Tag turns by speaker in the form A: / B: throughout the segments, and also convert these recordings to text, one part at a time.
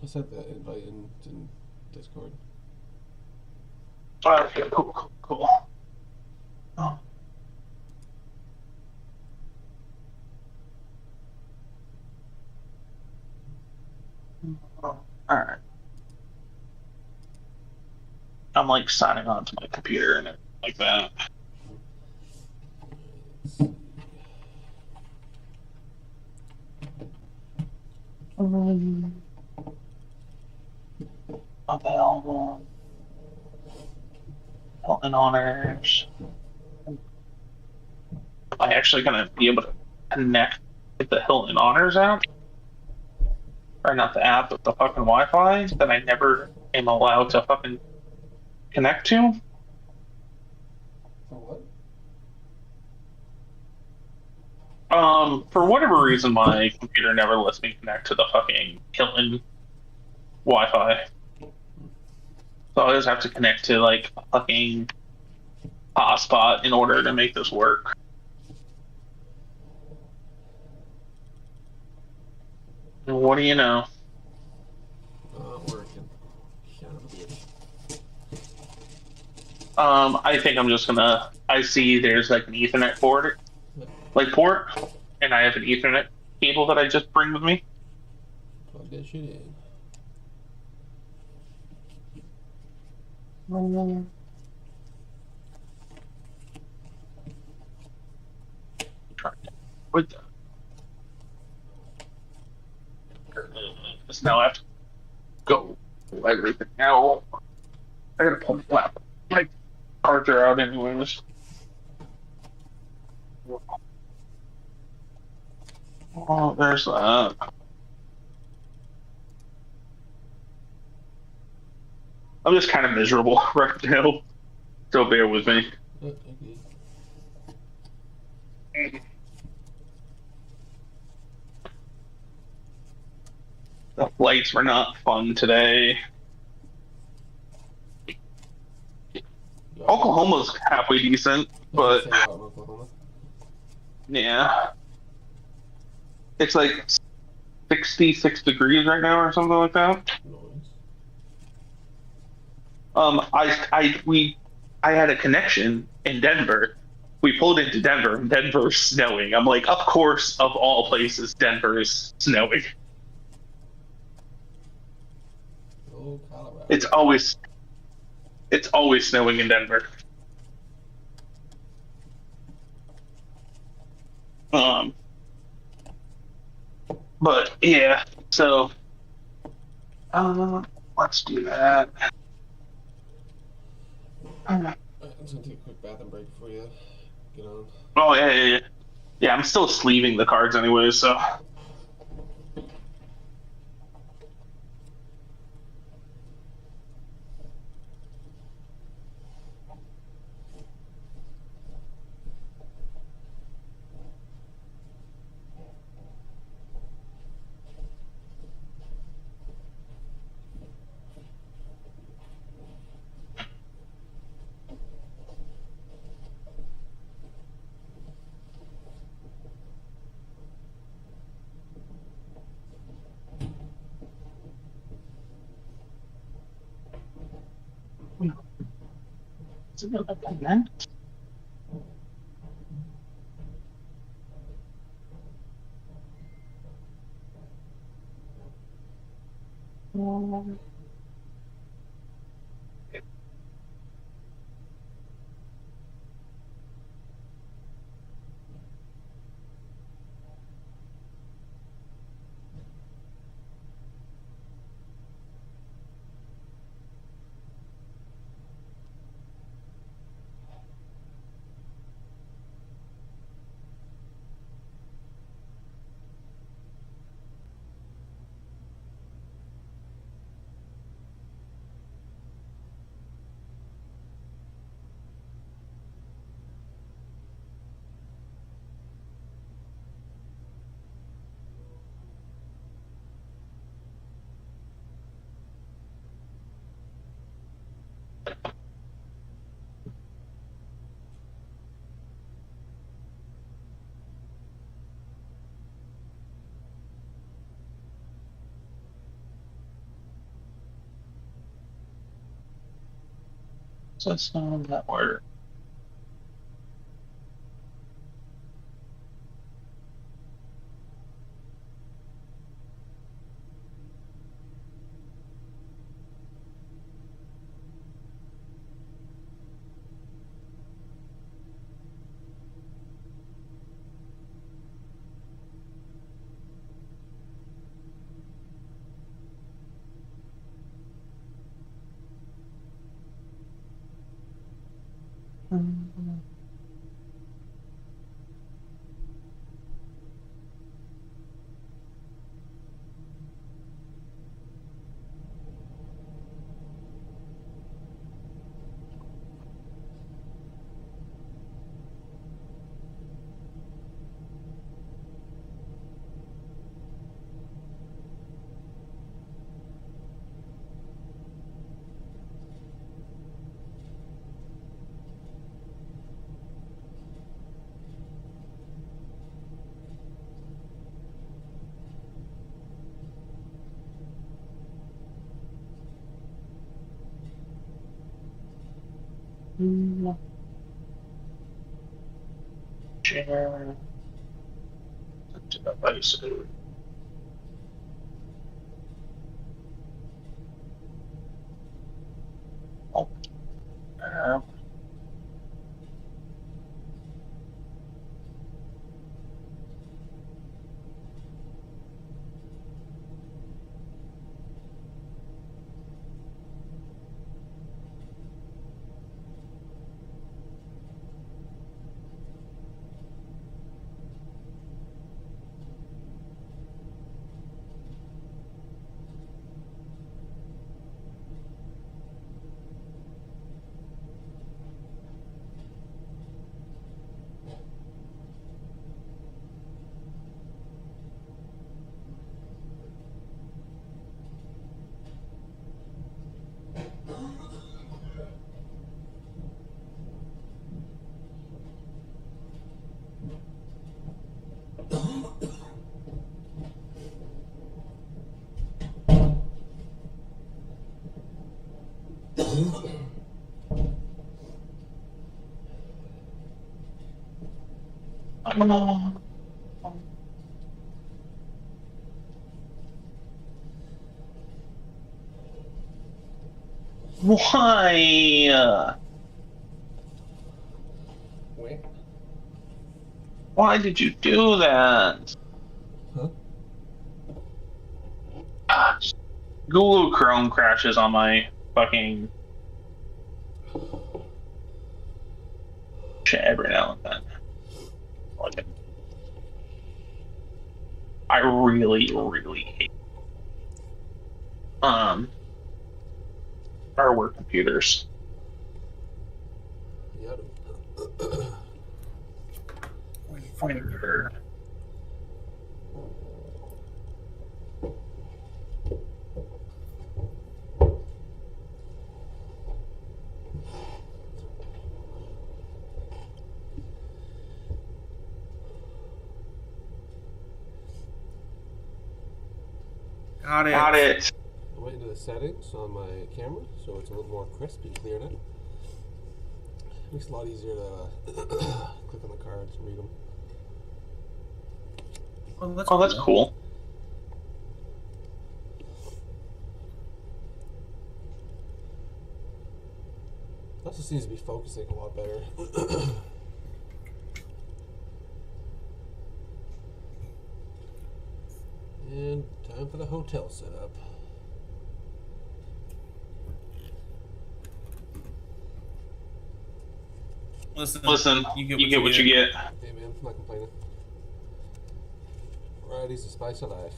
A: I sent that invite in Discord.
B: Okay, cool. Oh. Alright. I'm like signing on to my computer and everything like that.
A: Let's see.
B: Available. Hilton Honors. Am I actually gonna be able to connect with the Hilton Honors app? Or not the app, but the fucking Wi-Fi that I never am allowed to fucking connect to?
A: For what?
B: For whatever reason, my computer never lets me connect to the fucking Hilton Wi-Fi. So I always have to connect to like a fucking hotspot in order to make this work. And what do you know?
A: Working. Son of a bitch.
B: I think I'm just gonna. I see there's like an Ethernet port, like port, and I have an Ethernet cable that I just bring with me.
A: Plug that shit in.
B: With this now I have to go everything now. I gotta pull my charger out anyways. Oh, there's that. I'm just kind of miserable right now, so bear with me.
A: Okay.
B: The flights were not fun today. Oklahoma's halfway decent, but
A: Say out in Oklahoma.
B: yeah, it's like 66 degrees right now or something like that.
A: Noise.
B: I had a connection in Denver. We pulled into Denver, and Denver's snowing. I'm like, of course, of all places, Denver is snowing.
A: Oh, Colorado.
B: It's always it's always snowing in Denver. Um, but yeah, so uh, let's do that.
A: Alright, I'm just gonna take a quick bathroom break before you get on.
B: Oh yeah. Yeah, I'm still sleeving the cards anyway, so is it gonna connect? That's not that word. Share devices. Oh, why?
A: Wait.
B: Why did you do that?
A: Huh?
B: Ah, Google Chrome crashes on my fucking shit every now and then. Like, I really, really hate our work computers.
A: Yep.
B: Finder.
C: Got it.
B: Got it.
A: I went into the settings on my camera, so it's a little more crisp and clear now. Makes it a lot easier to click on the cards and read them.
B: Oh, that's cool.
A: It also seems to be focusing a lot better. And time for the hotel setup.
B: Listen, you get what you get.
A: Hey man, I'm not complaining. Variety's the spice of life.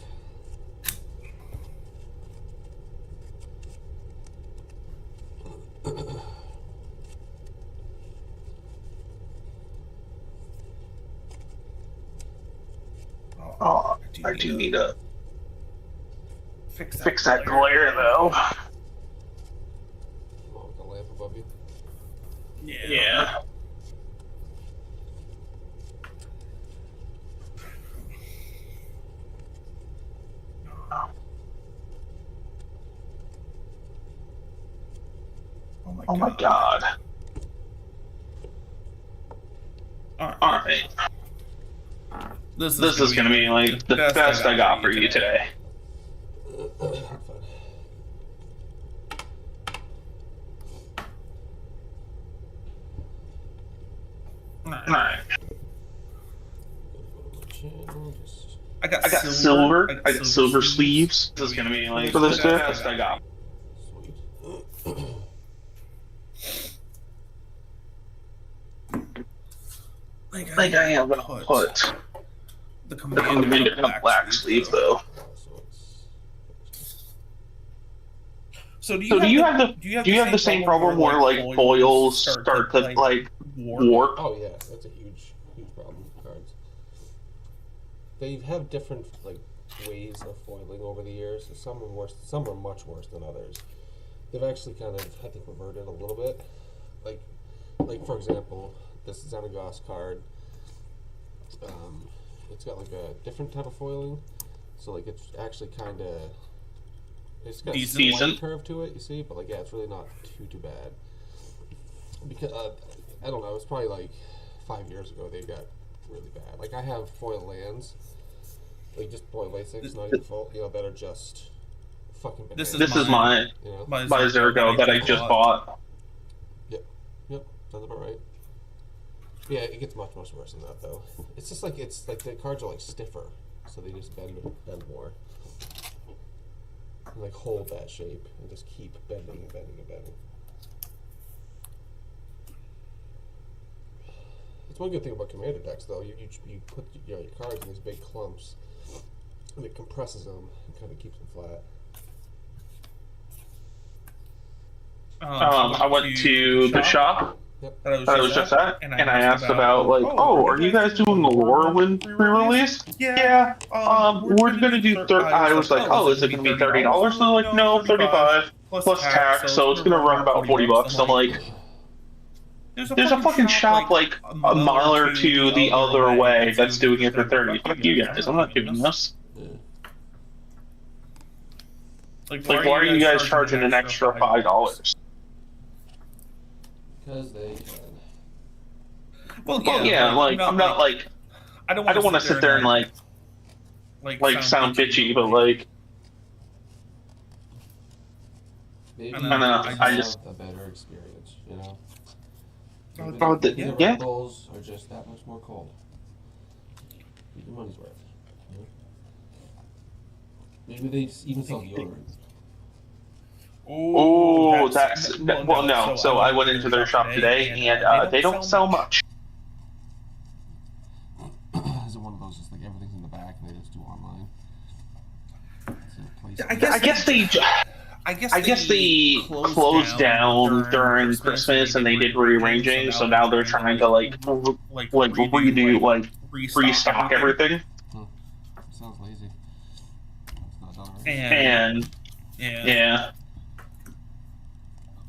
B: Oh, I do need to
C: fix
B: that glare though.
A: Oh, with the lamp above you.
B: Yeah. Oh my god. Alright. This is gonna be like the best I got for you today. Alright. I got silver. I got silver sleeves. This is gonna be like for this best I got. Like I am gonna put the commander in a black sleeve though. So do you have the same problem where like foils start to like warp?
A: Oh yeah, that's a huge problem with cards. They have different like ways of foiling over the years. Some are worse. Some are much worse than others. They've actually kind of, I think, reverted a little bit. Like for example, this Xenagos card. It's got like a different type of foiling, so like it's actually kind of. It's got a slight curve to it, you see, but like yeah, it's really not too bad. Because I don't know, it's probably like 5 years ago they got really bad. Like I have foil lands, like just foil basics, not even full, that are just fucking bananas.
B: This is my Zergo that I just bought.
A: Yep, sounds about right. Yeah, it gets much worse than that though. It's just like the cards are like stiffer, so they just bend more. And like hold that shape and just keep bending and bending and bending. It's one good thing about commander decks though. You put your cards in these big clumps, and it compresses them and kind of keeps them flat.
B: I went to the shop.
A: Yep.
B: That I was just at, and I asked about like, are you guys doing the Lorwyn pre-release? Yeah. We're gonna do. I was like, is it gonna be $30? So they're like, no, 35 plus tax, so it's gonna run about $40. I'm like, there's a fucking shop like a mile or two the other way that's doing it for 30. Fuck you guys, I'm not doing this. Like, why are you guys charging an extra $5?
A: Because they can.
B: Well, yeah, like I'm not like I don't want to sit there and like sound bitchy, but like
A: maybe
B: I just
A: a better experience,
B: yeah.
A: Rolls are just that much more cold. Get your money's worth. Maybe they even sell deodorant.
B: Oh, that's well, no. So I went into their shop today, and they don't sell much.
A: Is it one of those just like everything's in the back and they just do online?
B: I guess they closed down during Christmas and they did rearranging, so now they're trying to like redo restock everything.
A: Sounds lazy. It's not done right.
B: And yeah.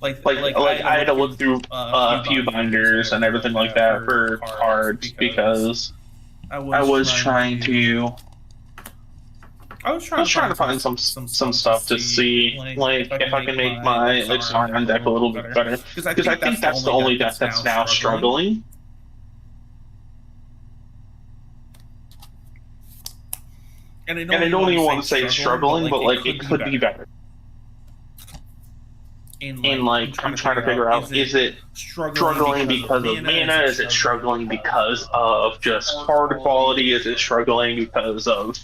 B: Like I had to look through a few binders and everything like that for cards because I was trying to find some stuff to see like if I can make my Sargon deck a little bit better, because I think that's the only deck that's now struggling. And I don't even want to say struggling, but like it could be better. And like I'm trying to figure out, is it struggling because of mana? Is it struggling because of just card quality? Is it struggling because of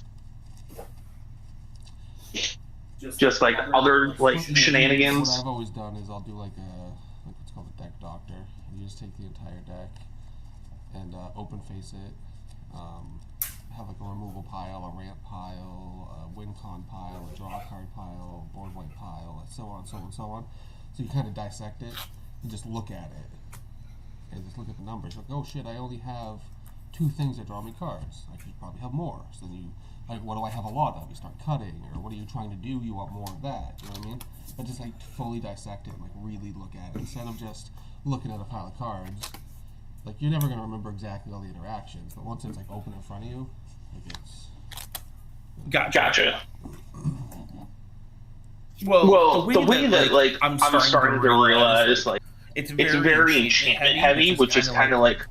B: just like other like shenanigans?
A: What I've always done is I'll do like what's called a deck doctor. You just take the entire deck and open face it. Have like a removal pile, a ramp pile, a win con pile, a draw card pile, a board wipe pile, and so on, so on, so on. So you kind of dissect it and just look at it. And just look at the numbers. Like, oh shit, I only have 2 things that draw me cards. I should probably have more. So then you, like, what do I have a lot of? You start cutting, or what are you trying to do? You want more of that. You know what I mean? But just like fully dissect it and like really look at it instead of just looking at a pile of cards. Like, you're never going to remember exactly all the interactions, but once it's like open in front of you, like it's...
B: Gotcha. Well, the way that like I'm starting to realize like it's very enchantment heavy, which is kind of like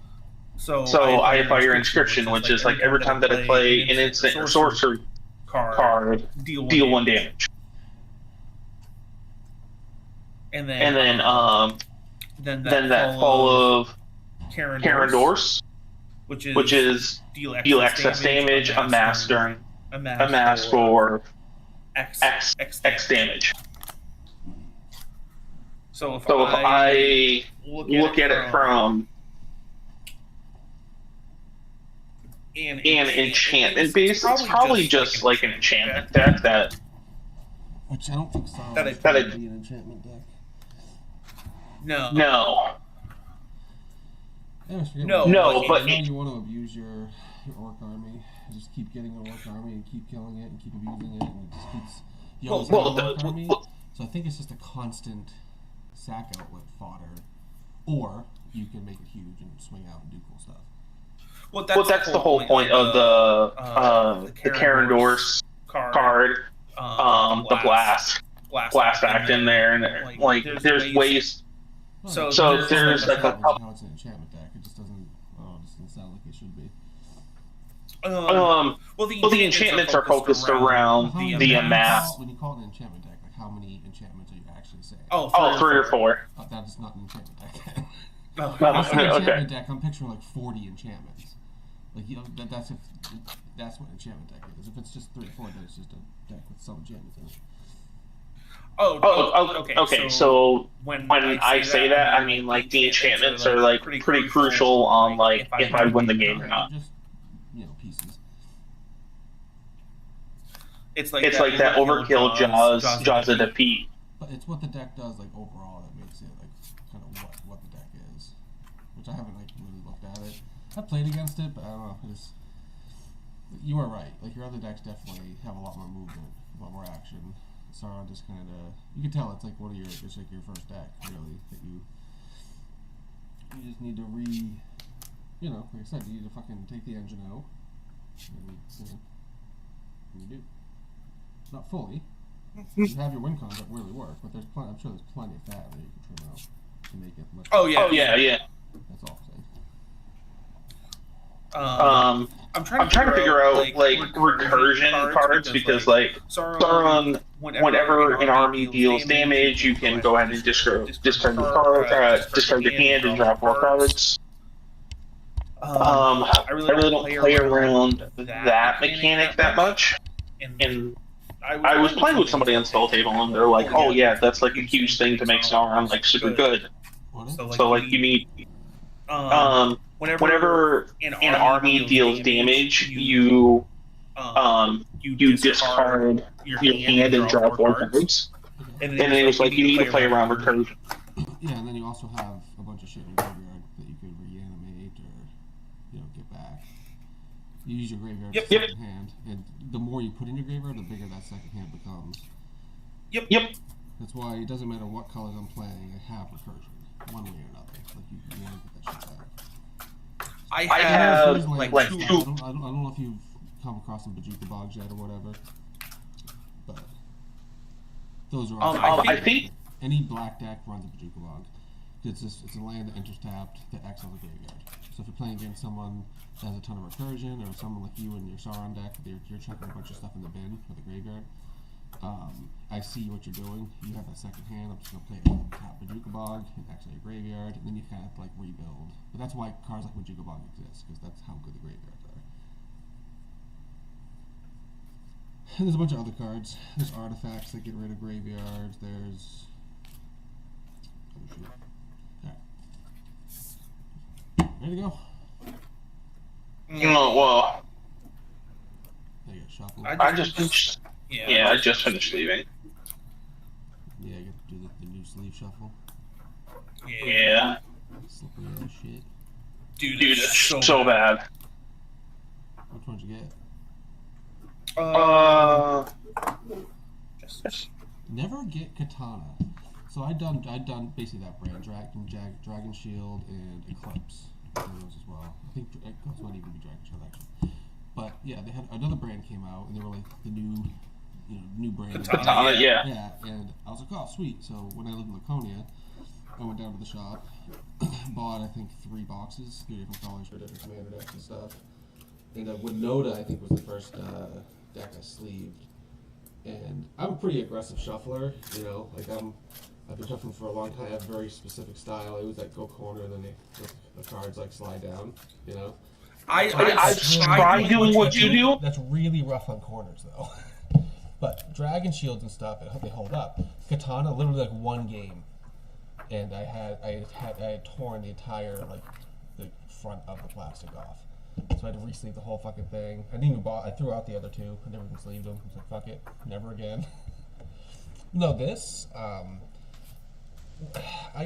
B: so IFI inscription, which is like every time that I play an instant or sorcery card, deal 1 damage,
C: and
B: and then that fall of Karen Dorse, which is deal excess damage, amass for X damage.
C: So if
B: I look at it from an enchantment base, it's probably just like an enchantment deck that.
A: Which I don't think so.
C: That
A: would be an enchantment deck.
C: No.
B: But
A: I know you want to abuse your orc army. You just keep getting an orc army and keep killing it and keep abusing it, and it just keeps. You always have an orc army. So I think it's just a constant sack outlet fodder, or you can make it huge and swing out and do cool stuff.
B: Well, that's the whole point of the Karen Dorse card, the blast act in there, and like there's ways. So there's like a.
A: How it's an enchantment deck. It just doesn't. Oh, it doesn't sound like it should be.
B: Well, the enchantments are focused around the amass.
A: When you call it an enchantment deck, like how many enchantments are you actually saying?
B: Oh, 3 or 4.
A: That is not an enchantment deck.
B: Okay.
A: Enchantment deck. I'm picturing like 40 enchantments. Like that's what enchantment deck is. If it's just 3 or 4, then it's just a deck with some enchantments in it.
B: Okay. So when I say that, I mean like the enchantments are like pretty crucial on like if I win the game or not.
A: Just pieces.
B: It's like that overkill jaws of defeat.
A: But it's what the deck does like overall that makes it like kind of what the deck is, which I haven't like really looked at it. I played against it, but I don't know. You are right. Like your other decks definitely have a lot more movement, a lot more action. Sauron just kind of you can tell it's like it's like your first deck really that you just need to like I said, you need to fucking take the engine out and you do. Not fully. You have your win cons that really work, but I'm sure there's plenty of fat that you can trim out to make it much.
B: Oh yeah.
A: That's all I'm saying.
B: I'm trying to figure out like recursion cards because like Sauron, whenever an army deals damage, you can go ahead and discard your card, discard your hand, and draw 4 cards. I really don't play around that mechanic that much, and I was playing with somebody on Spell Table, and they're like, "Oh yeah, that's like a huge thing to make Sauron like super good." So like you need whenever an army deals damage, you discard your hand and draw 4 cards. And then it was like you need to play around recursion.
A: Yeah, and then you also have a bunch of shit in your graveyard that you could reanimate or get back. You use your graveyard as a second hand, and the more you put in your graveyard, the bigger that second hand becomes.
B: Yep.
A: That's why it doesn't matter what colors I'm playing, I have recursion, one way or another. Like you want to get that shit back.
B: I have like 2.
A: I don't know if you've come across some Bajuka Bogs yet or whatever, but those are all.
B: I think
A: any black deck runs a Bajuka Bog. It's a land that enters tapped that acts on the graveyard. So if you're playing against someone that has a ton of recursion, or someone like you and your Sauron deck, you're chucking a bunch of stuff in the bin for the graveyard. I see what you're doing. You have that second hand. I'm just gonna play a tap Bajuka Bog and acts on your graveyard, and then you kind of like rebuild. But that's why cards like Bajuka Bog exist, because that's how good the graveyards are. And there's a bunch of other cards. There's artifacts that get rid of graveyards. There's ready to go?
B: No, well,
A: There you go, shuffle.
B: I just finished leaving.
A: Yeah, you have to do the new sleeve shuffle.
B: Yeah.
A: Slippery ass shit.
B: Dude, it's so bad.
A: Which one'd you get? Never get Katana. So I'd done basically that brand, Dragon Shield and Eclipse. Those as well. I think Eclipse might even be Dragon Shield actually. But yeah, they had another brand came out, and they were like the new new brand.
C: Katana, yeah.
A: Yeah, and I was like, oh, sweet. So when I lived in Laconia, I went down to the shop, bought, I think, 3 boxes, 3 different colors for different commander decks and stuff. And Winota, I think, was the first deck I sleeved. And I'm a pretty aggressive shuffler, like I've been shuffling for a long time. I have a very specific style. I always go corner, and then the cards slide down,
C: I
B: tried doing what you do.
A: That's really rough on corners, though. But dragon shields and stuff, they hold up. Katana, literally one game, and I had torn the entire the front of the plastic off. So I had to re-sleeve the whole fucking thing. I threw out the other 2. I never even sleeved them. I was like, fuck it, never again. No, this, I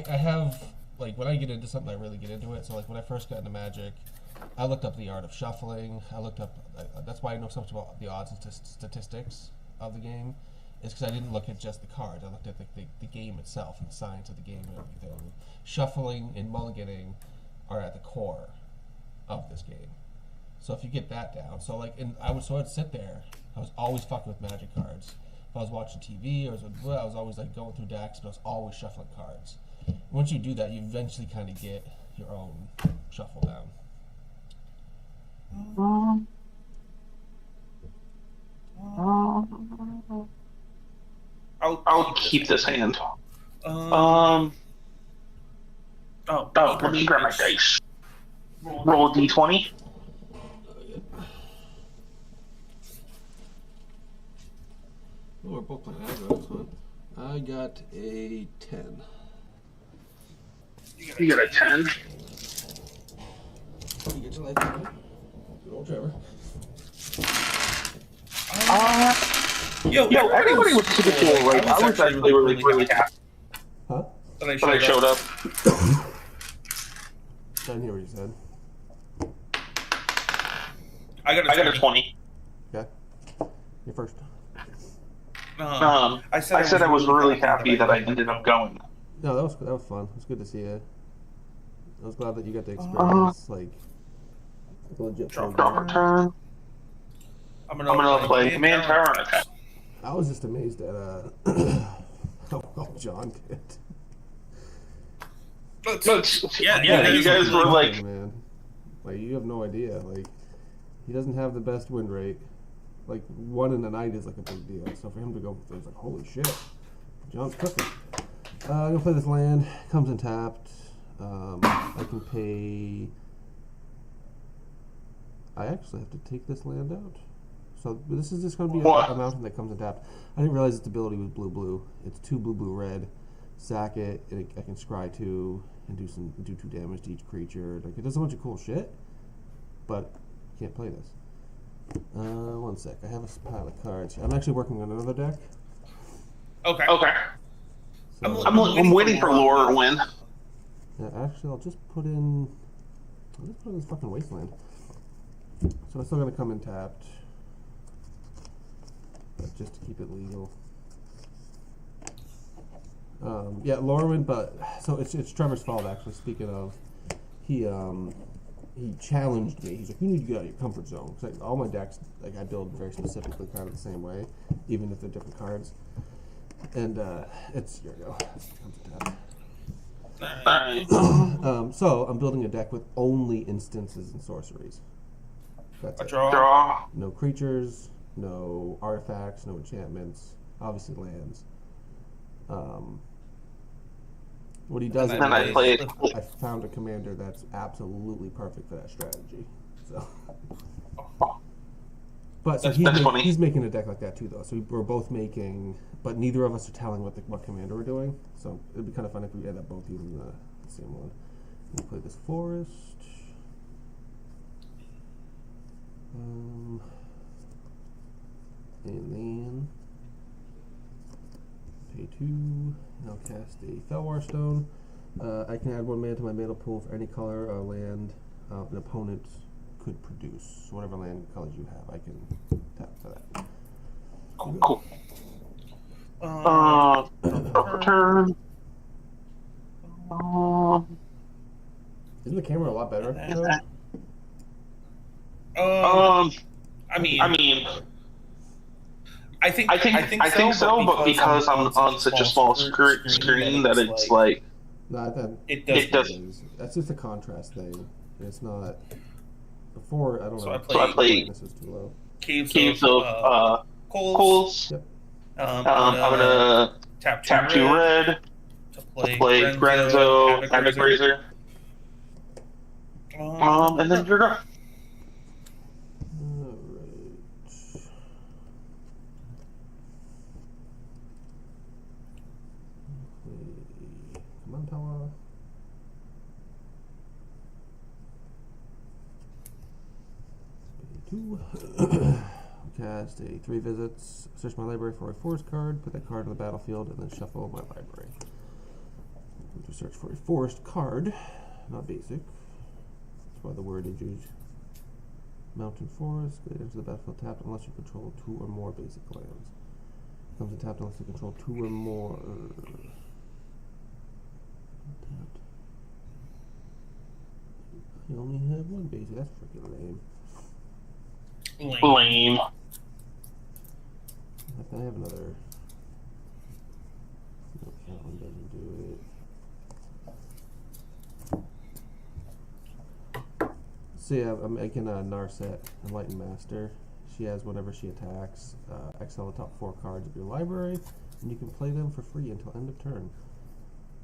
A: have, when I get into something, I really get into it. So when I first got into Magic, I looked up the art of shuffling. I looked up, that's why I know so much about the odds and statistics of the game, is because I didn't look at just the cards. I looked at the game itself and the science of the game and everything. Shuffling and mulliganing are at the core of this game. So if you get that down, I'd sit there. I was always fucking with Magic cards. If I was watching TV, I was always going through decks, but I was always shuffling cards. Once you do that, you eventually kind of get your own shuffle down.
B: I'll keep this hand.
C: Oh,
B: let me grab my dice. Roll a d20.
A: Oh, we're both playing aggro, that's fun. I got a 10.
B: You got a 10.
A: You get your life on it. Good old Trevor.
B: Yo, everybody was super cool. I was actually really happy.
A: Huh?
B: That I showed up.
A: I didn't hear what you said.
C: I got a
B: 20.
A: Okay. You're first.
C: I said
B: I was really happy that I ended up going.
A: No, that was fun. It was good to see you. I was glad that you got to experience legit
B: Draw for turn. I'm gonna play Command Tower and attack.
A: I was just amazed at how well John did.
B: Yeah, you guys were like,
A: man, you have no idea. He doesn't have the best win rate. 1 in a night is a big deal. So for him to go, it's holy shit, John's cooking. I'm gonna play this land. Comes in tapped. I can pay. I actually have to take this land out. So this is just going to be a mountain that comes in tapped. I didn't realize its ability was blue. It's 2 blue red. Sack it, and I can scry 2 and do 2 damage to each creature. It does a bunch of cool shit, but can't play this. 1 sec. I have a pile of cards. I'm actually working on another deck.
C: Okay.
A: So,
B: I'm waiting for Laura to win.
A: Yeah, actually, I'll just put in this fucking wasteland. So it's still gonna come in tapped, but just to keep it legal. Yeah, Lorwyn, but so it's Trevor's fault actually. Speaking of, he challenged me. He's like, you need to get out of your comfort zone. All my decks, I build very specifically, kind of the same way, even if they're different cards. And it's here we go. So I'm building a deck with only instances and sorceries. That's it.
B: Draw.
A: No creatures, no artifacts, no enchantments, obviously lands. What he does is I found a commander that's absolutely perfect for that strategy. So, but so he's making a deck like that too, though. So we're both making, but neither of us are telling what commander we're doing. So it'd be kind of fun if we end up both using the same one. We'll play this forest. And then pay 2, and I'll cast a Felwar Stone. I can add 1 mana to my mana pool for any color or land an opponent could produce. So whatever land colors you have, I can tap for that.
B: Cool. Turn.
A: Isn't the camera a lot better?
C: I mean,
B: I think so, but because I'm on such a small screen that it's like
A: No,
C: it
B: it
C: does.
B: does.
A: that's just a contrast thing. It's not. Before, I don't
C: So
A: know.
C: I play
A: Brightness is too low.
C: Caves of Coals.
B: Coals.
C: I'm
B: I'm gonna
C: tap
B: tap 2
C: 2 red
B: red
C: to
B: to
C: play
B: play
C: Grenzo,
B: Grenzo,
C: Havoc
B: Havoc
C: Razor.
B: Razor. And then you're go.
A: Come on, Pella. Two. Cast a 3 visits. Search my library for a forest card. Put that card on the battlefield, and then shuffle my library. To search for a forest card, not basic. That's why the word is used. Mountain forest. Get into the battlefield tapped unless you control 2 or more basic lands. Comes in tapped unless you control 2 or more. Tapped. I only have 1 basic. That's freaking lame.
B: Lame.
A: I have another. No, that one doesn't do it. So yeah, I'm making a Narset Enlightened Master. She has whenever she attacks, exile the top 4 cards of your library, and you can play them for free until end of turn.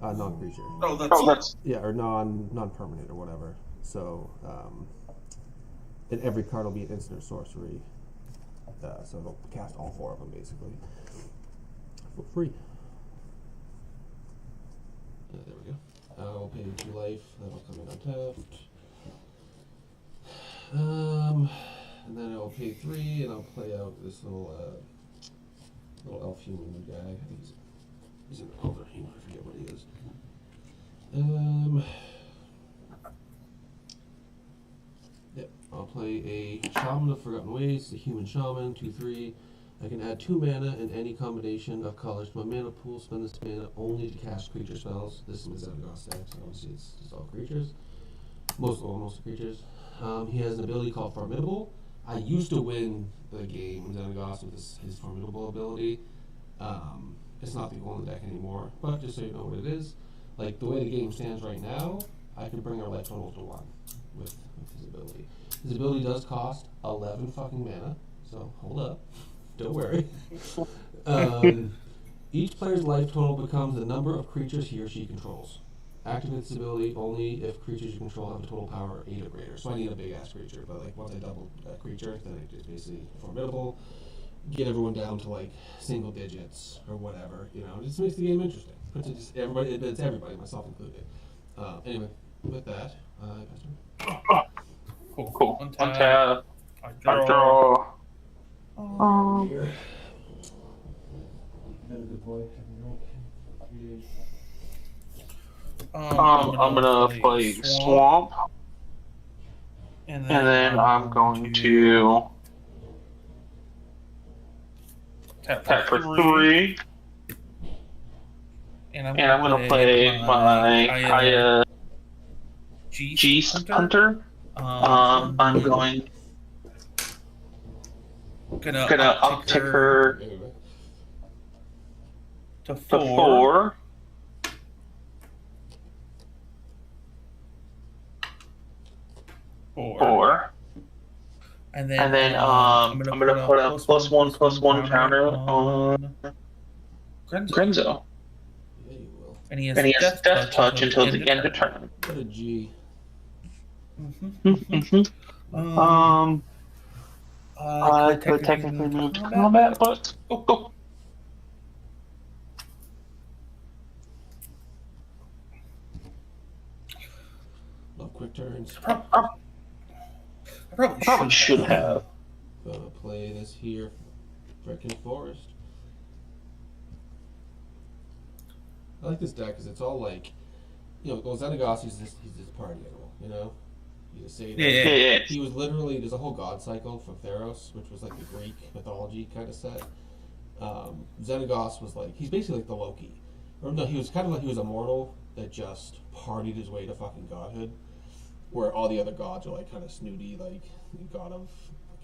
A: Non-creature.
C: Oh, that's
A: Yeah, or non-permanent or whatever. So, and every card will be an instant or sorcery. So it'll cast all 4 of them basically for free. There we go. I'll pay 2 life. That'll come in untapped. And then I'll pay 3, and I'll play out this little elf human guy. I think he's an elder human. I forget what he is. Yep. I'll play a Shaman of Forgotten Ways, the human shaman, 2/3. I can add 2 mana in any combination of colors to my mana pool. Spend this mana only to cast creature spells. This is Xenagos stack, so obviously it's all creatures. Most creatures. He has an ability called Formidable. I used to win the game in Xenagos with his Formidable ability. It's not the only deck anymore, but just so you know what it is, like the way the game stands right now, I could bring our life total to 1 with his ability. His ability does cost 11 fucking mana, so hold up, don't worry. Each player's life total becomes the number of creatures he or she controls. Activate this ability only if creatures you control have a total power of 8 or greater. So I need a big ass creature, but like once I double a creature, then it is basically formidable. Get everyone down to like single digits or whatever, you know. It just makes the game interesting. It's everybody, myself included. Anyway, with that, Pastor.
B: Cool.
C: Untap.
B: I
C: I
B: draw.
A: Here. Been a good boy.
B: I'm gonna play Swamp. And then I'm going to tap for 3.
C: And I'm
B: gonna play my G Hunter. I'm going gonna uptick her
C: to
B: to 4.
C: And
B: then I'm gonna put a +1/+1 counter on Grenzo.
A: Yeah, you will.
C: And he has
B: Death Touch until the end of turn.
A: What a G.
B: I could technically move to combat, but go.
A: Love quick turns.
B: I probably should have.
A: Gonna play this here, frickin' forest. I like this deck because it's all like, you know, Xenagos, he's this party animal, you know? You just say that.
B: Yeah.
A: He was literally, there's a whole god cycle from Theros, which was like the Greek mythology kind of set. Xenagos was like, he's basically like the Loki. Or no, he was kind of like, he was a mortal that just partied his way to fucking godhood. Where all the other gods are like kind of snooty, like the god of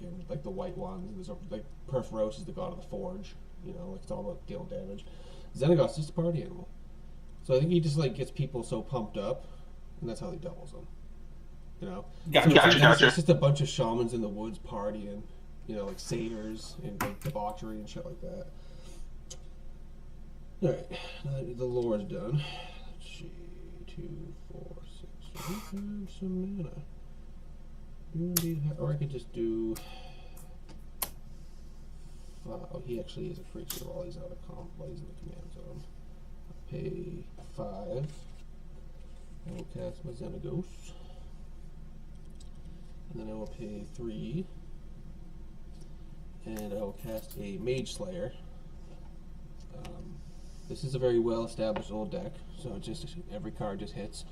A: fucking like the white ones. There's like Perforos is the god of the forge. You know, like it's all about dealing damage. Xenagos is just a party animal. So I think he just like gets people so pumped up, and that's how he doubles them. You know,
C: Gotcha.
A: It's just a bunch of shamans in the woods partying. You know, like satyrs and like debauchery and shit like that. All right, now that the lore is done. Let's see, 2, 4, 6. We have some mana. Or I could just do. Oh, he actually is a creature while he's out of while he's in the command zone. I'll pay 5. I will cast my Xenagos. And then I will pay 3. And I will cast a Mage Slayer. This is a very well established old deck, so it just every card just hits.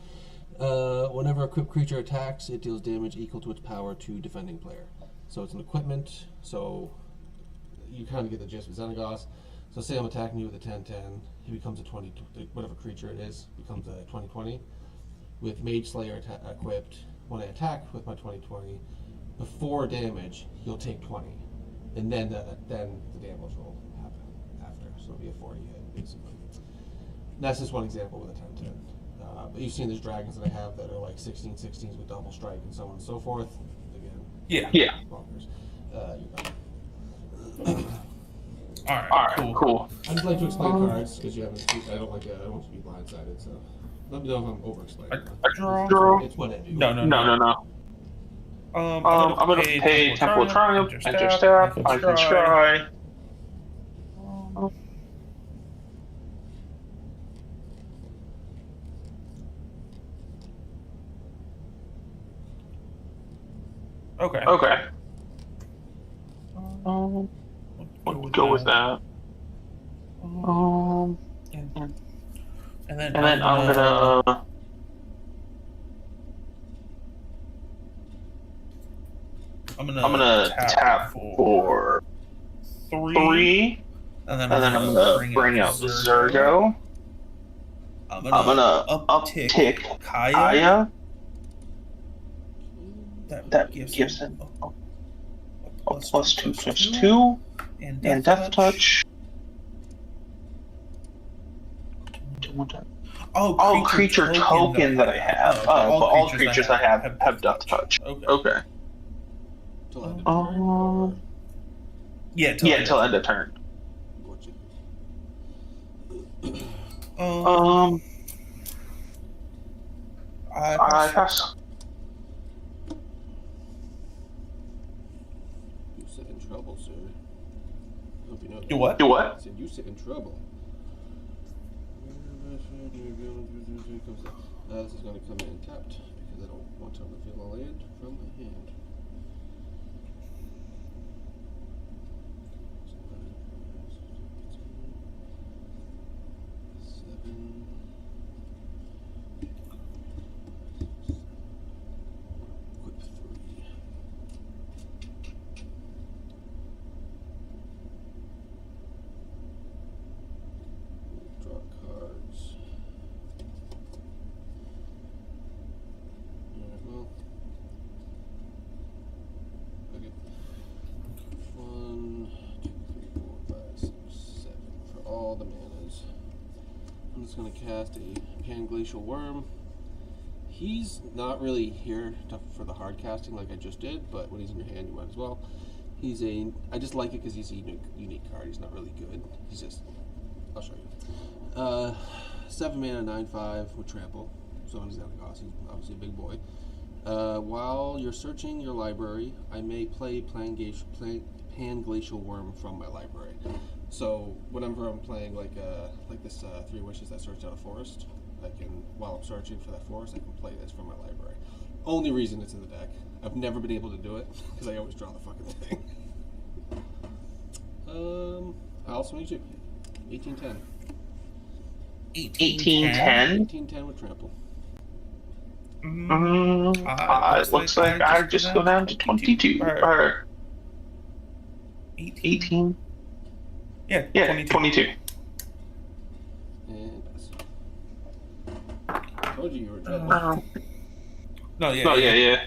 A: Whenever a equipped creature attacks, it deals damage equal to its power to defending player. So it's an equipment, so you kind of get the gist with Xenagos. So say I'm attacking you with a 10-10, he becomes a 20, whatever creature it is, becomes a 20-20. With Mage Slayer equipped, when I attack with my 20-20, before damage, he'll take 20. And then the damage will happen after. So it'll be a 40 hit, basically. And that's just one example with a 10-10. But you've seen there's dragons that I have that are like 16-16s with double strike and so on and so forth. Again,
C: Yeah.
A: bonkers.
C: Alright, cool.
A: I just like to explain cards because you haven't. I don't like. I don't want to be blindsided. So let me know if I'm over-explaining. It's what I do.
C: No. I'm gonna pay Temple of Triumph, enter staff, I can try. Okay. We'll go with that. And then I'm gonna tap for 3, and then I'm gonna bring out Zergo. I'm gonna uptick Kaya. That gives him a +2/+2 and Death Touch. Oh, creature token that I have. But all creatures I have Death Touch. Okay. Until end of turn. I pass.
A: You sit in trouble, sir. Hope you know that.
C: Do what?
A: I said you sit in trouble. This is going to come in tapped because I don't want to reveal a land from my hand. Going to cast a Pan-Glacial Worm. He's not really here for the hard casting like I just did, but when he's in your hand, you might as well. I just like it because he's a unique card. He's not really good. He's just, I'll show you. 7 mana, 9/5 with trample. So he's Xenagos. He's obviously a big boy. While you're searching your library, I may play Pan-Glacial Worm from my library. So whenever I'm playing like this 3 Wishes that search out a forest, while I'm searching for that forest, I can play this from my library. Only reason it's in the deck. I've never been able to do it because I always draw the fucking thing. I also need you. 18-10.
C: 18-10?
A: 18-10 with trample.
C: It looks like I just go down to 22. Or 18. Yeah, 22.
A: And pass. I told you were dreadful.
C: No, yeah.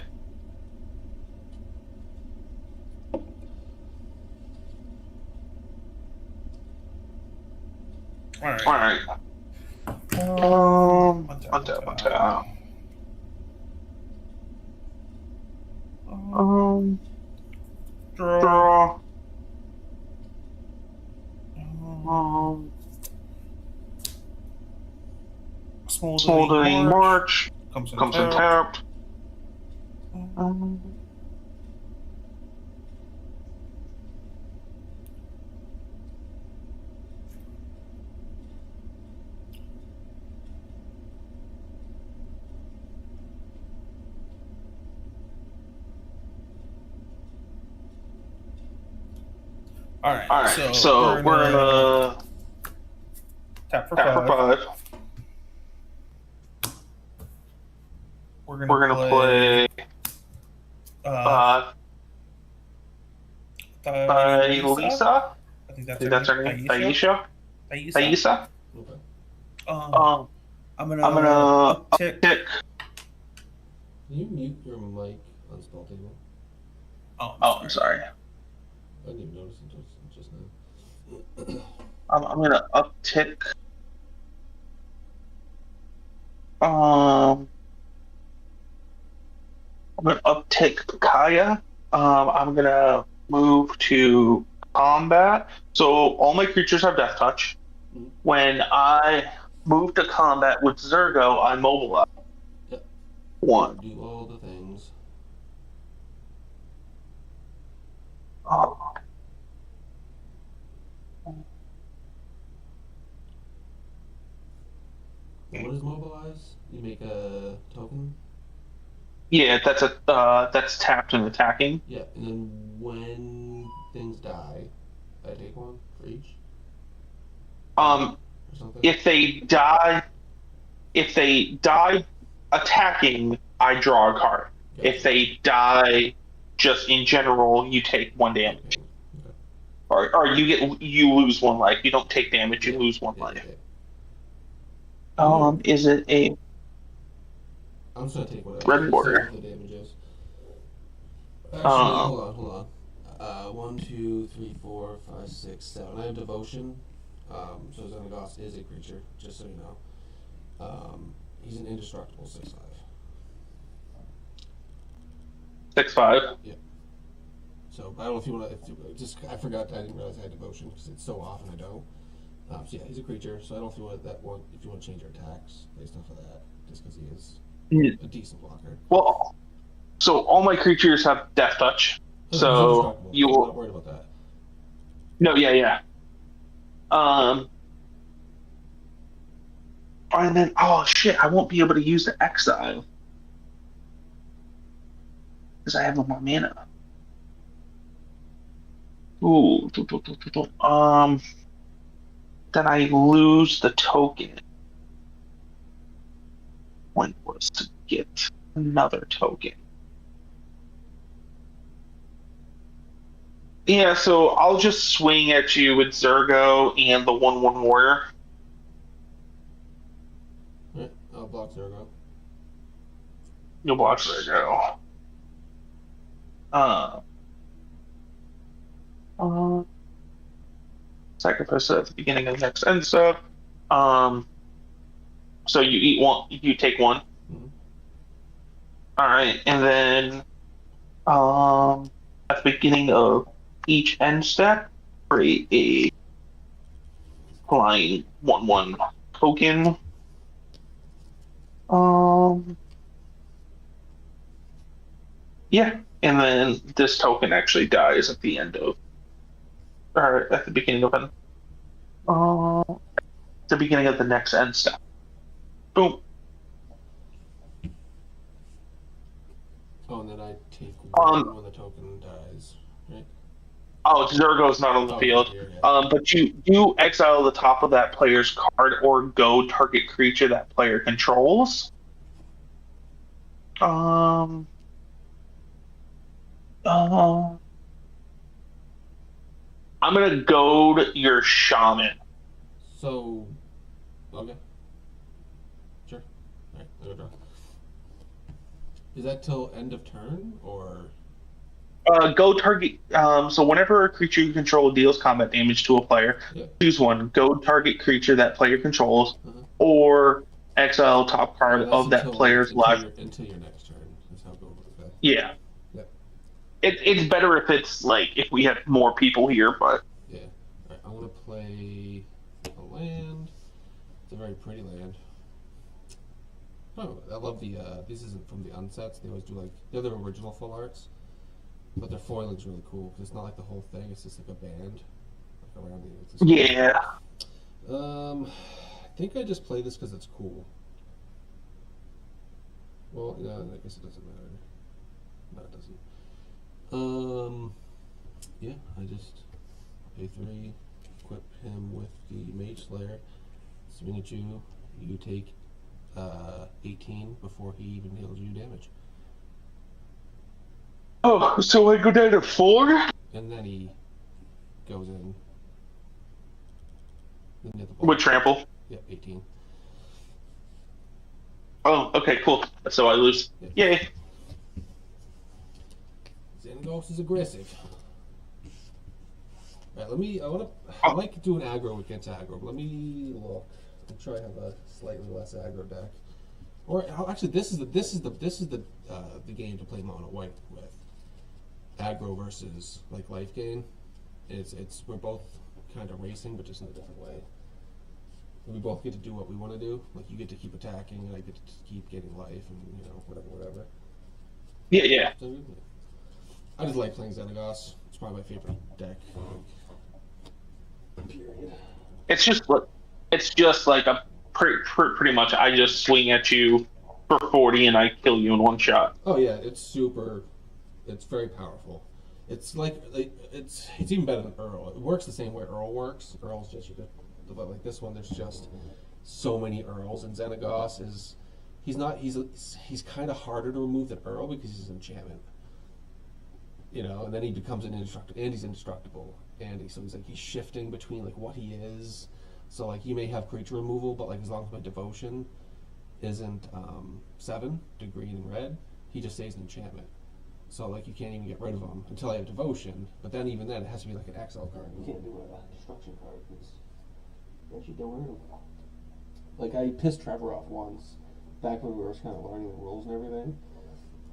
B: Alright.
C: Untap.
B: Untap.
C: Draw.
B: Draw. Smoldering March.
C: Comes
B: Comes
C: in
B: tapped.
C: Alright,
B: so we're gonna
C: tap for
B: tap for
C: 5.
B: 5.
C: We're
B: We're gonna play Lisa.
C: I think
B: I
C: that's
B: think
C: her
B: that's her
C: name.
B: name. Taisha.
A: Okay.
C: I'm
B: I'm gonna
C: uptick.
B: uptick.
A: Can you mute your mic on spell table?
B: I'm sorry.
A: I didn't even notice it just now.
B: I'm gonna uptick. I'm gonna uptick Kaya. I'm gonna move to combat. So all my creatures have death touch.
A: Mhm.
B: When I move to combat with Zergo, I mobilize.
A: Yep.
B: 1.
A: Do all the things.
B: Oh.
A: What is mobilize? You make a token?
B: Yeah, that's tapped and attacking.
A: Yeah, and then when things die, I take one for each?
B: Um,
A: Or something?
B: if they die attacking, I draw a card.
A: Gotcha.
B: If they die just in general, you take 1 damage.
A: Okay.
B: Or you lose 1 life. You don't take damage, you lose 1 life. Is it a
A: I'm just gonna take whatever.
B: red
A: See
B: border?
A: what the damage is. Actually,
B: Um,
A: hold on. 1, 2, 3, 4, 5, 6, 7. I have devotion. So Xenagos is a creature, just so you know. He's an indestructible 6/5.
B: 6/5.
A: Yeah. So I don't know if you want to. Just I forgot. I didn't realize I had devotion because it's so often I don't. So yeah, he's a creature. So I don't know if you want that one. If you want to change your attacks based off of that, just because he is a decent blocker.
B: Well, so all my creatures have death touch.
A: He's
B: So
A: indestructible,
B: you
A: so I'm not worried about that.
B: No, yeah. And then oh shit, I won't be able to use the exile because I have no more mana. Ooh, then I lose the token. When was to get another token? Yeah, so I'll just swing at you with Zergo and the 1/1 warrior.
A: Alright, I'll block Zergo.
B: You'll block Zergo. Sacrifice at the beginning of the next end stuff. So you eat 1, you take 1.
A: Mhm.
B: All right, and then at the beginning of each end step, create a flying 1/1 token. Yeah, and then this token actually dies at the end of, or at the beginning of the beginning of the next end step. Boom.
A: Oh, and then I take 1 when the token dies, right?
B: Oh, Zergo's not on the field.
A: Here, yeah.
B: But you exile the top of that player's card or go target creature that player controls. I'm gonna goad your shaman.
A: So, okay. Sure. Alright, I'm gonna draw. Is that till end of turn, or?
B: Go target. So whenever a creature you control deals combat damage to a player,
A: Yeah.
B: choose one. Go target creature that player controls,
A: Uh-huh.
B: or exile top card
A: That's
B: of that player's life.
A: until your next turn. That's how it goes. Okay.
B: Yeah.
A: Yep.
B: It's better if it's like if we have more people here, but
A: Yeah. All right, I want to play a land. It's a very pretty land. Oh, I love the. This isn't from the unsets. They always do like they're the original full arts, but their foiling's really cool because it's not like the whole thing. It's just like a band, like around the. It's just
B: yeah.
A: cool. I think I just play this because it's cool. Well, no, I guess it doesn't matter. No, it doesn't. Yeah, I just pay 3, equip him with the Mage Slayer, swing at you. You take 18 before he even deals you damage.
B: Oh, so I go down to 4?
A: And then he goes in. Then you have the
B: With trample.
A: Yep, 18.
B: Oh, okay, cool. So I lose.
A: Yeah.
B: Yay.
A: Xenagos is aggressive. Alright, I like doing aggro against aggro, but let me look. I'll try to have a slightly less aggro deck. Or actually, this is the game to play mono white with. Aggro versus like life gain. We're both kind of racing, but just in a different way. We both get to do what we want to do. Like you get to keep attacking, and I get to keep getting life, and whatever.
B: Yeah.
A: So, I just like playing Xenagos. It's probably my favorite deck. Period.
B: It's just like a pretty much. I just swing at you for 40 and I kill you in one shot.
A: Oh yeah, it's very powerful. It's like it's even better than Earl. It works the same way Earl works. Earl's just but like this one, there's just so many Earls, and Xenagos he's kind of harder to remove than Earl because he's an enchantment. And then he becomes an indestructible, and he's indestructible, so he's shifting between like what he is. So like you may have creature removal, but like as long as my devotion isn't 7 to green and red, he just stays an enchantment. So like you can't even get rid of him until I have devotion. But then even then, it has to be like an exile card. You can't do a destruction card because you actually don't rid of him. Like I pissed Trevor off once, back when we were kind of learning the rules and everything.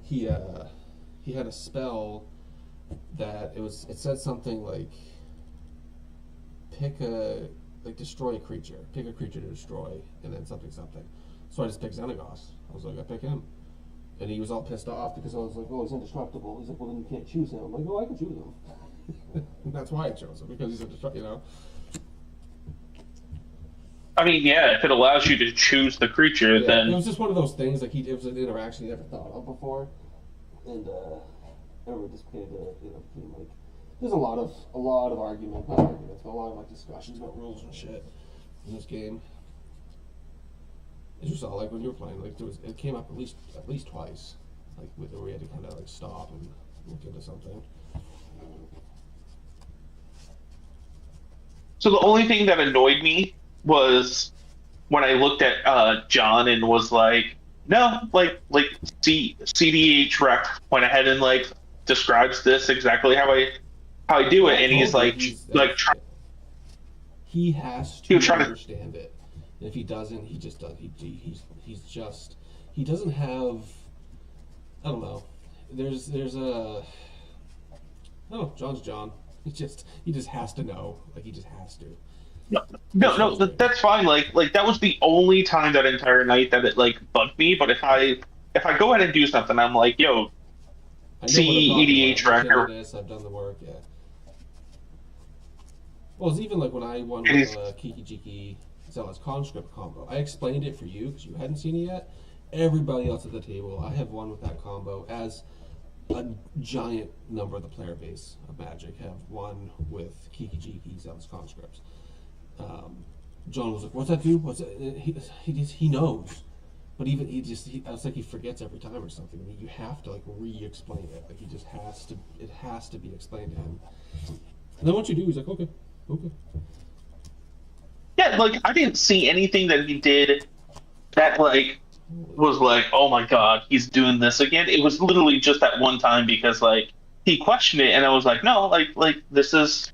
A: He had a spell that it said something like destroy a creature, pick a creature to destroy, and then something. So I just picked Xenagos. I was like, I pick him. And he was all pissed off because I was like, oh, he's indestructible. He's like, well, then you can't choose him. I'm like, oh, I can choose him. That's why I chose him, because he's indestructible,
B: I mean, yeah, if it allows you to choose the creature, then
A: it was just one of those things. Like it was an interaction he never thought of before, and everyone just kind of became like. There's a lot of arguments, not arguments, but a lot of like discussions about rules and shit in this game. As you saw, like when you were playing, like it came up at least twice, like where we had to kind of like stop and look into something.
B: So the only thing that annoyed me was when I looked at John and was like, no, like CDH rec went ahead and like describes this exactly how I do it, and he's like
A: he has to understand it. And if he doesn't, he just does. He doesn't have. I don't know. There's a. Oh, John's John. He just has to know. Like he just has to.
B: No, that's fine. Like that was the only time that entire night that it like bugged me. But if I go ahead and do something, I'm like, yo, see EDH record.
A: I've done the work. Yeah. Well, it's even like when I won with Kiki Jiki Zealot's conscript combo. I explained it for you because you hadn't seen it yet. Everybody else at the table, I have won with that combo, as a giant number of the player base of Magic have won with Kiki Jiki Zealot's conscripts. John was like, "What's that do? What's it?" He knows, but even it's like he forgets every time or something. I mean, you have to like re-explain it. Like he just has to. It has to be explained to him. And then once you do, he's like, "Okay."
B: Yeah, like I didn't see anything that he did that like was like, oh my god, he's doing this again. It was literally just that one time because like he questioned it, and I was like, no, like this is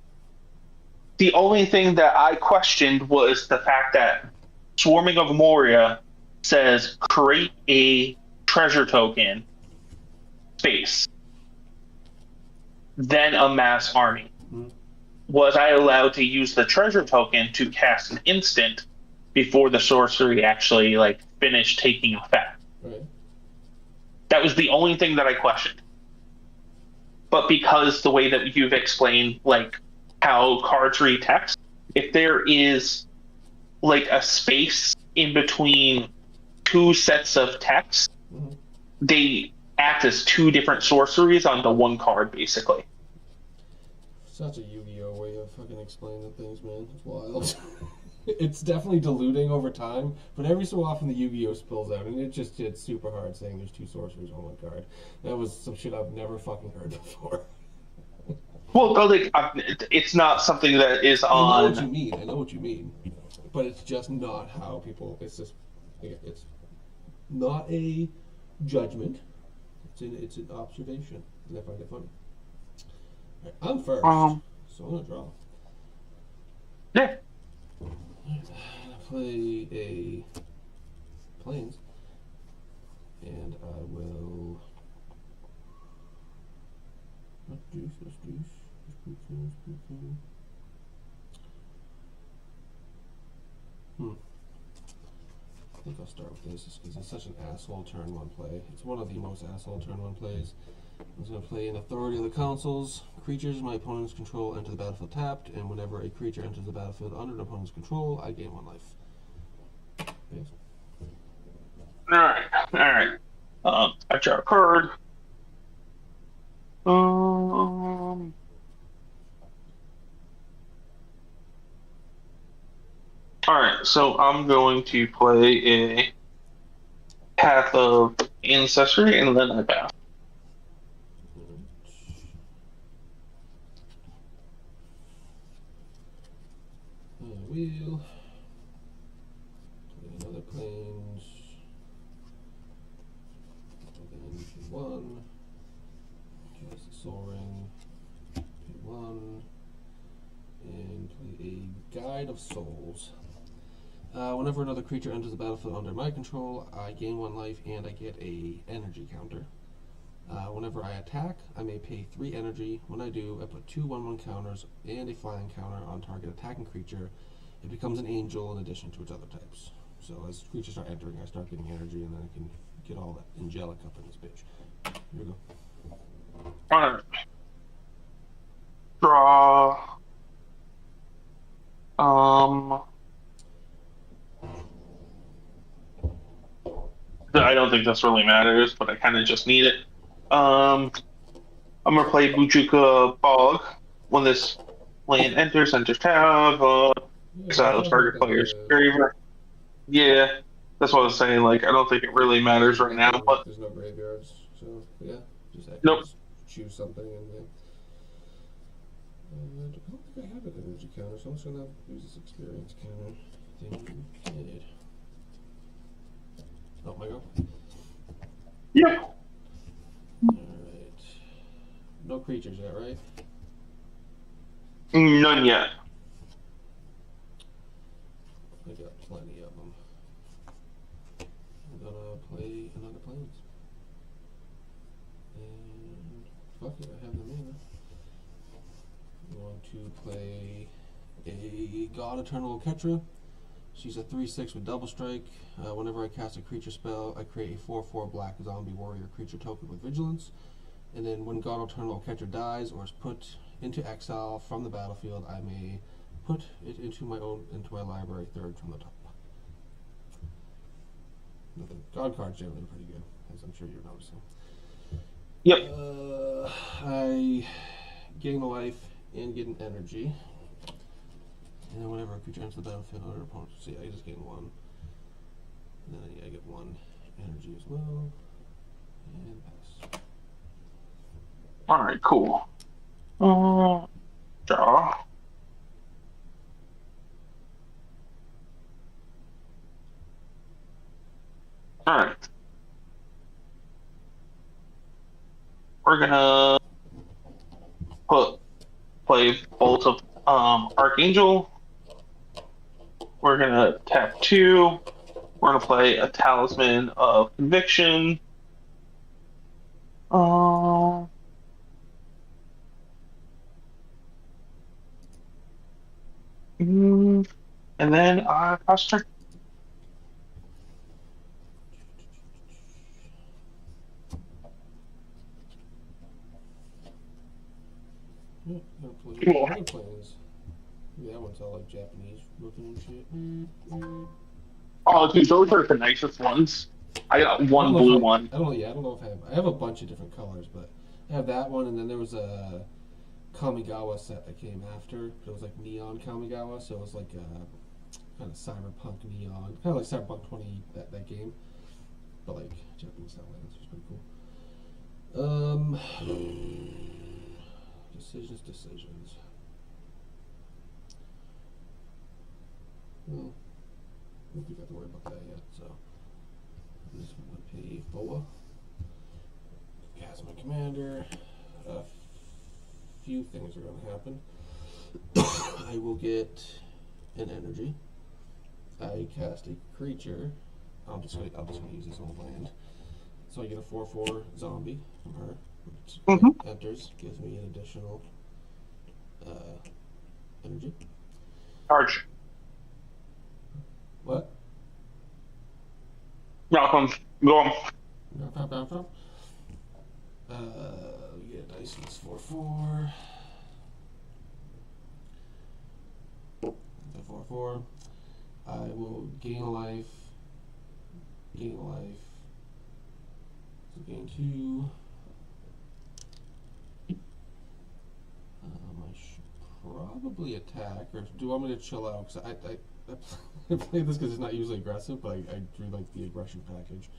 B: the only thing that I questioned was the fact that Swarming of Moria says create a treasure token space, then amass army.
A: Mhm.
B: Was I allowed to use the treasure token to cast an instant before the sorcery actually like finished taking effect?
A: Right.
B: That was the only thing that I questioned. But because the way that you've explained like how cards read text, if there is like a space in between two sets of text,
A: Mhm.
B: they act as two different sorceries onto one card, basically.
A: Such a Yu-Gi-Oh way of fucking explaining things, man. It's wild. It's definitely diluting over time, but every so often the Yu-Gi-Oh spills out, and it just hits super hard saying there's two sorceries on one card. That was some shit I've never fucking heard before.
B: Well, like it's not something that is
A: I know what you
B: on.
A: mean. I know what you mean, but it's just not how people. It's just, it's not a judgment. It's an observation, and I find it funny. All right, I'm first, so I'm gonna draw.
B: Yeah.
A: I'm gonna play a planes, and I will. Let's do. I think I'll start with this just because it's such an asshole turn one play. It's one of the most asshole turn one plays. I'm just going to play an authority of the councils. Creatures my opponent's control enter the battlefield tapped, and whenever a creature enters the battlefield under an opponent's control, I gain 1 life. Yes.
B: All right. I draw a card. All right, so I'm going to play a Path of Ancestry, and then I pass.
A: Wheel. Play another planes. Then P1. Cast the Soul Ring. P1. And play a Guide of Souls. Whenever another creature enters the battlefield under my control, I gain 1 life and I get a energy counter. Whenever I attack, I may pay 3 energy. When I do, I put 2 1/1 counters and a flying counter on target attacking creature. It becomes an angel in addition to its other types. So as creatures start entering, I start getting energy, and then I can get all that angelic up in this bitch. Here we go.
B: All right. Draw. I don't think this really matters, but I kind of just need it. I'm gonna play Bujuka Bog. When this land enters tab, exile target player's graveyard. Yeah, that's what I was saying. Like, I don't think it really matters right now, but
A: There's no graveyards, so yeah, just
B: nope.
A: choose something and yeah. I don't think I have an energy counter, so I'm just gonna use this experience counter thing you did. Oh my god.
B: Yeah.
A: Alright. No creatures yet, right?
B: None yet.
A: I got plenty of them. I'm gonna play another planes. And fuck it, I have them in. I'm going to play a God Eternal Ketra. She's a 3/6 with double strike. Whenever I cast a creature spell, I create a 4/4 black zombie warrior creature token with vigilance. And then when God Eternal Ketra dies or is put into exile from the battlefield, I may put it into my library third from the top. The God card's generally pretty good, as I'm sure you're noticing.
B: Yep.
A: I gain a life and get an energy. And then whenever a creature enters the battlefield under opponent, see, I just gain 1. And then I get 1 energy as well. And pass.
B: Alright, cool. Draw. Alright. We're gonna put play Bolt of Archangel. We're gonna tap 2. We're gonna play a Talisman of Conviction. Uh, and then pass turn.
A: Yeah, I'm gonna play this. Yeah, that one's all like Japanese looking and shit.
B: Oh, dude, those are the nicest ones. I got one blue one.
A: I don't know if I have a bunch of different colors, but I have that one, and then there was a Kamigawa set that came after. It was like neon Kamigawa, so it was like a kind of cyberpunk neon, kind of like Cyberpunk 20 that game, but like Japanese style lands, which is pretty cool. Decisions. Well, I don't think I have to worry about that yet, so I'm just going to pay FOA, cast my commander. A few things are going to happen. I will get an energy. I cast a creature. I'm just going to use this old land. So I get a 4/4 zombie from her, which enters, gives me an additional energy.
B: Charge.
A: What?
B: Malcolm, go on.
A: We get a dice that's 4/4. The 4/4. I will gain a life. So gain 2. I should probably attack, or do you want me to chill out? Because I played this because it's not usually aggressive, but I drew like the aggression package.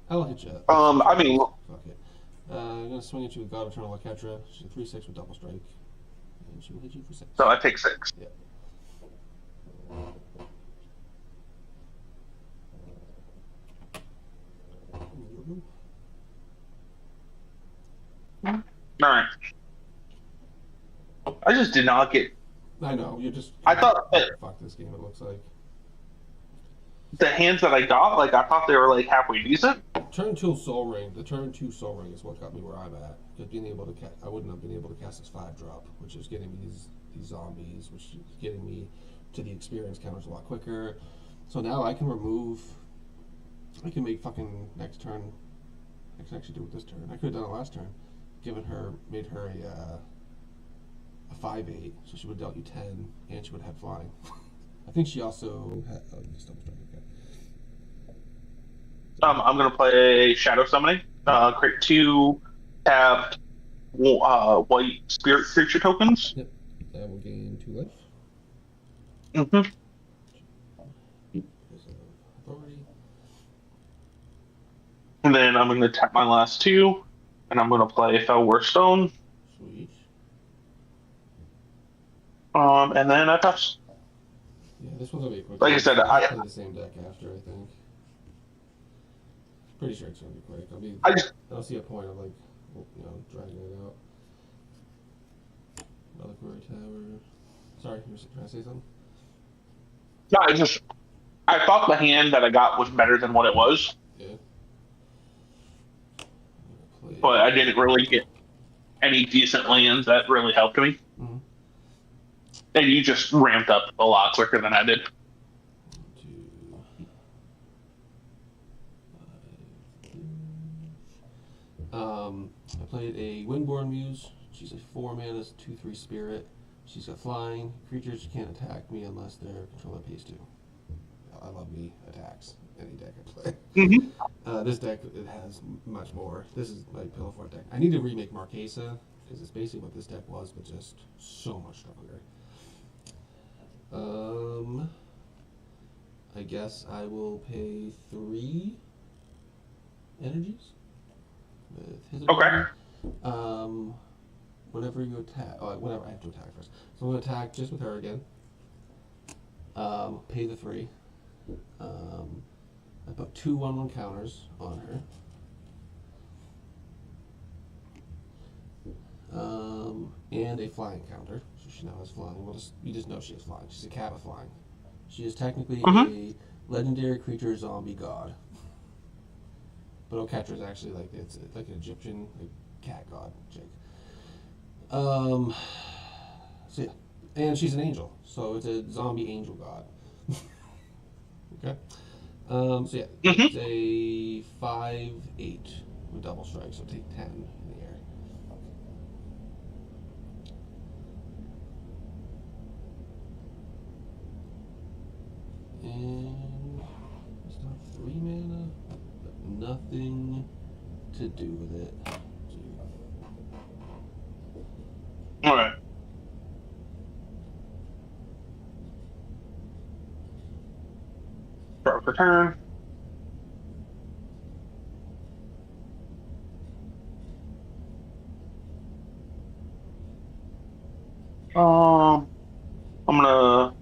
A: I'll hit you.
B: I mean,
A: fuck it. I'm gonna swing at you with God Eternal Laketra. She's a 3/6 with double strike, and she will hit you for 6.
B: So I take 6.
A: Yeah.
B: Alright. I just did not get.
A: I know, you just.
B: I thought that
A: fuck this game, it looks like.
B: The hands that I got, like, I thought they were, like, halfway decent.
A: Turn 2 Soul Ring. The turn 2 Soul Ring is what got me where I'm at. Because being able to I wouldn't have been able to cast this 5-drop, which is getting me these zombies, which is getting me to the experience counters a lot quicker. So now I can remove. I can make fucking next turn. I can actually do it this turn. I could have done it last turn. Made her a 5/8, so she would have dealt you 10, and she would have had flying. I think she also had. Oh, you just double strike again.
B: I'm gonna play Shadow Summoning. Create 2 tapped white spirit creature tokens.
A: Yep. That will gain 2 life.
B: Mm-hmm.
A: Authority.
B: And then I'm gonna tap my last 2, and I'm gonna play Fellwar Stone.
A: Sweet.
B: And then I pass.
A: Yeah, this one's gonna be quick.
B: Like I said,
A: I'll play the same deck after, I think. Pretty sure it's gonna be quick. I don't see a point of dragging it out. Reliquary Tower. Sorry, you were trying to say something?
B: No, I thought the hand that I got was better than what it was.
A: Yeah.
B: But I didn't really get any decent lands that really helped me.
A: Mm-hmm.
B: And you just ramped up a lot quicker than I did.
A: 2, 5. I played a Windborn Muse. She's a 4-mana, 2/3 spirit. She's got flying. Creatures can't attack me unless their controller pays 2. I love me attacks. Any deck I play.
B: Mm-hmm.
A: This deck, it has much more. This is my Pillow Fort deck. I need to remake Marquesa, because it's basically what this deck was, but just so much stronger. I guess I will pay 3 energies with his ability.
B: Okay.
A: Whenever you attack, whenever I have to attack first. So I'm going to attack just with her again. Pay the 3. I put 2 1/1 counters on her. and a flying counter. So she now has flying. You just know she has flying. She's a cat with flying. She is technically a legendary creature zombie god. But Oketra is actually it's like an Egyptian cat god, Jake. So yeah, and she's an angel, so it's a zombie angel god. Okay. So yeah, it's a 5/8 with double strike, so take 10 in the air. And it's not 3 mana, but nothing to do with it.
B: All right. Draw for turn. I'm gonna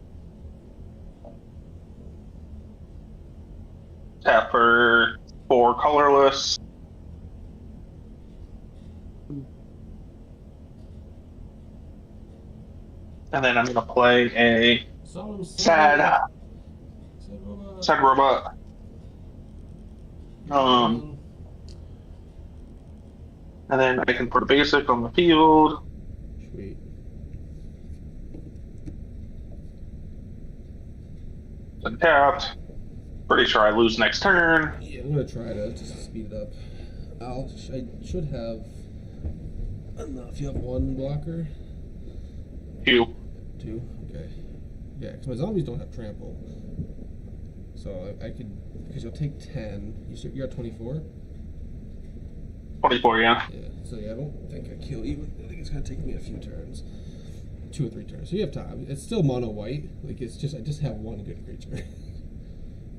B: tap for 4 colorless. And then I'm gonna play a sad robot. And then I can put a basic on the field.
A: Sweet.
B: Untapped. Pretty sure I lose next turn.
A: Yeah, I'm gonna try to just speed it up. I should have enough. You have 1 blocker?
B: 2.
A: 2? Okay. Yeah, because my zombies don't have trample. So I could, because you'll take 10. You're at 24?
B: 24, yeah.
A: Yeah, so yeah, I don't think I kill you. I think it's gonna take me a few turns. 2 or 3 turns. So you have time. It's still mono white. I just have 1 good creature.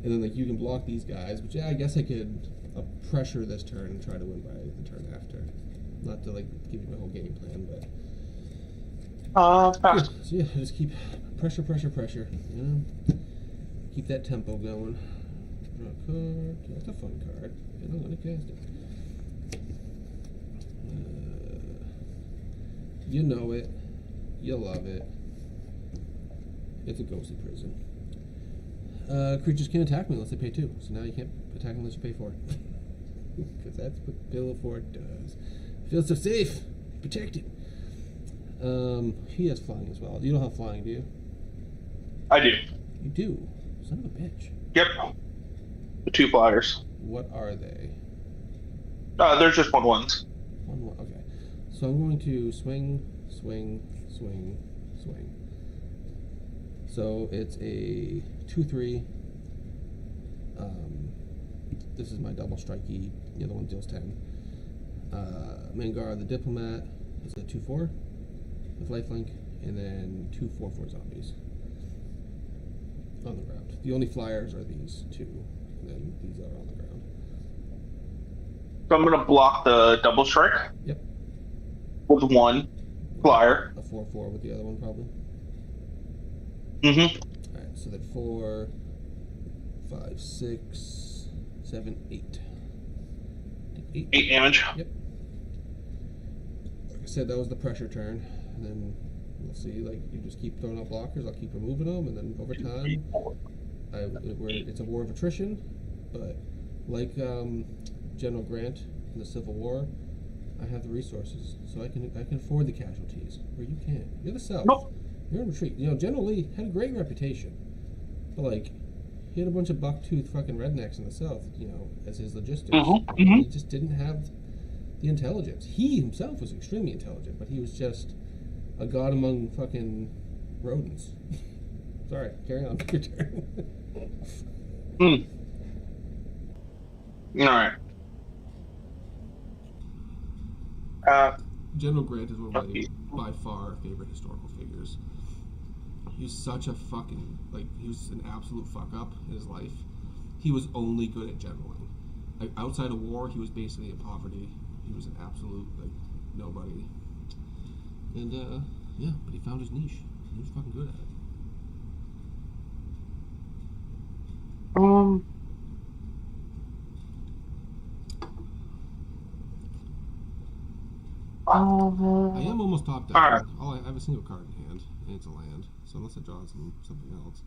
A: And then you can block these guys, which I guess I could pressure this turn and try to win by the turn after. Not to give you my whole game plan, but
B: Fast.
A: so yeah, just keep pressure. You know, keep that tempo going. Draw a card. Yeah, that's a fun card. And I'm gonna cast it. You know it. You love it. It's a ghostly prison. Creatures can attack me unless they pay 2. So now you can't attack unless you pay 4. Because that's what Bill 4 does. Feels so safe. Protected. He has flying as well. You don't have flying, do you?
B: I do.
A: You do? Son of a bitch.
B: Yep. The 2 flyers.
A: What are they?
B: There's just 1/1s.
A: 1/1, okay. So I'm going to swing. So it's a 2/3. This is my double strikey. The other one deals 10. Mangar the Diplomat is a 2/4 with lifelink, and then 2 4/4 zombies on the ground. The only flyers are these 2, and then these are on the ground.
B: So I'm gonna block the double strike.
A: Yep.
B: With 1 flyer.
A: A 4/4 with the other one, probably.
B: Mm-hmm.
A: Alright, so then 4, 5, 6, 7, 8.
B: 8 damage.
A: Yep. Like I said, that was the pressure turn. And then we'll see, you just keep throwing out blockers, I'll keep removing them, and then over time, it's a war of attrition, but like General Grant in the Civil War, I have the resources, so I can afford the casualties, where you can't. You're the South.
B: Nope.
A: You're in retreat. General Lee had a great reputation, but he had a bunch of buck-toothed fucking rednecks in the South, as his logistics. He just didn't have the intelligence. He himself was extremely intelligent, but he was just a god among fucking rodents. Sorry, carry on. Your turn.
B: Alright.
A: General Grant is one of my by far favorite historical figures. He's such a fucking he was an absolute fuck up in his life. He was only good at generaling. Outside of war, he was basically in poverty. He was an absolute nobody. And yeah, but he found his niche. He was fucking good at it. I am almost top deck.
B: Alright.
A: I have a single card in hand, and it's a land. So unless I draw something else.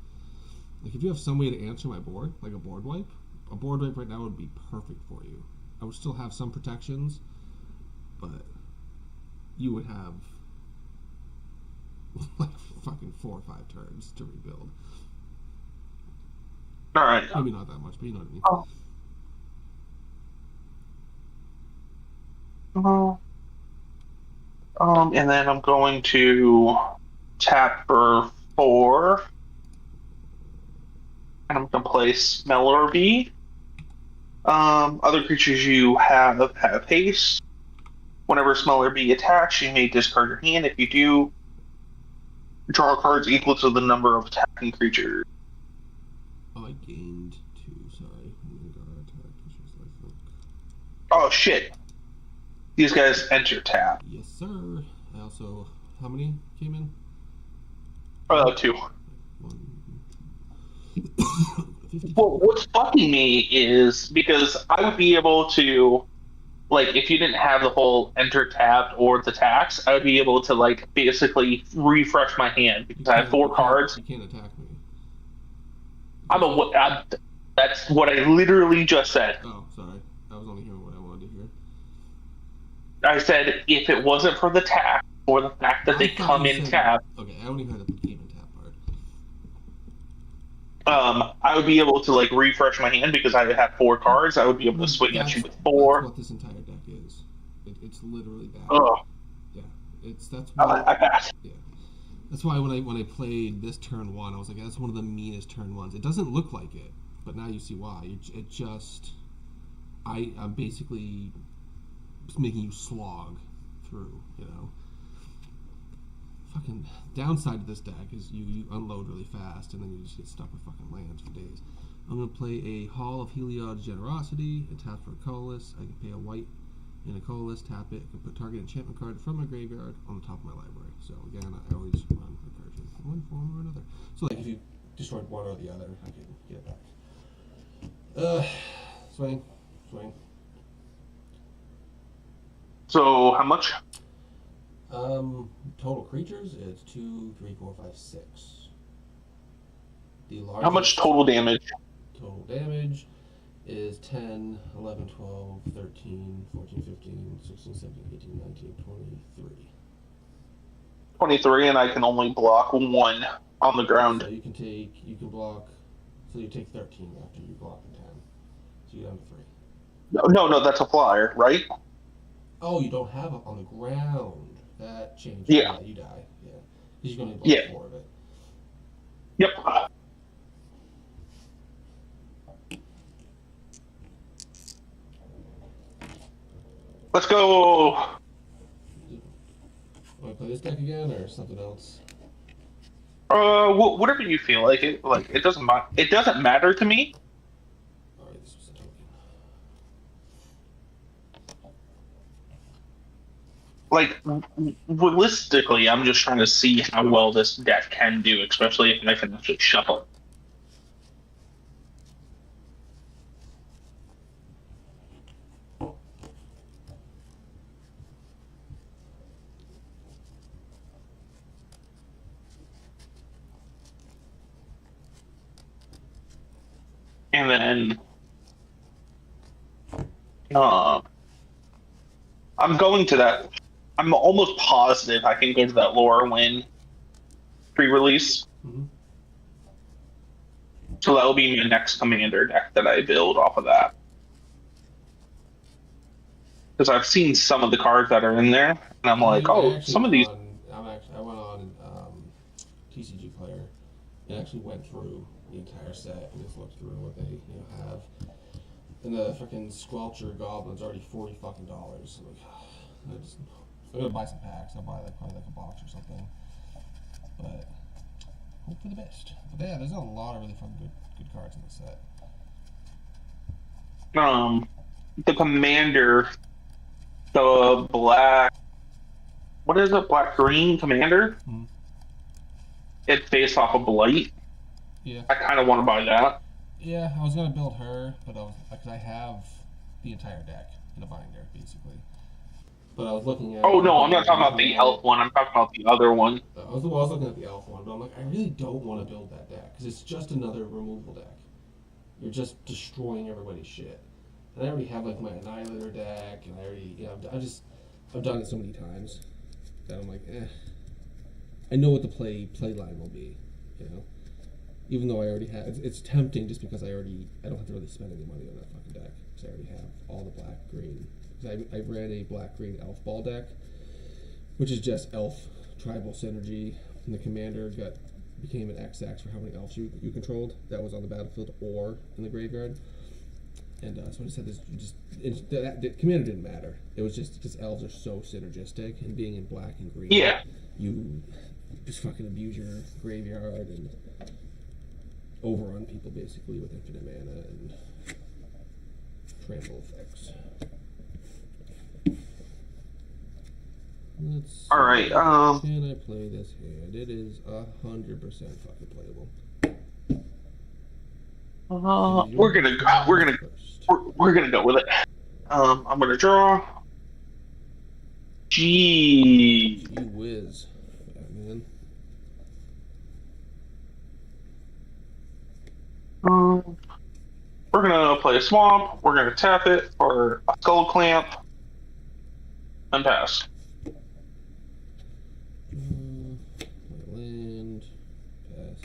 A: Like, if you have some way to answer my board, like a board wipe right now would be perfect for you. I would still have some protections, but you would have like fucking 4 or 5 turns to rebuild.
B: Alright.
A: Maybe not that much, but you know what
B: I mean. And then I'm going to tap for 4. And I'm going to play Smellerbee. Other creatures you have haste. Whenever Smellerbee attacks, you may discard your hand. If you do, draw cards equal to the number of attacking creatures.
A: Oh, I gained 2, sorry. Attack.
B: Oh, shit. These guys enter tap.
A: Yes, sir. I also... How many came in?
B: 2.
A: 1.
B: Well, what's fucking me is because I would be able to, like, if you didn't have the whole enter tapped or the tax, I would be able to, like, basically refresh my hand because I have 4 cards.
A: You can't attack me.
B: That's what I literally just said.
A: Oh, sorry. I was only hearing what I wanted to hear.
B: I said if it wasn't for the tax or the fact that they come in tap.
A: Okay, I only heard the came in tap part.
B: I would be able to, like, refresh my hand because I would have 4 cards. I would be able to swing at you with 4.
A: That's what this entire deck is. It's literally that.
B: Ugh.
A: Yeah, that's why.
B: I pass.
A: Yeah, that's why when I played this turn 1, I was like, that's one of the meanest turn 1s. It doesn't look like it, but now you see why. It just, I'm basically just making you slog through, you know. Fucking downside to this deck is you unload really fast and then you just get stuck with fucking lands for days. I'm going to play a Hall of Heliod's Generosity and tap for a colorless. I can pay a white and a colorless, tap it. I can put target enchantment card from my graveyard on the top of my library. So again, I always run recursion in one form or another. So like if you destroyed one or the other, I can get it back. Swing.
B: So how much?
A: Total creatures is 2, 3, 4, 5, 6. The largest
B: How much total damage?
A: Total damage is 10, 11, 12, 13, 14, 15, 16, 17, 18, 19, 23.
B: 23, and I can only block 1 on the ground.
A: So you can block, so you take 13 after you block the 10. So you're down to 3.
B: No, that's a flyer, right?
A: Oh, you don't have it on the ground. That changes.
B: Yeah.
A: You die. Yeah. Because you're going to block 4 of it.
B: Yep. Let's go.
A: Want to play this deck again or something else?
B: Whatever you feel like. It doesn't matter. It doesn't matter to me.
A: All right, this was a token.
B: Like, realistically, I'm just trying to see how well this deck can do, especially if I can actually shuffle. And then, I'm going to that. I'm almost positive I can go to that Laura Win pre-release.
A: Mm-hmm.
B: So that will be my next commander deck that I build off of that. Because I've seen some of the cards that are in there, and I'm like, oh, some of these.
A: I went on TCG Player and actually went through the entire set and just looked through what they have. And the fucking Squelcher Goblin's already $40 fucking. Like, I'm gonna buy some packs. I'll buy probably like a box or something. But hope for the best. But yeah, there's a lot of really fucking good cards in this set.
B: The commander, the black. What is it? Black green commander.
A: Mm-hmm.
B: It's based off of Blight.
A: Yeah.
B: I kind of want to buy that.
A: Yeah, I was gonna build her, but because I have the entire deck in a binder, basically. But I was looking at.
B: Oh no, I'm not talking about the elf one. I'm talking about the other one.
A: I was looking at the elf one, but I'm like, I really don't want to build that deck because it's just another removal deck. You're just destroying everybody's shit. And I already have like my Annihilator deck, and I already, I've done it so many times that I'm like, I know what the play line will be, Even though I already have, it's tempting just because I don't have to really spend any money on that fucking deck because I already have all the black green. Because I ran a black green elf ball deck, which is just elf tribal synergy, and the commander became an XX for how many elves you controlled that was on the battlefield or in the graveyard. And so I said this, the commander didn't matter. It was just because elves are so synergistic, and being in black and green, you just fucking abuse your graveyard and overrun people basically with infinite mana and trample effects.
B: All right.
A: Can I play this hand? It is 100% fucking playable.
B: We're gonna go with it. I'm gonna draw. Gee
A: whiz, Batman.
B: We're gonna play a swamp. We're gonna tap it for a skull clamp and pass.
A: Land, pass.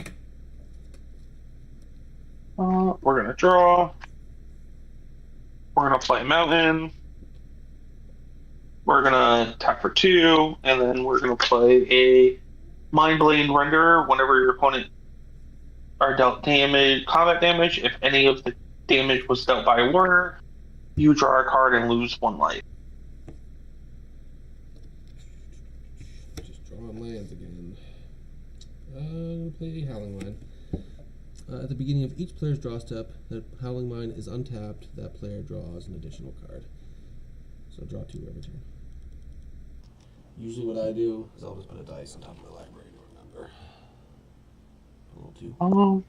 B: We're gonna draw. We're gonna play mountain. We're gonna tap for 2, and then we're gonna play a Mindblade Renderer whenever your opponent are dealt combat damage. If any of the damage was dealt by a warrior, you draw a card and lose 1 life.
A: Just drawing lands again. I'm gonna play Howling Mine. At the beginning of each player's draw step, the Howling Mine is untapped. That player draws an additional card. So draw 2 every turn. Usually what I do is I'll just put a dice on top of my library to remember. Roll 2.
B: Oh.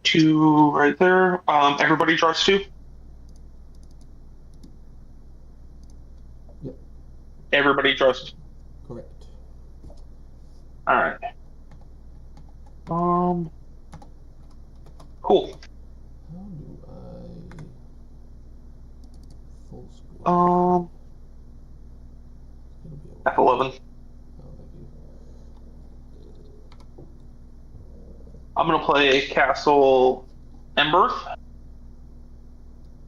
B: 2 right there. Everybody draws 2.
A: Yep.
B: Everybody draws.
A: Correct.
B: All right. Cool.
A: How do I full screen?
B: F11. I'm going to play Castle Emberth.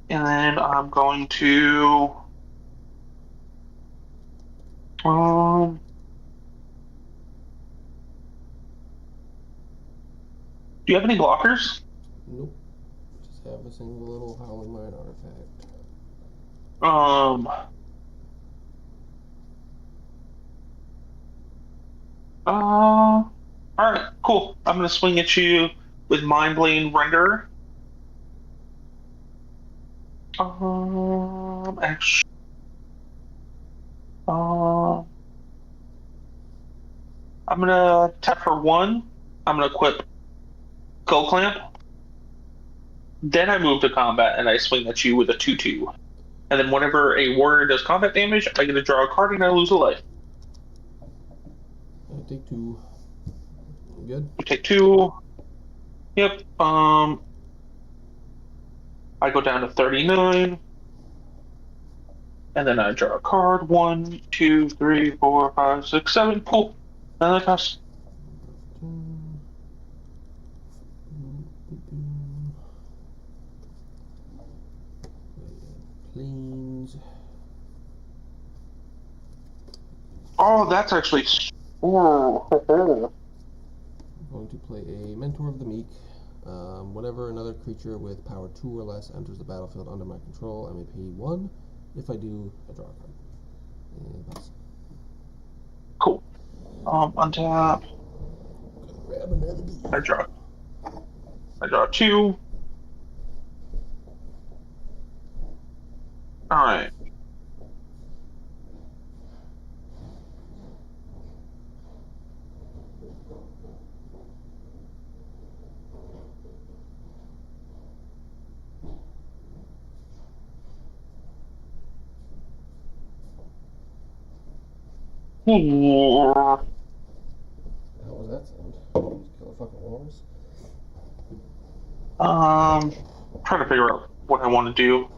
B: And then I'm going to... do you have any blockers?
A: Nope. Just have a single little Howling Mine artifact.
B: Alright, cool. I'm going to swing at you with Mindblade Renderer. Actually... I'm going to tap for 1. I'm going to equip Skull Clamp. Then I move to combat and I swing at you with a 2/2. And then whenever a warrior does combat damage, I get to draw a card and I lose a life.
A: I take 2. Good?
B: You take 2. Yep. I go down to 39. And then I draw a card. 1, 2, 3, 4, 5, 6, 7. Cool. And I pass.
A: Planes.
B: Oh, that's actually... Oh.
A: I'm going to play a Mentor of the Meek. Whenever another creature with power 2 or less enters the battlefield under my control, I may pay 1. If I do, I draw a card. And pass.
B: Cool. Untap.
A: Grab another beat.
B: I draw 2. All right.
A: How was that sound? Kill fucking worms?
B: Trying to figure out what I want to do.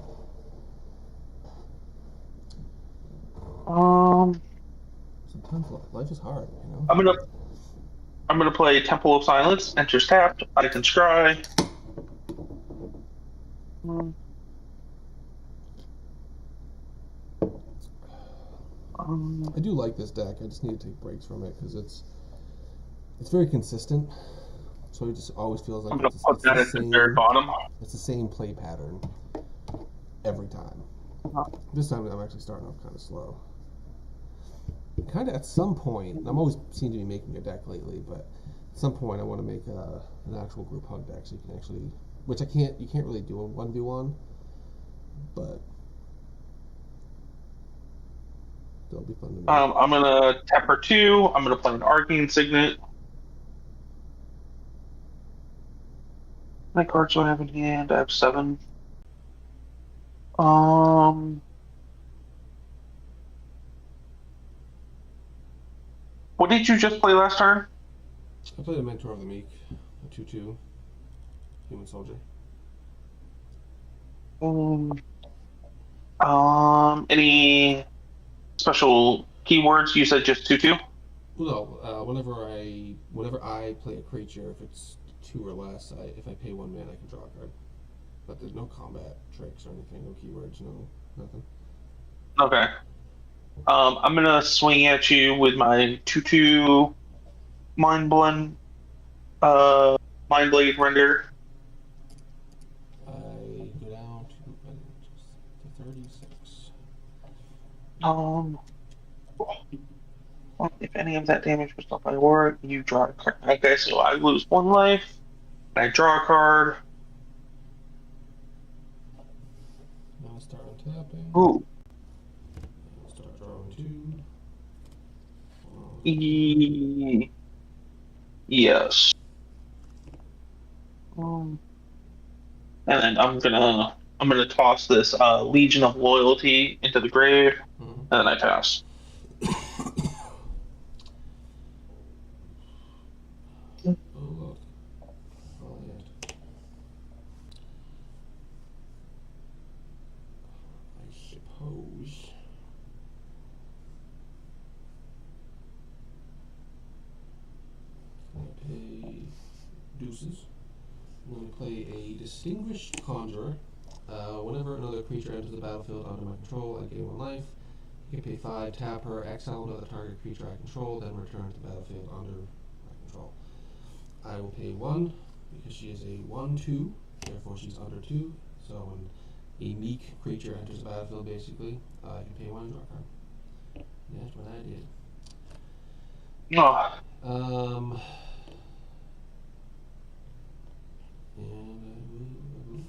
A: Sometimes life is hard, you know?
B: I'm gonna play Temple of Silence. Enters tapped. I can scry.
A: I do like this deck. I just need to take breaks from it because it's very consistent. So it just always feels like
B: I'm gonna
A: it's
B: put that
A: the
B: at the very
A: same.
B: bottom.
A: It's the same play pattern every time. This time I'm actually starting off kind of slow. Kind of at some point, I'm always seem to be making a deck lately, but at some point I want to make an actual group hug deck so you can actually, which I can't. You can't really do a 1v1, but that'll be fun to me.
B: I'm gonna tap for 2. I'm gonna play an Arcane Signet. My cards do I have in hand? I have 7. What did you just play last turn?
A: I played a Mentor of the Meek, a 2/2 human soldier.
B: Any special keywords? You said just 2/2.
A: Well, no. Whenever I play a creature, if it's 2 or less, if I pay 1 mana, I can draw a card. But there's no combat tricks or anything, no keywords, no nothing.
B: Okay. I'm gonna swing at you with my 2/2 Mind Blend, Mind Blade Render.
A: I go down to 36.
B: Well, if any of that damage was not by ward, you draw a card. Okay, so I lose 1 life. I draw a card.
A: Now I start untapping.
B: Ooh.
A: Start drawing 2.
B: Yes. And then I'm gonna toss this Legion of Loyalty into the grave, and then I pass.
A: Oh look. Oh yeah. I suppose. I pay deuces. I'm going to play a Distinguished Conjurer. Whenever another creature enters the battlefield under my control, I gain 1 life. You can pay 5, tap her, exile another target creature I control, then return to the battlefield under my control. I will pay 1 because she is a 1/2, therefore she's under 2. So when a meek creature enters the battlefield, basically, I can pay 1 and draw a card. And that's what I did.
B: Oh.
A: And I will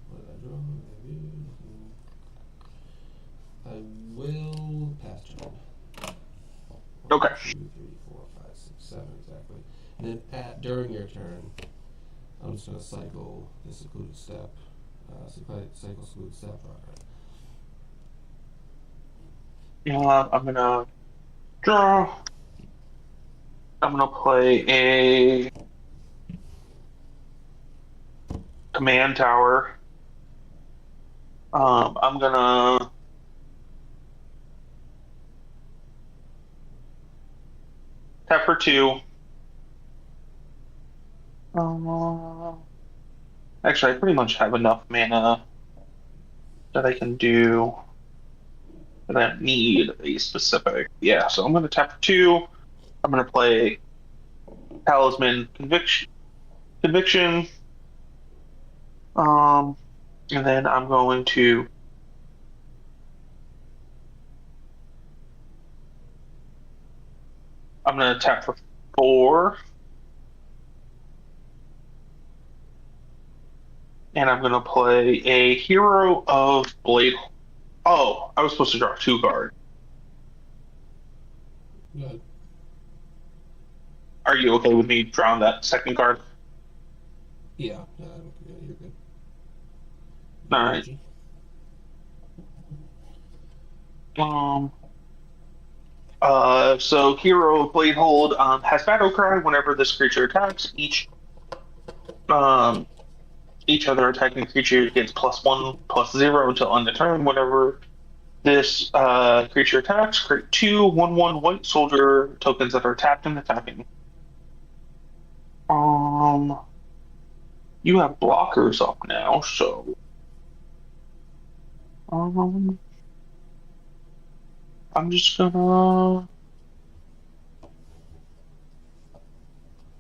A: what did I draw? I will pass turn.
B: Okay.
A: 2, 3, 4, 5, 6, 7, exactly. And then during your turn, I'm just going to cycle the secluded step. Cycle secluded step, draw a card.
B: I'm gonna draw. I'm gonna play a Command Tower. I'm gonna tap for 2. Actually, I pretty much have enough mana that I can do. I don't need a specific. Yeah, so I'm gonna tap for 2. I'm gonna play Talisman Conviction. And then I'm going to tap for 4. and I'm gonna play a Hero of Blade. Oh, I was supposed to draw 2 cards.
A: Good.
B: Are you okay with me drawing that second card?
A: Yeah, you're good.
B: All right.
A: Gucci.
B: So Hero of Blade Hold has Battle Cry. Whenever this creature attacks, um, each other attacking creature gets +1/+0 until end of turn. Whenever this creature attacks, create 2/1/1 white soldier tokens that are tapped and attacking. You have blockers up now, so um, I'm just gonna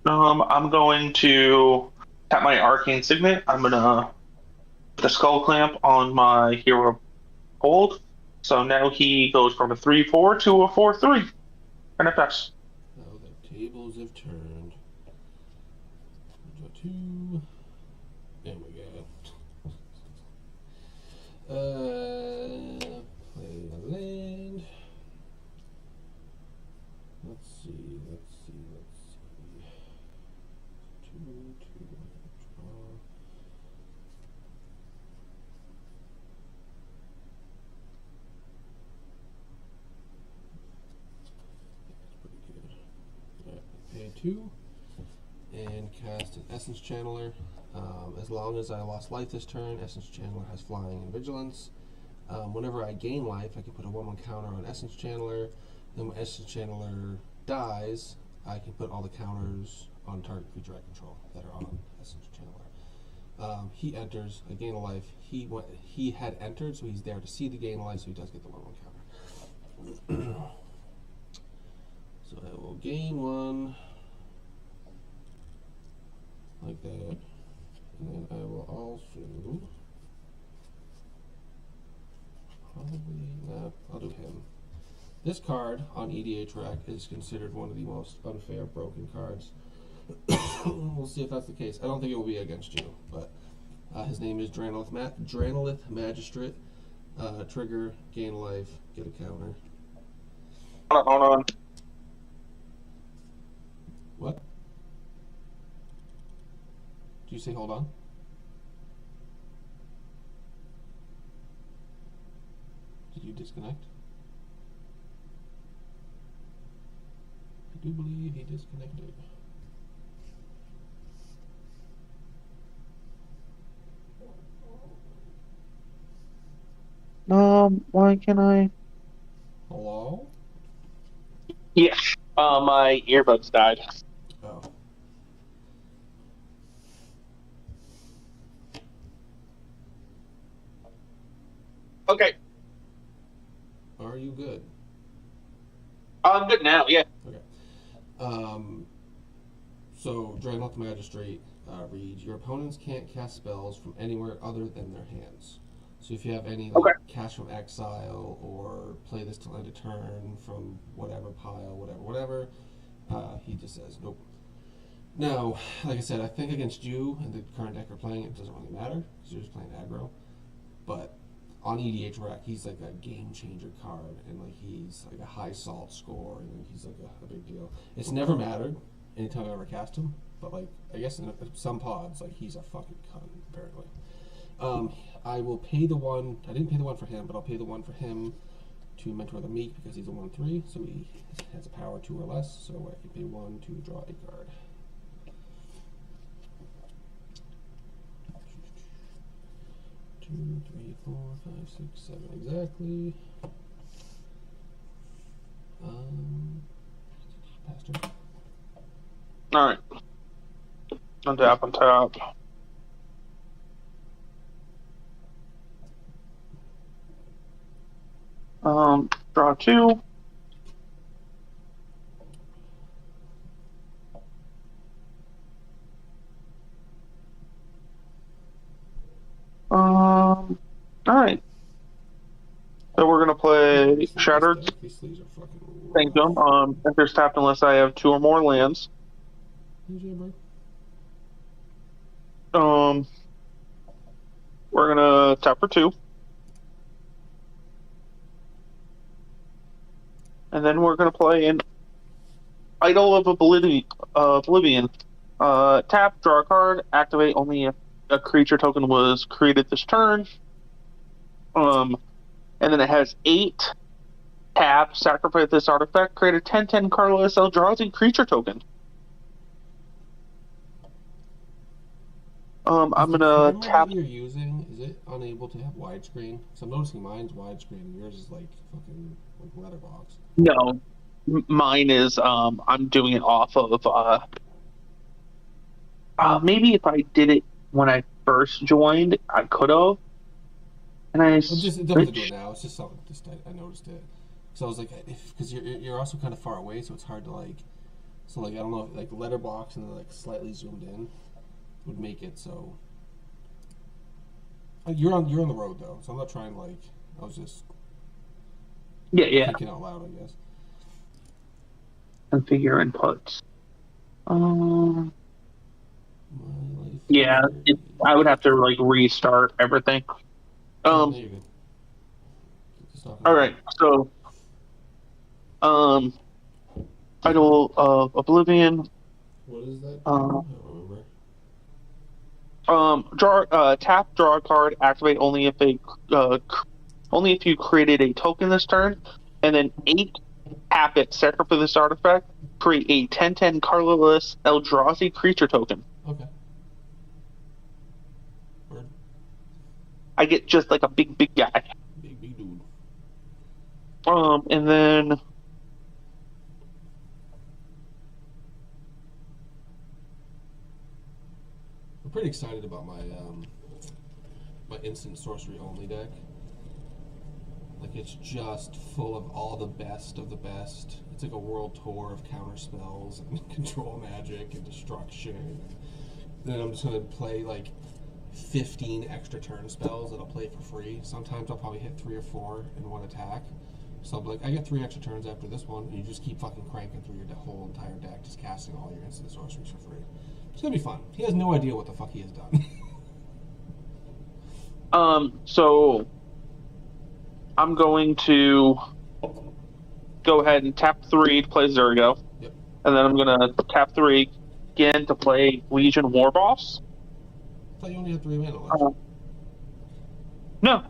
B: I'm going to tap my Arcane Signet. I'm gonna put a Skull Clamp on my Hero Hold. So now he goes from a 3/4 to a 4/3. And effects.
A: Now the tables have turned. Draw 2. There we go. Play a land. Let's see. 2, draw. Pay 2 and cast an Essence Channeler. As long as I lost life this turn, Essence Channeler has flying and vigilance. Whenever I gain life, I can put a 1/1 counter on Essence Channeler. Then when Essence Channeler dies, I can put all the counters on target creature I control that are on Essence Channeler. He enters, I gain a life. He had entered, so he's there to see the gain of life, so he does get the 1/1 counter. So I will gain 1 like that, and then I will also I'll do him. This card on EDH Rack is considered one of the most unfair broken cards. We'll see if that's the case. I don't think it will be against you, but his name is Dranolith Magistrate. Trigger, gain life, get a counter.
B: Hold on.
A: What? Do you say hold on? Did you disconnect? I do believe he disconnected.
B: Why can I?
A: Hello?
B: Yeah. My earbuds died.
A: Oh.
B: Okay.
A: Are you good?
B: I'm good now, yeah.
A: Okay. So, Dreadnought the Magistrate reads, your opponents can't cast spells from anywhere other than their hands. So if you have any, like, cast from exile, or play this till end of turn from whatever pile, whatever, he just says, nope. Now, like I said, I think against you and the current deck you're playing, it doesn't really matter, because you're just playing aggro. But on EDH Rack, he's like a game changer card, and like he's like a high salt score, and he's like a big deal. It's never mattered anytime I ever cast him, but like I guess in some pods, like he's a fucking cunt apparently. I will pay the 1. I didn't pay the 1 for him, but I'll pay the 1 for him to mentor the Meek because he's a 1/3, so he has a power 2 or less. So I can pay 1 to draw a card. Two, 3, 4, 5, 6, 7, exactly. Pastor.
B: All right. Untap on top. Draw 2. All right. So we're gonna play Shattered.
A: These sleeves are fucking
B: Thank them. Enters tapped unless I have 2 or more lands. we're gonna tap for 2. And then we're gonna play an Idol of Oblivion. Tap, draw a card, activate only if a creature token was created this turn. And then it has 8. Tap, sacrifice this artifact, create a 10/10 colorless Eldrazi creature token. I'm gonna tap.
A: That you're using, is it unable to have widescreen? So I'm noticing mine's widescreen and yours is like fucking like letterbox.
B: No, mine is. I'm doing it off of. Maybe if I did it when I first joined, I could have. And I
A: it doesn't do it now. It's just something. I noticed it. So I was like, because you're also kind of far away, so it's hard to like. So like I don't know, like letterbox and then like slightly zoomed in would make it so. You're on the road though, so I'm not trying like. I was just.
B: Yeah.
A: Thinking out loud, I guess.
B: Configure inputs. Yeah, I would have to like restart everything. All right, so Idol of Oblivion.
A: What is that? I don't remember.
B: Tap, draw a card, activate only if you created a token this turn, and then 8. Tap it, sacrifice this artifact, create a 10/10 colorless Eldrazi creature token.
A: Okay. Word.
B: I get just like a big guy.
A: Big dude.
B: And then
A: I'm pretty excited about my my instant sorcery only deck. Like it's just full of all the best of the best. It's like a world tour of counter spells and control magic and destruction. Then I'm just gonna play like 15 extra turn spells that I'll play for free. Sometimes I'll probably hit 3 or 4 in one attack. So I'm like, I get 3 extra turns after this one, and you just keep fucking cranking through your whole entire deck, just casting all your instant sorceries for free. It's gonna be fun. He has no idea what the fuck he has done.
B: So I'm going to go ahead and tap 3 to play Zergo.
A: Yep.
B: And then I'm going to tap 3 again to play Legion War Boss.
A: I thought you only had 3 mana left.
B: No.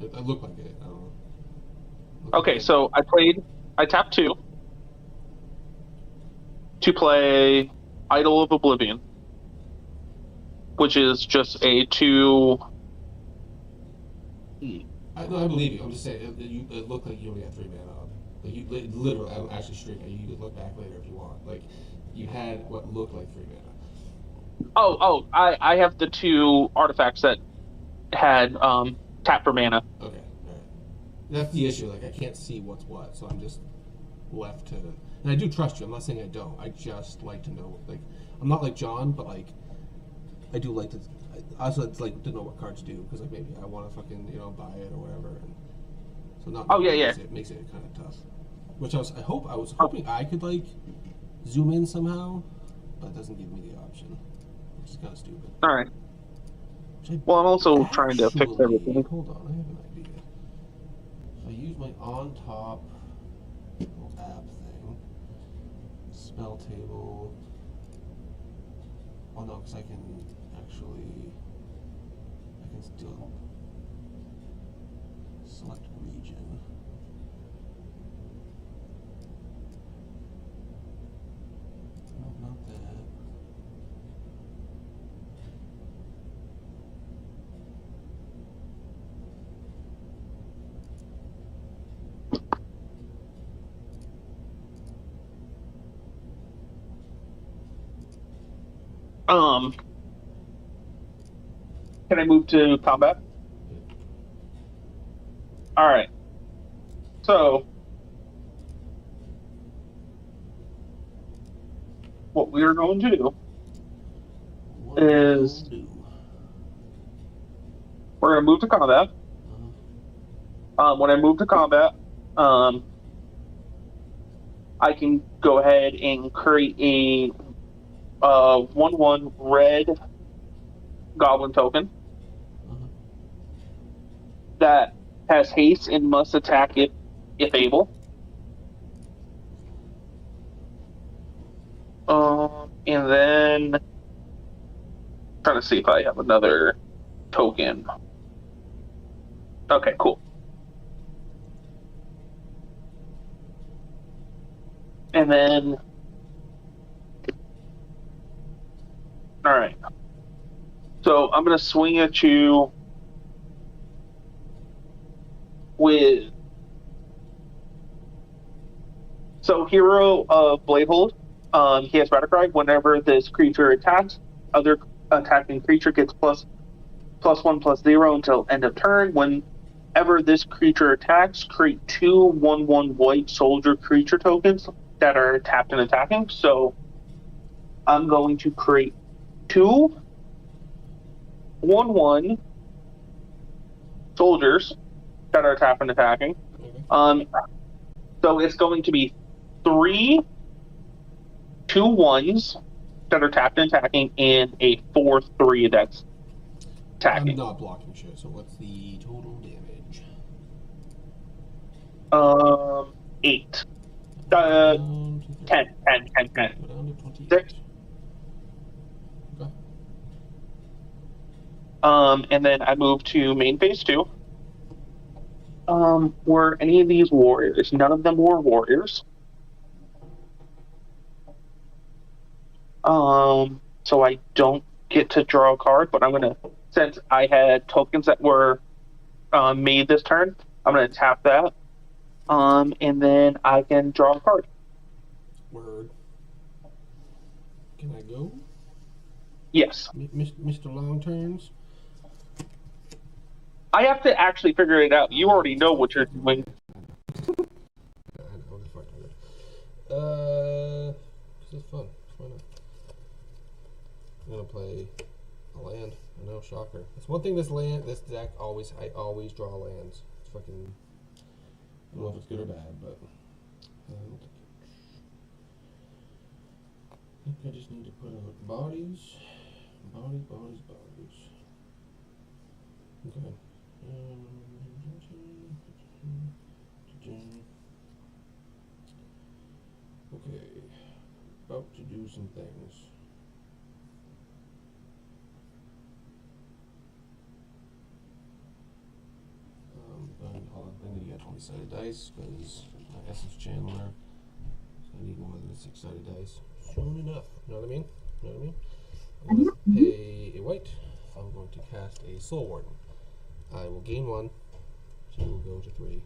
A: It looked like it. I don't know.
B: Okay, so I tapped 2 to play Idol of Oblivion, which is just a 2.
A: I believe you. I'm just saying, it looked like you only had 3 mana up. Like you literally, I'm actually streaming. You can look back later if you want. Like, you had what looked like 3 mana.
B: I have the 2 artifacts that had tap for mana.
A: Okay, alright. That's the issue. Like, I can't see what's what, so I'm just left to. And I do trust you. I'm not saying I don't. I just like to know. Like, I'm not like John, but like, I do like to. I also like to know what cards do because like maybe I want to fucking buy it or whatever. And so not. Makes it kind of tough. Which I was hoping I could like zoom in somehow, but it doesn't give me the option, which is kind of stupid.
B: All right. Well, I'm also trying to fix everything.
A: Hold on, I have an idea. If I use my on top little app thing, spell table. Oh no, because I can still select region. No, not that.
B: Can I move to combat? All right. So, what we are going to do is we're going to move to combat. When I move to combat, I can go ahead and create a 1/1 red goblin token
A: Mm-hmm.
B: that has haste and must attack it if able. And then trying to see if I have another token. Okay, cool. And then, all right. So I'm gonna swing at you with Hero of Bladehold. He has Battlecry. Whenever this creature attacks, other attacking creature gets +1/+0 until end of turn. Whenever this creature attacks, create 2/1/1 white soldier creature tokens that are tapped and attacking. So I'm going to create 2/1/1 soldiers that are tapped and attacking.
A: Okay.
B: So it's going to be 3 2/1s that are tapped and attacking, and a 4/3 that's attacking.
A: I'm not blocking shit, so what's the total damage?
B: 8.
A: Down to
B: 10.
A: Go down to 28.
B: 6.
A: Okay.
B: And then I move to main phase 2. Were any of these warriors? None of them were warriors. So I don't get to draw a card, but I'm gonna, since I had tokens that were made this turn, I'm gonna tap that. And then I can draw a card.
A: Word. Can I go?
B: Yes.
A: Mr. Long Turns?
B: I have to actually figure it out. You already know what you're doing.
A: I know, I'm just fucking good. This is fun. Why not? I'm gonna play a land. I know, shocker. That's one thing this deck I always draw lands. It's fucking, I don't know if it's good or bad, but I think I just need to put out bodies. Okay. Okay. About to do some things. I need to get 20-sided dice because my Essence Chandler. So I need more than 6-sided dice. Soon enough. You know what I mean? I'm going to pay a white. I'm going to cast a Soul Warden. I will gain 1. She will go to 3.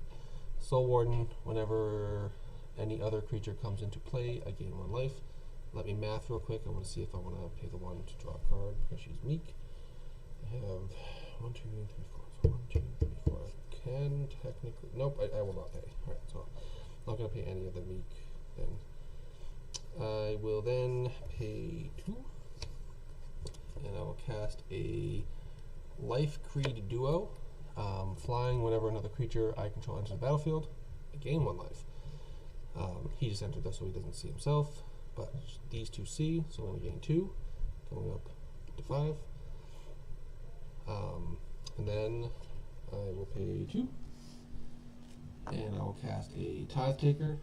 A: Soul Warden, whenever any other creature comes into play, I gain 1 life. Let me math real quick. I want to see if I want to pay the 1 to draw a card because she's meek. I have 1, 2, 3, 4. So 1, 2, 3, 4. I can technically. Nope, I will not pay. Alright, so I'm not going to pay any of the meek thing. I will then pay 2. And I will cast a Life Creed Duo. Flying whenever another creature I control enters the battlefield, I gain 1 life. He just entered this so he doesn't see himself, but these two see, so I'm going to gain 2, going up to 5. And then I will pay 2, and I will cast a Tithe Taker.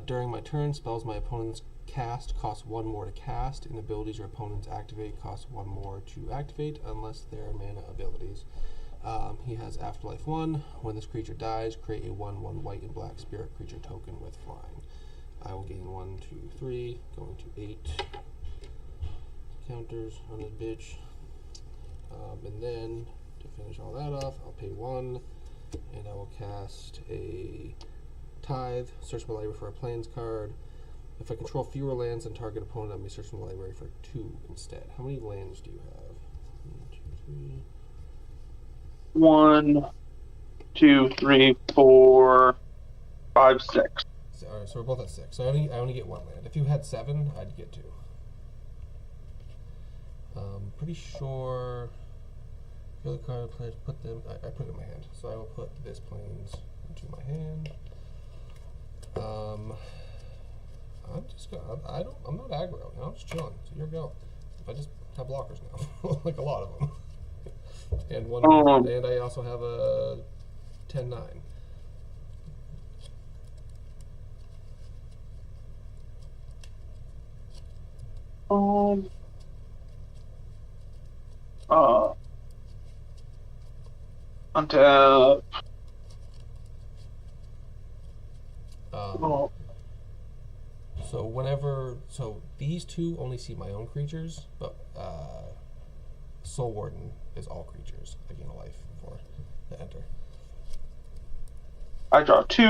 A: During my turn, spells my opponents cast cost 1 more to cast, and abilities your opponents activate cost 1 more to activate, unless they're mana abilities. He has Afterlife 1. When this creature dies, create a 1/1 white and black spirit creature token with flying. I will gain 1, 2, 3, going to 8 counters on this bitch. And then, to finish all that off, I'll pay 1, and I will cast a Tithe, search my library for a Plains card. If I control fewer lands than target opponent, I may search my library for 2 instead. How many lands do you have? 1, 2, 3. 1, 2, 3, 4, 5, 6. So, all right, so we're both at 6. So I only get 1 land. If you had 7, I'd get 2. Pretty sure. Field card players put them. I put it in my hand, so I will put this Plains into my hand. I'm just gonna. I'm not aggro. I'm just chilling. So you're go. I just have blockers now, like a lot of them. And and I also have a 10-9.
B: Untap.
A: So these two only see my own creatures, but Soul Warden is all creatures. I gain a life before they enter.
B: I draw 2.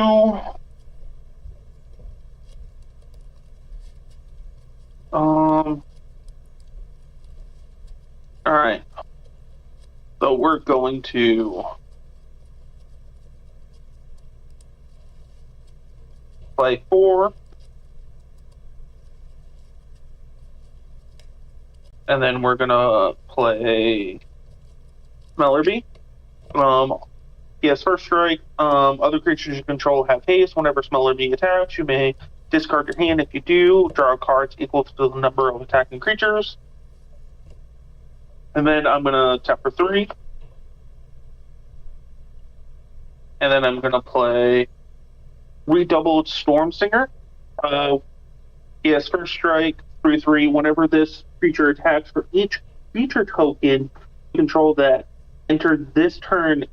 B: Alright. So we're going to play 4. And then we're gonna play Smellerbee. He has first strike. Other creatures you control have haste. Whenever Smellerbee attacks, you may discard your hand. If you do, draw cards equal to the number of attacking creatures. And then I'm gonna tap for 3. And then I'm gonna play Redoubled Stormsinger. He has first strike, 3/3. Whenever this creature attacks, for each creature token control that entered this turn,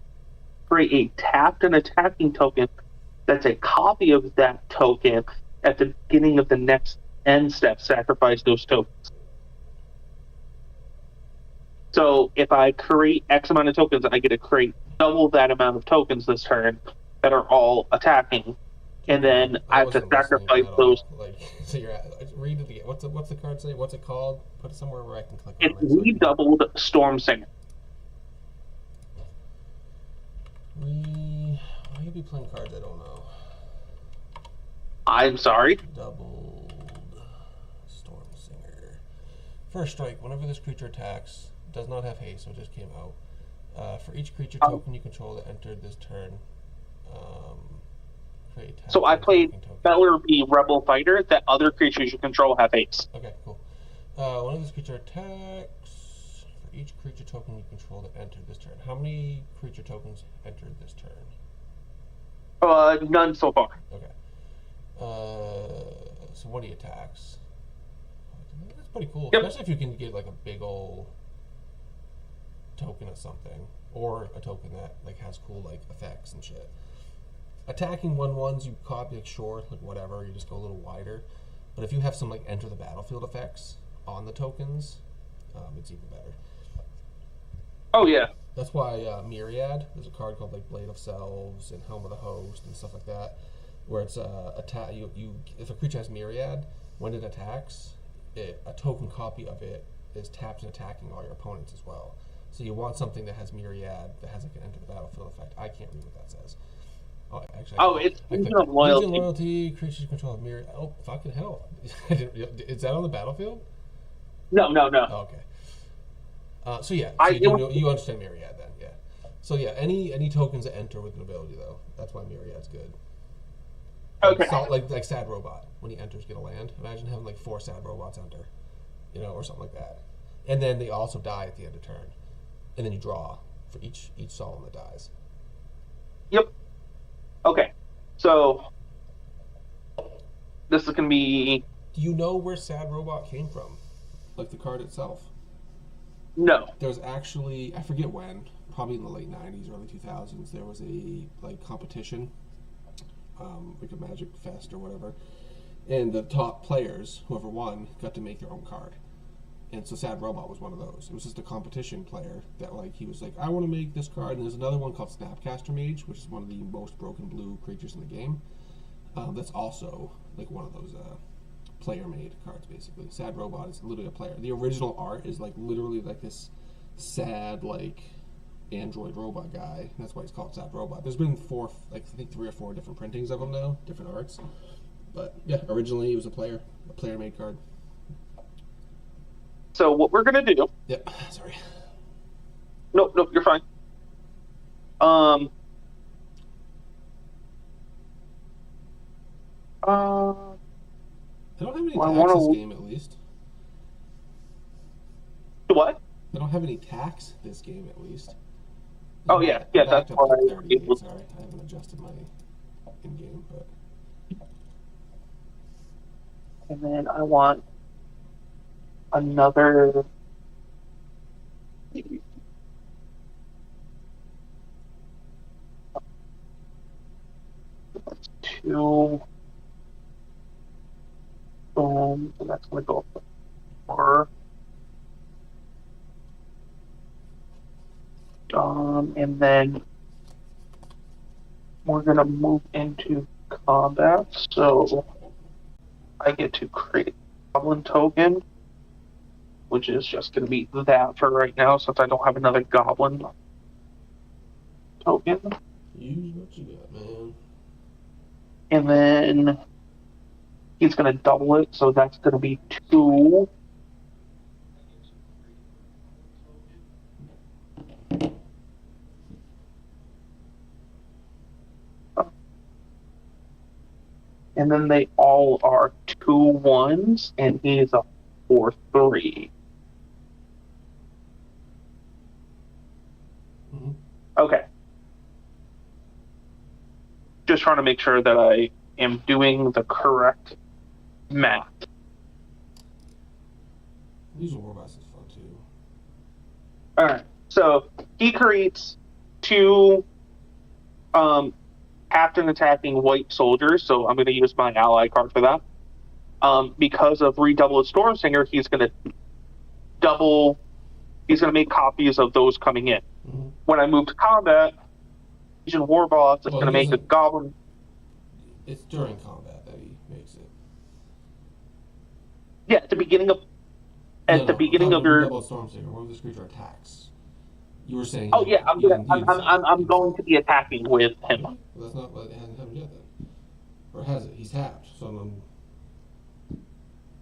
B: create a tapped and attacking token that's a copy of that token at the beginning of the next end step. Sacrifice those tokens. So if I create X amount of tokens, I get to create double that amount of tokens this turn that are all attacking. And then I have to sacrifice those.
A: Like, so read it again. What's the card say? What's it called? Put it somewhere where I can click on
B: It's
A: it. It's
B: Redoubled Stormsinger.
A: Why you be playing cards I don't know?
B: I'm sorry.
A: Doubled Stormsinger. First strike. Whenever this creature attacks, does not have haste, so it just came out. For each creature token you control that entered this turn, create.
B: So I played Smellerbee Rebel Fighter. That other creatures you control have haste.
A: Okay, cool. Whenever this creature attacks, for each creature token you control that entered this turn. How many creature tokens entered this turn?
B: None so far.
A: Okay. So when he attacks, that's pretty cool.
B: Yep.
A: Especially if you can get like a big old token of something, or a token that like has cool like effects and shit. Attacking 1/1s, you copy like short, like whatever, you just go a little wider. But if you have some like enter the battlefield effects on the tokens, it's even better.
B: Oh yeah.
A: That's why Myriad, there's a card called like Blade of Selves and Helm of the Host and stuff like that, where it's attack. If a creature has Myriad, when it attacks, a token copy of it is tapped and attacking all your opponents as well. So you want something that has Myriad that has like an enter the battlefield effect. I can't read what that says. Oh, actually,
B: it's Legion of Loyalty.
A: Legion Loyalty, creatures control of Myriad. Oh, fucking hell! Is that on the battlefield?
B: No.
A: Oh, okay. So yeah, so you understand Myriad then, yeah. So yeah, any tokens that enter with an ability though, that's why Myriad's good.
B: Okay.
A: Like Sad Robot, when he enters, get a land. Imagine having like 4 Sad Robots enter, or something like that. And then they also die at the end of turn, and then you draw for each solemn that dies.
B: Yep. Okay. So this is gonna be.
A: Do you know where Sad Robot came from? Like the card itself?
B: No.
A: There's actually, I forget when, probably in the late 90s, early 2000s, there was a like competition, like a Magic Fest or whatever, and the top players, whoever won, got to make their own card. And so Sad Robot was one of those. It was just a competition player that like he was like, I want to make this card. And there's another one called Snapcaster Mage, which is one of the most broken blue creatures in the game. That's also like one of those player-made cards, basically. Sad Robot is literally a player. The original art is like literally like this sad like android robot guy. That's why it's called Sad Robot. There's been I think 3 or 4 different printings of him now, different arts. But yeah, originally he was a player-made card.
B: So what we're gonna do?
A: Yep. Sorry.
B: Nope, you're fine. I
A: don't have any attacks this game, at least.
B: What?
A: I don't have any tax this game, at least.
B: Oh yeah, that's
A: backed up
B: why.
A: to 38. Sorry, I haven't adjusted my in-game, but
B: And then I want another. Two. And that's gonna go for 4. And then we're gonna move into combat. So I get to create a goblin token, which is just gonna be that for right now, since I don't have another goblin token.
A: use what you got, man.
B: And then he's gonna double it, so that's gonna be 2. And then they all are 2/1s, and he's a 4/3.
A: Mm-hmm.
B: Okay. Just trying to make sure that I am doing the correct math.
A: Using Warboss is fun too.
B: Alright. So he creates 2 captain attacking white soldiers, so I'm going to use my ally card for that. Because of redoubled Stormsinger, he's going to make copies of those coming in.
A: Mm-hmm.
B: When I move to combat, Legion Warboss is going to make a goblin.
A: It's during combat that he makes it.
B: Yeah, at the beginning of your
A: redoubled Stormsinger. One of this creature attacks. You were saying.
B: Oh yeah, I'm going to be attacking with him.
A: Okay. Well, that's not what it hasn't happened yet then. Or has it? He's tapped. So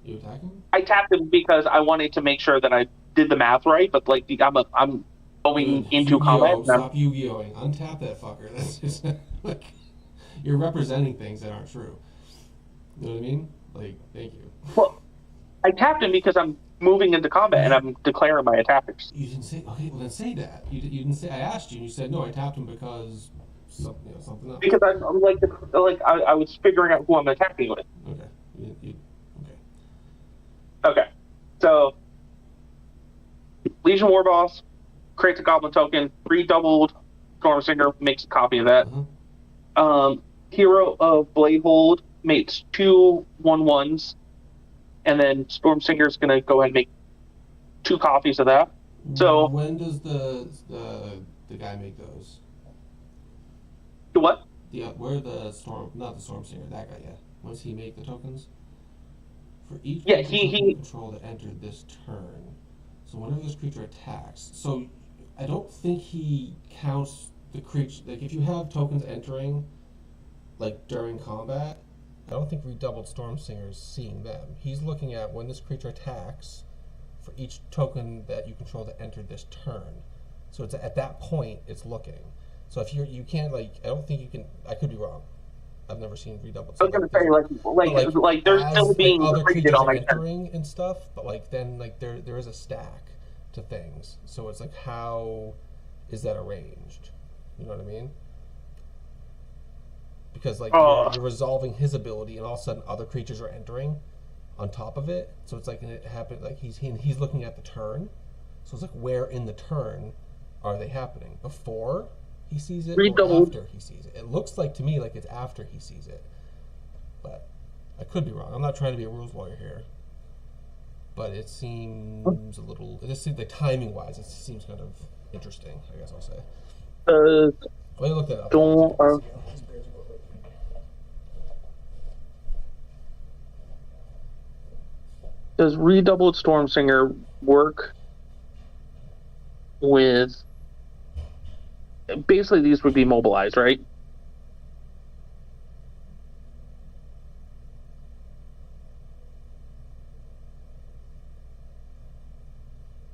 A: you attacking?
B: I tapped him because I wanted to make sure that I did the math right, but like I'm going into combat.
A: Stop Yu-Gi-Oh-ing. Untap that fucker. That's just like you're representing things that aren't true. You know what I mean? Like, thank you.
B: Well, I tapped him because I'm moving into combat and I'm declaring my attackers.
A: You didn't say. Okay, well then say that. You didn't say. I asked you, and you said no. I tapped him because something else.
B: Because I'm like I was figuring out who I'm attacking with.
A: Okay. Okay.
B: Okay. So Legion Warboss creates a goblin token, redoubled Stormsinger makes a copy of that.
A: Uh-huh.
B: Hero of Bladehold makes 2/1/1s, and then Stormsinger's gonna go ahead and make 2 copies of that. So
A: when does the guy make those?
B: The what?
A: Where the not the Stormsinger, that guy, yeah. When does he make the tokens? For each
B: Yeah,
A: creature he control that entered this turn. So whenever this creature attacks, so I don't think he counts the creature. Like if you have tokens entering, like during combat, I don't think redoubled Stormsinger is seeing them. He's looking at when this creature attacks for each token that you control that entered this turn. So it's at that point it's looking. So if you can't I don't think you can. I could be wrong. I've never seen redoubled.
B: I was gonna say like there's still being
A: other
B: created
A: creatures
B: on my
A: entering and stuff, but then there is a stack to things. So it's like how is that arranged? You know what I mean? Because you're resolving his ability, and all of a sudden other creatures are entering on top of it. So it's like it happened. Like he's looking at the turn. So it's like where in the turn are they happening? Before he sees it or after he sees it? It looks like to me like it's after he sees it, but I could be wrong. I'm not trying to be a rules lawyer here, but it seems a little. It just seems like timing wise, it seems kind of interesting. I guess I'll say.
B: Uh,
A: Let me look that up.
B: Does redoubled Stormsinger work with? Basically, these would be mobilized, right?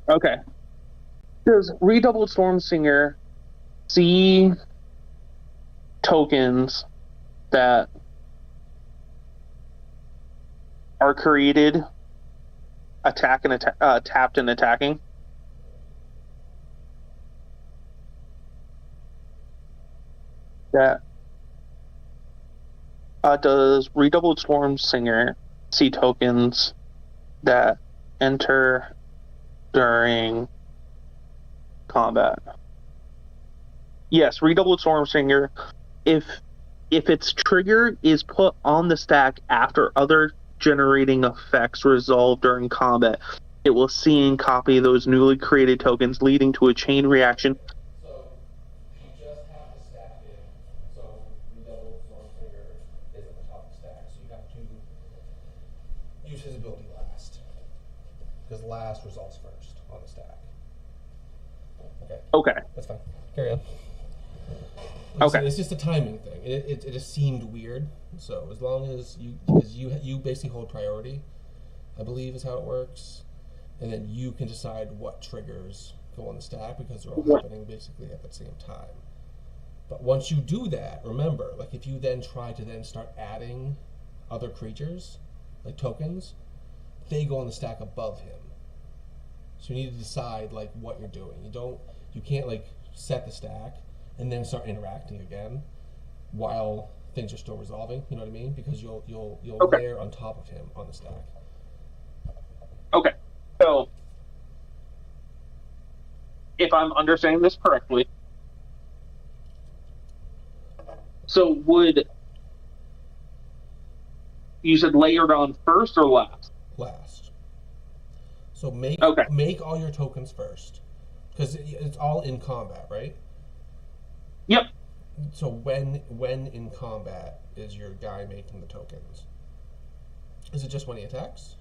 B: Okay. Does redoubled Stormsinger see tokens that are created tapped and attacking? that does Redoubled Storm Singer see tokens that enter during combat? Yes, Redoubled Storm Singer. If its trigger is put on the stack after other generating effects resolve during combat, it will see and copy those newly created tokens, leading to a chain reaction.
A: So you just have to stack it. So Redoubled Storm Singer is at the top of the stack. So you have to use his ability last. Because last resolves first on the stack.
B: Okay.
A: That's fine. Carry on.
B: Okay.
A: It's just a timing thing. It just seemed weird. So as long as because you basically hold priority, I believe is how it works, and then you can decide what triggers go on the stack because they're all happening basically at the same time. But once you do that, remember, like if you then try to then start adding other creatures, like tokens, they go on the stack above him. So you need to decide like what you're doing. You can't like set the stack and then start interacting again while things are still resolving. You know what I mean? Because you'll layer on top of him on the stack.
B: Okay. So if I'm understanding this correctly, so would you said layered on first or last?
A: Last. So make all your tokens first, because it's all in combat, right?
B: Yep.
A: So when in combat is your guy making the tokens? Is it just when he attacks?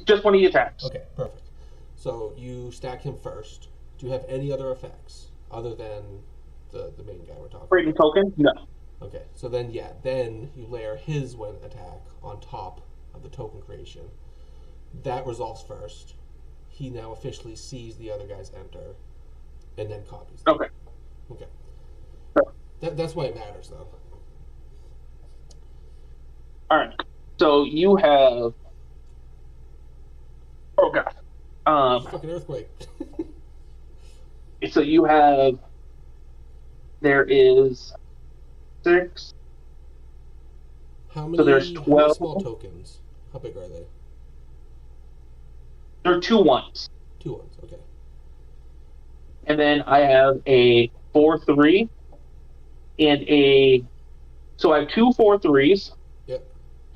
B: Just when he attacks.
A: Okay, perfect. So you stack him first. Do you have any other effects other than the main guy we're talking
B: Creating
A: about?
B: token? No.
A: Okay, so then you layer his when attack on top of the token creation. That resolves first. He now officially sees the other guys enter, and then copies them.
B: Okay.
A: Okay.
B: Sure.
A: That's why it matters, though.
B: All right. So you have. Oh god.
A: Fucking earthquake.
B: So you have. There is 6.
A: How many?
B: So there's
A: How many
B: 12.
A: small tokens? How big are they?
B: There are 2 ones.
A: 2 ones. Okay.
B: And then I have a 4/3 and a. So I have 2 4/3s.
A: Yep.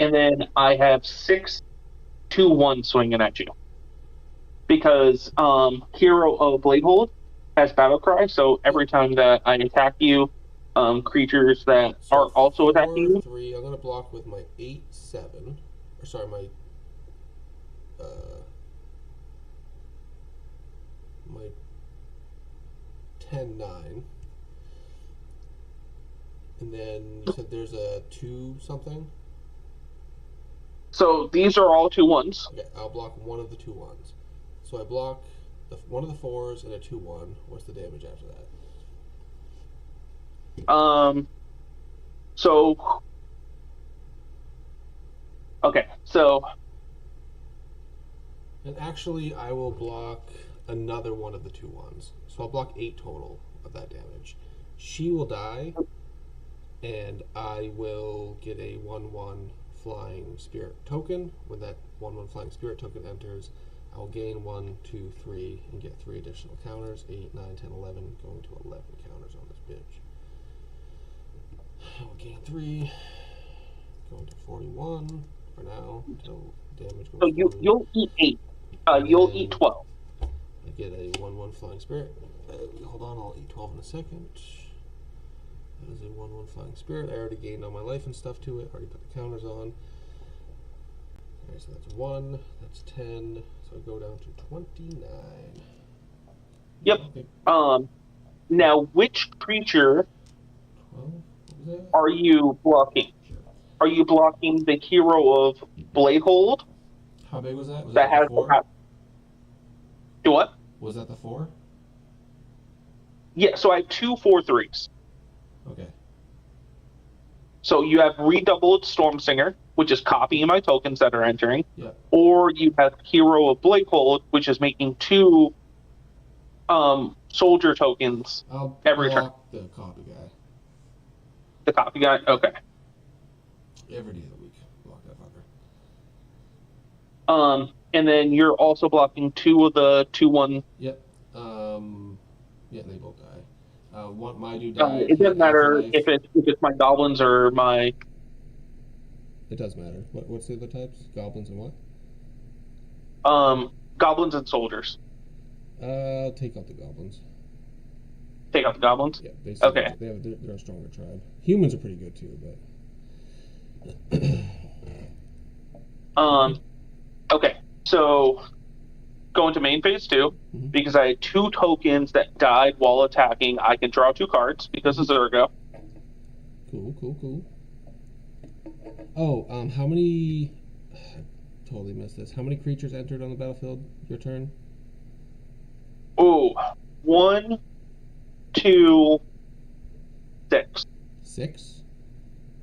B: And then I have 6 2/1 swinging at you. Because Hero of Bladehold has Battle Cry, so every time that I attack you, creatures that
A: So
B: are also attacking you.
A: 3. I'm gonna block with my 8/7. Or sorry, my 10/9. And then you said there's a 2 something?
B: So these are all 2/1s.
A: Okay, I'll block one of the 2/1s. So I block one of the 4s and a 2/1. What's the damage after that?
B: So. Okay, so.
A: And actually, I will block another one of the 2/1s. So I'll block 8 total of that damage. She will die, and I will get a 1/1 flying spirit token. When that 1/1 flying spirit token enters, I'll gain 1, 2, 3, and get 3 additional counters. 8, 9, 10, 11, going to 11 counters on this bitch. I'll gain 3, going to 41 for now until damage goes.
B: So you'll eat 8. You'll eat 12.
A: I get a 1/1 flying spirit. Hold on, I'll eat 12 in a second. That is a 1/1 flying spirit. I already gained all my life and stuff to it. Already put the counters on. Alright, so that's 1. That's 10. So I go down to 29.
B: Yep.
A: Okay.
B: Now, which creature
A: 12. What was that?
B: are you blocking?
A: Sure.
B: Are you blocking the Hero of Bladehold?
A: How big was that? Was
B: That
A: that
B: has
A: the 4?
B: Do what?
A: Was that the 4?
B: Yeah, so I have 2 4/3s.
A: Okay.
B: So you have Redoubled Storm Singer, which is copying my tokens that are entering.
A: Yeah.
B: Or you have Hero of Bladehold, which is making 2 soldier tokens
A: I'll
B: every turn.
A: block the copy guy.
B: The copy guy? Okay.
A: Every day of the week. Block that fucker.
B: And then you're also blocking 2 of the 2/1.
A: Yep. Yeah, they both die. My dude died.
B: It
A: He
B: doesn't
A: had half
B: matter
A: life.
B: if it's my goblins or my.
A: It does matter. What's the other types? Goblins and what?
B: Goblins and soldiers.
A: Take out the goblins.
B: Take out the goblins.
A: Yeah, they
B: Okay.
A: they're a stronger tribe. Humans are pretty good too, but.
B: Okay. So going to main phase 2,
A: Mhm.
B: because I had 2 tokens that died while attacking. I can draw 2 cards because of Zergo.
A: Cool. Oh, how many? I totally missed this. How many creatures entered on the battlefield? Your turn.
B: Oh, 1, 2, 6.
A: 6.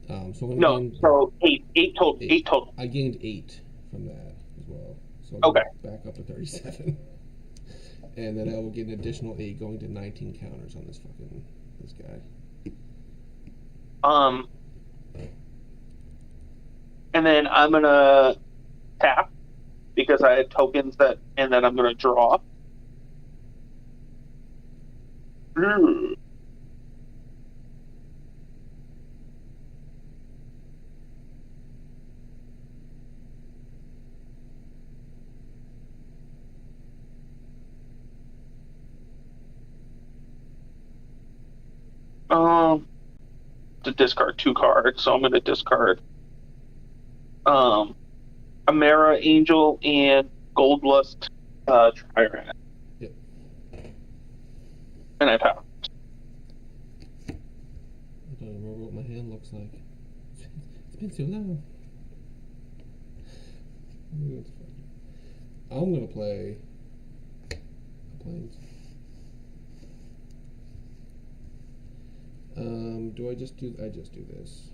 A: So I'm gonna
B: No,
A: gain.
B: so 8 total. 8 total.
A: I gained 8 from that as well. So
B: Okay.
A: Back up to 37. And then I will get an additional 8 going to 19 counters on this guy.
B: And then I'm gonna tap because I had tokens and then I'm gonna draw. To discard 2 cards, so I'm gonna discard Amara Angel and Goldlust Triad.
A: Yep.
B: And I power.
A: I don't remember what my hand looks like. It's been too long. I'm gonna play planes. Do I just do? I just do this.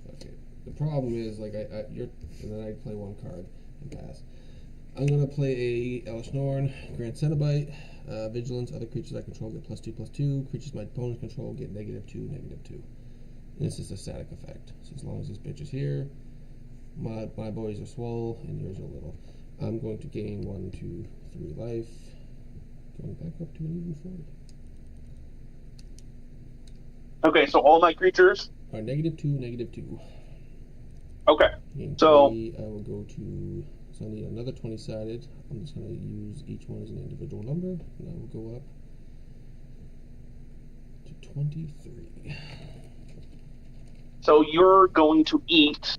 A: Fuck it. The problem is, like, and then I play 1 card and pass. I'm gonna play a Elish Norn, Grand Cenobite, Vigilance. Other creatures I control get +2/+2. Creatures my opponents control get -2/-2. And this is a static effect. So as long as this bitch is here, my boys are swole and yours are little. I'm going to gain 1, 2, 3 life, going back up to an even 40.
B: Okay, so all my creatures
A: are -2, -2.
B: Okay.
A: Gain
B: So
A: 3, I will go to. So I need another 20-sided. I'm just going to use each one as an individual number, and I will go up to 23.
B: So you're going to eat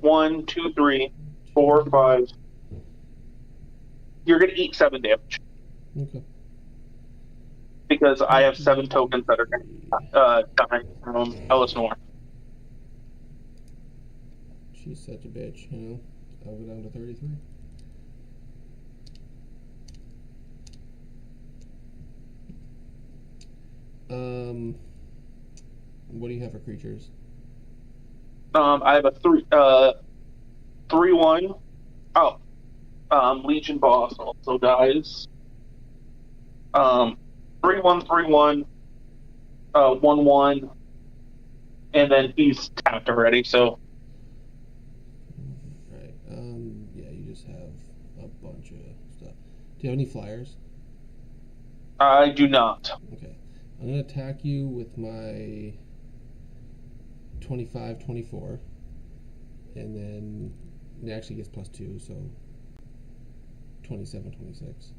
B: 1, 2, 3, 4, 5. You're going to eat 7 damage.
A: Okay.
B: Because I have 7 tokens that are dying from Elish Norn.
A: She's such a bitch, you know. I'll go down to 33. What do you have for creatures?
B: I have a 3/1. Oh, Legion boss also dies. 3/1, 3/1, 1/1, and then he's tapped already. So.
A: Right. Yeah, you just have a bunch of stuff. Do you have any flyers?
B: I do not.
A: Okay. I'm gonna attack you with my 25, 24, and then it actually gets +2, so 27, 26.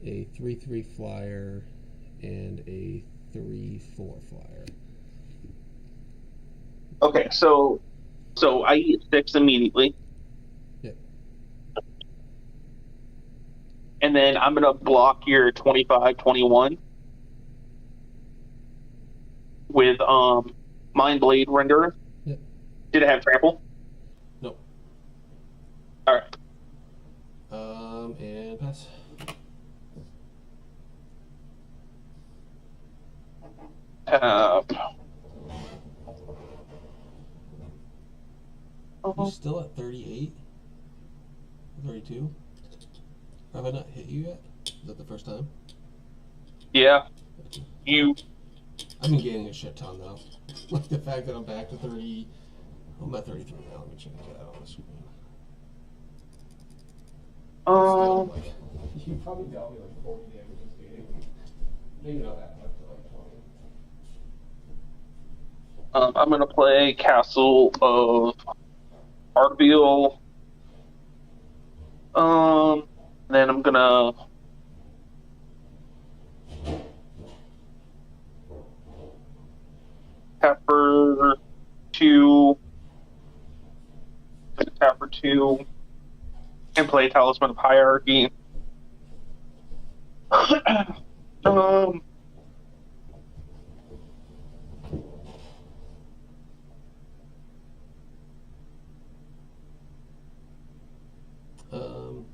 A: A 3/3 flyer and a 3/4 flyer.
B: Okay, so I eat 6 immediately.
A: Yep.
B: And then I'm gonna block your 25, 21 with Mind Blade Renderer.
A: Yep.
B: Did it have trample?
A: Nope.
B: Alright.
A: And pass. You still at 38? 32? Have I not hit you yet? Is that the first time?
B: Yeah. You
A: I've been gaining a shit ton though. Like the fact that I'm back to 30. I'm at 33 now. Let me check that out on the screen. Still, like, you probably got me like 40 damage this game. Maybe not that much, but like 20.
B: I'm gonna play Castle of Artbiel. Then I'm gonna tap for 2, and play Talisman of Hierarchy.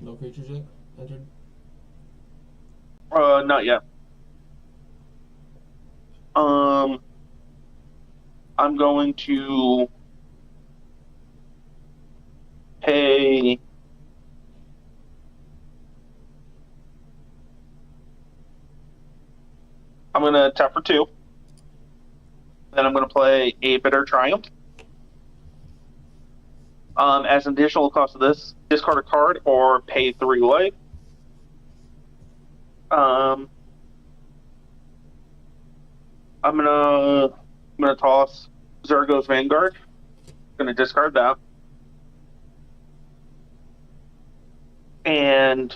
A: No creatures yet entered?
B: Not yet. I'm going to pay I'm going to tap for 2. Then I'm going to play a Bitter Triumph. As an additional cost of this, discard a card or pay 3 life. I'm gonna toss Zergo's Vanguard. Gonna discard that. And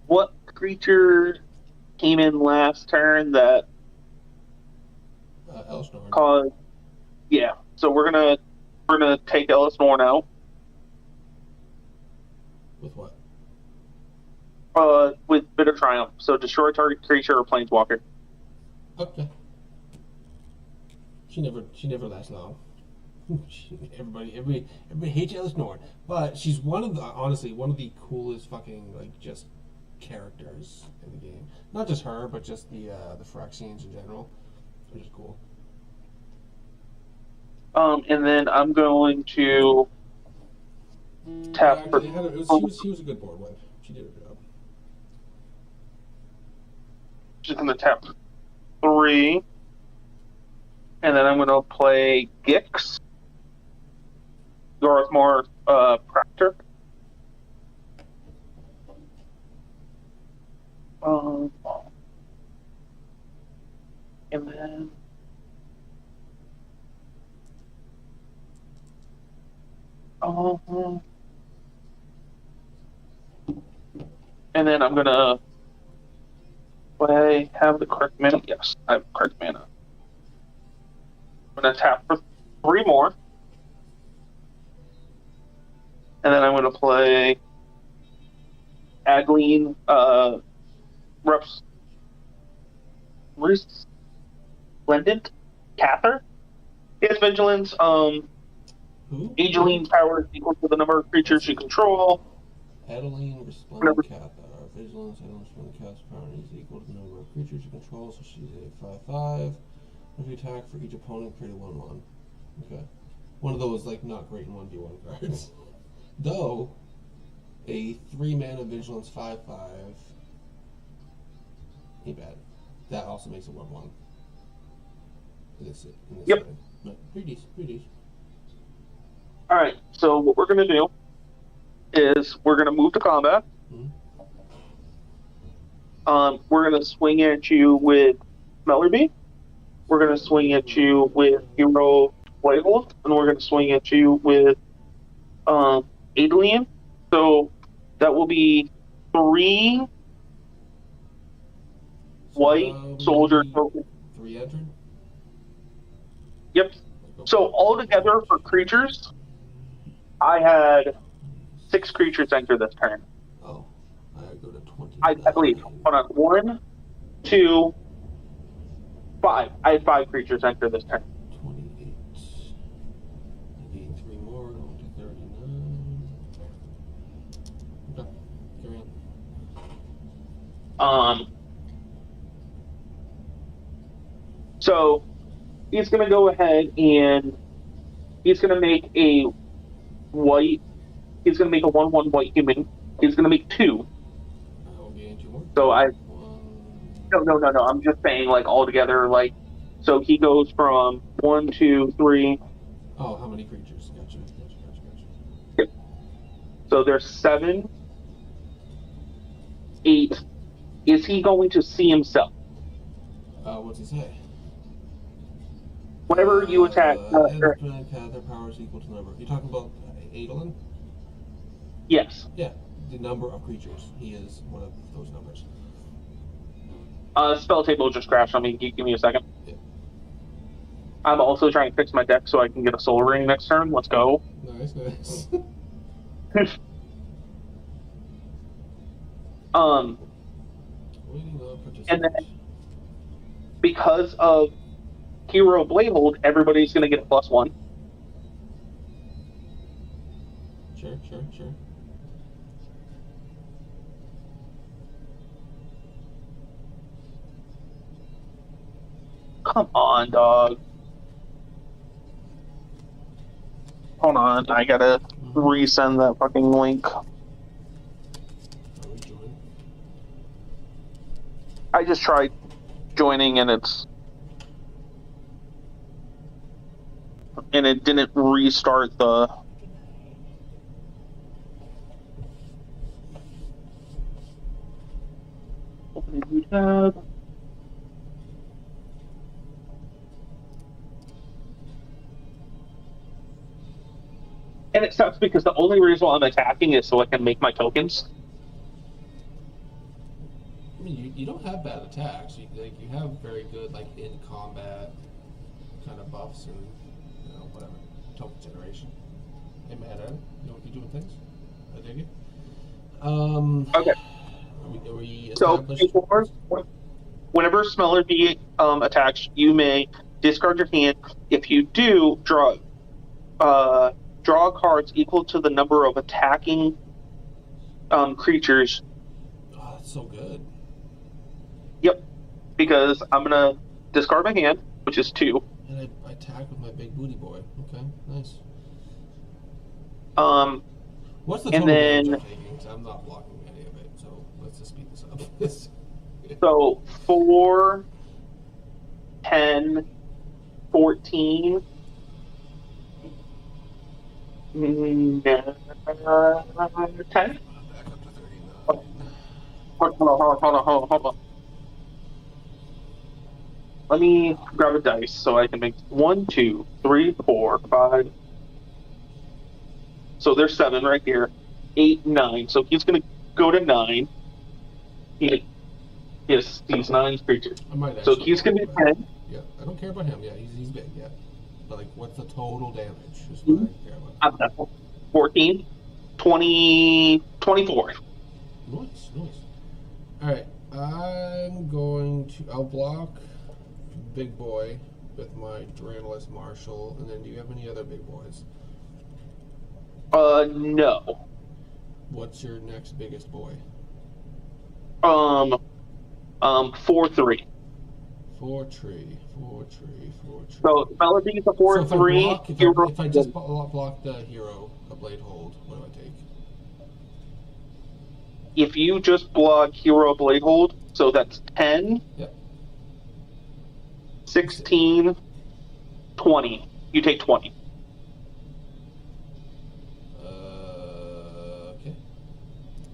B: what creature came in last turn that
A: Elsnorn.
B: caused? Yeah. So we're gonna take Ellisnorn out.
A: With what?
B: With Bitter Triumph. So destroy target creature or planeswalker.
A: Okay. She never lasts long. Everybody hates Ellisnorn, but she's honestly one of the coolest fucking like just characters in the game. Not just her, but just the Phyrexians in general, which is cool.
B: And then I'm going to tap for.
A: He was a good board wipe. She did her job.
B: Just going to tap 3, and then I'm going to play Gix, Garthmore Practor. And then I'm gonna have the correct mana. Yes, I have correct mana. I'm gonna tap for 3 more, and then I'm gonna play Agleen Resplendent Cather. He has vigilance. Ageline's power is equal to the number of creatures you control.
A: Adeline Resplendent Cather. Vigilance, Adeline Resplendent Cather's power is equal to the number of creatures you control, so she's a 5/5. If you attack for each opponent, create a 1/1. Okay. One of those, like, not great in 1v1 cards. Though, a 3-mana Vigilance 5/5 ain't bad. That also makes it 1/1. In this
B: Yep.
A: setting. No, 3Ds.
B: Alright, so what we're going to do is we're going to move to combat.
A: Mm-hmm.
B: We're going to swing at you with Melody. We're going to swing at you with Hero Playhold, and we're going to swing at you with Adelian. So that will be 3 white soldiers.
A: 3 entered?
B: Yep. So all together for creatures, I had 6 creatures enter this turn.
A: Oh, I go to 20.
B: I believe. Hold on. 1, 2, 5. I had 5 creatures enter this turn.
A: 28. I gain 3 more, going to 39. Okay, carry on.
B: So he's going to go ahead and he's going to make a white. He's going to make a 1/1 white human. He's going to make 2.
A: I will gain 2 more.
B: So I.
A: 1,
B: No. I'm just saying, like, altogether, like, so he goes from 1, 2, 3.
A: Oh, how many creatures? Gotcha.
B: So there's 7, 8. Is he going to see himself?
A: What's he say?
B: Whenever you attack.
A: Their power is equal to the number. You're talking about Adolin?
B: Yes.
A: Yeah, the number of creatures. He is one of those numbers.
B: Spell table just crashed on me. Give me a second.
A: Yeah.
B: I'm also trying to fix my deck so I can get a soul ring next turn. Let's go.
A: Nice.
B: And then because of Hero Bladehold, everybody's going to get a +1.
A: Sure.
B: Come on, dog. Hold on, I gotta resend that fucking link. I just tried joining and it didn't restart the. Open a new tab. And it sucks because the only reason why I'm attacking is so I can make my tokens.
A: I mean, you don't have bad attacks. You have very good in combat kind of buffs and whatever token generation. Hey man, you know what you're doing things. I dig it.
B: Okay.
A: Are we
B: so whenever Smeller Bee attacks, you may discard your hand. If you do, draw cards equal to the number of attacking creatures.
A: Oh, that's so good.
B: Yep, because I'm gonna discard my hand, which is 2.
A: And I attack with my big booty boy. Okay, nice. What's the total damage I'm taking? Because I'm not blocking any of it, so let's just speed this up.
B: So 4, 10, 14. 10?
A: Back up to 39.
B: Hold on. Let me grab a dice so I can make 1, 2, 3, 4, 5. So there's 7 right here. 8, 9. So he's going to go to 9. He has these 9 creatures. So he's going to be 10.
A: Yeah, I don't care about him. Yeah, he's big. Yeah, but what's the total damage? Is what I care about.
B: 14, 20, 24.
A: Nice. All right, I'll block big boy with my Durandalus Marshall, and then do you have any other big boys?
B: No.
A: What's your next biggest boy?
B: 4, 3.
A: 4 tree.
B: So Melody is a 4, 3.
A: If I just block the hero, a blade hold, what do I take?
B: If you just block hero blade hold, so that's 10.
A: Yep.
B: 16, 20. You take 20.
A: Okay.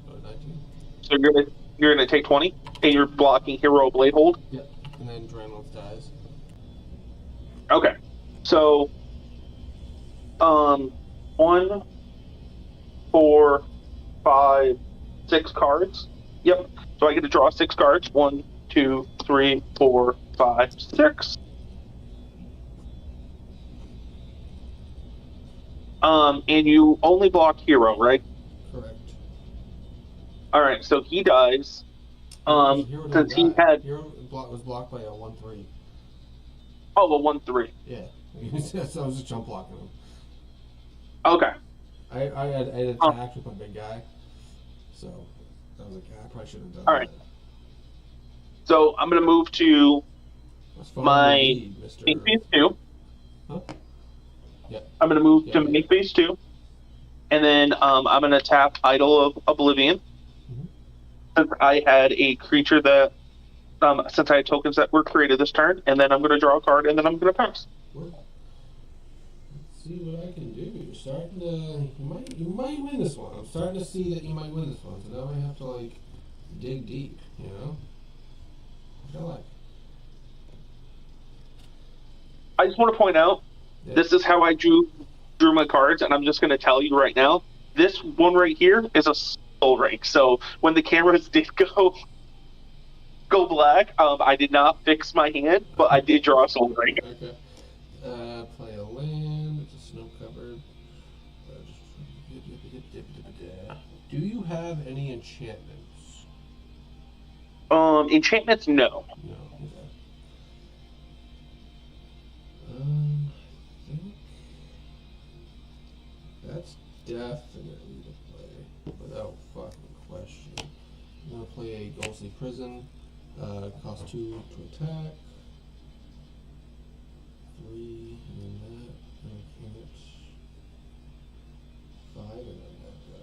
A: Go to 19.
B: So you're gonna take 20, and you're blocking hero blade hold.
A: Yep. And then Durandalus dies.
B: Okay. So 1, 4, 5, 6 cards. Yep. So I get to draw 6 cards. 1, 2, 3, 4, 5, 6. And you only block hero, right?
A: Correct.
B: All right. So he dies. Since he had
A: hero was blocked by a 1/3.
B: Oh, a 1/3.
A: Yeah. So I was just jump blocking him.
B: Okay.
A: I had attacked with my big guy, so I was like, I probably should have done
B: All
A: that.
B: right. So I'm gonna move to my main phase 2.
A: Huh? Yeah.
B: I'm gonna move to main phase 2, and then I'm gonna tap Idol of Oblivion. Since I had a creature that since I had tokens that were created this turn, and then I'm going to draw a card, and then I'm going to pass.
A: Let's see what I can do. You're starting to. You might win this one. I'm starting to see that you might win this one. So now I have to like dig deep. You know. I feel like.
B: I just want to point out, this is how I drew my cards, and I'm just going to tell you right now. This one right here is a soul rake. So when the cameras did go black, I did not fix my hand, but I did draw a soul rake.
A: Okay. Play a land. It's a snow covered. Do you have any enchantments?
B: Enchantments, no.
A: No. Okay. I think that's definitely the play, without fucking question. I'm gonna play a Ghostly Prison. Cost 2 to attack. 3, and then that. And I can't. 5, and then that go.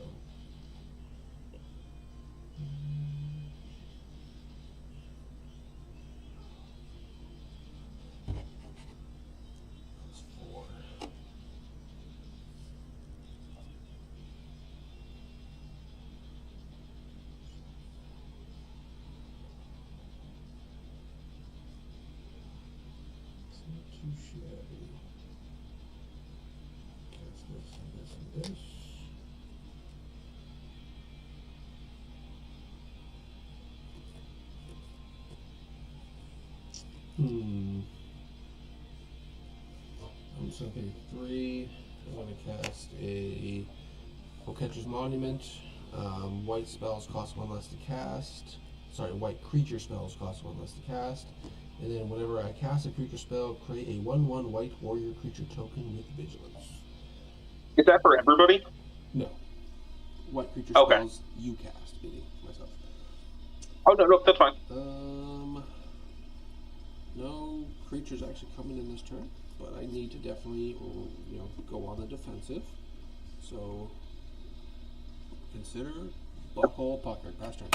A: That's 4. It's not too shabby. Cast this and this and this. I'm just gonna pay 3. I'm gonna cast a Catcher's Monument. White spells cost 1 less to cast. Sorry, white creature spells cost 1 less to cast. And then whenever I cast a creature spell, create a 1/1 white warrior creature token with vigilance.
B: Is that for everybody?
A: No. White creature
B: Okay.
A: spells you cast, meaning myself.
B: Oh, no, that's fine.
A: No creatures actually coming in this turn, but I need to definitely, go on the defensive. So consider butthole pucker. Pass turn.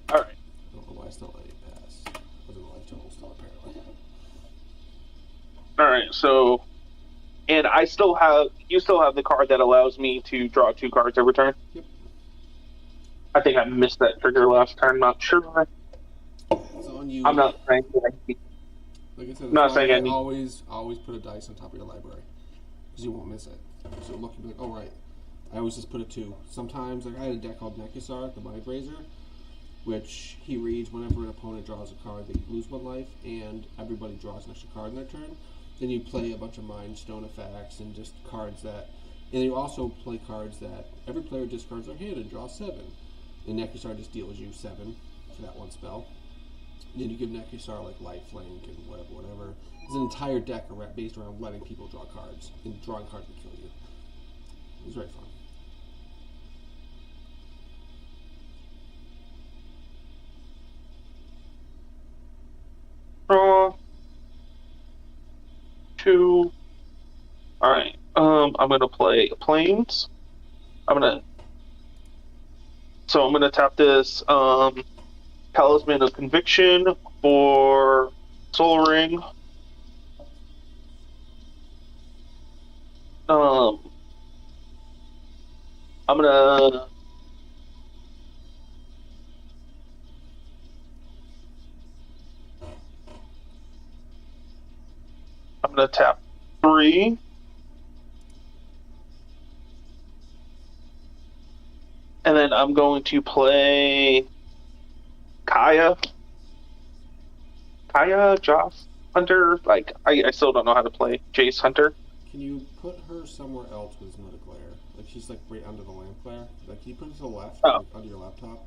B: All right.
A: I don't know why it's not letting it pass. Wasn't life total still apparently.
B: All right, so, and you still have the card that allows me to draw 2 cards every turn?
A: Yep.
B: I think I missed that trigger last turn, not sure.
A: It's on you.
B: I'm not saying that.
A: Like I said,
B: Not
A: that's why
B: saying
A: I
B: I need-
A: always put a dice on top of your library, because you won't miss it. So look and be like, oh right, I always just put a 2. Sometimes, like I had a deck called Nekasar, the Mind Razor, which he reads whenever an opponent draws a card, they lose 1 life, and everybody draws an extra card in their turn. Then you play a bunch of Mind Stone effects and just cards that, and you also play cards that every player discards their hand and draws 7. And Nekasar just deals you 7 for that 1 spell. And then you give Nekasar like lifelink and whatever. There's an entire deck based around letting people draw cards, and drawing cards will kill you. It was very fun.
B: Draw 2. All right. I'm gonna play Plains. I'm gonna tap this Talisman of Conviction for Soul Ring. I'm gonna tap 3. And then I'm going to play Kaya, Joss Hunter. Like, I still don't know how to play Jace Hunter.
A: Can you put her somewhere else with not a glare? Like she's like right under the lamp glare. Like can you put it to the left, like, under your laptop?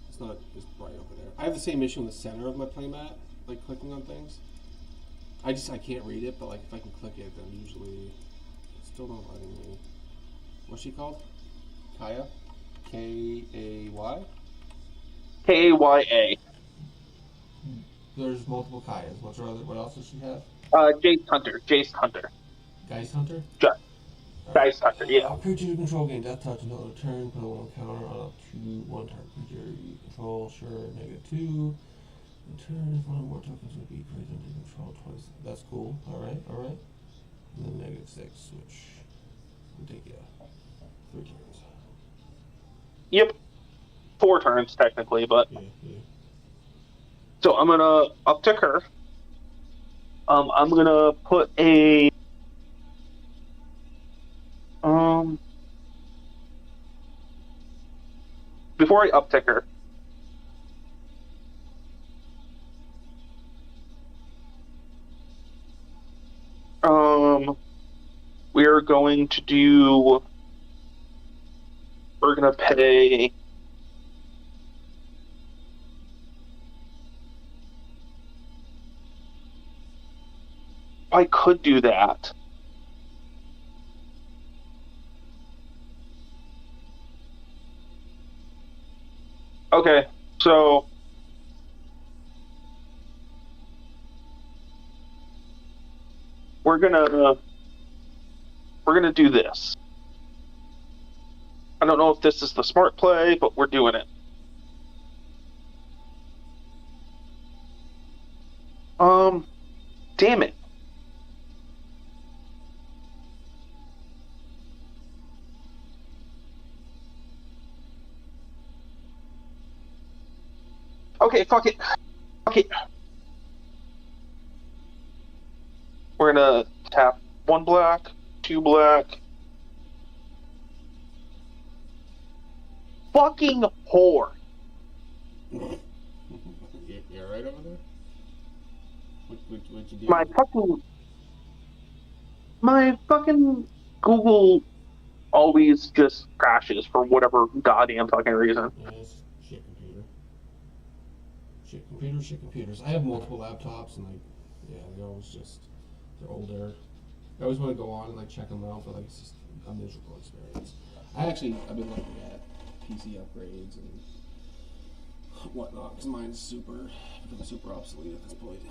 A: It's not as bright over there. I have the same issue in the center of my playmat, like clicking on things. I can't read it, but like if I can click it, then usually it's still not letting me. What's she called? Kaya? K-A-Y?
B: Kaya.
A: There's multiple Kayas. What else does she have?
B: Jace Hunter.
A: Geist Hunter?
B: Yeah. Dissector, yeah.
A: Creature you control gain death touch until end of turn. Put a 1 counter on up to 1 target creature you control. Sure, -2. In turn, if one or more tokens would be created under control twice. That's cool. Alright, alright. And then -6, which will take you 3 turns.
B: Yep. 4 turns, technically, but...
A: Yeah, yeah.
B: So I'm gonna uptick her. I'm gonna put a... Before I uptick her... we're going to do... We're gonna pay... I could do that. Okay, so... We're gonna do this. I don't know if this is the smart play, but we're doing it. Damn it. Okay, fuck it. Fuck it. We're gonna tap 1 black, 2 black. Fucking whore.
A: You're right over there? What'd you do?
B: My fucking Google always just crashes for whatever goddamn fucking reason.
A: Yeah, it's shit computer. Shit computers. I have multiple laptops and they're always just, they're older. I always want to go on and check them out, but it's just a miserable experience. I've been looking at PC upgrades and whatnot because mine's becoming super obsolete at this point.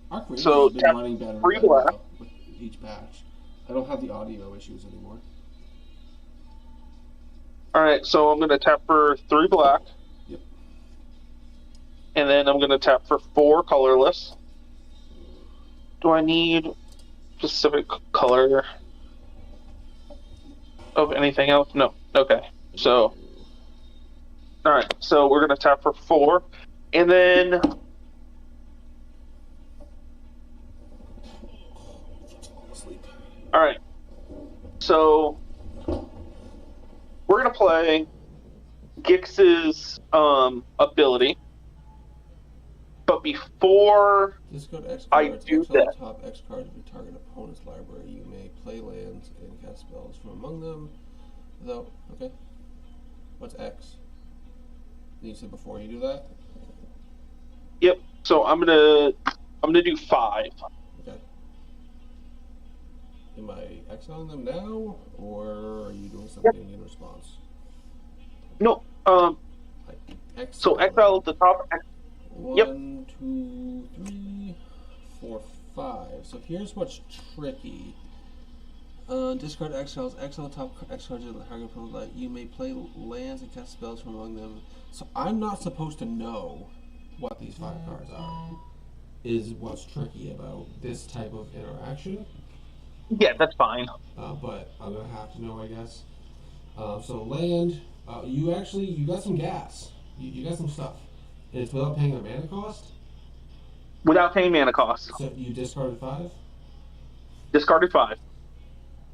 A: Our creators have been running better and better now with each patch. I don't have the audio issues anymore.
B: Alright, so I'm going to tap for 3 black.
A: Yep.
B: And then I'm going to tap for 4 colorless. Do I need specific color of anything else? No. Okay. So, alright, so we're going to tap for 4. And then... Alright, so we're going to play Gix's ability, but before I do that...
A: Top X cards of your target opponent's library. You may play lands and cast spells from among them. Without, okay. What's X? You said before you do that?
B: Yep, so I'm gonna do 5.
A: Okay. Am I exiling them now, or are you doing something in response?
B: No, so exile at the top.
A: One, 2, 3, 4, 5. So here's what's tricky. Discard exile top X cards of the target opponent. You may play lands and cast spells from among them. So I'm not supposed to know what these 5 cards are. Is what's tricky about this type of interaction.
B: Yeah, that's fine.
A: But I'm gonna have to know, I guess. So land, you got some gas. You got some stuff. And it's without paying a mana cost?
B: Without paying mana cost.
A: So you discarded 5?
B: Discarded 5.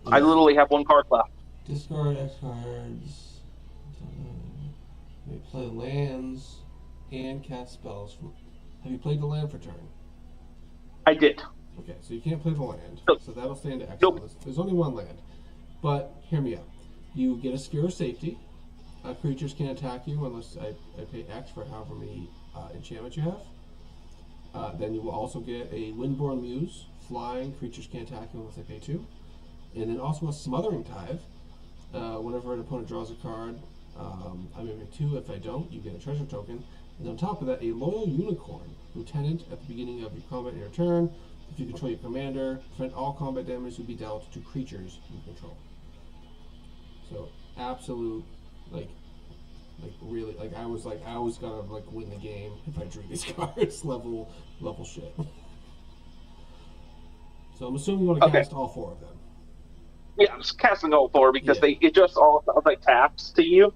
B: Yeah. I literally have 1 card left.
A: Discard X cards. You play lands and cast spells. Have you played the land for turn?
B: I did.
A: Okay, so you can't play the land.
B: Nope.
A: So that'll stay into exile.
B: Nope.
A: There's only 1 land. But hear me out. You get a sphere of safety. Creatures can't attack you unless I pay X for however many enchantments you have. Then you will also get a Windborne Muse. Flying, creatures can't attack you unless I pay 2. And then also a Smothering Tithe. Whenever an opponent draws a card, I may pay 2. If I don't, you get a treasure token. And on top of that, a Loyal Unicorn. Lieutenant, at the beginning of your combat in your turn, If you control your commander, prevent all combat damage to be dealt to creatures you control. So absolute, like really, like I was gonna like win the game if I drew these cards. level shit. So I'm assuming you want to cast all 4 of them.
B: Yeah, I'm just casting all 4 because
A: Yeah.
B: it just all sounds like taps to you.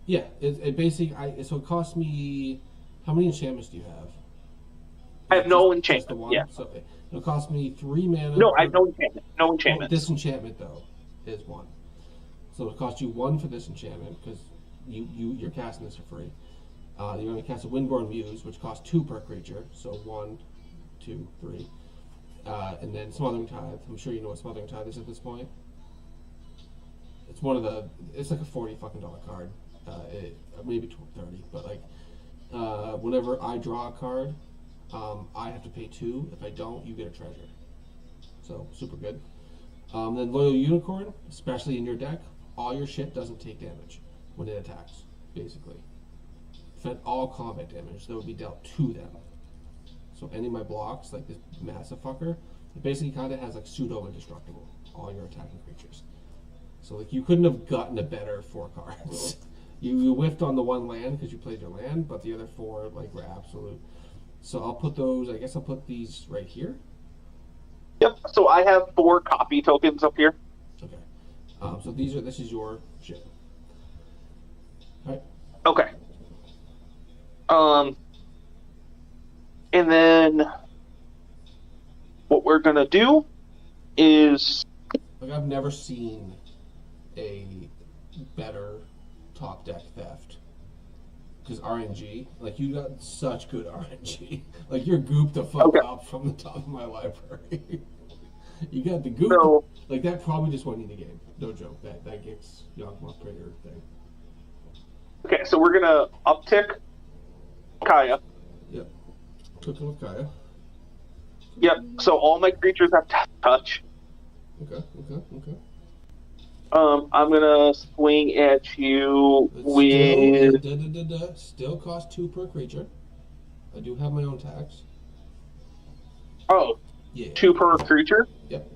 A: Yeah, it basically so it costs me. How many enchantments do you have?
B: I have no
A: Just
B: enchantment.
A: the one.
B: Yeah.
A: So it'll cost me 3 mana.
B: No, I have no enchantment. No
A: Well,
B: enchantments.
A: disenchantment though is 1. So it'll cost you 1 for disenchantment because you're casting this for free. You're going to cast a Windborne Muse, which costs 2 per creature. So 1, 2, 3. And then Smothering Tithe. I'm sure you know what Smothering Tithe is at this point. It's one of the. It's like a $40 fucking card. Maybe 30, but like whenever I draw a card, I have to pay 2. If I don't, you get a treasure. So super good. Then Loyal Unicorn, especially in your deck, all your shit doesn't take damage when it attacks. Basically, prevent all combat damage that would be dealt to them. So any of my blocks, like this massive fucker, it basically kind of has like pseudo indestructible all your attacking creatures. So like you couldn't have gotten a better 4 cards. You whiffed on the 1 land because you played your land, but the other 4 like were absolute. So I'll put those. I guess I'll put these right here.
B: Yep. So I have 4 copy tokens up here.
A: Okay. So this is your shit. All right.
B: Okay. And then what we're gonna do is
A: Like I've never seen a better top deck theft. Because RNG, like you got such good RNG. Like you're gooped the fuck up from the top of my library. You got the goop.
B: So,
A: like that probably just won you the game. No joke. That gets Yawgmoth Praetor thing.
B: okay, so we're gonna uptick Kaya.
A: Yep. Cooking with Kaya.
B: Yep. So all my creatures have touch.
A: Okay.
B: I'm gonna swing at you with.
A: Still cost 2 per creature. I do have my own tax.
B: Oh,
A: Yeah.
B: 2 per creature.
A: Yep.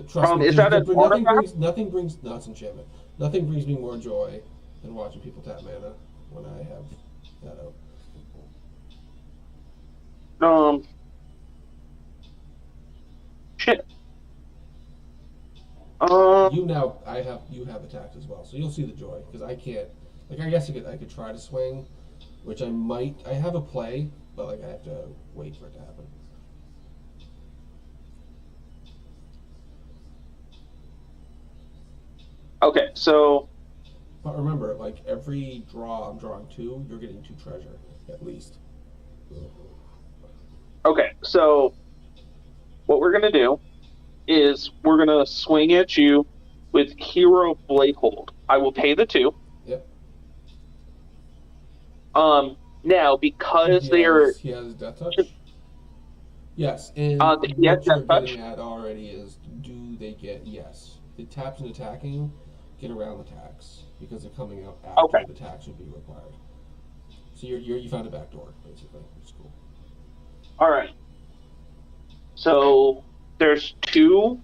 A: Trust me,
B: Is that an artifact?
A: Nothing brings. No, it's enchantment. Nothing brings me more joy than watching people tap mana when I have that out.
B: Shit.
A: You have attacked as well, so you'll see the joy because I can't. Like I guess I could try to swing, which I might. I have a play, but like I have to wait for it to happen.
B: Okay, so.
A: But remember, like every draw I'm drawing 2, you're getting 2 treasure at least.
B: Okay, so what we're gonna do is we're gonna swing at you with Hero Bladehold. I will pay the 2.
A: Yep.
B: Now because
A: he has Death Touch. Yes, and what you're getting at already is, do they get it taps and attacking, get around the tax because they're coming out after the tax would be required. So you found a back door basically. It's cool.
B: All right. So there's 2.
A: All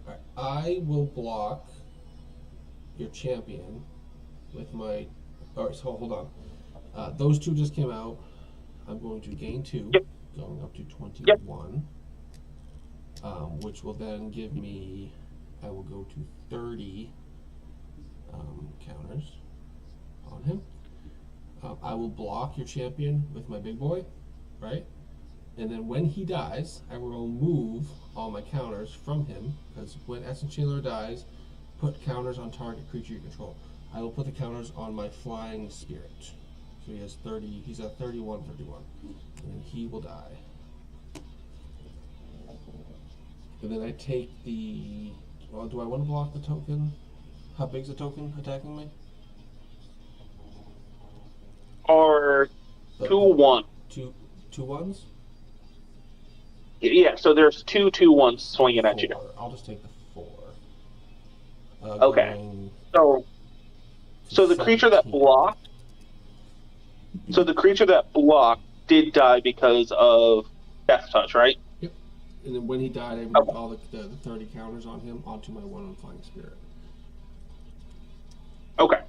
A: right. I will block your champion with my. All right, so hold on. Those 2 just came out. I'm going to gain 2, going up to 21, which will then give me. I will go to 30 counters on him. I will block your champion with my big boy, right? And then when he dies, I will remove all my counters from him, because when Essence Chandler dies, put counters on target creature you control. I will put the counters on my flying spirit. So he has 30, he's at 31, and he will die. And then I take the, well, do I want to block the token? How big's the token attacking me?
B: Or 2/1.
A: Two ones?
B: Yeah, so there's 2 2/1s swinging at you.
A: I'll just take the 4.
B: Okay. So the creature that blocked. So the creature that blocked did die because of Death Touch, right?
A: Yep. And then when he died, I moved
B: Okay.
A: all the 30 counters on him onto my 1 Flying Spirit.
B: Okay.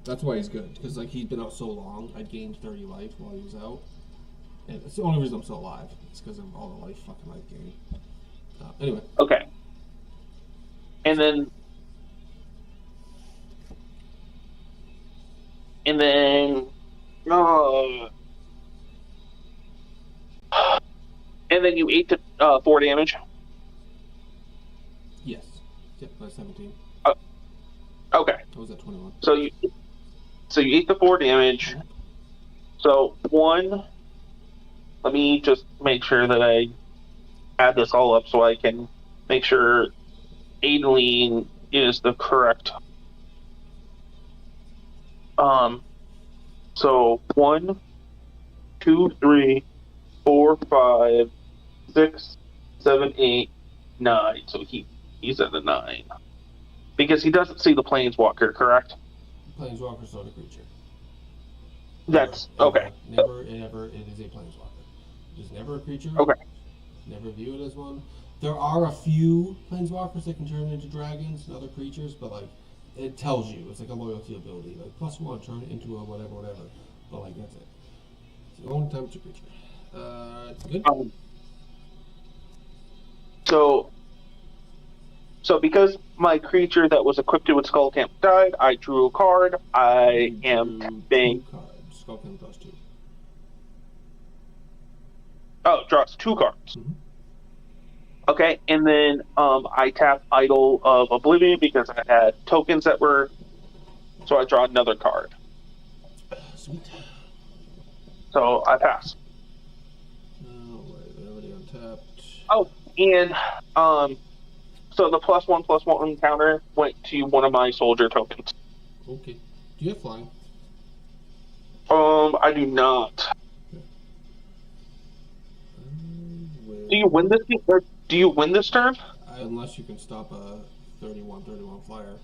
A: That's why he's good, because like he'd been out so long, I gained 30 life while he was out, and it's the only reason I'm still alive. It's because of all the fucking life gain. Anyway.
B: Okay. And then you ate the 4 damage.
A: Yes. Yep. By 17.
B: Okay.
A: I was at 21.
B: So you ate the 4 damage. So 1. Let me just make sure that I add this all up so I can make sure Adeline is the correct. So 1, 2, 3, 4, 5, 6, 7, 8, 9. So he's at the 9 because he doesn't see the planeswalker, correct?
A: Planeswalker's not a creature.
B: That's okay.
A: Never, ever, it is a planeswalker. It is never a creature.
B: Okay.
A: Never view it as one. There are a few planeswalkers that can turn into dragons and other creatures, but like it tells you it's like a loyalty ability, like +1, turn it into a whatever. But like that's it. It's the only time it's a creature. Good.
B: So because my creature that was equipped with Skullcamp died, I drew a card. I am tapping.
A: 2 cards. Skullcamp draws 2.
B: Oh, draws 2 cards.
A: Mm-hmm.
B: Okay, and then I tap Idol of Oblivion because I had tokens that were. So I draw another card.
A: Sweet.
B: So I pass.
A: Alright, already untapped.
B: Oh, and so the +1/+1 counter went to one of my soldier tokens.
A: Okay. Do you have flying?
B: I do not.
A: Okay.
B: Do you win this? Or do you win this turn?
A: Unless you can stop a 31 flyer,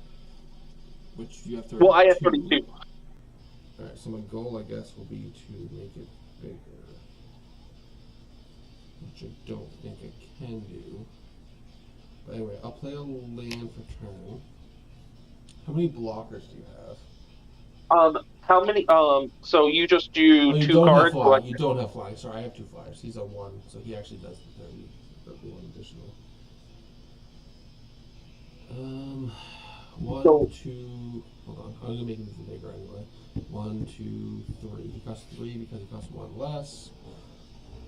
A: which you have 32.
B: Well, I have 32.
A: Alright, so my goal, I guess, will be to make it bigger, which I don't think I can do. But anyway, I'll play a land for turn. How many blockers do you have?
B: How many? So you just do
A: Oh, you
B: 2
A: don't have
B: cards.
A: flying.
B: Like,
A: You don't have flying. Sorry, I have 2 flyers. He's a 1, so he actually does the 31 additional. 1,
B: So-
A: 2. Hold on, I'm gonna make him even bigger anyway. 1, 2, 3. He costs 3 because he costs 1 less.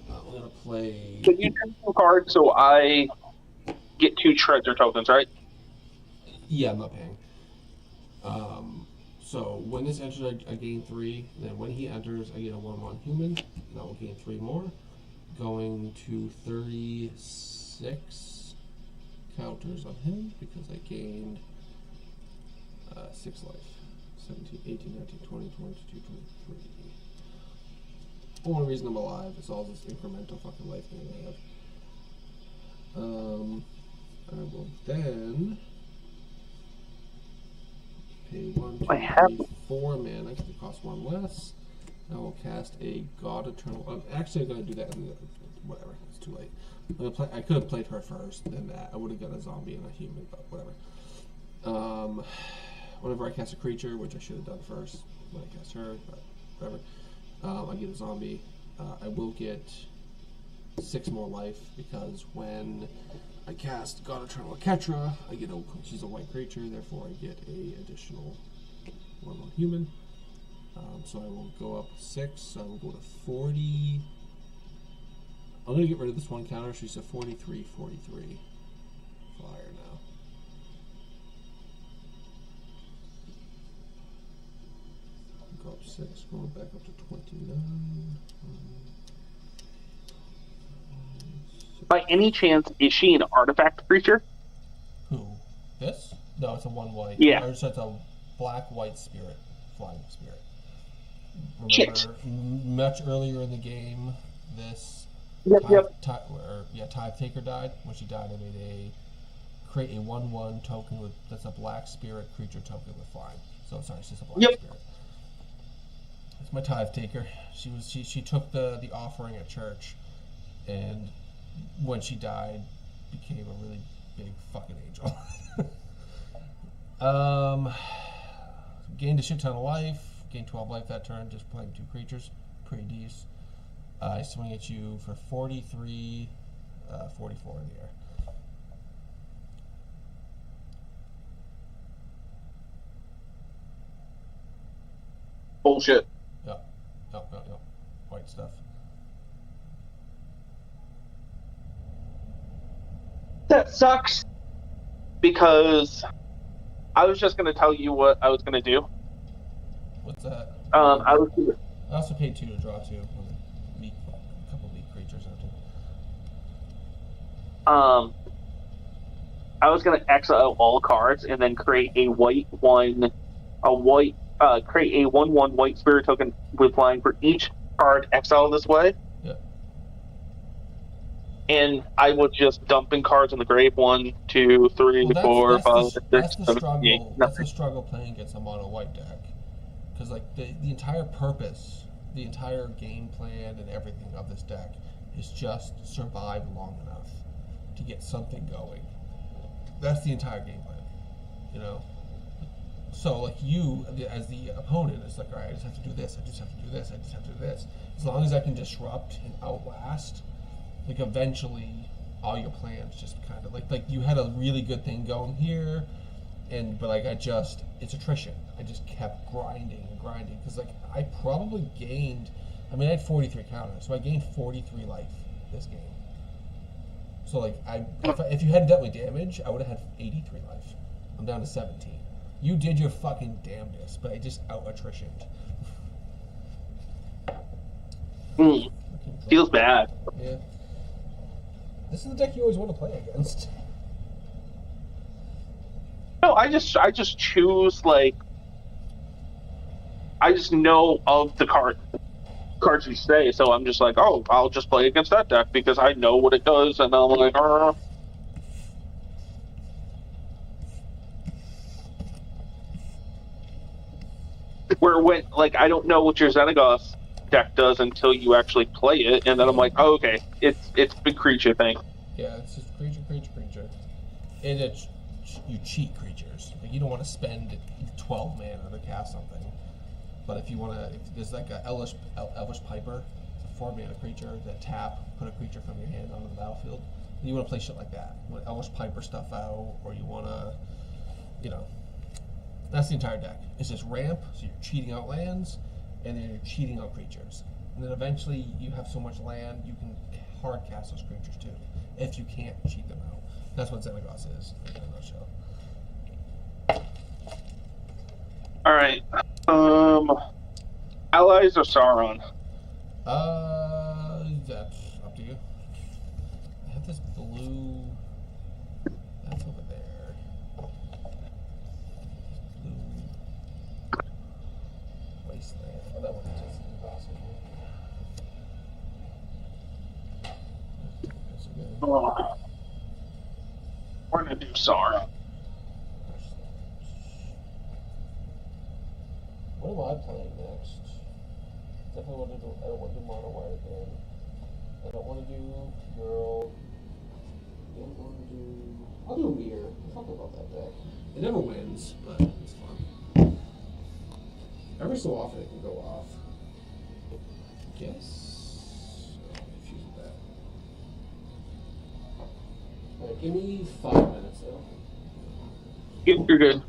A: I'm gonna play.
B: so you do 2 cards, so I get 2 treasure tokens, right?
A: Yeah, I'm not paying. So when this enters, I gain 3. Then when he enters, I get a 1/1 human. And I will gain 3 more, going to 36 counters on him because I gained 6 life. 17, 18, 19, 20, 22, 23. The only reason I'm alive is all this incremental fucking life gain I have. I will then pay 1, 2,
B: I have-
A: 3, 4 mana because it costs 1 less. I will cast a God Eternal. I'm actually going to do that in the. Whatever, it's too late. I could have played her first, then I would have got a zombie and a human, but whatever. Whenever I cast a creature, which I should have done first when I cast her, but whatever. I get a zombie. I will get 6 more life because when I cast God Eternal Ketra, she's a white creature, therefore I get a additional 1 human. So I will go up 6, so I will go to 40. I'm going to get rid of this 1 counter, she's a 43 flyer now. Go up 6, going back up to 29.
B: By any chance, is she an artifact creature?
A: Who? This? No, it's a 1/white.
B: Yeah.
A: Or so it's a black-white spirit, flying spirit.
B: Shit.
A: Remember, much earlier in the game, this Tithe Taker died. When she died, I made create a 1/1 token that's a black spirit creature token with flying. So sorry, it's just a black spirit. It's my tithe taker. She took the offering at church, and when she died, became a really big fucking angel. Gained a shit ton of life. Gained 12 life that turn, just playing 2 creatures. Pretty decent. I swing at you for 43, 44 in the air.
B: Bullshit.
A: Yep. White stuff.
B: That sucks. Because I was just going to tell you what I was going to do.
A: What's that?
B: I was.
A: I also paid 2 to draw 2. A couple weak creatures out too.
B: I was going to exile all cards and then create a create a 1/1 white spirit token with flying for each card exiled this way.
A: Yeah.
B: And I was just dumping cards in the grave. 1, 2, 3, 4, 5, 6, 7, 8.
A: That's the struggle playing against a mono white deck. Because like the entire purpose, the entire game plan and everything of this deck is just survive long enough to get something going. That's the entire game plan, you know. So like you, as the opponent, it's like, all right, I just have to do this. I just have to do this. I just have to do this. As long as I can disrupt and outlast, like eventually, all your plans just kind of like you had a really good thing going here, but like it's attrition. I just kept grinding and grinding because like I probably gained. I mean, I had 43 counters, so I gained 43 life this game. So like if you hadn't dealt me damage, I would have had 83 life. I'm down to 17. You did your fucking damnedest, but I just out-attritioned.
B: Feels bad.
A: Yeah. This is the deck you always want to play against.
B: No, I just choose like I just know of the cards you say, so I'm just like, oh, I'll just play against that deck because I know what it does, and I'm like, Where when like I don't know what your Xenagos deck does until you actually play it, and then I'm like, oh, okay, it's big creature thing.
A: Yeah, it's just creature. And you cheat creatures. Like you don't want to spend 12 mana to cast something. But if you want to, if there's like a Elvish Piper, it's a 4-mana creature that tap, put a creature from your hand onto the battlefield. You want to play shit like that. You want Elvish Piper stuff out, or you want to, that's the entire deck. It's just ramp, so you're cheating out lands, and then you're cheating out creatures. And then eventually you have so much land, you can hard cast those creatures too, if you can't cheat them out. That's what Xenagos is, in a nutshell.
B: Alright. Allies or Sauron?
A: That's up to you. I have this blue. That's over there. Blue wasteland. Oh, that one's just impossible.
B: Oh. We're gonna do Sauron.
A: What am I playing next? Definitely want to do. I don't want to do mono white again. I don't want to do girl. I don't want to do. I'll do mirror. I'm talking about that deck. It never wins, but it's fun. Every so often it can go off. Yes. So I'm confused with that. Alright, give me 5 minutes though.
B: You're good.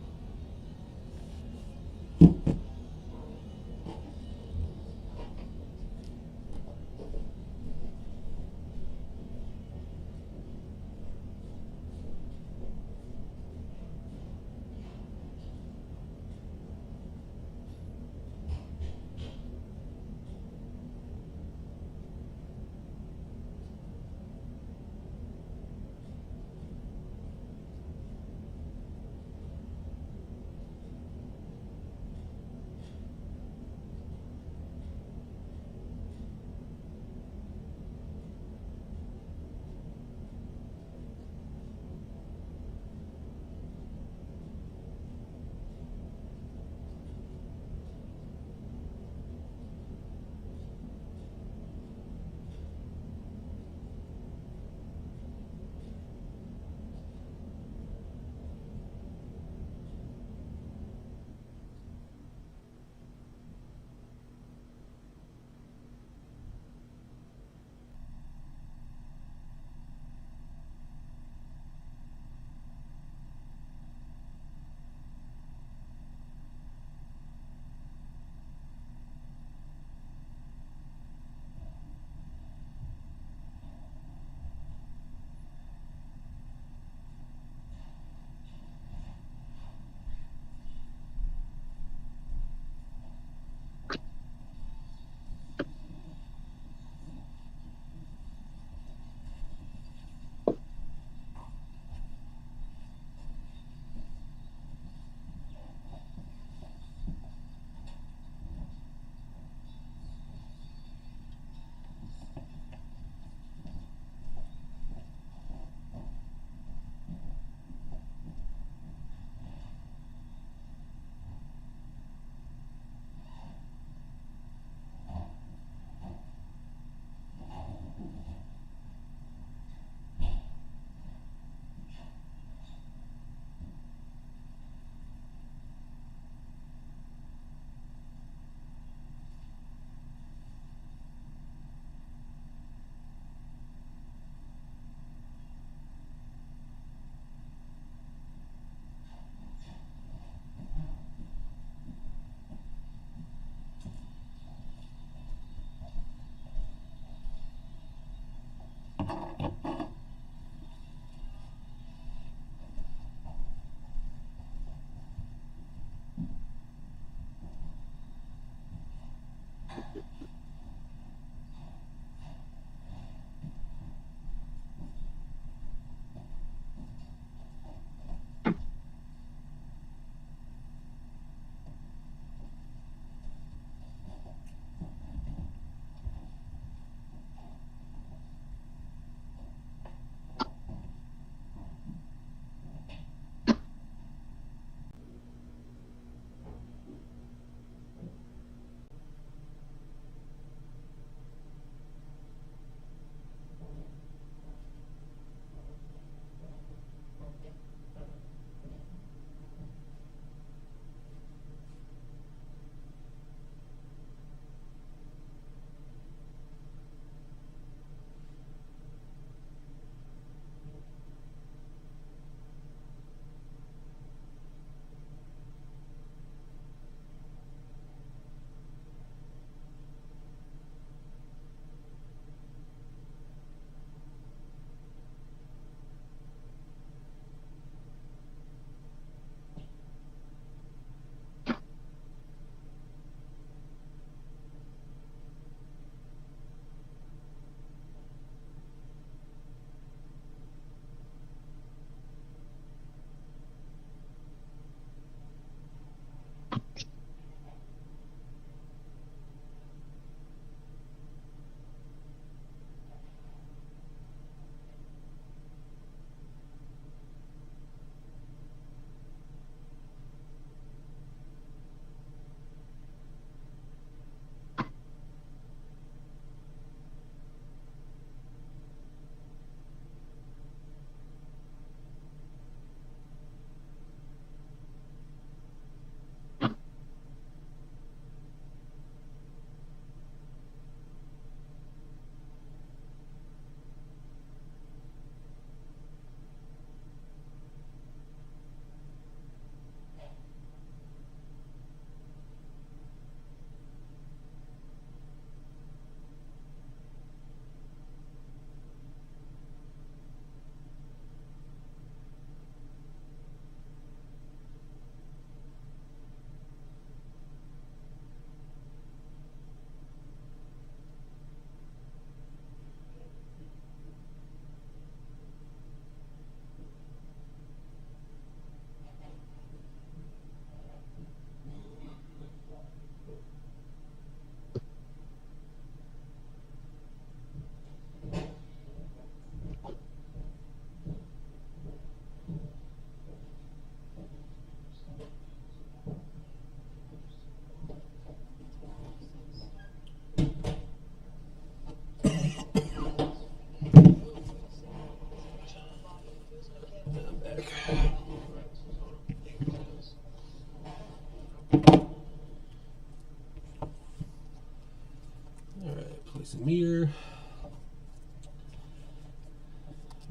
A: Alright, place a meter.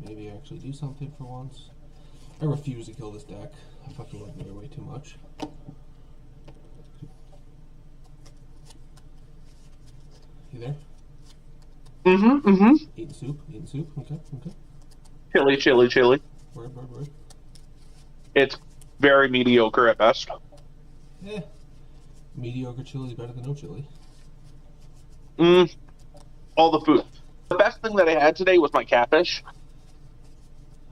A: Maybe actually do something for once. I refuse to kill this deck. I fucking like meter way too much. You there? Eating soup? Eating soup? Okay, okay.
B: Chili.
A: Word.
B: It's very mediocre at best.
A: Eh. Mediocre chili is better than no chili.
B: All the food. The best thing that I had today was my catfish.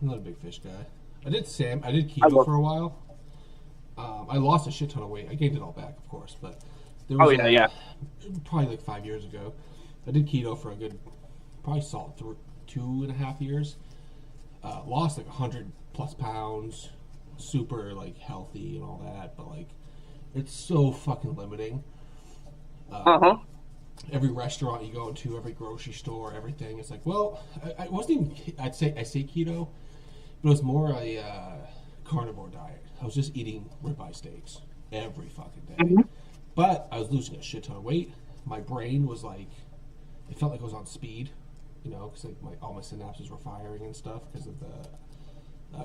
A: I'm not a big fish guy. I did keto for a while. I lost a shit ton of weight. I gained it all back, of course, but there was probably like 5 years ago. I did keto for a good, probably solid 2.5 years. Lost like 100+ pounds, super like healthy and all that, but like it's so fucking limiting. Every restaurant you go into, every grocery store, everything. It's like, well, I wasn't even. I say keto, but it was more a carnivore diet. I was just eating ribeye steaks every fucking day, but I was losing a shit ton of weight. My brain was like, it felt like I was on speed, you know, because like all my synapses were firing and stuff because of the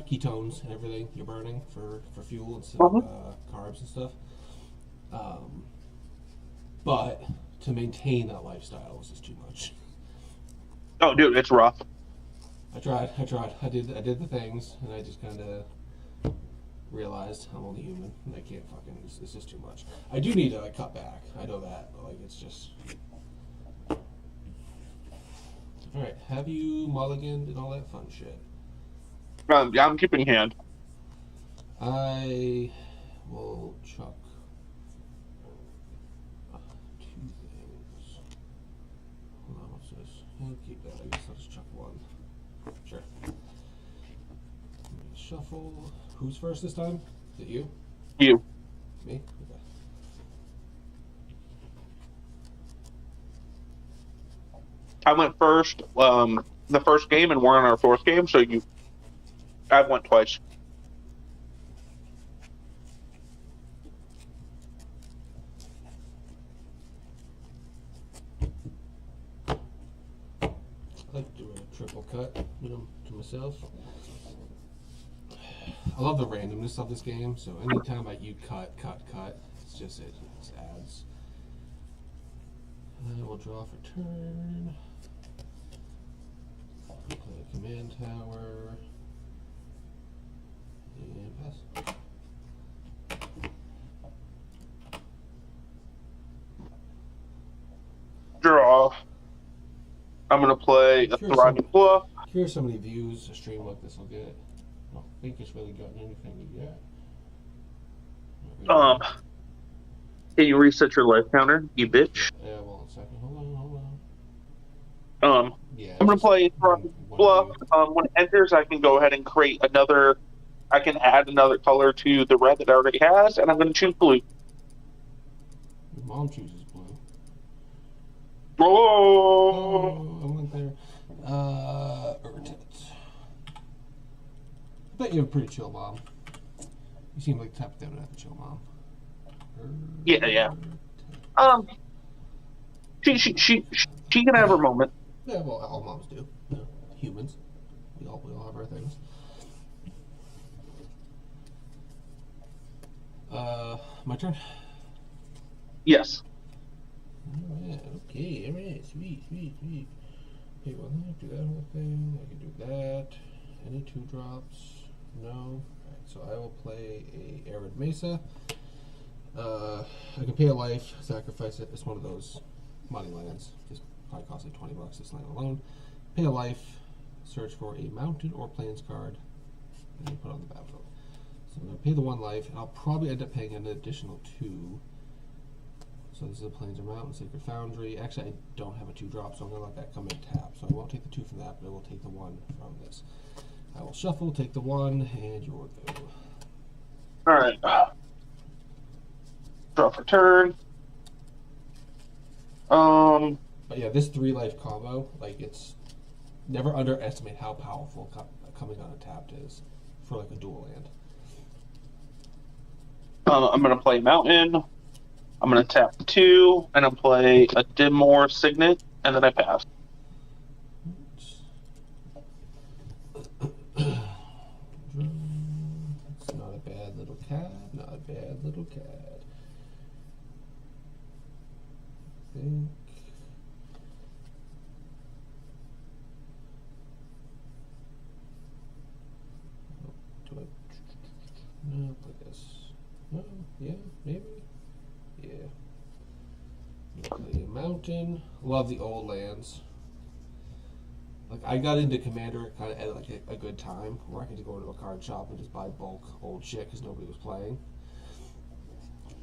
A: ketones and everything you're burning for fuel instead of carbs and stuff. But to maintain that lifestyle was just too much.
B: Oh, dude, it's rough.
A: I tried. I did the things, and I just kind of realized I'm only human, and I can't fucking. It's just too much. I do need to like cut back. I know that, but like it's just. All right, have you mulliganed and all that fun shit?
B: Yeah, I'm keeping hand.
A: I will chuck two things. Hold on, what's this? I'll keep that. I guess I'll just chuck one. Sure. Shuffle. Who's first this time? Is it you?
B: You.
A: Me? Okay.
B: I went first the first game, and we're on our fourth game, so I went twice.
A: I like doing a triple cut, to myself. I love the randomness of this game, so anytime you cut, it's just it adds. And then we'll draw for turn. Play a command tower. And pass.
B: Draw. I'm gonna play a Thriving Bluff.
A: Here's how many views a stream like this will get. I don't think it's really gotten anything yet.
B: Can you reset your life counter, you bitch?
A: Yeah, well, a second. Hold on. Yeah,
B: I'm gonna play Thriving Bluff. When it enters, I can go ahead and create another. I can add another color to the red that it already has, and I'm gonna choose blue.
A: Your mom chooses blue.
B: Oh!
A: I went there. Urtits. I bet you have a pretty chill mom. You seem like the type of them to have a chill mom.
B: Yeah. She can have her moment.
A: Yeah, well, all moms do. You know, humans. We all have our things. My turn?
B: Yes.
A: Alright, okay, alright, sweet. Okay, well, I do that whole thing, I can do that. Any 2 drops? No. Alright, so I will play a Arid Mesa. I can pay a life, sacrifice it. It's one of those money lands. Just probably costs like $20 this land alone. Pay a life, search for a mountain or plains card, and then put it on the battlefield. So I'm going to pay the 1 life, and I'll probably end up paying an additional 2. So this is a Plains or Mountain, Sacred Foundry. Actually, I don't have a 2-drop, so I'm going to let that come in tap. So I won't take the 2 from that, but I will take the 1 from this. I will shuffle, take the 1, and your go.
B: Alright. Draw for turn.
A: But yeah, this 3-life combo, like, it's never underestimate how powerful coming on a tapped is for like a dual land.
B: I'm going to play Mountain. I'm going to tap 2, and I'll play a Dimmore Signet, and then I pass.
A: It's not a bad little cat, not a bad little cat. I think. Do I? No, like this. No, yeah, maybe. Yeah. Play a mountain. Love the old lands. Like, I got into Commander kind of at like a good time where I could just go to a card shop and just buy bulk old shit because nobody was playing.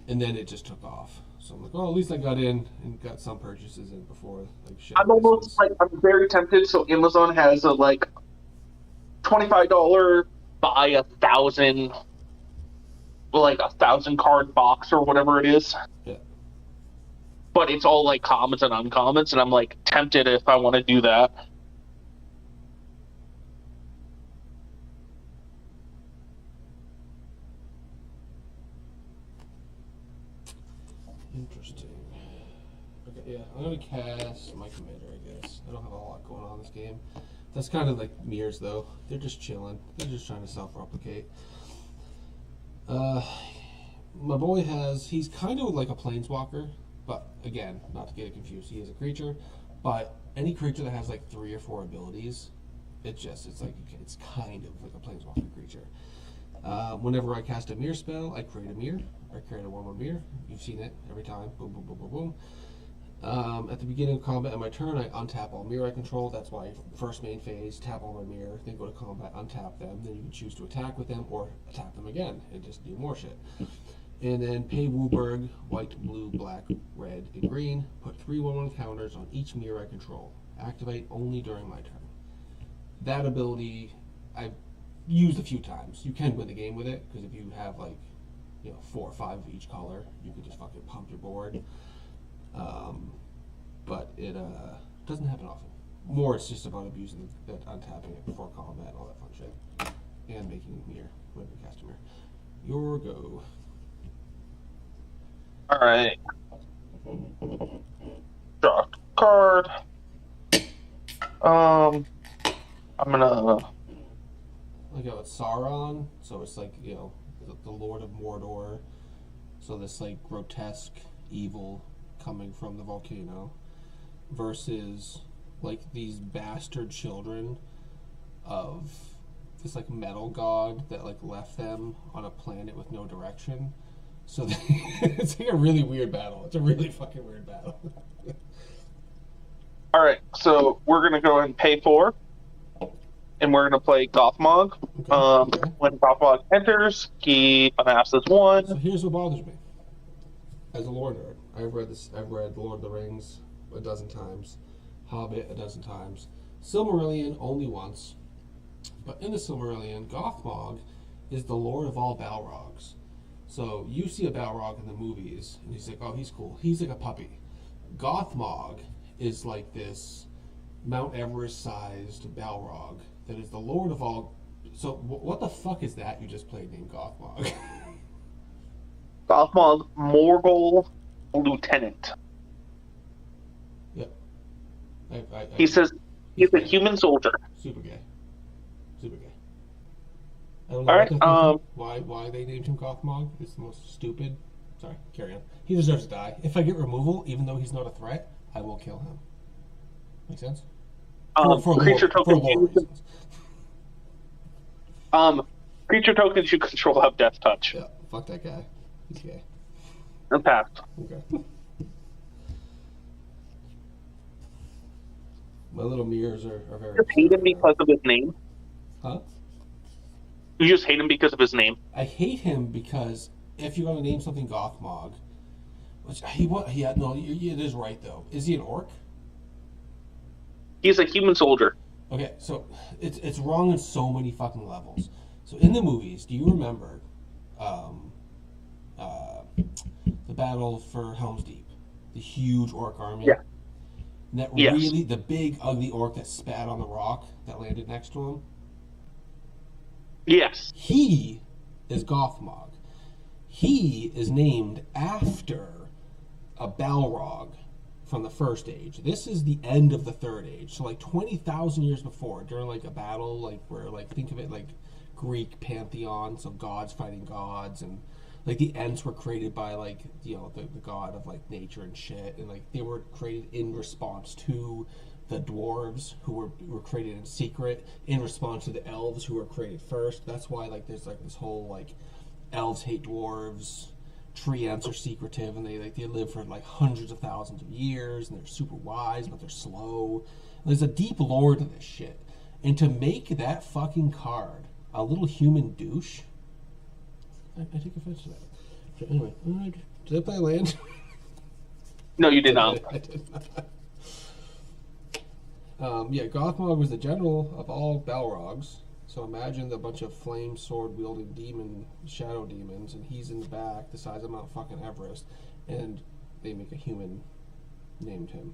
A: And then it just took off. So I'm like, oh, at least I got in and got some purchases in before like shit.
B: I'm almost like, I'm very tempted. So Amazon has a like $25 buy 1,000, like 1,000 card box or whatever it is.
A: Yeah.
B: But it's all like commons and uncommons, and I'm like tempted if I want to do that.
A: Interesting. Okay, yeah, I'm gonna cast my Commander, I guess. I don't have a lot going on in this game. That's kind of like mirrors, though. They're just chilling. They're just trying to self-replicate. My boy he's kind of like a planeswalker, but again, not to get it confused, he is a creature. But any creature that has like 3 or 4 abilities it's kind of like a planeswalker creature. Whenever I cast a mirror spell, I create a mirror. I create a 1/1 mirror. You've seen it every time. Boom, boom, boom, boom, boom. At the beginning of combat on my turn, I untap all mirror I control. That's why first main phase, tap all my mirror, then go to combat, untap them. Then you can choose to attack with them or attack them again and just do more shit. And then pay Wooburg, white, blue, black, red, and green. Put 3 1/1 counters on each mirror I control. Activate only during my turn. That ability I've used a few times. You can win the game with it, because if you have 4 or 5 of each color, you can just fucking pump your board. But it doesn't happen often. More, it's just about abusing that, untapping it before combat, all that fun shit, and making mirror when we cast a mirror. Your go.
B: All right. Draw a card. I'm gonna.
A: Like it's Sauron, so it's like the Lord of Mordor. So this grotesque evil coming from the volcano, versus these bastard children of this metal god that left them on a planet with no direction. So it's a really weird battle. It's a really fucking weird battle.
B: All right, so we're gonna go ahead and pay 4, and we're gonna play Gothmog.
A: Okay.
B: When Gothmog enters, he amasses 1.
A: So here's what bothers me. As a lore nerd, I've read Lord of the Rings a dozen times, Hobbit a dozen times, Silmarillion only once. But in the Silmarillion, Gothmog is the lord of all Balrogs. So you see a Balrog in the movies, and he's like, oh, he's cool. He's like a puppy. Gothmog is like this Mount Everest-sized Balrog that is the lord of all. So what the fuck is that you just played named Gothmog?
B: Gothmog, Morgul Lieutenant.
A: Yep.
B: He says he's a human soldier.
A: Super gay. Super gay. I don't know why they named him Gothmog. It's the most stupid. Sorry, carry on. He deserves to die. If I get removal, even though he's not a threat, I will kill him. Make sense?
B: Creature tokens you control have death touch.
A: Yeah, fuck that guy. He's gay.
B: And pass.
A: Okay. My little mirrors are very.
B: You just hate him because of his name?
A: Huh?
B: You just hate him because of his name?
A: I hate him because if you're going to name something Gothmog, which it is right though. Is he an orc?
B: He's a human soldier.
A: Okay, so it's wrong on so many fucking levels. So in the movies, do you remember the battle for Helm's Deep? The huge orc army?
B: Yeah.
A: And that really, the big ugly orc that spat on the rock that landed next to him?
B: Yes.
A: He is Gothmog. He is named after a Balrog from the First Age. This is the end of the Third Age. So 20,000 years before, during a battle where think of it like Greek pantheon, so gods fighting gods, and the Ents were created by the god of nature and shit, and they were created in response to the dwarves who were created in secret, in response to the elves who were created first. That's why there's this whole elves hate dwarves, tree ants are secretive, and they live for hundreds of thousands of years, and they're super wise, but they're slow. There's a deep lore to this shit. And to make that fucking card a little human douche, I take offense to that. So anyway, did I play land?
B: No, you did not.
A: I did not. Gothmog was the general of all Balrogs. So imagine the bunch of flame sword wielding shadow demons, and he's in the back, the size of Mount fucking Everest, and they make a human named him.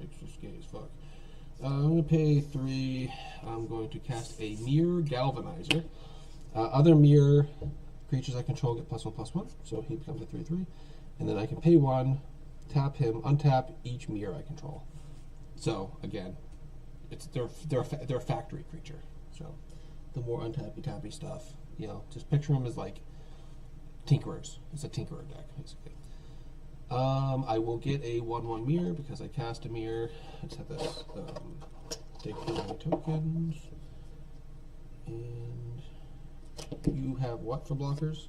A: It's just gay as fuck. I'm gonna pay 3. I'm going to cast a Mirror Galvanizer. Other mirror creatures I control get +1/+1, so he becomes a 3/3, and then I can pay 1, tap him, untap each mirror I control. So again, they're a factory creature. So the more untappy stuff, just picture them as tinkerers. It's a tinkerer deck, basically. I will get a 1/1 mirror because I cast a mirror. Let's have this take 3 tokens. And you have what for blockers?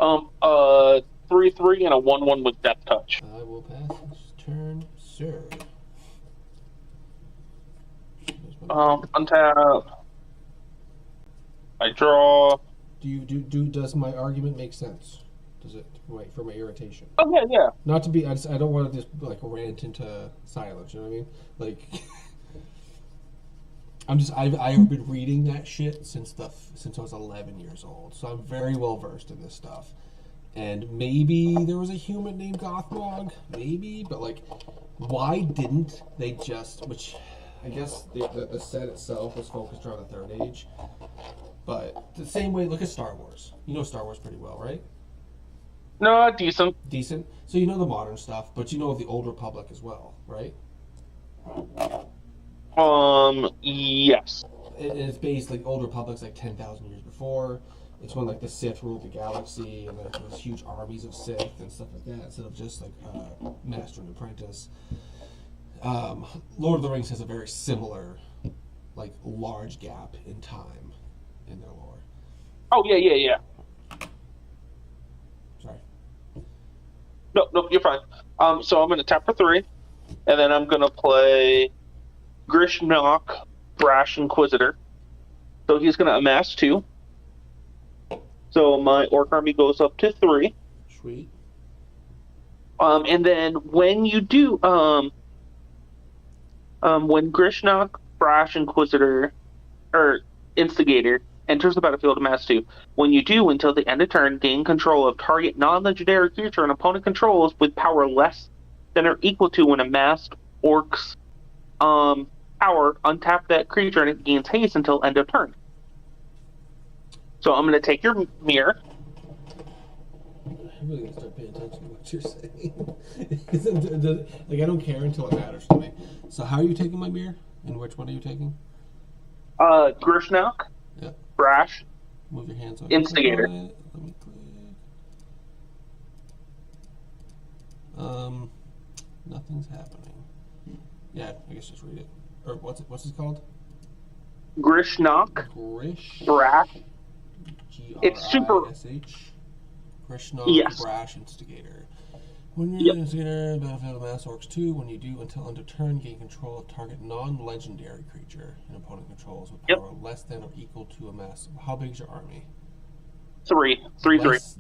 B: 3/3 and a 1/1 with Death Touch.
A: I will pass this turn, sir.
B: Untap. I draw.
A: Does my argument make sense? Does it, right, for my irritation?
B: Oh yeah.
A: Not to be, I don't want to just like rant into silence. You know what I mean? Like, I've been reading that shit since I was 11 years old, so I'm very well versed in this stuff. And maybe there was a human named Gothmog, maybe, but like, why didn't they just? Which, I guess the set itself was focused around the Third Age, but the same way. Look at Star Wars. You know Star Wars pretty well, right?
B: No, decent.
A: Decent. So you know the modern stuff, but you know of the Old Republic as well, right?
B: Yes.
A: It's based like Old Republic's like 10,000 years before. It's when like the Sith ruled the galaxy, and there was huge armies of Sith and stuff like that, instead of just like master and apprentice. Lord of the Rings has a very similar, like, large gap in time in their lore.
B: Oh yeah.
A: Sorry.
B: No, you're fine. So I'm gonna tap for 3, and then I'm gonna play Grishnock, Brash Inquisitor. So he's gonna amass 2. So my Orc army goes up to 3.
A: Sweet.
B: And then when you do, when Grishnock, Brash Inquisitor, or Instigator enters the battlefield amass 2, when you do, until the end of turn, gain control of target non-legendary creature an opponent controls with power less than or equal to when amassed Orc's power, untap that creature and it gains haste until end of turn. So I'm going to take your mirror.
A: I'm really going to start paying attention to what you're saying. Like, I don't care until it matters to me. So how are you taking my mirror? And which one are you taking?
B: Grishnock,
A: Yeah.
B: Brash,
A: Move your hands on
B: Instigator.
A: Let me click. Nothing's happening. Yeah, I guess just read it. Or what's it called?
B: Grishnock,
A: Grish.
B: Brash.
A: It's
B: super.
A: Grishnock,
B: Yes.
A: Brash Instigator. When you're an Instigator, battlefield mass Orcs 2, when you do until end of turn, gain control of target non-legendary creature an opponent controls with power less than or equal to a mass. How big is your army?
B: 3.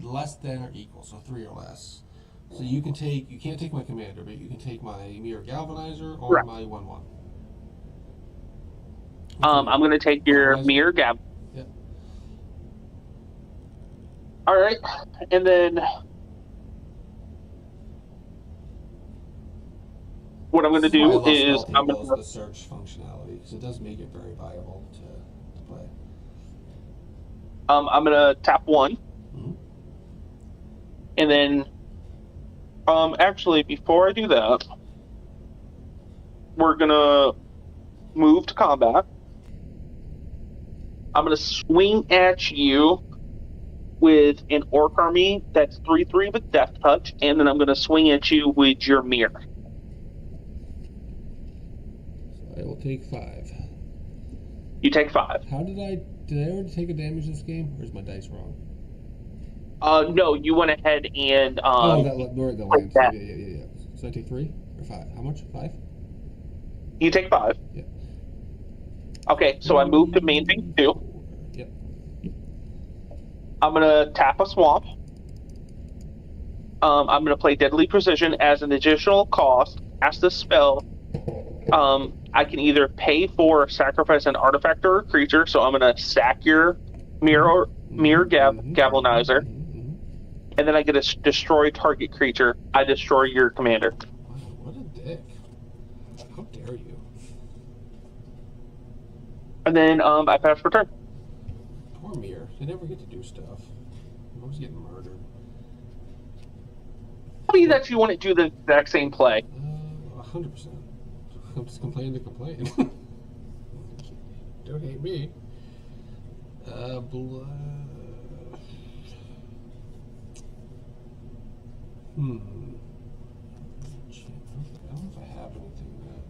A: Less than or equal, so 3 or less. So you can't take my commander, but you can take my Mirror Galvanizer or my 1/1.
B: I'm going to take your Mirror Gab.
A: Yep.
B: All right, and then what I'm going to do is I'm going
A: to the search functionality because it does make it very viable to play.
B: I'm going to tap 1, and then actually before I do that, we're going to move to combat. I'm going to swing at you with an Orc army that's 3/3 with Death Touch, and then I'm going to swing at you with your mirror.
A: So I will take 5.
B: You take 5.
A: Did I already take a damage this game, or is my dice wrong?
B: No, you went ahead and
A: the land. Yeah. So I take 3 or 5? How much? 5?
B: You take 5.
A: Yeah.
B: Okay, so I moved to main phase 2.
A: Yep.
B: I'm gonna tap a swamp. I'm gonna play Deadly Precision as an additional cost. Cast this spell. I can either pay for or sacrifice an artifact or a creature, so I'm gonna sack your Mirror Galvanizer, and then I get to destroy target creature. I destroy your commander.
A: Wow, what a dick. How dare you?
B: And then I pass for turn.
A: Poor Mir. They never get to do stuff. I'm always getting murdered.
B: Tell me that you want to do the exact same play.
A: 100%. I'm just complaining to complain. Don't hate me. I don't know if I have anything that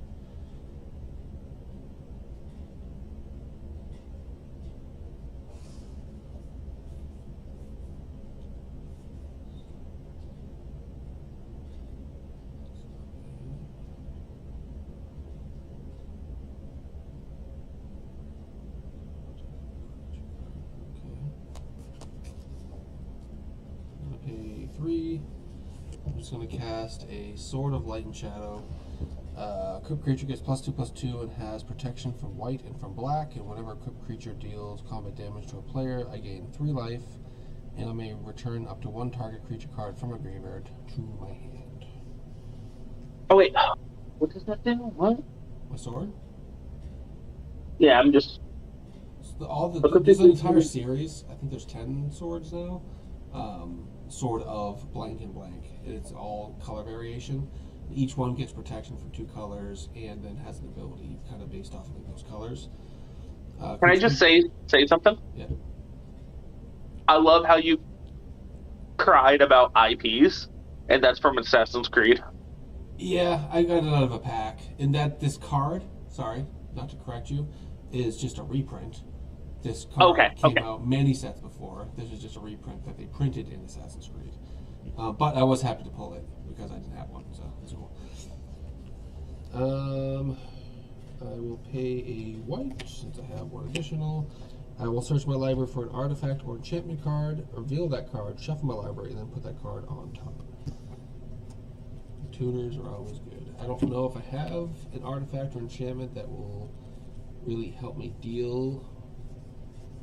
A: 3. I'm just going to cast a Sword of Light and Shadow. Equipped creature gets +2/+2 and has protection from white and from black, and whenever equipped creature deals combat damage to a player, I gain 3 life, and I may return up to 1 target creature card from a graveyard to my hand.
B: Oh wait, what does that do? What?
A: My sword?
B: Yeah, I'm just...
A: There's an entire series. I think there's 10 swords now. Sword of blank and blank. It's all color variation. Each one gets protection from 2 colors and then has an ability kind of based off of those colors.
B: Can I just say something?
A: Yeah.
B: I love how you cried about IPs, and that's from Assassin's Creed.
A: Yeah, I got it out of a pack. And that this card, sorry, not to correct you, is just a reprint. This card came out many sets before. This is just a reprint that they printed in Assassin's Creed. But I was happy to pull it because I didn't have one, so it's cool. I will pay a white since I have 1 additional. I will search my library for an artifact or enchantment card, reveal that card, shuffle my library, and then put that card on top. Tuners are always good. I don't know if I have an artifact or enchantment that will really help me deal,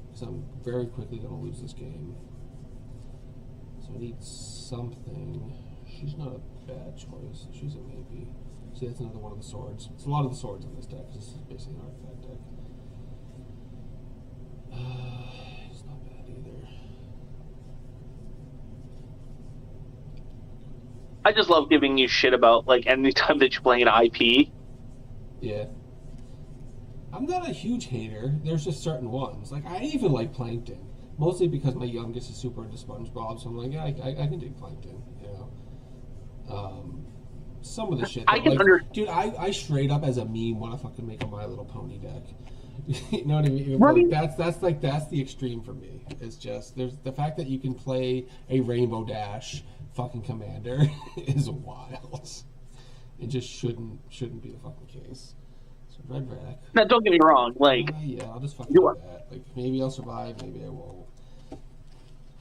A: because I'm very quickly going to lose this game. So I need something. She's not a bad choice. She's a maybe. See, that's another one of the swords. It's a lot of the swords in this deck, because this is basically an artifact deck. It's not bad either.
B: I just love giving you shit about, like, anytime that you play an IP.
A: Yeah. I'm not a huge hater. There's just certain ones. Like, I even like Plankton. Mostly because my youngest is super into SpongeBob, so I'm like, yeah, I can dig Plankton, you know. Some of the shit. Dude, I straight up as a meme want to fucking make a My Little Pony deck. You know what I mean? Right. That's the extreme for me. It's just there's the fact that you can play a Rainbow Dash fucking commander is wild. It just shouldn't be the fucking case. So Red Rack.
B: Now don't get me wrong, like
A: yeah, I'll just fucking do that. Like maybe I'll survive, maybe I won't.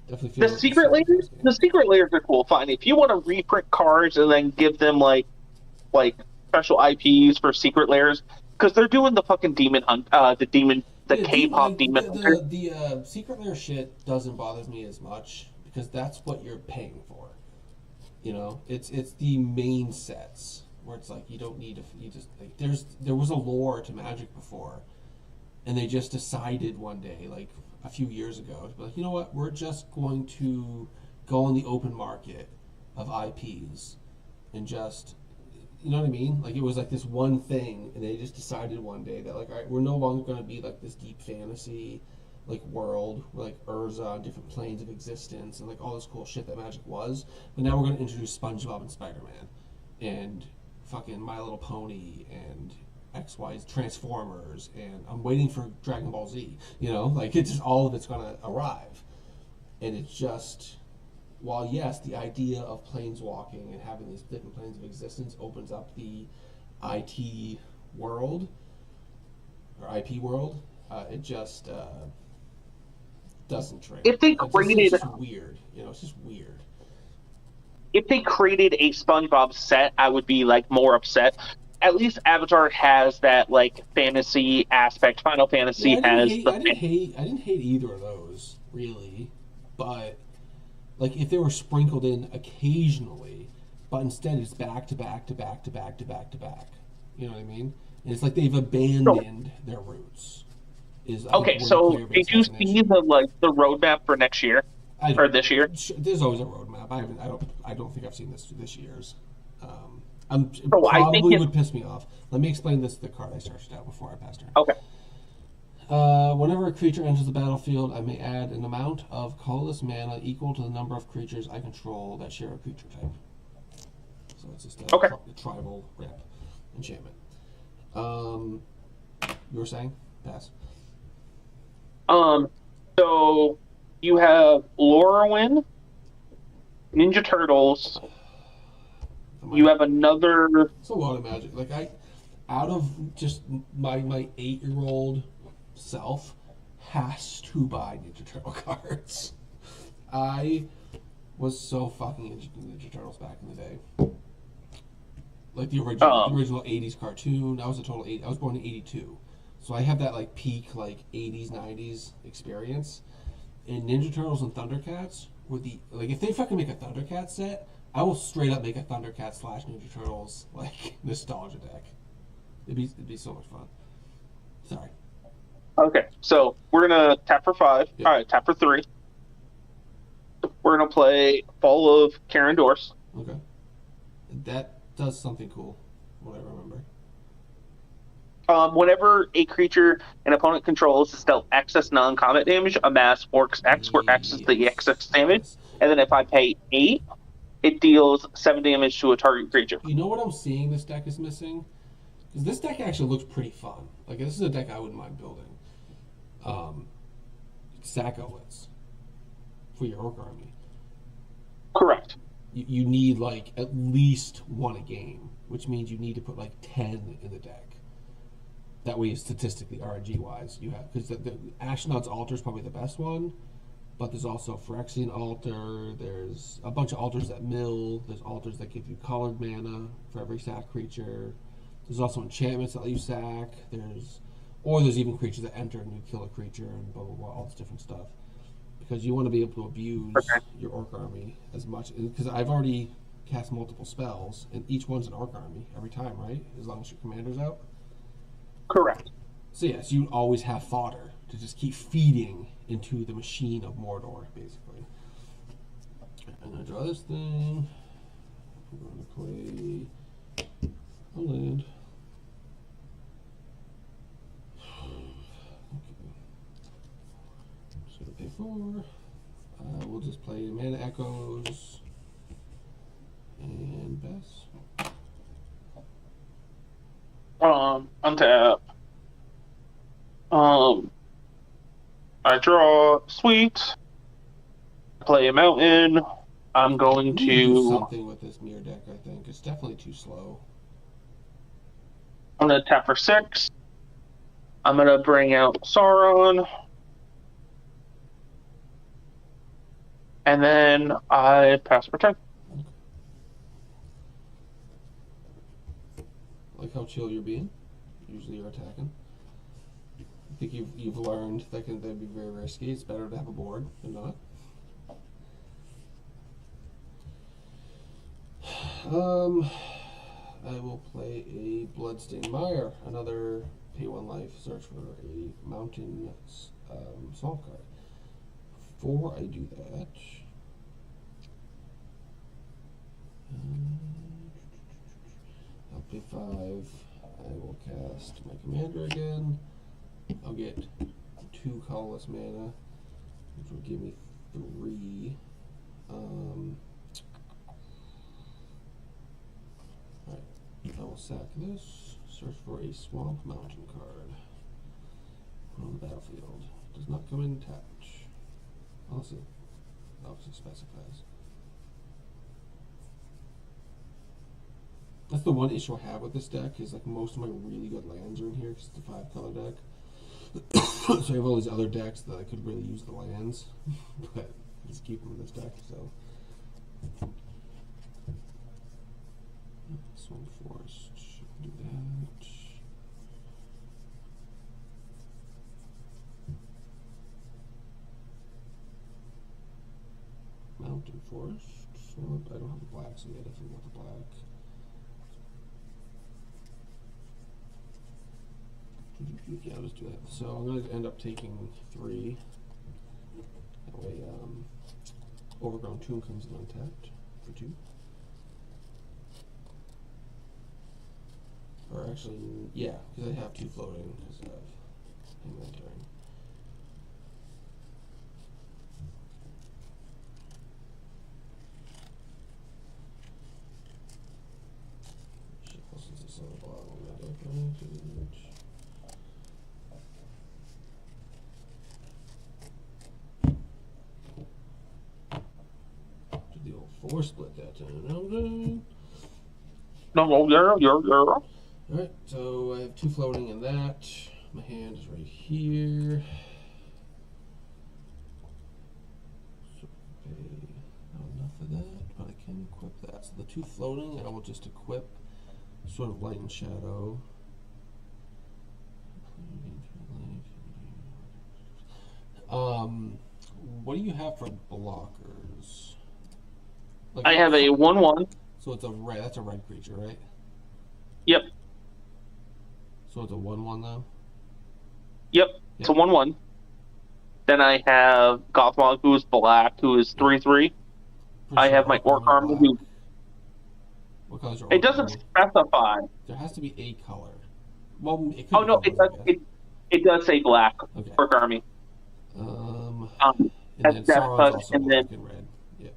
A: Definitely feel
B: the secret layers. The secret layers are cool. Fine, if you want to reprint cards and then give them like special IPs for secret layers, because they're doing the fucking demon hunt, the K-pop demon hunter.
A: The secret layer shit doesn't bother me as much because that's what you're paying for. You know, it's the main sets where it's like you don't need you just like there was a lore to Magic before, and they just decided one day like a few years ago to be like, you know what, we're just going to go on the open market of IPs and just, you know what I mean? Like it was like this one thing, and they just decided one day that like, all right, we're no longer going to be like this deep fantasy like world where like Urza on different planes of existence and like all this cool shit that Magic was, but now we're going to introduce SpongeBob and Spider-Man and fucking My Little Pony and XY's Transformers, and I'm waiting for Dragon Ball Z, you know, like it's just all of it's gonna arrive. And it's just, while yes, the idea of planeswalking and having these different planes of existence opens up the IT world or IP world, it just doesn't trade.
B: If they created,
A: it's just weird, you know, it's just weird.
B: If they created a SpongeBob set, I would be like more upset. At least Avatar has that like fantasy aspect. Final Fantasy has.
A: I didn't hate either of those really, but like if they were sprinkled in occasionally, but instead it's back to back to back to back to back to back. You know what I mean? And it's like they've abandoned their roots.
B: Okay, so did you see the roadmap for next year or this year?
A: There's always a roadmap. I don't think I've seen this year's. Probably would piss me off. Let me explain the card I searched out before I passed her.
B: Okay.
A: Whenever a creature enters the battlefield, I may add an amount of colorless mana equal to the number of creatures I control that share a creature type. So it's just a tribal ramp enchantment. You were saying? Pass.
B: So you have Lorwyn, Ninja Turtles. You have another.
A: It's a lot of Magic. Like out of just my 8-year-old self has to buy Ninja Turtle cards. I was so fucking into Ninja Turtles back in the day. Like the original '80s cartoon. I was I was born in '82, so I have that like peak like '80s '90s experience. And Ninja Turtles and Thundercats were like if they fucking make a Thundercats set, I will straight up make a Thundercats / Ninja Turtles like nostalgia deck. It'd be so much fun. Sorry.
B: Okay, so we're gonna tap for 5.
A: Yep.
B: All right, tap for 3. We're gonna play Fall of Karen Dorse.
A: Okay. That does something cool. What I remember.
B: Whenever a creature an opponent controls is dealt excess non-combat damage, amass Orcs X, where X is the excess damage.
A: Yes.
B: And then if I pay 8, it deals 7 damage to a target creature.
A: You know what I'm seeing this deck is missing? Because this deck actually looks pretty fun. Like, this is a deck I wouldn't mind building. Sack-outlets for your Orc army.
B: Correct.
A: You need, like, at least 1 a game, which means you need to put, like, 10 in the deck. That way, statistically, RNG-wise, you have... Because the Ashnod's Altar is probably the best one, but there's also Phyrexian Altar, there's a bunch of altars that mill, there's altars that give you colored mana for every sack creature, there's also enchantments that let you sack, there's even creatures that enter and you kill a creature and blah, blah, blah, all this different stuff. Because you want to be able to abuse your Orc army as much, because I've already cast multiple spells, and each one's an Orc army every time, right? As long as your commander's out?
B: Correct.
A: So yes, you always have fodder to just keep feeding into the machine of Mordor, basically. I'm going to draw this thing. I'm going to play a land. Okay. Just going to pay 4. We'll just play Mana Echoes and Bess.
B: Untap. I draw Sweet. Play a mountain. I'm going
A: We
B: to
A: do something with this mirror deck. I think it's definitely too slow.
B: I'm gonna tap for 6. I'm gonna bring out Sauron. And then I pass for 10.
A: I like how chill you're being. Usually you're attacking. I think you've learned that that'd be very risky. It's better to have a board than not. I will play a Bloodstained Mire, another pay 1 life, search for a mountain swamp card. Before I do that, I'll pay 5. I will cast my commander again. I'll get 2 colorless mana, which will give me 3. Alright, I will sack this, search for a swamp mountain card on the battlefield. Does not come in tapped, unless it obviously specifies. That's the one issue I have with this deck, is like most of my really good lands are in here because it's a 5-color deck. So I have all these other decks that I could really use the lands, but I just keep them in this deck, so. Swamp Forest, do that. Mountain Forest, Swamp, I don't have the black, so yeah, definitely want the black. Yeah, I'll just do that. So I'm going to end up taking 3. That way, Overgrown Tomb comes in untapped for 2. Or actually, yeah, because I have 2 floating because of inventory. Shuffle since it's on the bottom of that deck, right? The old 4 split that time.
B: No, yeah.
A: Alright, so I have 2 floating in that. My hand is right here. So pay, oh, equip that. So the 2 floating, I will just equip sort of light and shadow. What do you have for blockers? Like,
B: I have a 1/1.
A: So it's a red. That's a red creature, right?
B: Yep.
A: So it's a 1/1 though.
B: Yep. It's a 1/1. Then I have Gothmog, who is black, who is 3/3. I have my Orc Army, who.
A: What colors are
B: It doesn't specify.
A: There has to be a color. Well, it could.
B: Oh no, it does. It does say black.
A: Okay.
B: Orc Army.
A: And
B: as
A: then
B: Death
A: Sauron's
B: Touch,
A: also
B: and
A: black
B: then
A: and red. Yeah,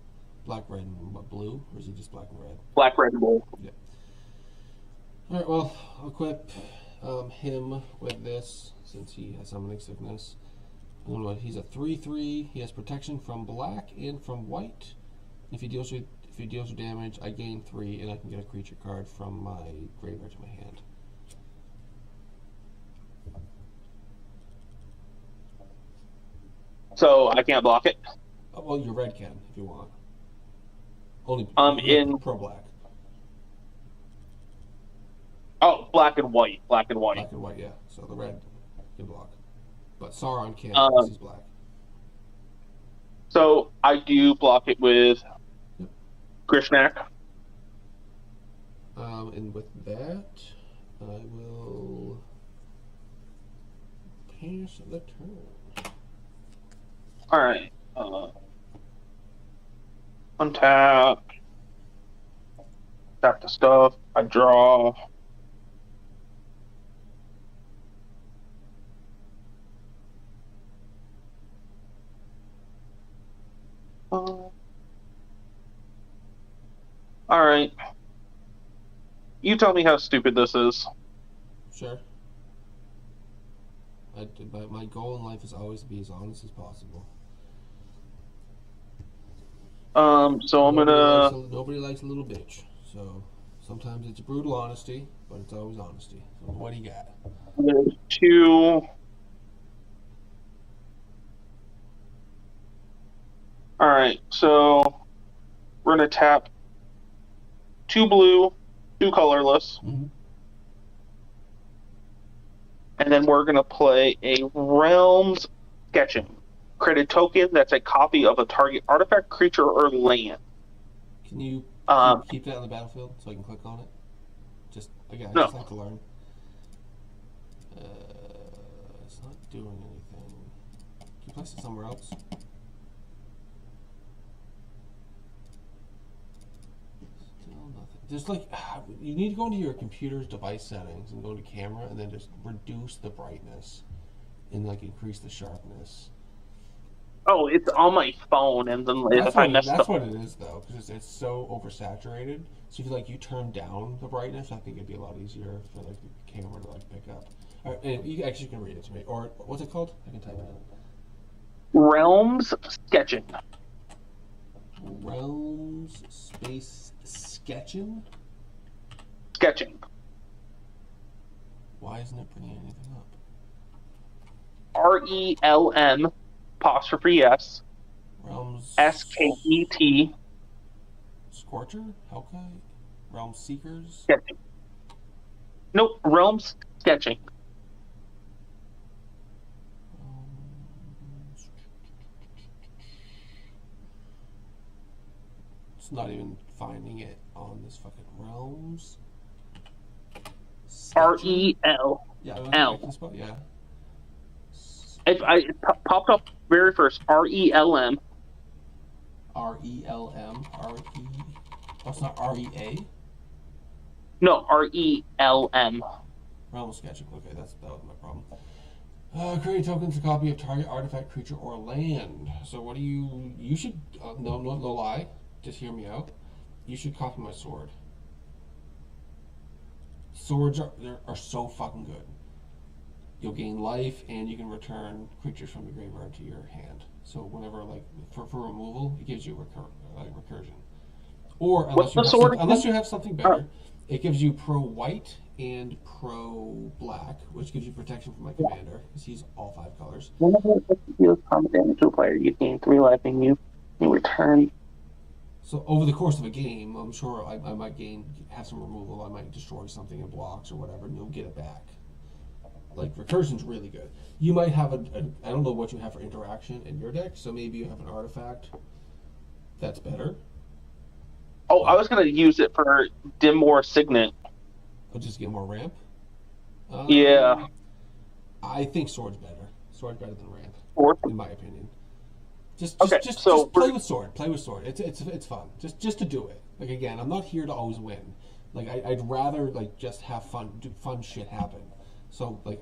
A: black, red, and what, blue, or is he just black and red?
B: Black, red, and blue.
A: Yeah. All right. Well, I'll equip him with this since he has summoning sickness. He's a 3/3. He has protection from black and from white. If he deals with damage, I gain 3, and I can get a creature card from my graveyard to my hand.
B: So I can't block it.
A: Oh, well, your red can if you want. Only
B: in
A: pro black.
B: Oh, black and white. Black and white.
A: Black and white, yeah. So the red can block, but Sauron can't because he's black.
B: So I do block it with Grishnak.
A: And with that, I will pass the turn.
B: All right. Untap. Tap the stuff. I draw. All right. You tell me how stupid this is.
A: Sure. My goal in life is always to be as honest as possible.
B: So I'm gonna.
A: Nobody likes a little bitch. So sometimes it's brutal honesty, but it's always honesty. So what do you got?
B: There's 2. All right. So we're gonna tap 2 blue, 2 colorless.
A: Mm-hmm.
B: And then we're going to play a Realms Sketching. Create a token that's a copy of a target artifact, creature, or land.
A: Can you keep that on the battlefield so I can click on it? Just, again, I just like to learn. It's not doing anything. Can you place it somewhere else? There's like, you need to go into your computer's device settings and go to camera and then just reduce the brightness and like increase the sharpness.
B: Oh, it's on my phone, and then if I mess up.
A: That's what it is though, because it's so oversaturated. So if you turn down the brightness, I think it'd be a lot easier for like the camera to like pick up. All right, and you actually can read it to me, or what's it called? I can type it in.
B: Realms Sketching.
A: Realms space sketching.
B: Sketching.
A: Why isn't it bringing anything up?
B: RELM apostrophe S.
A: Realms.
B: SKET.
A: Scorcher? Hellkite? Realm Seekers?
B: Sketching. Nope, Realms Sketching.
A: It's not even finding it on this fucking Realms.
B: REL.
A: Yeah,
B: L.
A: I can spell, yeah.
B: It popped up very first. RELM.
A: RELM. RE. Oh, it's not REA?
B: No, RELM.
A: Realm sketching. Okay, that was my problem. Create tokens, a copy of target artifact, creature, or land. So what do you should, no lie, just hear me out. You should copy my sword. Swords are so fucking good. You'll gain life, and you can return creatures from your graveyard to your hand. So whenever, like, for removal, it gives you recursion. Or unless you have something better, it gives you pro white and pro black, which gives you protection from my commander, because he's all 5 colors.
B: Whenever it deals combat damage to a player, you gain 3 life, and you return
A: So over the course of a game, I'm sure I might have some removal. I might destroy something in blocks or whatever, and you'll get it back. Like, recursion's really good. You might have I don't know what you have for interaction in your deck, so maybe you have an artifact that's better.
B: Oh, I was going to use it for Dim or Signet.
A: I'll just get more ramp.
B: Yeah.
A: I think sword's better. Sword's better than ramp, in my opinion. Just play with sword. Play with sword. It's fun. Just to do it. Like, again, I'm not here to always win. Like, I'd rather like just have fun, do fun shit happen. So like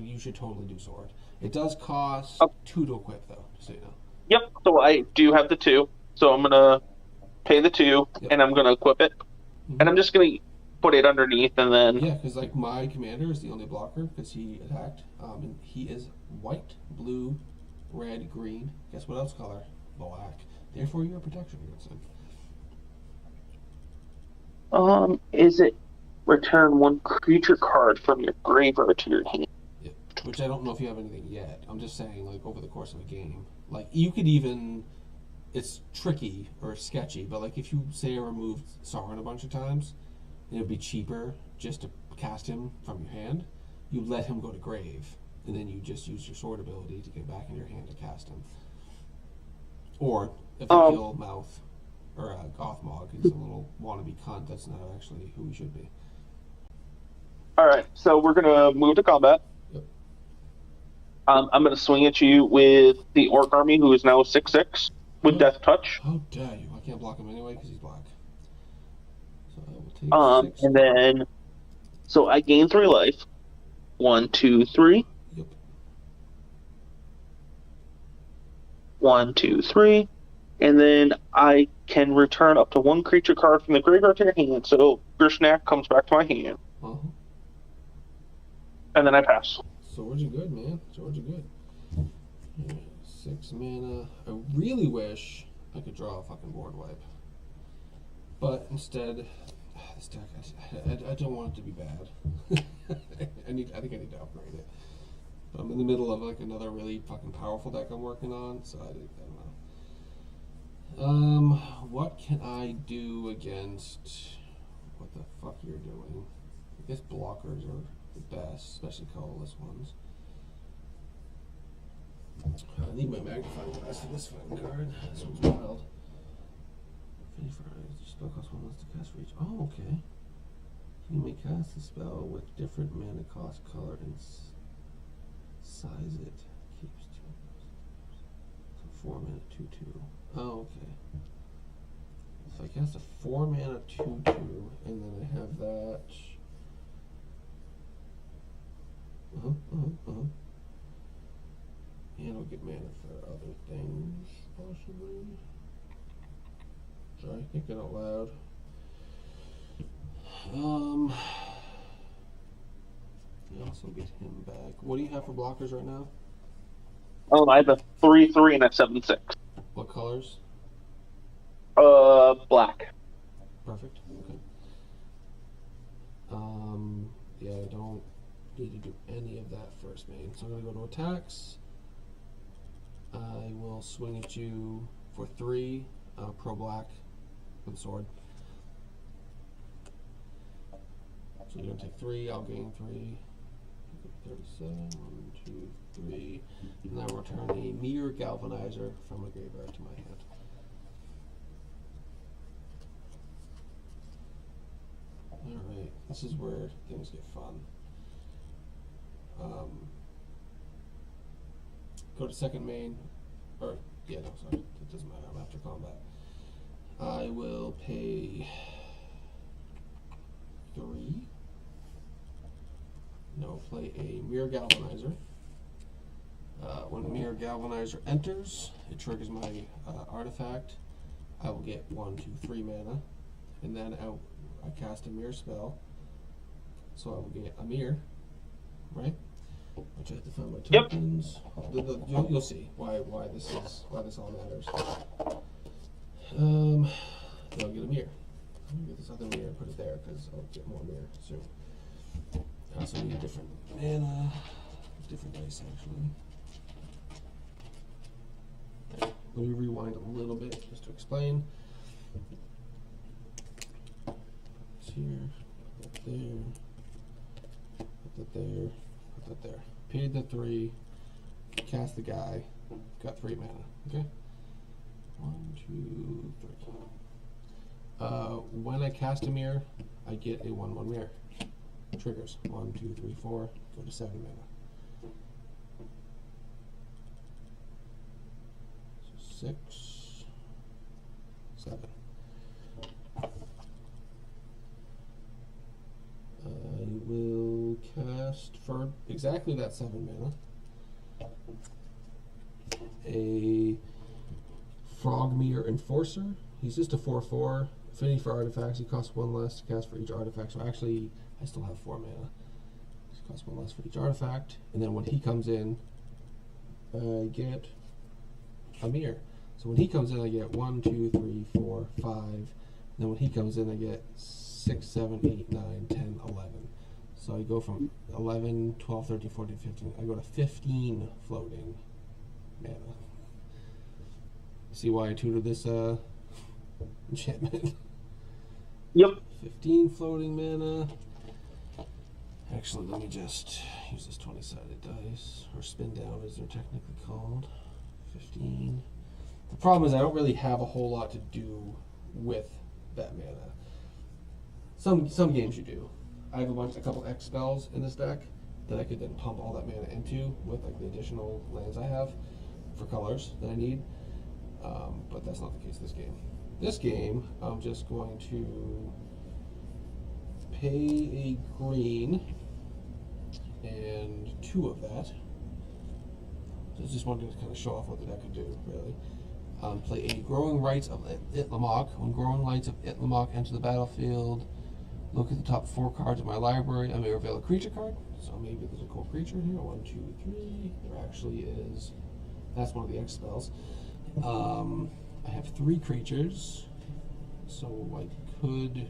A: you should totally do sword. It does cost 2 to equip though, just so you know.
B: Yep. So I do have the 2. So I'm gonna pay the 2, and I'm gonna equip it, and I'm just gonna put it underneath, and then
A: because like my commander is the only blocker because he attacked, and he is white, blue, red, green. Guess what else color? Black. Therefore, you're protection against him.
B: Is it return 1 creature card from your graveyard to your hand?
A: Yeah. Which I don't know if you have anything yet. I'm just saying, like, over the course of a game, like, you could even. It's tricky or sketchy, but like if you say I removed Sauron a bunch of times, it would be cheaper just to cast him from your hand. You let him go to grave, and then you just use your sword ability to get back in your hand to cast him. Or if you kill Mouth or Gothmog, he's a little wannabe cunt. That's not actually who he should be.
B: All right, so we're gonna move to combat.
A: Yep.
B: I'm gonna swing at you with the Orc Army, who is now 6/6 with Death Touch.
A: How dare you! I can't block him anyway because he's black. So I will take 6.
B: And then, so I gain 3 life. 1, 2, 3.
A: Yep.
B: 1, 2, 3. And then I can return up to 1 creature card from the graveyard to your hand. So Grishnak comes back to my hand. And then I pass.
A: Swords are good, man. Swords are good. Yeah, 6 mana. I really wish I could draw a fucking board wipe. But instead, this deck, I don't want it to be bad. I think I need to upgrade it. But I'm in the middle of like another really fucking powerful deck I'm working on, so I don't know. What can I do against what the fuck you're doing? I guess blockers are the best, especially colorless ones. I need my magnifying glass for this fucking card. This one's wild. Finish for spell cost 1 less to cast for each. Oh, okay. You may cast the spell with different mana cost, color, and size it. Keeps 2. So 4 mana 2/2. Oh, okay. So I cast a 4 mana 2/2, and then I have that. And I'll get mana for other things, possibly. Sorry, thinking out loud. I also get him back. What do you have for blockers right now?
B: I have a 3/3 and a 7/6.
A: What colors?
B: Black.
A: Perfect. Okay. Yeah, I don't need to do any of that first main. So I'm gonna go to attacks. I will swing at you for 3, pro black with sword. So you're gonna take 3, I'll gain 3. 37, 1, 2, 3. And I will return a Mirror Galvanizer from my graveyard to my hand. Alright, this is where things get fun. Go to second main, or, yeah, no, sorry, it doesn't matter, I'm after combat. I will pay 3. No, play a Mirror Galvanizer. When Mirror Galvanizer enters, it triggers my artifact. I will get 1, 2, 3 mana, and then I cast a mirror spell. So I will get a mirror, right? Which I have to find my tokens. Yep. You'll see why this all matters. Then I'll get a mirror. I'm gonna get this other mirror and put it there because I'll get more mirror soon. I also need a different mana, different dice actually. Let me rewind a little bit just to explain. here, put that there, put that there, put that there. Paid the 3, cast the guy, got 3 mana. Okay? 1, 2, 3. When I cast a mirror, I get a 1/1 mirror. Triggers 1, 2, 3, 4, go to 7 mana. 6, 7. I will cast for exactly that 7 mana a Frogmere Enforcer. He's just a 4/4. Affinity for artifacts. He costs 1 less to cast for each artifact. So actually, I still have 4 mana. He costs 1 less for each artifact. And then when he comes in, I get a mirror. So when he comes in, I get 1, 2, 3, 4, 5. And then when he comes in, I get 6, 7, 8, 9, 10, 11. So I go from 11, 12, 13, 14, 15. I go to 15 floating mana. See why I tutored this enchantment?
B: Yep.
A: 15 floating mana. Actually, let me just use this 20-sided dice, or spin down as they're technically called. 15. The problem is I don't really have a whole lot to do with that mana. Some games you do. I have a couple X spells in this deck that I could then pump all that mana into with like the additional lands I have for colors that I need. But that's not the case this game. This game, I'm just going to pay a green and 2 of that. So I just wanted to kind of show off what the deck could do, really. Play a Growing Rights of Itlamok. When Growing Rights of Itlamok enter the battlefield, look at the top 4 cards of my library. I may reveal a creature card. So maybe there's a cool creature here. 1, 2, 3. There actually is. That's one of the X spells. I have 3 creatures, so I could.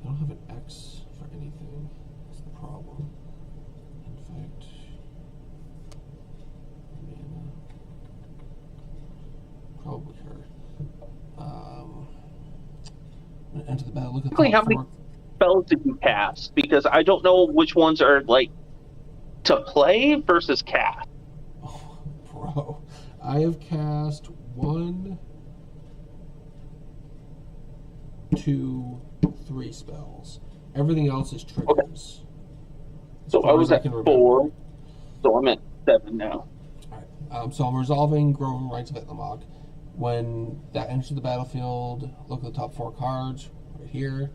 A: I don't have an X for anything. That's the problem. In fact, mana. Probably her. Enter the battle. Look at the
B: How many spells did you cast? Because I don't know which ones are like to play versus cast.
A: Oh, bro. I have cast 1, 2, 3 spells. Everything else is triggers.
B: Okay. So I was at 4, so I'm at 7 now.
A: Alright. So I'm resolving Growing Rights of Itlamok. When that enters the battlefield, look at the top 4 cards right here.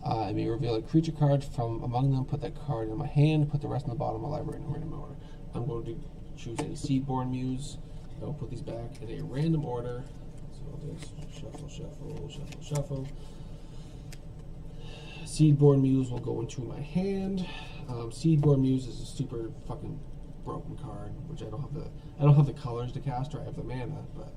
A: I may reveal a creature card from among them, put that card in my hand, put the rest in the bottom of my library in a random order. I'm going to choose a Seedborn Muse. I'll put these back in a random order. So I'll just shuffle, shuffle, shuffle, shuffle. Seedborn Muse will go into my hand. Seedborn Muse is a super fucking broken card, which I don't have the colors to cast, or I have the mana, but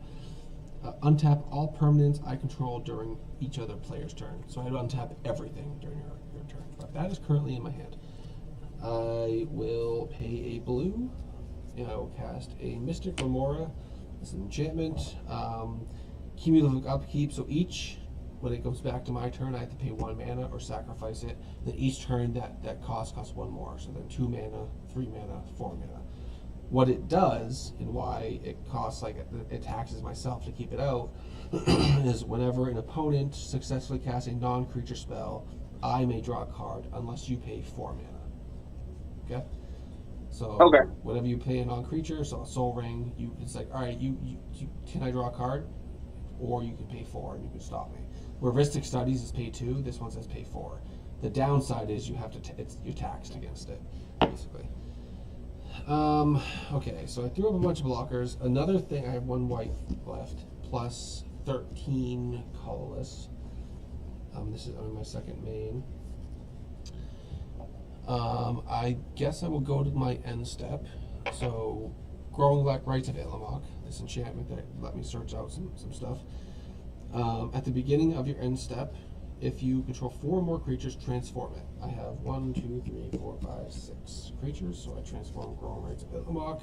A: untap all permanents I control during each other player's turn. So I untap everything during your turn. But that is currently in my hand. I will pay a blue, and I will cast a Mystic Remora. It's an enchantment. Cumulative upkeep, so when it goes back to my turn, I have to pay 1 mana or sacrifice it. Then each turn that costs 1 more. So then 2 mana, 3 mana, 4 mana. What it does, and why it costs, like, it taxes myself to keep it out, is whenever an opponent successfully casts a non-creature spell, I may draw a card unless you pay 4 mana. Okay? So whenever you pay a non-creature, so a Soul Ring, it's like, all right, you can I draw a card? Or you can pay 4 and you can stop me. Where Ristic Studies is pay 2, this one says pay 4. The downside is you have to you're taxed against it, basically. Okay, so I threw up a bunch of blockers. Another thing, I have 1 white left, plus 13 colorless. This is my second main. I guess I will go to my end step. So, Growing Rights of Itlamok, this enchantment that let me search out some stuff. At the beginning of your end step, if you control 4 more creatures, transform it. I have 1, 2, 3, 4, 5, 6 creatures, so I transform Growing Rights of Itlamok.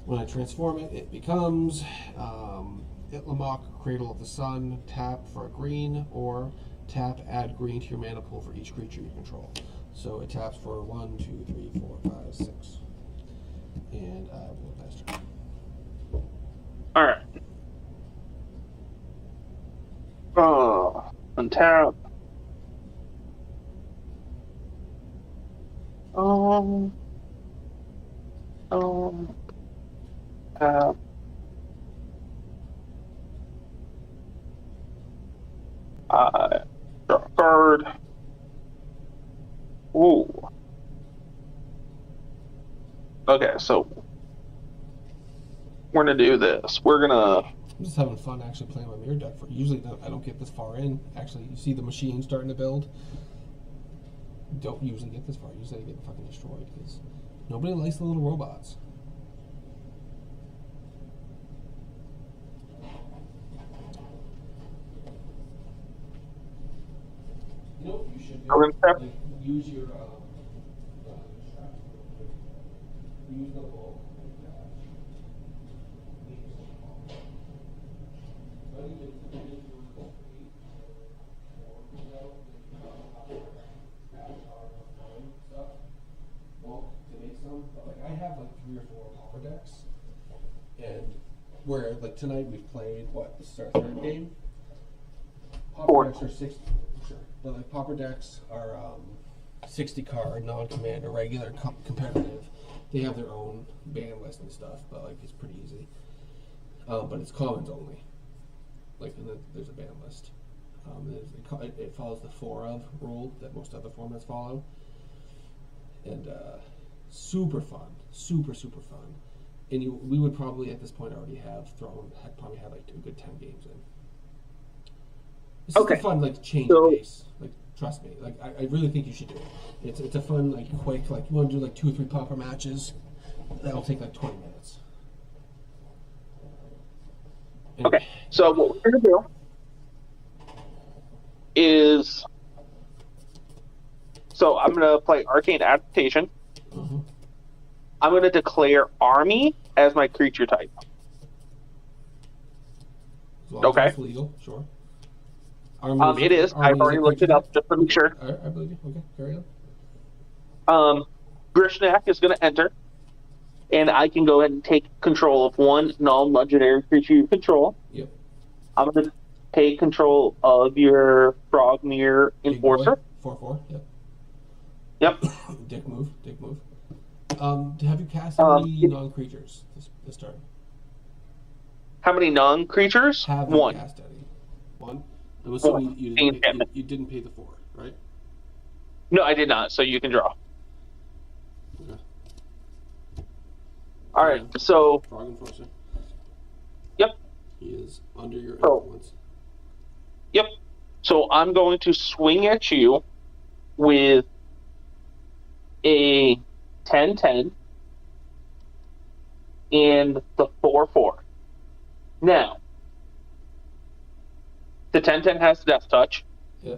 A: When I transform it, it becomes Itlamok, Cradle of the Sun, tap for a green, or Tap, add green to your mana pool for each creature you control. So it taps for 1, 2, 3, 4, 5, 6. And I will pass turn.
B: Alright. Untap. Tap. Draw a card. Ooh. Okay, so we're gonna do this. We're gonna.
A: I'm just having fun actually playing my mirror deck. Usually I don't get this far in. Actually, you see the machine starting to build. Don't usually get this far. Usually I get fucking destroyed because nobody likes the little robots. You know what you should do? Like, use your use the ball. Well, to make some, but like I have like 3 or 4 pauper decks, and where like tonight we've played this is our 3rd game. Pauper decks are 60, sure, but like pauper decks are 60 card, non-commander, regular, competitive. They have their own ban list and stuff, but like it's pretty easy. But it's commons only. Like, and then there's a ban list. It follows the 4 of rule that most other formats follow. And super fun, super fun. And we would probably at this point already probably have like a good 10 games in. It's just a fun like change of pace. Like trust me, like I really think you should do it. It's a fun like quick like you want to do like 2 or 3 pauper matches. That'll take like 20 minutes. And
B: Okay, so what we're gonna do is, so I'm gonna play Arcane Adaptation. I'm gonna declare Army as my creature type.
A: as long as it's legal, sure.
B: It is. I've already looked it up just to make sure.
A: I believe you. Okay, carry
B: on. Grishnak is going to enter, and I can go ahead and take control of 1 non-legendary creature you control.
A: Yep.
B: I'm going to take control of your Frogmere Enforcer.
A: 4/4. Yep.
B: Yep.
A: Dick move. Have you cast any non-creatures this turn?
B: How many non-creatures?
A: Have
B: 1.
A: You cast any? 1. I'm assuming you didn't pay the 4, right?
B: No, I did not. So you can draw.
A: Okay.
B: All right. So.
A: Frog Enforcer.
B: Yep.
A: He is under your influence.
B: Yep. So I'm going to swing at you with a 10/10 and the 4/4. Now, the 10/10 has Death Touch.
A: Yeah.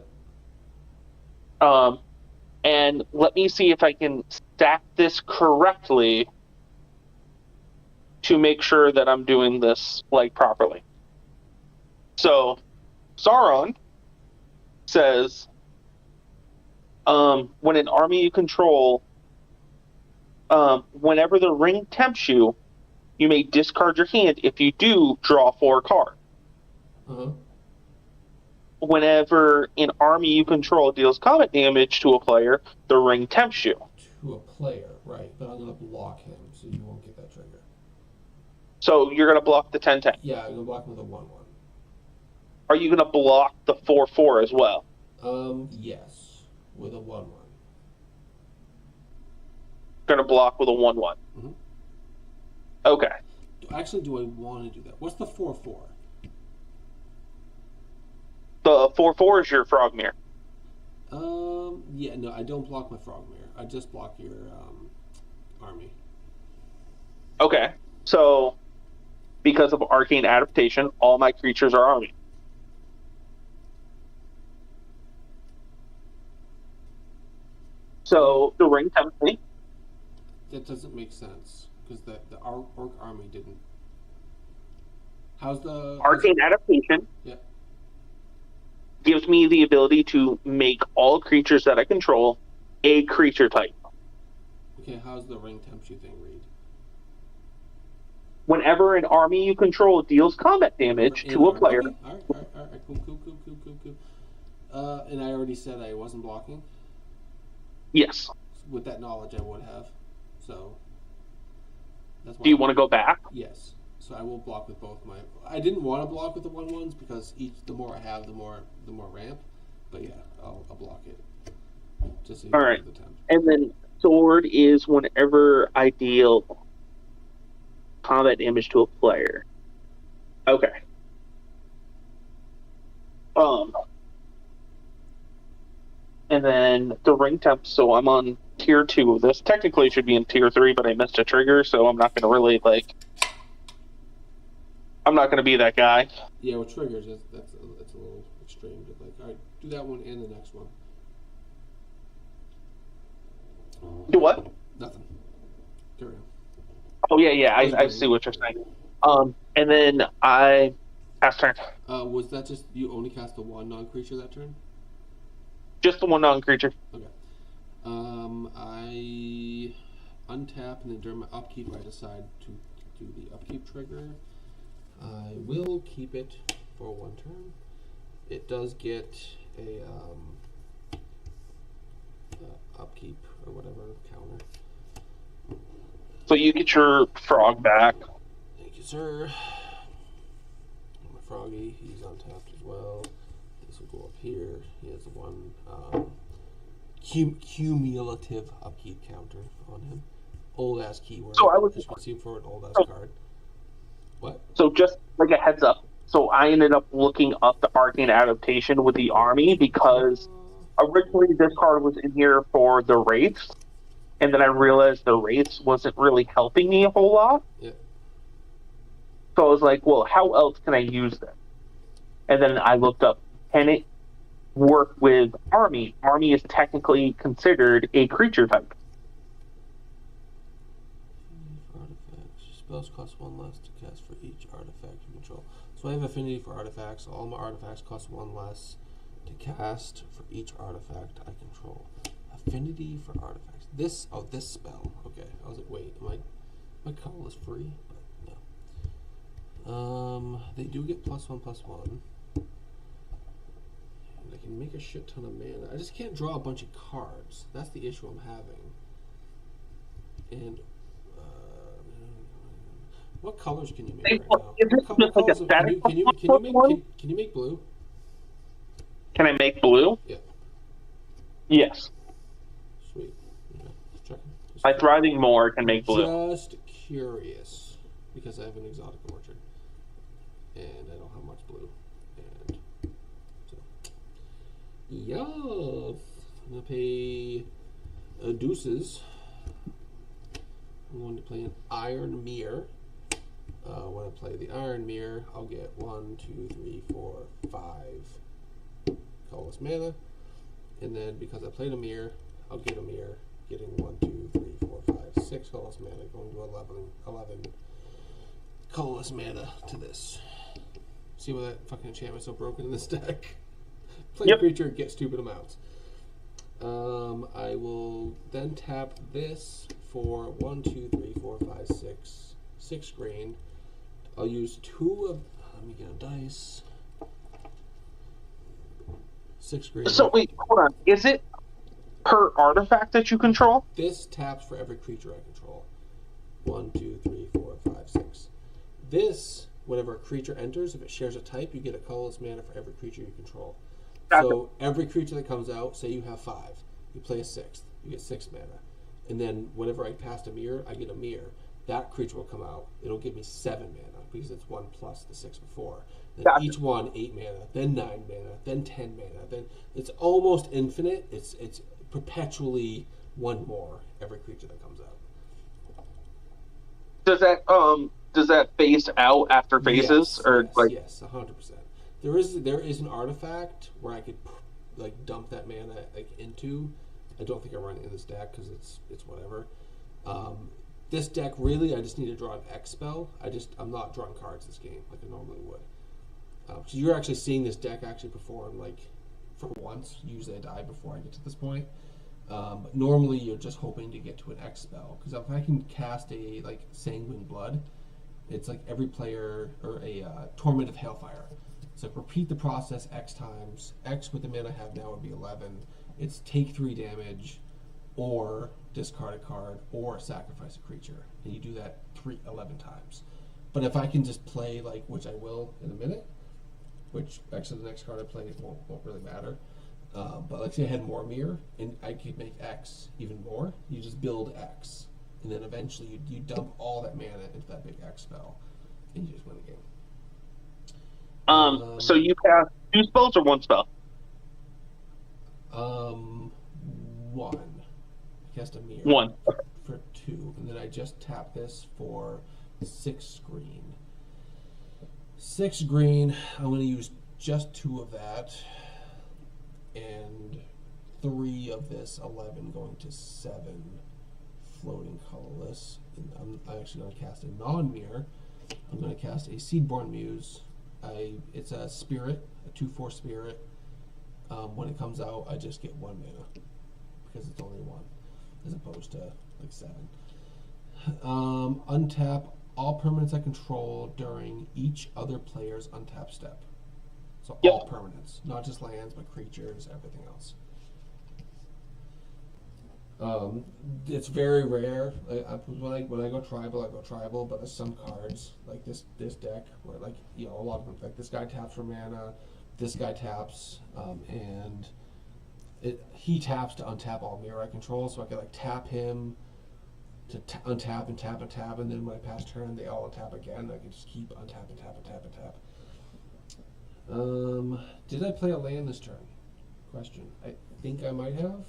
B: And let me see if I can stack this correctly to make sure that I'm doing this like properly. So, Sauron says, when an army you control, whenever the ring tempts you, you may discard your hand. If you do, draw 4 cards. Whenever an army you control deals combat damage to a player, the ring tempts you.
A: To a player, right. But I'm going to block him, so you won't get that trigger.
B: So you're going to block the 10/10?
A: Yeah, I'm going to block him with a 1/1.
B: Are you going to block the 4/4 as well?
A: Yes. With a 1/1.
B: Going to block with a 1/1.
A: Mm-hmm.
B: Okay.
A: Actually, do I want to do that? What's the 4/4?
B: The 4/4 is your Frogmere.
A: Yeah, no, I don't block my Frogmere. I just block your army.
B: Okay. So, because of Arcane Adaptation, all my creatures are army. So, the ring tempts me.
A: That doesn't make sense, because the Orc army didn't. How's the...
B: Arcane Adaptation.
A: Yeah.
B: gives me the ability to make all creatures that I control a creature type.
A: Okay, how's the ring temperature thing read?
B: Whenever an army you control deals combat damage to a player.
A: Okay. All right. Cool. And I already said I wasn't blocking.
B: Yes.
A: With that knowledge, I would have. So that's why.
B: Do you want to go back?
A: Yes. So I will block with both my. I didn't want to block with the 1/1s because the more I have, the more ramp. But yeah, I'll block it. Just so you
B: all right.
A: The temp.
B: And then sword is whenever I deal combat damage to a player. Okay. And then the ring temp, so I'm on tier 2 of this. Technically it should be in tier 3, but I missed a trigger, so I'm not going to really, I'm not going to be that guy.
A: Yeah, with triggers, that's a little extreme. But all right, do that one and the next one.
B: Do what?
A: Nothing. Carry on.
B: Oh, yeah, I see what you're saying. And then I pass turn.
A: Was that just you only cast the one non-creature that turn?
B: Just the one non-creature.
A: Okay. I untap, and then during my upkeep, I decide to do the upkeep trigger. I will keep it for 1 turn. It does get a upkeep or whatever counter.
B: So you get your frog back.
A: Thank you, sir. My froggy, he's untapped as well. This will go up here. He has one cumulative upkeep counter on him. Old ass keyword.
B: So I was
A: just receive for an old ass card. What?
B: So just like a heads up. So I ended up looking up the Arcane adaptation with the army because originally this card was in here for the Wraiths, and then I realized the Wraiths wasn't really helping me a whole lot.
A: Yeah.
B: So I was like, well, how else can I use this? And then I looked up, can it work with army? Army is technically considered a creature type.
A: Artifacts. Spells cost 1 less to cast for each artifact you control. So I have affinity for artifacts. All my artifacts cost 1 less to cast for each artifact I control. Affinity for artifacts. This spell. Okay. I was like, wait, my call is free, but no. They do get +1/+1. And I can make a shit ton of mana. I just can't draw a bunch of cards. That's the issue I'm having. And what colors can you make right now? Can you make blue?
B: Can I make blue?
A: Yeah.
B: Yes.
A: Sweet. Yeah, checking.
B: My Thriving Moor can make blue.
A: Just curious, because I have an exotic orchard, and I don't have much blue, and so yeah, I'm gonna pay deuces. I'm going to play an Iron Mirror. When I play the Iron Mirror, I'll get 1, 2, 3, 4, 5 colorless mana. And then because I played a mirror, I'll get a mirror, getting 1, 2, 3, 4, 5, 6 colorless mana, going to 11 colorless mana to this. See why that fucking enchantment's so broken in this deck? Play a creature, get stupid amounts. I will then tap this for 1, 2, 3, 4, 5, 6 green. I'll use 2 of. Let me get a dice. 6 green.
B: So wait, hold on. Is it per artifact that you control?
A: This taps for every creature I control. 1, 2, 3, 4, 5, 6. This, whenever a creature enters, if it shares a type, you get a colorless mana for every creature you control. So every creature that comes out, say you have 5, you play a 6th, you get 6 mana. And then whenever I cast a mirror, I get a mirror. That creature will come out. It'll give me 7 mana because it's 1 plus the 6 before. Then each one 8 mana, then 9 mana, then 10 mana. Then it's almost infinite. It's perpetually 1 more every creature that comes out.
B: Does that phase out after phases
A: Yes, 100%. There is an artifact where I could dump that mana into. I don't think I run it in this deck because it's whatever. This deck really, I just need to draw an X spell. I'm not drawing cards this game like I normally would. So you're actually seeing this deck actually perform like for once. Usually I die before I get to this point. But normally you're just hoping to get to an X spell, because if I can cast a like Sanguine Blood, it's like every player, or a Torment of Hailfire. So repeat the process X times. X with the mana I have now would be 11. It's take 3 damage, or discard a card, or sacrifice a creature, and you do that 11 times. But if I can just play, like, which I will in a minute, which actually the next card I play won't really matter. But like say I had more mirror, and I could make X even more. You just build X, and then eventually you dump all that mana into that big X spell, and you just win the game.
B: So you cast 2 spells or 1 spell?
A: 1. I cast a mirror.
B: 1.
A: For 2, and then I just tap this for 6 green. 6 green. I'm going to use just 2 of that, and 3 of this 11 going to 7 floating colorless. And I'm actually going to cast a non-mirror. I'm going to cast a Seedborn Muse. It's a spirit, a 2/4 spirit. When it comes out, I just get 1 mana because it's only 1, as opposed to like 7. Untap all permanents I control during each other player's untap step. So all permanents, not just lands, but creatures, everything else. It's very rare. When I go tribal, but there's some cards like this deck where, like, you know, a lot of them, like this guy taps for mana, this guy taps, and he taps to untap all mirror I control, so I can like tap him to untap and tap and tap, and then when I pass turn, they all untap again. I can just keep untap and tap and tap and tap. Did I play a land this turn? Question. I think I might have.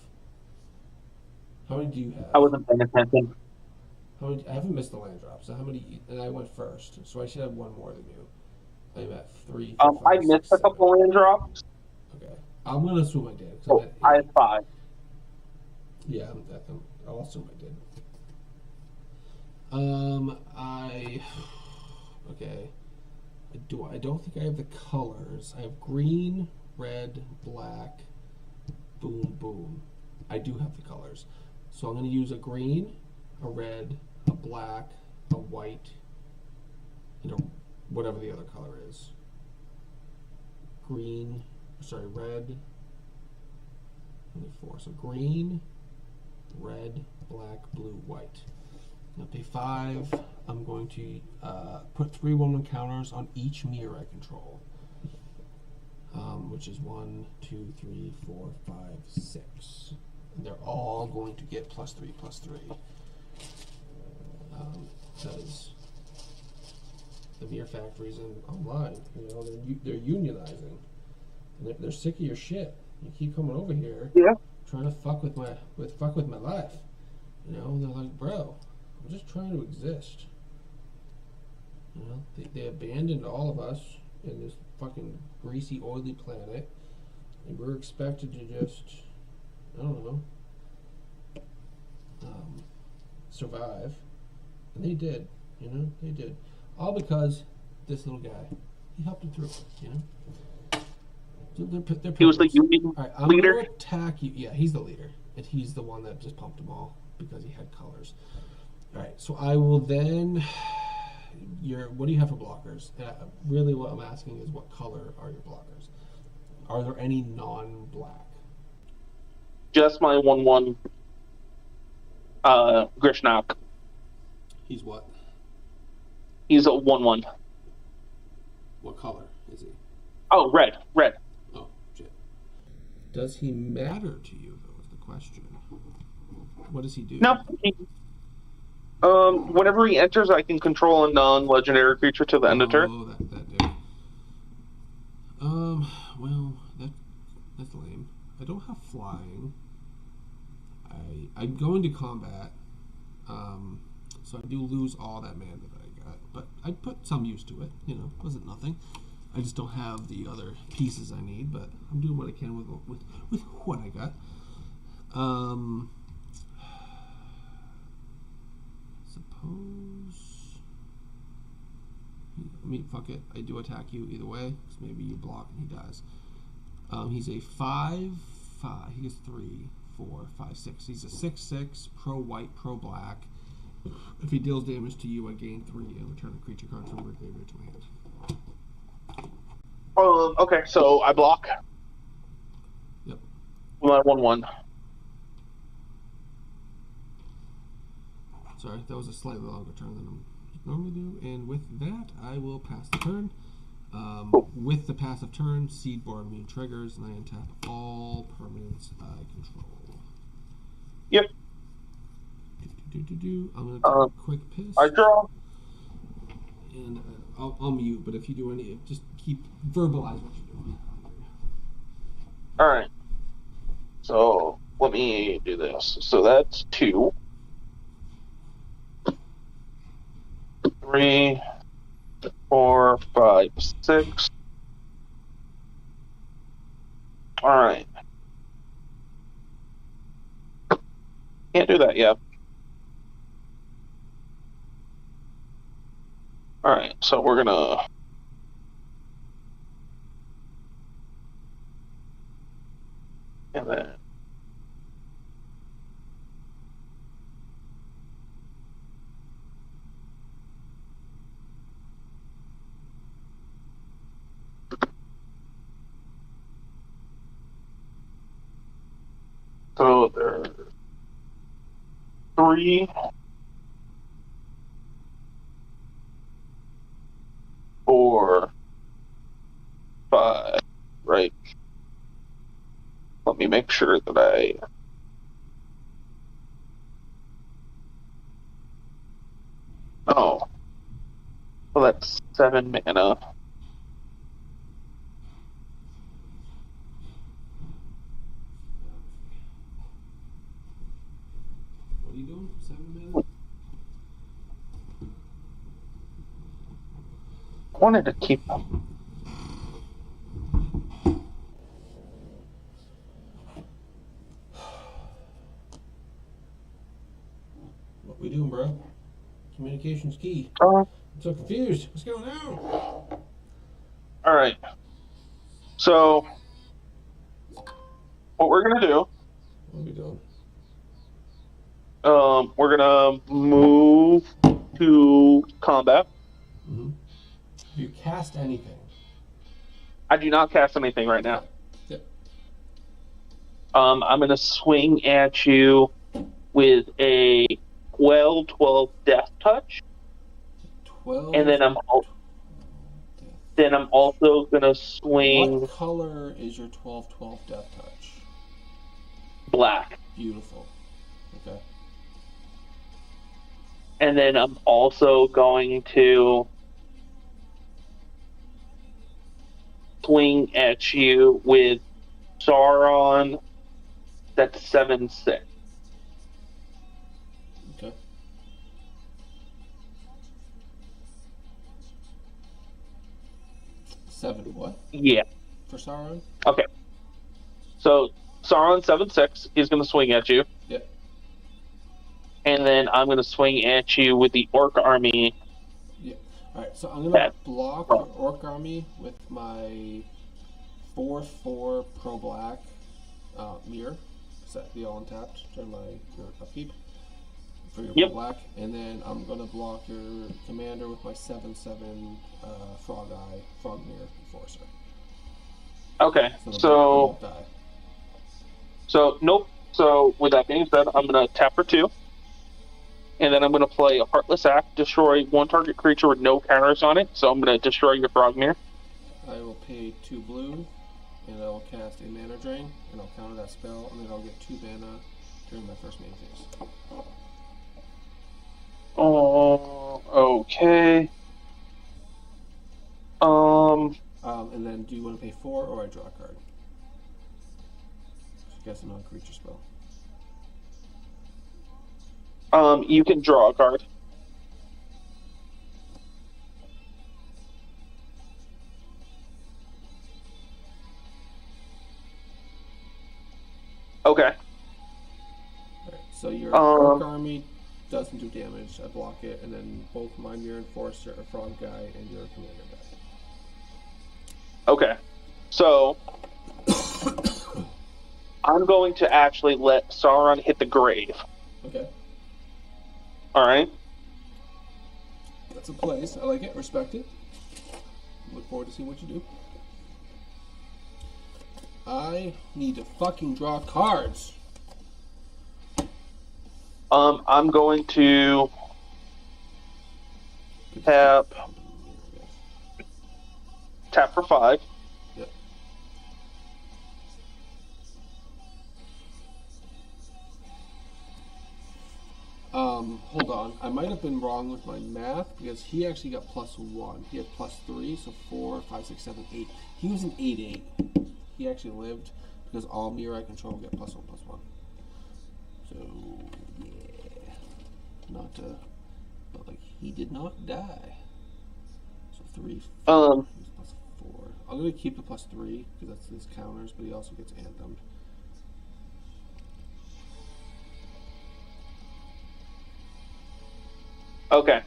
A: How many do you have?
B: I wasn't paying attention.
A: How many? I haven't missed the land drop. So how many? And I went first, so I should have 1 more than you. I'm at 3. 4, 5,
B: I missed
A: 6,
B: a couple land drops.
A: Okay, I'm gonna assume I did.
B: Oh, I had 5.
A: Yeah, I'll assume I did. Okay. I don't think I have the colors. I have green, red, black, boom, boom. I do have the colors. So I'm going to use a green, a red, a black, a white, and whatever the other color is. Red. Only 4. So green, red, black, blue, white. I'll pay 5. I'm going to put 3 1/1 counters on each mirror I control, which is 1, 2, 3, 4, 5, 6. And they're all going to get +3/+3. Because the mirror factories online, you know, they're unionizing, and they're sick of your shit. You keep coming over here, trying to fuck with my life. You know, and they're like, bro, I'm just trying to exist. You know, they abandoned all of us in this fucking greasy, oily planet, and we're expected to just, I don't know, survive. And they did, you know, they did. All because this little guy, he helped them through, you know. So they're
B: He was the union
A: I'm
B: leader.
A: going to attack you. Yeah, he's the leader, and he's the one that just pumped them all because he had colors. All right, so I will then. What do you have for blockers? Really, what I'm asking is, what color are your blockers? Are there any non-black?
B: Just my 1/1 Grishnak.
A: He's what?
B: He's a 1/1.
A: What color is he?
B: Oh, red.
A: Oh, shit. Does he matter to you, though, is the question. What does he do?
B: No. Whenever he enters, I can control a non-legendary creature till the end of turn.
A: Oh, that dude. Well, that's lame. I don't have flying. I'm going to combat. So I do lose all that mana that I got, but I put some use to it. You know, it wasn't nothing. I just don't have the other pieces I need, but I'm doing what I can with what I got. Suppose I mean, fuck it. I do attack you either way, because maybe you block and he dies. He's a 5. He gets 3, 4, 5, 6. He's a 6/6, pro white, pro black. If he deals damage to you, I gain 3 and return a creature card from your graveyard to my hand.
B: Okay, so I block.
A: Yep.
B: 1/1.
A: Sorry, that was a slightly longer turn than I normally do. And with that, I will pass the turn. With the passive turn, Seedborn Immune triggers, and I untap all permanents I control.
B: Yep.
A: I'm going to take a quick piss.
B: I draw.
A: And I'll mute, but if you do any, just verbalize what you're doing.
B: Alright. So, let me do this. So that's 2. 3, 4, 5, 6. Alright. Can't do that yet. Alright, so we're gonna... And then... So there's 3, 4, 5, right? Let me make sure that I... Oh. Well, that's 7 mana.
A: What are you doing? 7 mana?
B: I wanted to keep them.
A: What we doing, bro? Communication's key.
B: Uh,
A: I'm so confused. What's going on?
B: Alright. So, what we're going to do...
A: What are we doing?
B: We're going to move to combat.
A: Mm-hmm. Have you cast anything?
B: I do not cast anything right now.
A: Yep.
B: I'm going to swing at you with a 12/12 Death Touch.
A: 12.
B: And then I'm also going to swing...
A: What color is your 12/12 Death Touch?
B: Black.
A: Beautiful. Okay.
B: And then I'm also going to swing at you with Sauron. That's 7/6.
A: Okay. Seven what?
B: Yeah.
A: For Sauron?
B: Okay. So Sauron 7/6 is going to swing at you.
A: Yep.
B: And then I'm going to swing at you with the Orc Army.
A: Yeah. Alright, so I'm going to block your Orc Army with my 4/4 Pro Black mirror. Set the all untapped during your upkeep for your Pro Black. And then I'm going to block your commander with my 7/7 Frog Mirror Enforcer.
B: Okay, nope. So with that being said, I'm going to tap for 2. And then I'm going to play a Heartless Act, destroy 1 target creature with no counters on it. So I'm going to destroy your Frogmere.
A: I will pay 2 blue, and I will cast a mana drain, and I'll counter that spell, and then I'll get 2 mana during my first main phase.
B: Oh, okay.
A: And then do you want to pay 4 or I draw a card? I guess a non-creature spell.
B: You can draw a card. Okay.
A: Alright, so your Orc Army doesn't do damage. I block it, and then both my Mirror Enforcer, Frog Guy, and your Commander die.
B: Okay. So, I'm going to actually let Sauron hit the grave.
A: Okay.
B: Alright?
A: That's a place. I like it. Respect it. Look forward to seeing what you do. I need to fucking draw cards.
B: I'm going to tap for 5.
A: Yep. Hold on. I might have been wrong with my math because he actually got +1. He had +3, so 4, 5, 6, 7, 8. He was an 8/8. He actually lived because all mirror I control get +1/+1. So yeah, but like he did not die. So 3. He's +4. I'm gonna keep the +3 because that's his counters, but he also gets anthemed.
B: Okay.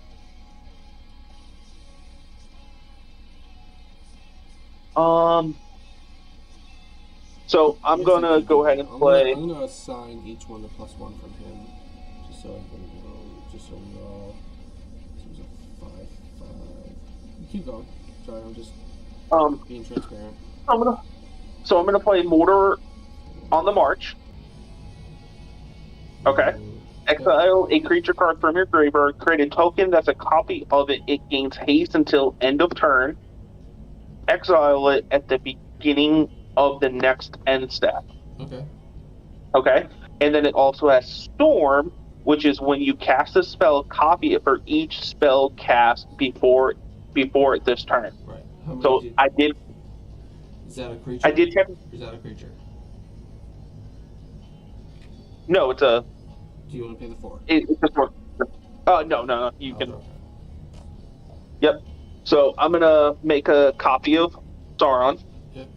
B: So I'm gonna go ahead and play.
A: I'm gonna assign each one the +1 from him, just so everybody knows. Just so we know. So it's a 5, 5. You keep going. Sorry, I'm just being transparent.
B: I'm gonna play Mortar on the March. Okay. Exile a creature card from your graveyard. Create a token that's a copy of it. It gains haste until end of turn. Exile it at the beginning of the next end step.
A: Okay.
B: Okay? And then it also has Storm, which is when you cast a spell, copy it for each spell cast before this turn.
A: Right.
B: So I did.
A: Is that a creature?
B: I did check.
A: Is that a creature?
B: No, it's a.
A: Do you want to pay the 4?
B: It's a Storm. No. You can.
A: Okay.
B: Yep. So I'm gonna make a copy of Sauron.
A: Yep.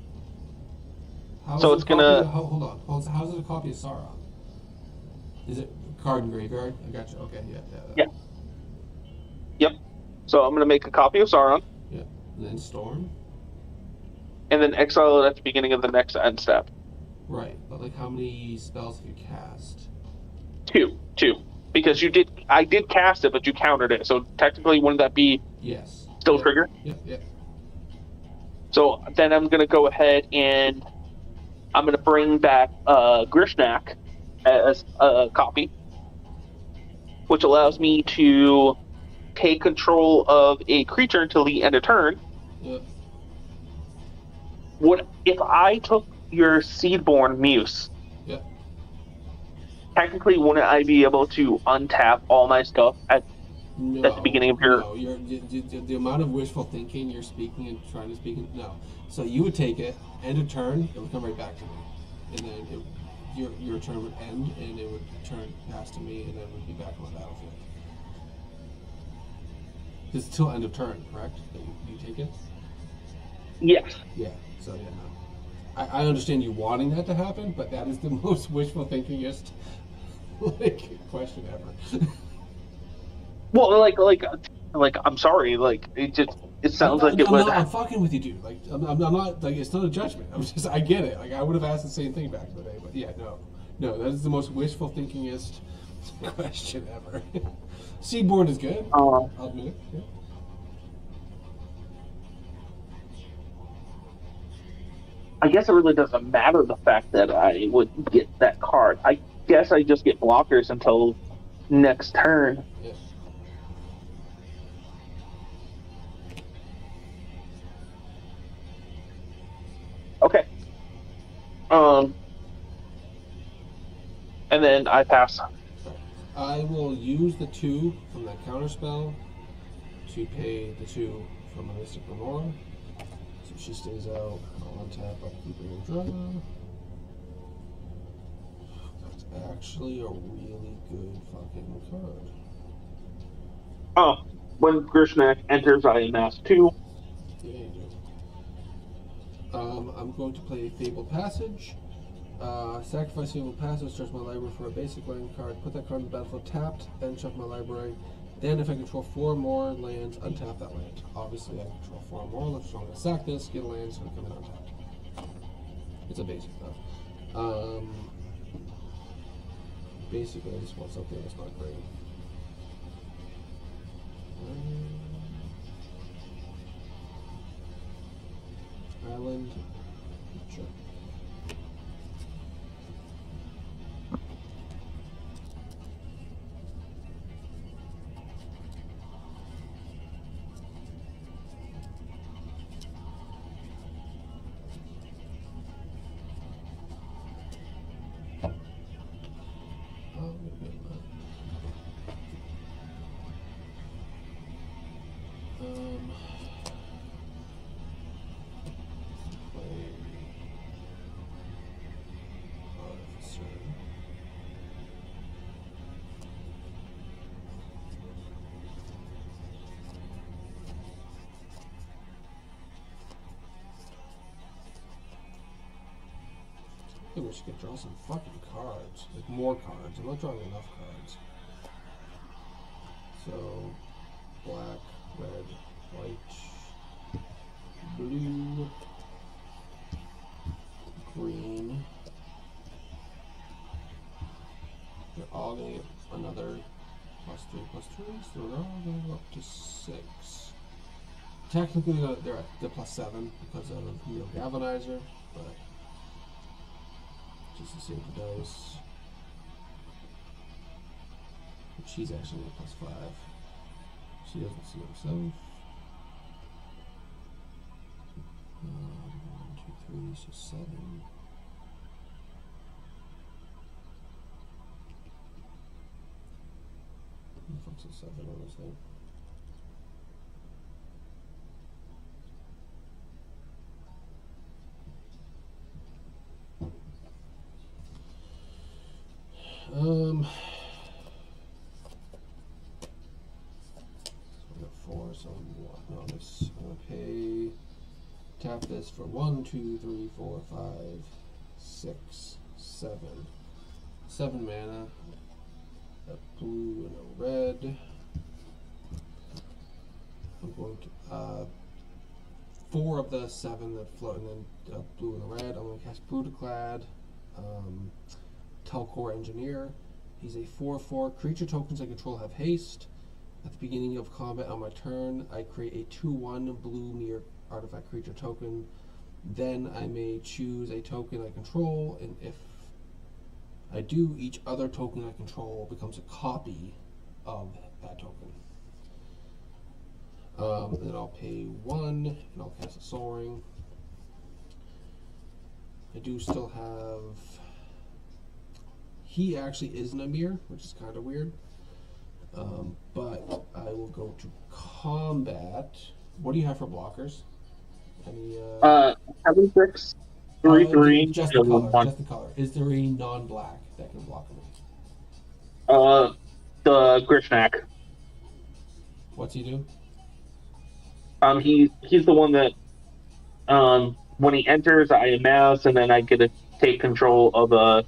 B: So it's gonna.
A: Hold on. How's it a copy of Sauron? Is it card and graveyard? I got you. Okay. Yeah.
B: Yep. So I'm gonna make a copy of Sauron.
A: Yeah. And then Storm.
B: And then exile it at the beginning of the next end step.
A: Right, but like how many spells have you cast?
B: 2. Because I did cast it, but you countered it. So technically, wouldn't that be still trigger?
A: Yep.
B: So then I'm going to go ahead and I'm going to bring back Grishnak as a copy, which allows me to take control of a creature until the end of turn.
A: Yep.
B: What if I took your Seedborn Muse?
A: Yep.
B: Technically, wouldn't I be able to untap all my stuff at the beginning of your...
A: No, the amount of wishful thinking you're speaking and trying to speak... No. So you would take it, end of turn, it would come right back to me. And then your turn would end, and it would turn past to me, and then we'd be back on the battlefield. It's till end of turn, correct? That you take it?
B: Yes.
A: Yeah, so yeah, no. I understand you wanting that to happen, but that is the most wishful thinkingest question ever.
B: Well, like I'm sorry, it sounds like it was.
A: I'm fucking with you, dude. Like I'm not like it's not a judgment. I get it. Like I would have asked the same thing back in the day, but yeah, no, that is the most wishful thinkingest question ever. Seedborn is good. I'll admit it. Yeah.
B: I guess it really doesn't matter the fact that I would get that card. I guess I just get blockers until next turn.
A: Yeah.
B: Okay. And then I pass.
A: I will use the 2 from that counterspell to pay the 2 from a Mystic Remora. So she stays out. I'll untap, upkeep, and draw. That's actually a really good fucking card.
B: Oh, when Grishnak enters, I amass 2.
A: Yeah, you do. I'm going to play Fabled Passage. Sacrifice single passive, search my library for a basic land card, put that card in the battlefield tapped, then check my library. Then if I control 4 more lands, untap that land. Obviously I control 4 more, so I'm going to sack this, get a land, so I come in untapped. It's a basic though. Basically I just want something that's not great. Island. Sure. I think we should draw some fucking cards. Like more cards. I'm not drawing enough cards. So, black, red, white, blue, green. They're all going to get another +3/+3, so they're all going to go up to 6. Technically, they're at the +7 because of Neo Galvanizer, but just to save the dice. But she's actually a +5. She doesn't see herself. 1, 2, 3, so 7. Who the fuck's a 7 on this thing? I got 4, so no, this. I'm gonna tap this for 1, 2, 3, 4, 5, 6, 7. 7 mana. A blue and a red. I'm going to 4 of the 7 that float, and then blue and a red. I'm going to cast Brutaclad. Telcor Engineer. He's a 4/4. Creature tokens I control have haste. At the beginning of combat on my turn, I create a 2/1 blue mirror artifact creature token. Then I may choose a token I control, and if I do, each other token I control becomes a copy of that token. Then I'll pay 1, and I'll cast a Soul Ring. I do still have... He actually is an Amir, which is kind of weird. But I will go to combat. What do you have for blockers? Any,
B: 7, 6, 3, 3,
A: just the color,
B: 1.
A: just the color. Is there any non-black that can block me?
B: The Grishnak.
A: What's he do?
B: He's the one that, when he enters, I amass, and then I get to take control of a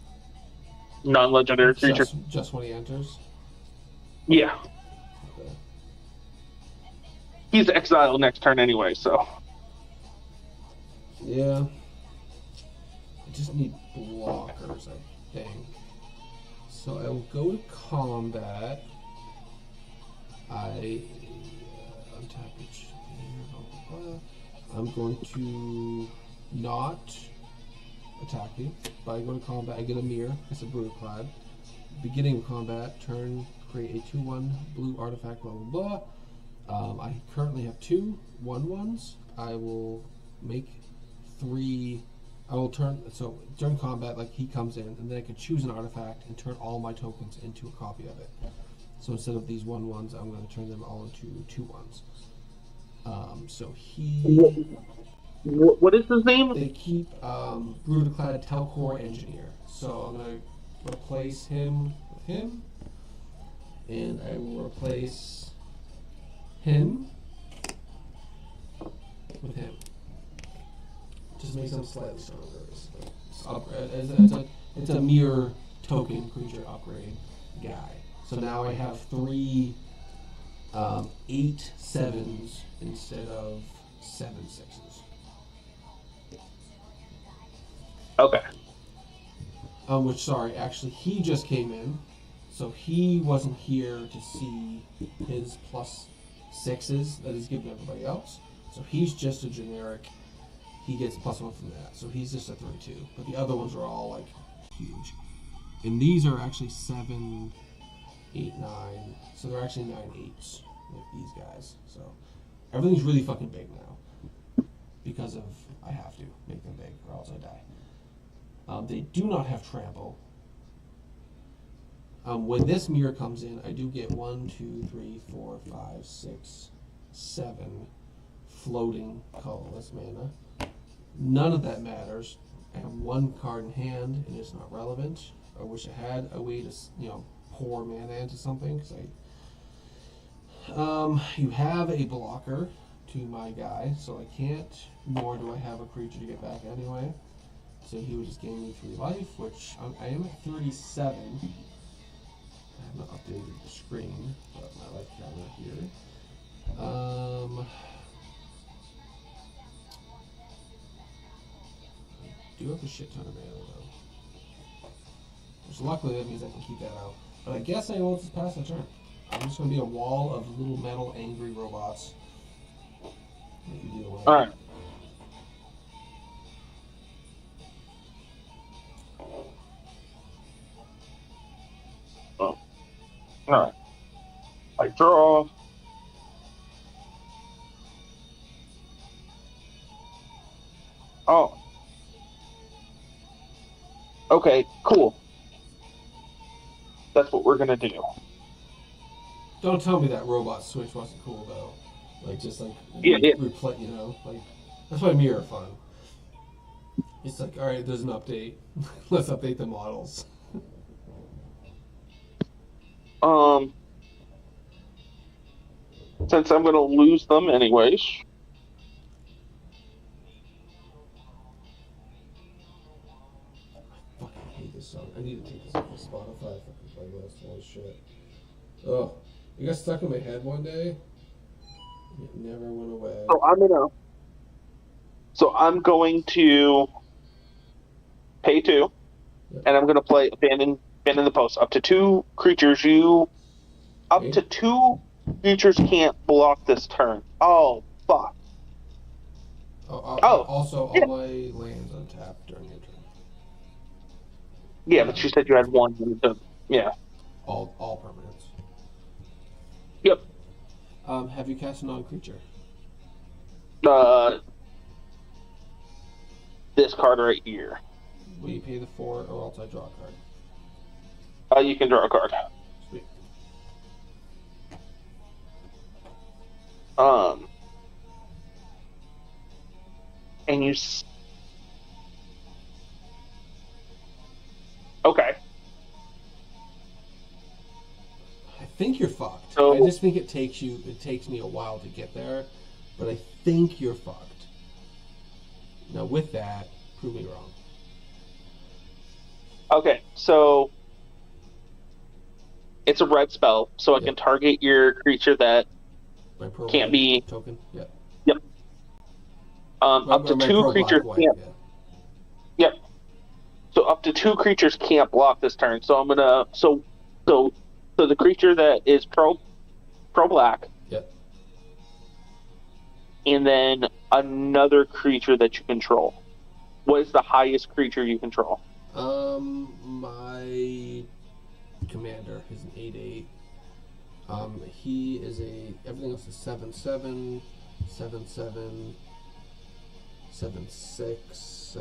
B: non-legendary creature.
A: Just when he enters?
B: Yeah.
A: Okay.
B: He's exiled next turn anyway, so.
A: Yeah. I just need blockers, I think. So I will go to combat. I untap each. I'm going to not attack you, but I go to combat. I get a mirror. It's a Brutaclad. Beginning of combat, turn, create a 2/1 blue artifact. Blah blah blah. I currently have 2 1/1s. I will make 3. I will turn. So during combat, like he comes in, and then I can choose an artifact and turn all my tokens into a copy of it. So instead of these 1/1s, I'm going to turn them all into 2/1s. So he.
B: What is his name?
A: They keep Brutaclad Telcor Engineer. So I'm going to replace him with him. And I will replace him with him. Just makes him slightly stronger. It's a mirror token creature upgrade guy. So now I have 3 8 sevens instead of 7 6s.
B: Okay.
A: Which, sorry, actually, he just came in, so he wasn't here to see his plus 6s that he's given everybody else. So he's just a generic. He gets +1 from that. So he's just a 3/2. But the other ones are all like huge. And these are actually 7, 8, 9. So they're actually 9 8s, like these guys. So everything's really fucking big now because of I have to make them big or else I die. They do not have trample. When this mirror comes in, I do get 1, 2, 3, 4, 5, 6, 7 floating colorless mana. None of that matters. I have 1 card in hand, and it's not relevant. I wish I had a way to, pour mana into something. Cause you have a blocker to my guy, so I can't. Nor do I have a creature to get back anyway. So he would just gain me 3 life, which I am at 37. I have not updated the screen, but my life counter here. I do have a shit ton of mana though. Which luckily that means I can keep that out. But I guess I will just pass the turn. I'm just going to be a wall of little metal angry robots. That you deal with.
B: Alright. Alright. I draw. Oh. Okay, cool. That's what we're gonna do.
A: Don't tell me that robot switch wasn't cool though. Like just like
B: Yeah.
A: replay, like that's why mirror fun. It's like, all right, there's an update. Let's update the models.
B: Since I'm gonna lose them anyways.
A: I fucking hate this song. I need to take this off of Spotify. I fucking playlist. Holy shit. Oh, it got stuck in my head one day. It never went away.
B: So I'm going to pay 2,
A: Yep.
B: and I'm gonna play abandon the post. Up to 2 creatures to 2 creatures can't block this turn. Oh fuck.
A: Also, all my lands untapped during your turn.
B: Yeah, but you said you had 1. Yeah.
A: All permanents.
B: Yep.
A: Have you cast a non-creature?
B: This card right here.
A: Will you pay the 4 or else I draw a card?
B: You can draw a card.
A: Sweet.
B: And you. Okay.
A: I think you're fucked.
B: So,
A: I just think it takes me a while to get there, but I think you're fucked. Now with that, prove me wrong.
B: Okay, so it's a red spell, so I can target your creature that can't be
A: token. Yeah.
B: Yep. Up to 2 creatures can't.
A: Yeah.
B: Yep. So up to 2 creatures can't block this turn. So I'm gonna so the creature that is pro black.
A: Yep.
B: And then another creature that you control. What is the highest creature you control?
A: My commander is an 8/8. He is everything else is 7/7, 7/7, 7/6,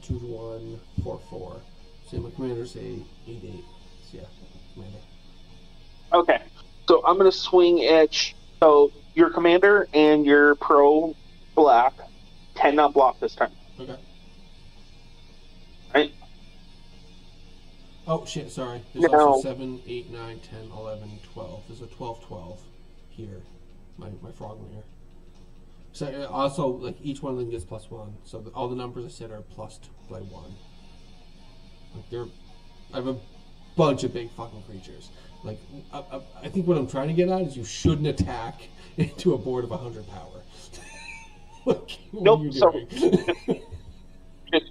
A: 2/1, 4/4. So my commander's a 8/8. So yeah, commander.
B: Okay, so I'm gonna swing at so your commander and your pro black cannot block this turn.
A: Okay.
B: Right.
A: Oh shit! Sorry. There's also 7, 8, 9, 10, 11, 12. There's a 12, 12 here. My frogmare. So also, like each one of them gets +1. So all the numbers I said are plus by 1. Like I have a bunch of big fucking creatures. Like I think what I'm trying to get at is you shouldn't attack into a board of 100 power. Like, what are you doing?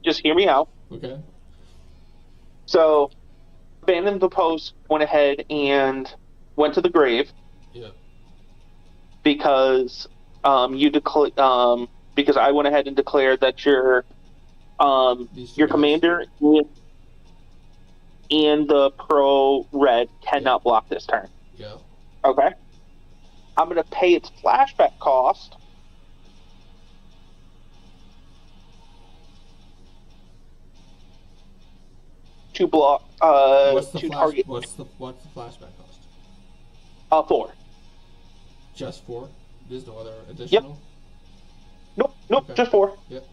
D: just hear me out.
A: Okay.
D: So, Abandoned the Post went ahead and went to the grave.
A: Yeah.
D: Because because I went ahead and declared that your commander and the pro red cannot block this turn.
A: Yeah.
D: Okay. I'm going to pay its flashback cost. To block.
A: What's the
D: target.
A: What's the flashback cost?
D: 4.
A: Just 4. There's no other additional.
D: Yep. Nope.
A: Okay.
D: Just 4.
A: Yep.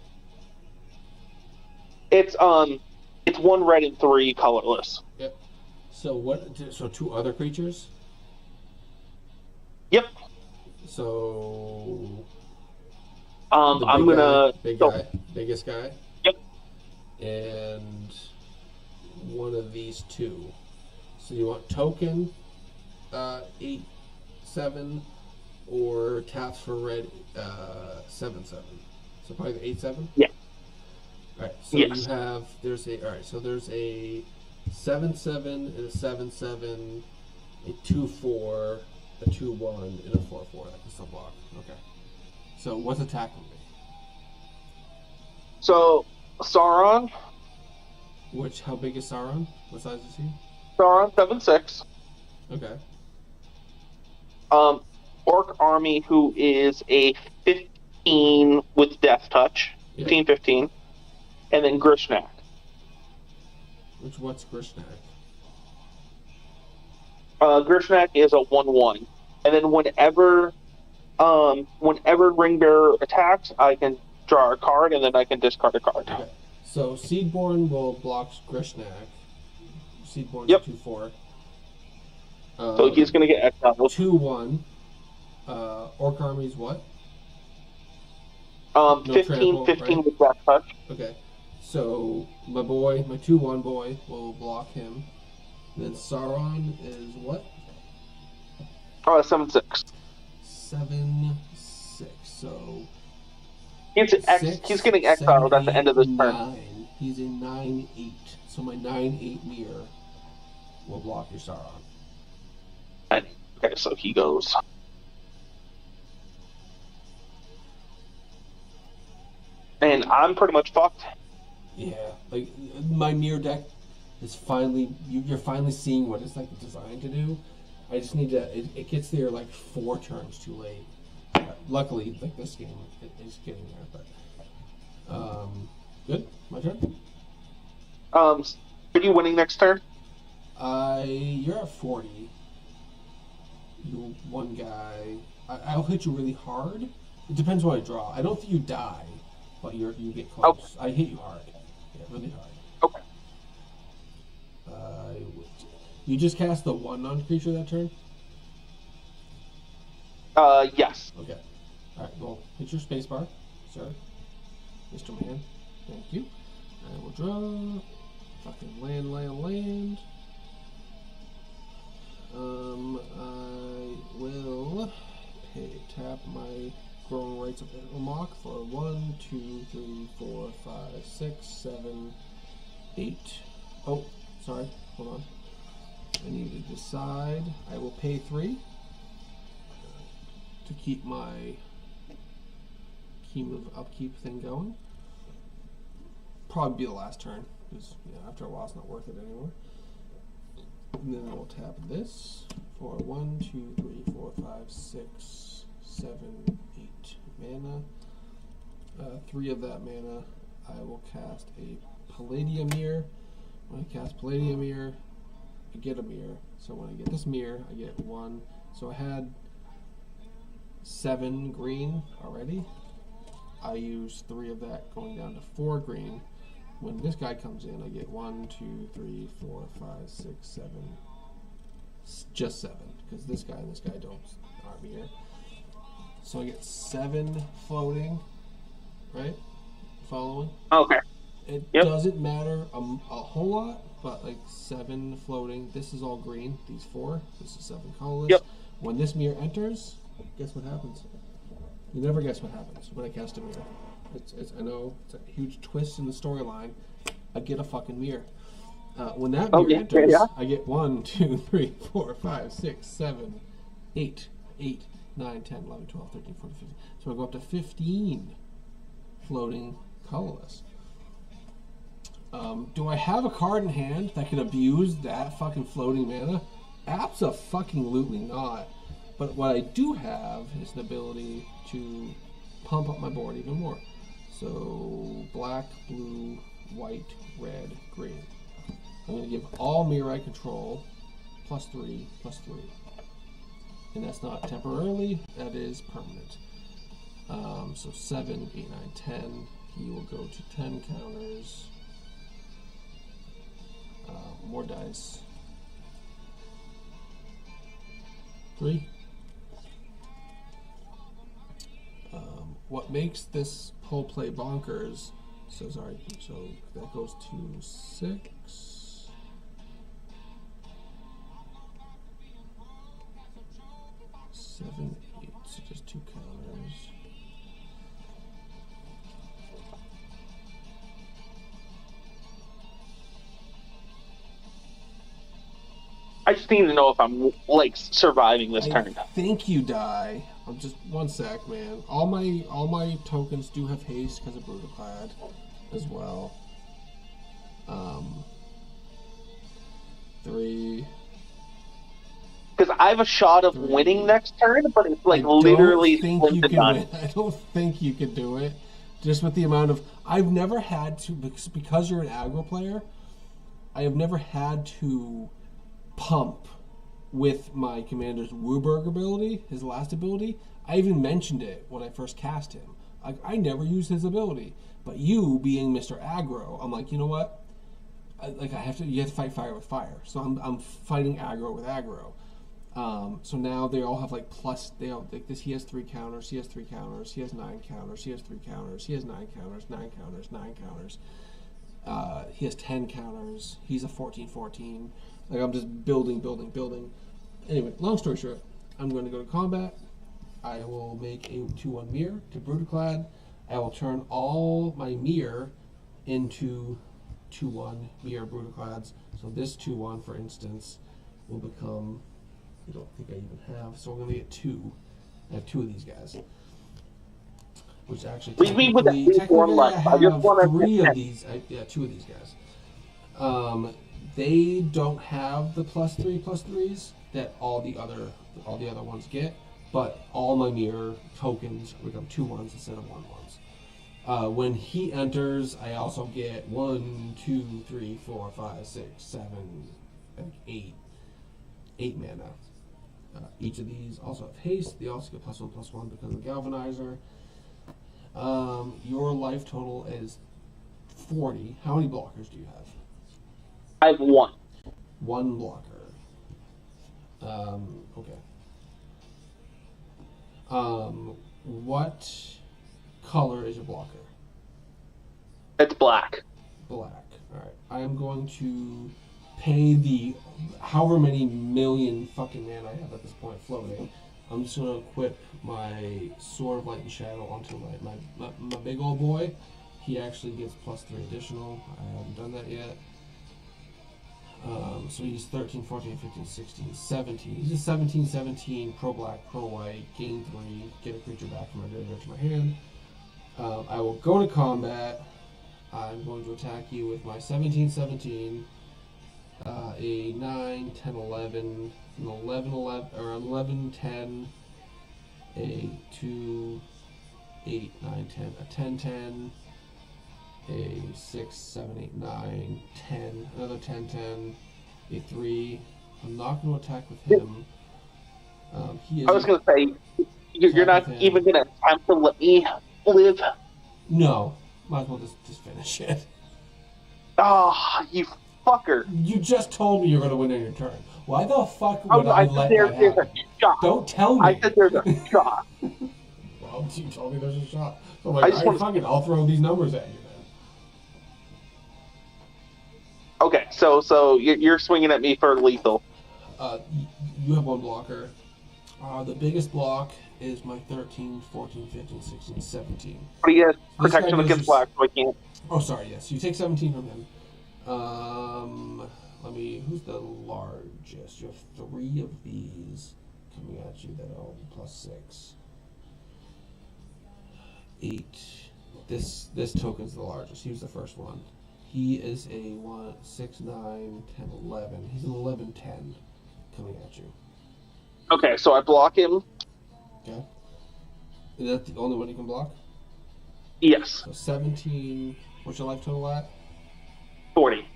D: It's 1 red and 3 colorless.
A: Yep. So what? So 2 other creatures.
D: Yep.
A: So.
D: I'm gonna
A: biggest guy.
D: Yep.
A: And one of these 2. So you want token, 8, 7, or taps for red, 7, 7. So probably the 8, 7.
D: Yeah.
A: All right. So
D: yes.
A: you have there's a 7, 7, and a 7, 7, a 2, 4, a 2, 1, and a 4, 4. That can still block. Okay. So what's attacking me?
D: So Sauron.
A: How big is Sauron? What size is he?
D: Sauron 7/6.
A: Okay.
D: Orc army who is a 15 with death touch. 15. And then Grishnak.
A: What's Grishnak?
D: Grishnak is a 1/1. And then whenever Ringbearer attacks, I can draw a card and then I can discard a card.
A: Okay. So Seedborn will block Grishnak. Seedborn's
D: yep.
A: 2/4.
D: So he's going to get exiled.
A: 2/1. Orc army's what?
D: 15
A: trample,
D: 15
A: right?
D: with death touch.
A: Okay. So my 2/1 boy will block him. Then Sauron is what?
D: 7/6.
A: 7/6. So
D: he's getting exiled at the end of this turn.
A: He's a 9/8. So my 9/8 mirror will block your Sauron.
D: Okay, so he goes. And I'm pretty much fucked.
A: Yeah, like my mirror deck is finally you're finally seeing what it's like designed to do. I just need to. It gets there like 4 turns too late. Luckily, like this game is getting there. But good. My turn.
D: Are you winning next turn?
A: You're at 40. You one guy. I'll hit you really hard. It depends what I draw. I don't think you die, but you get close.
D: Okay.
A: I hit you hard. Yeah, really hard.
D: Okay.
A: You just cast the 1 non-creature that turn?
D: Yes.
A: Okay. Alright, well, hit your spacebar, sir. Mr. Man. Thank you. I will draw. Fucking land. I will tap my Growing Rights of Ilmok for 1, 2, 3, 4, 5, 6, 7, 8. Oh, sorry. Hold on. I need to decide. I will pay 3 to keep my key move upkeep thing going. Probably be the last turn, because after a while it's not worth it anymore. And then I will tap this for 1, 2, 3, 4, 5, 6, 7, 8 mana. 3 of that mana, I will cast a Palladium Mirror. When I cast Palladium Mirror, I get a mirror. So when I get this mirror, I get 1. So I had 7 green already. I use 3 of that, going down to 4 green. When this guy comes in, I get 1, 2, 3, 4, 5, 6, 7. Just 7, because this guy and this guy aren't here. So I get 7 floating, right? Following?
D: Okay.
A: It
D: Yep.
A: doesn't matter a whole lot, but like 7 floating. This is all green. These 4. This is 7 colorless.
D: Yep.
A: When this mirror enters, guess what happens? You never guess what happens when I cast a mirror. I know it's a huge twist in the storyline. I get a fucking mirror. When that mirror enters, I get 1, 2, 3, 4, 5, 6, 7, 8, 9, 10, 11, 12, 13, 14, 15. So I go up to 15 floating colorless. Do I have a card in hand that can abuse that fucking floating mana? Abso-fucking-lutely not. But what I do have is an ability to pump up my board even more. So black, blue, white, red, green. I'm going to give all mirror I control +3, +3. And that's not temporarily, that is permanent. So 7, 8, 9, 10. He will go to 10 counters. More dice. 3. What makes this pull play bonkers? So sorry. So that goes to 6. 7, 8. So just 2 counters.
D: I just need to know if I'm like surviving this turn.
A: I think you die. I'm just 1 sec, man. All my tokens do have haste because of Brutaclad as well. 3.
D: Because I have a shot of
A: 3.
D: winning next turn, but it's like
A: I don't
D: literally
A: think
D: slim
A: you
D: to
A: can
D: none.
A: win. I don't think you can do it. Just with the amount of I've never had to because you're an aggro player. I have never had to pump with my commander's Wooburg ability, his last ability. I even mentioned it when I first cast him. I never used his ability, but you being Mr. Aggro, I'm like, you know what? You have to fight fire with fire. So I'm fighting aggro with aggro. So now they all have like plus. They all like this. He has 3 counters. He has 3 counters. He has 9 counters. He has 3 counters. He has 9 counters. 9 counters. 9 counters. He has 10 counters. He's a 14/14. Like I'm just building. Anyway, long story short, I'm going to go to combat. I will make a 2/1 mirror to Brutaclad. I will turn all my mirror into 2/1 mirror Brutaclads. So this 2/1, for instance, will become. I don't think I even have. So I'm going to get 2. I have 2 of these guys. Which actually
D: Leave me with
A: technically I have 3 of these. 2 of these guys. They don't have the +3/+3s that all the other ones get, but all my mirror tokens become 2/1s instead of 1/1s. When he enters, I also get 1, 2, 3, 4, 5, 6, 7, 8 mana. Each of these also have haste. They also get +1/+1 because of the galvanizer. Your life total is 40. How many blockers do you have?
D: I have 1.
A: 1 blocker. Okay. What color is your blocker?
D: It's black.
A: Black. Alright. I am going to pay the however many million fucking mana I have at this point floating. I'm just going to equip my Sword of Light and Shadow onto my big old boy. He actually gets +3 additional. I haven't done that yet. So he's 13, 14, 15, 16, 17. He's a 17/17, pro black, pro white, gain 3, get a creature back from my graveyard to my hand. I will go to combat. I'm going to attack you with my 17/17, a 9, 10, 11, an 11, 11, or 11, 10, a 2, 8, 9, 10, a 10, 10, a 6, 7, 8, 9, 10, another 10, 10, a 3. I'm not going to attack with him. He is
D: I was going to say, you're not even going to attempt to let me live?
A: No. Might as well just finish it.
D: Oh, you fucker.
A: You just told me you're going to win on your turn. Why the fuck would I let that
D: there's
A: happen?
D: a shot.
A: Don't tell me.
D: I said there's a shot.
A: Well, you told me there's a shot. So I'm like, fuck it, I'll throw these numbers at you then.
D: Okay, so you're swinging at me for lethal.
A: You have one blocker. The biggest block is my 13, 14, 15, 16, 17.
D: But he has
A: This guy
D: protection
A: does
D: against
A: your-
D: black, so I can't.
A: Oh, sorry, yes. You take 17 from him. Who's the largest? You have 3 of these coming at you that are all +6. 8. This token's the largest. He was the first one. He is a 1, 6, 9, 10, 11. He's an 11, 10 coming at you.
D: Okay, so I block him.
A: Okay. Is that the only one you can block?
D: Yes.
A: So 17. What's your life total at?
D: 40.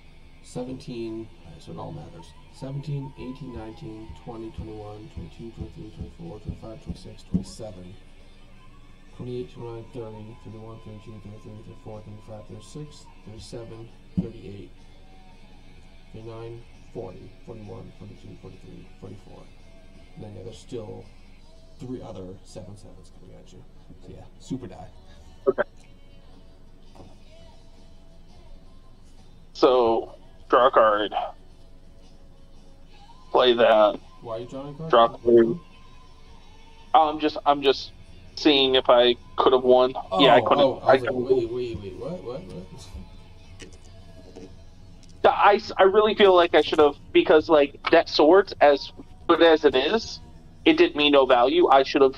A: 17. So it all matters. 17, 18, 19, 20, 21, 22, 23, 24, 25, 26, 27. 28, 29, 30, 31, 32, 33, 34, 35, 36, 37, 38, 39, 40, 41, 42, 43, 44. And then there's still 3 other 7/7s coming at you. So yeah, super die.
D: Okay. So, draw a card. Play that.
A: Why are you drawing a card?
D: Draw a card. I'm just seeing if I could have won. Yeah, I couldn't.
A: I was like, wait, what?
D: I really feel like I should have, because like that sword, as good as it is, it did me no value. I should have,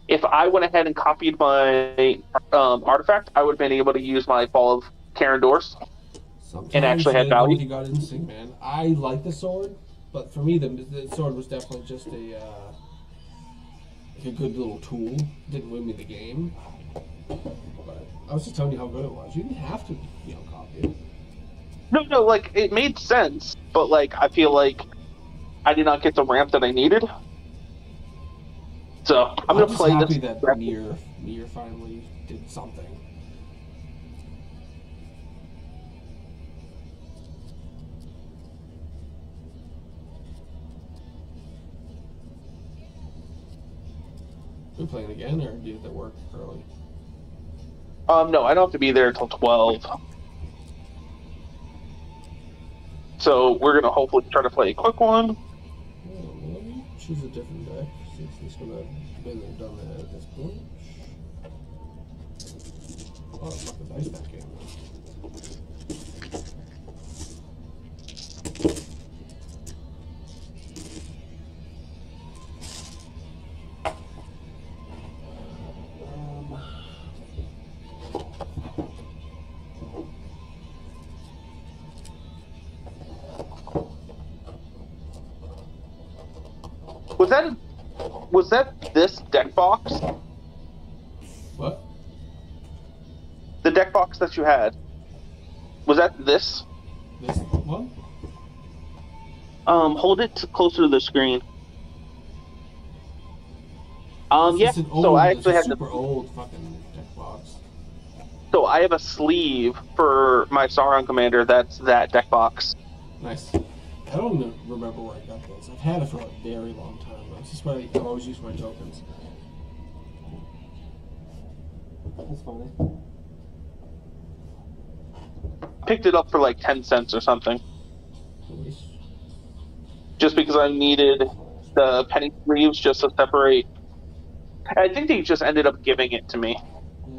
D: if I went ahead and copied my artifact, I would have been able to use my Fall of Karendors and actually had value.
A: You got instinct, man. I like the sword, but for me, the sword was definitely just a good little tool. Didn't win me the game, but I was just telling you how good it was. You didn't have to, copy it.
D: No, like it made sense, but like I feel like I did not get the ramp that I needed. So I'm gonna play
A: happy
D: this.
A: That Mir finally did something. Are we playing again, or did it work early?
D: No, I don't have to be there until 12. So we're gonna hopefully try to play a quick one.
A: Let me choose a different deck since it's gonna been and done that at this point. Oh, it's like the dice deck game.
D: Was that this deck box?
A: What?
D: The deck box that you had. Was that this?
A: This one?
D: Hold it closer to the screen. Yeah.
A: So I actually have super old fucking deck box.
D: So I have a sleeve for my Sauron Commander. That's that deck box.
A: Nice. I don't even remember where I got this. I've had it for a very long time. This is why I always use my tokens. That's funny.
D: Picked it up for like 10 cents or something.
A: Nice.
D: Just because I needed the penny sleeves just to separate. I think they just ended up giving it to me,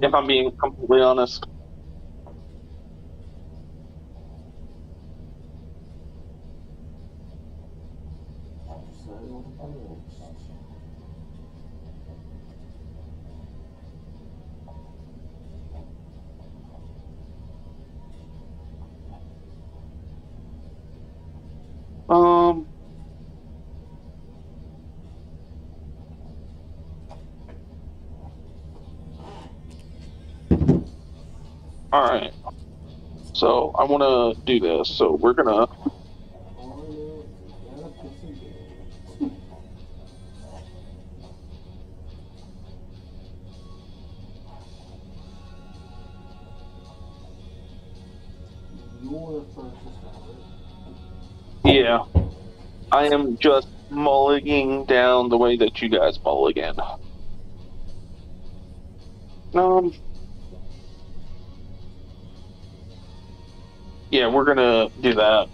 D: if I'm being completely honest. Alright. So, I want to do this. So, we're gonna... Yeah. I am just mulliganing down the way that you guys mulligan. Yeah, we're gonna do that.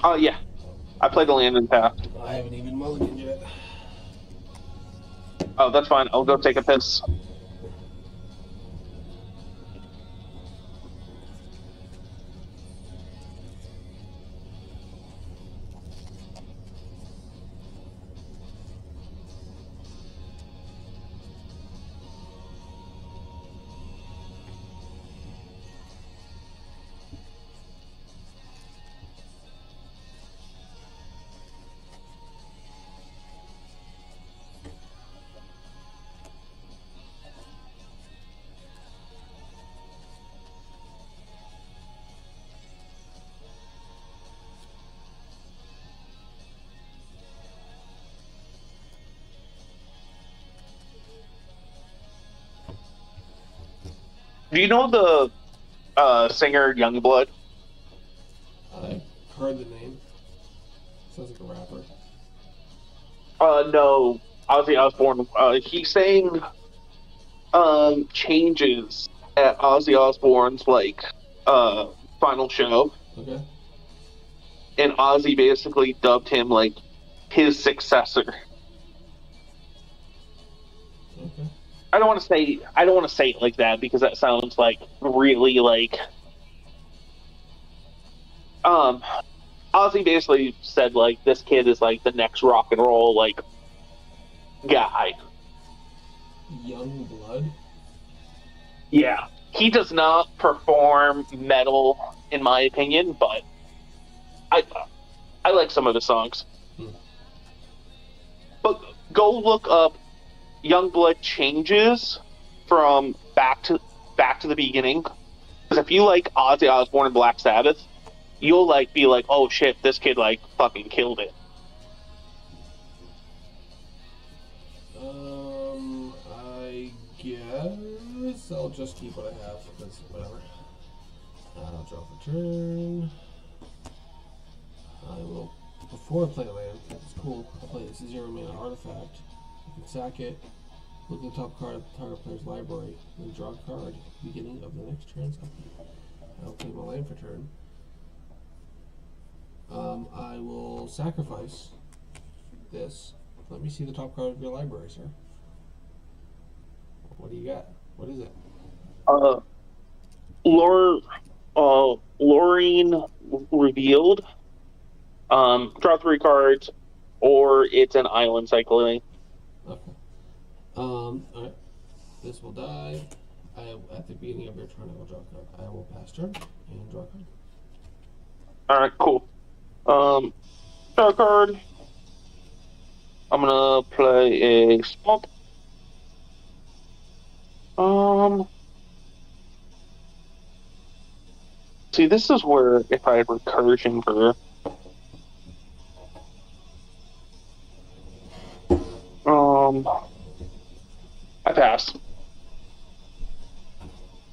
D: Uh, yeah. I played the land in path.
A: I haven't even mulliganed yet.
D: Oh, that's fine. I'll go take a piss. Do you know the singer Youngblood?
A: I heard the name. Sounds like a rapper.
D: No, Ozzy Osbourne. He sang changes at Ozzy Osbourne's final show,
A: Okay.
D: and Ozzy basically dubbed him like his successor.
A: Okay.
D: I don't want to say it like that because that sounds like really like Ozzy basically said like this kid is like the next rock and roll like guy.
A: Young Blood.
D: Yeah. He does not perform metal in my opinion, but I like some of his songs. But go look up Youngblood changes from back to the beginning. Because if you like Ozzy Osbourne and Black Sabbath, you'll like be like, oh shit, this kid like fucking killed it.
A: I guess I'll just keep what I have because whatever. I'll draw for turn. I will, before I play a land, it's cool. I'll play this 0 mana artifact. I can sack it. Look at the top card of the target player's library, then draw a card. Beginning of the next turn. I'll play my land for turn. I will sacrifice this. Let me see the top card of your library, sir. What do you got? What is it?
D: Loreen revealed. Draw 3 cards, or it's an island cycling.
A: Okay. Alright. This will die. At the beginning of your turn, I will draw a card. I will pass turn and draw a card.
D: Alright, cool. Draw a card. I'm gonna play a swamp. See, this is where if I had recursion for I pass.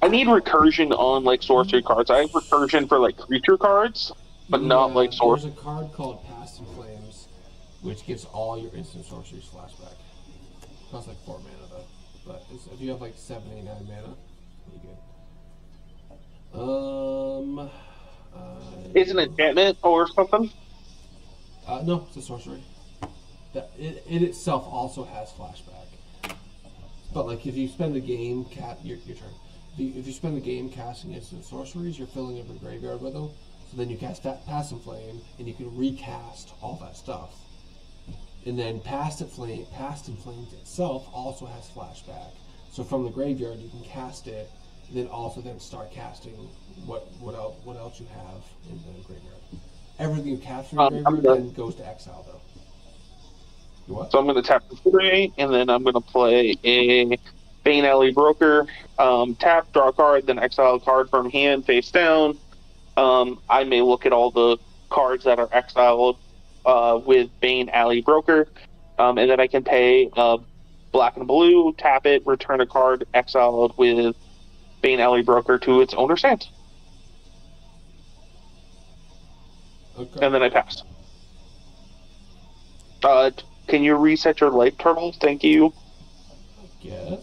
D: I need recursion on like sorcery cards. I have recursion for like creature cards, but not like sorcery.
A: There's a card called Past in Flames, which gives all your instant sorceries flashback. Costs like 4 mana though, but if you have like 7, 8, 9 mana, pretty good.
D: Is it an enchantment or something?
A: No, it's a sorcery. It itself also has flashback. But like if you spend a game, your turn. if you spend the game casting instant sorceries, you're filling up your graveyard with them. So then you cast Passive Flame, and you can recast all that stuff. And then Past in Flames itself also has flashback. So from the graveyard, you can cast it, and then also then start casting what else you have in the graveyard. Everything you cast from the graveyard then goes to exile, though. You what?
D: So I'm going to tap the 3, and then I'm going to play a Bane Alley Broker. Tap, draw a card, then exile a card from hand face down. I may look at all the cards that are exiled with Bane Alley Broker, and then I can pay black and blue, tap it, return a card exiled with Bane Alley Broker to its owner's hand.
A: Okay.
D: And then I pass. Can you reset your life total? Thank you.
A: I guess.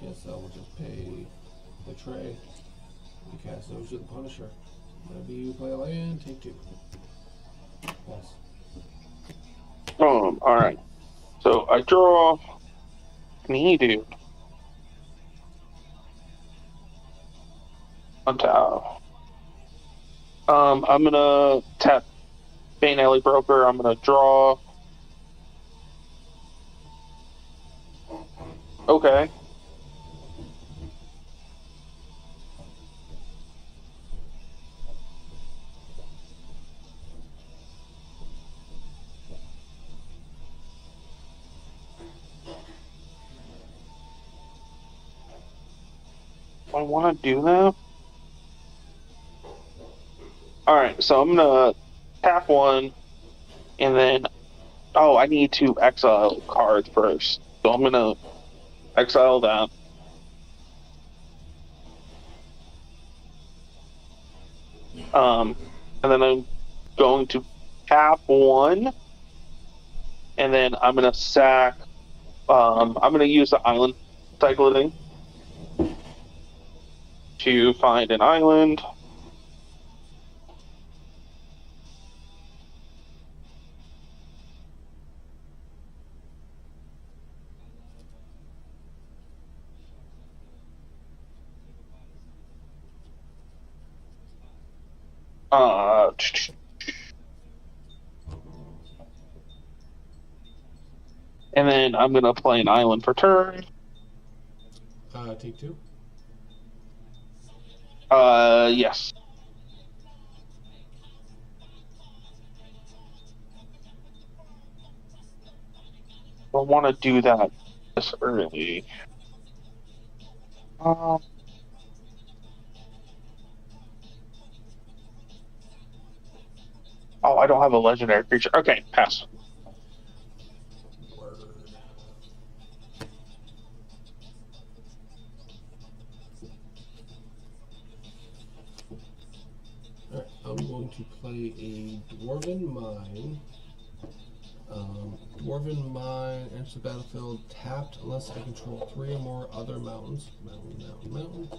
A: Guess I will just pay the tray and cast those to the Punisher. Whenever you play a land, take 2. Pass.
D: Alright. So I draw me, dude. Untap. I'm gonna tap Bane Alley Broker. I'm gonna draw. Okay. I want to do that. Alright, so I'm gonna tap 1, and then I need to exile cards first. So I'm gonna exile that. And then I'm going to tap 1, and then I'm gonna sack. I'm gonna use the island cycling to find an island. And then I'm gonna play an island for turn.
A: Take 2.
D: Yes. I want to do that this early. I don't have a legendary creature. Okay, pass.
A: Word. Alright, I'm going to play a Dwarven Mine. Dwarven Mine enters the battlefield tapped unless I control 3 or more other mountains. Mountain.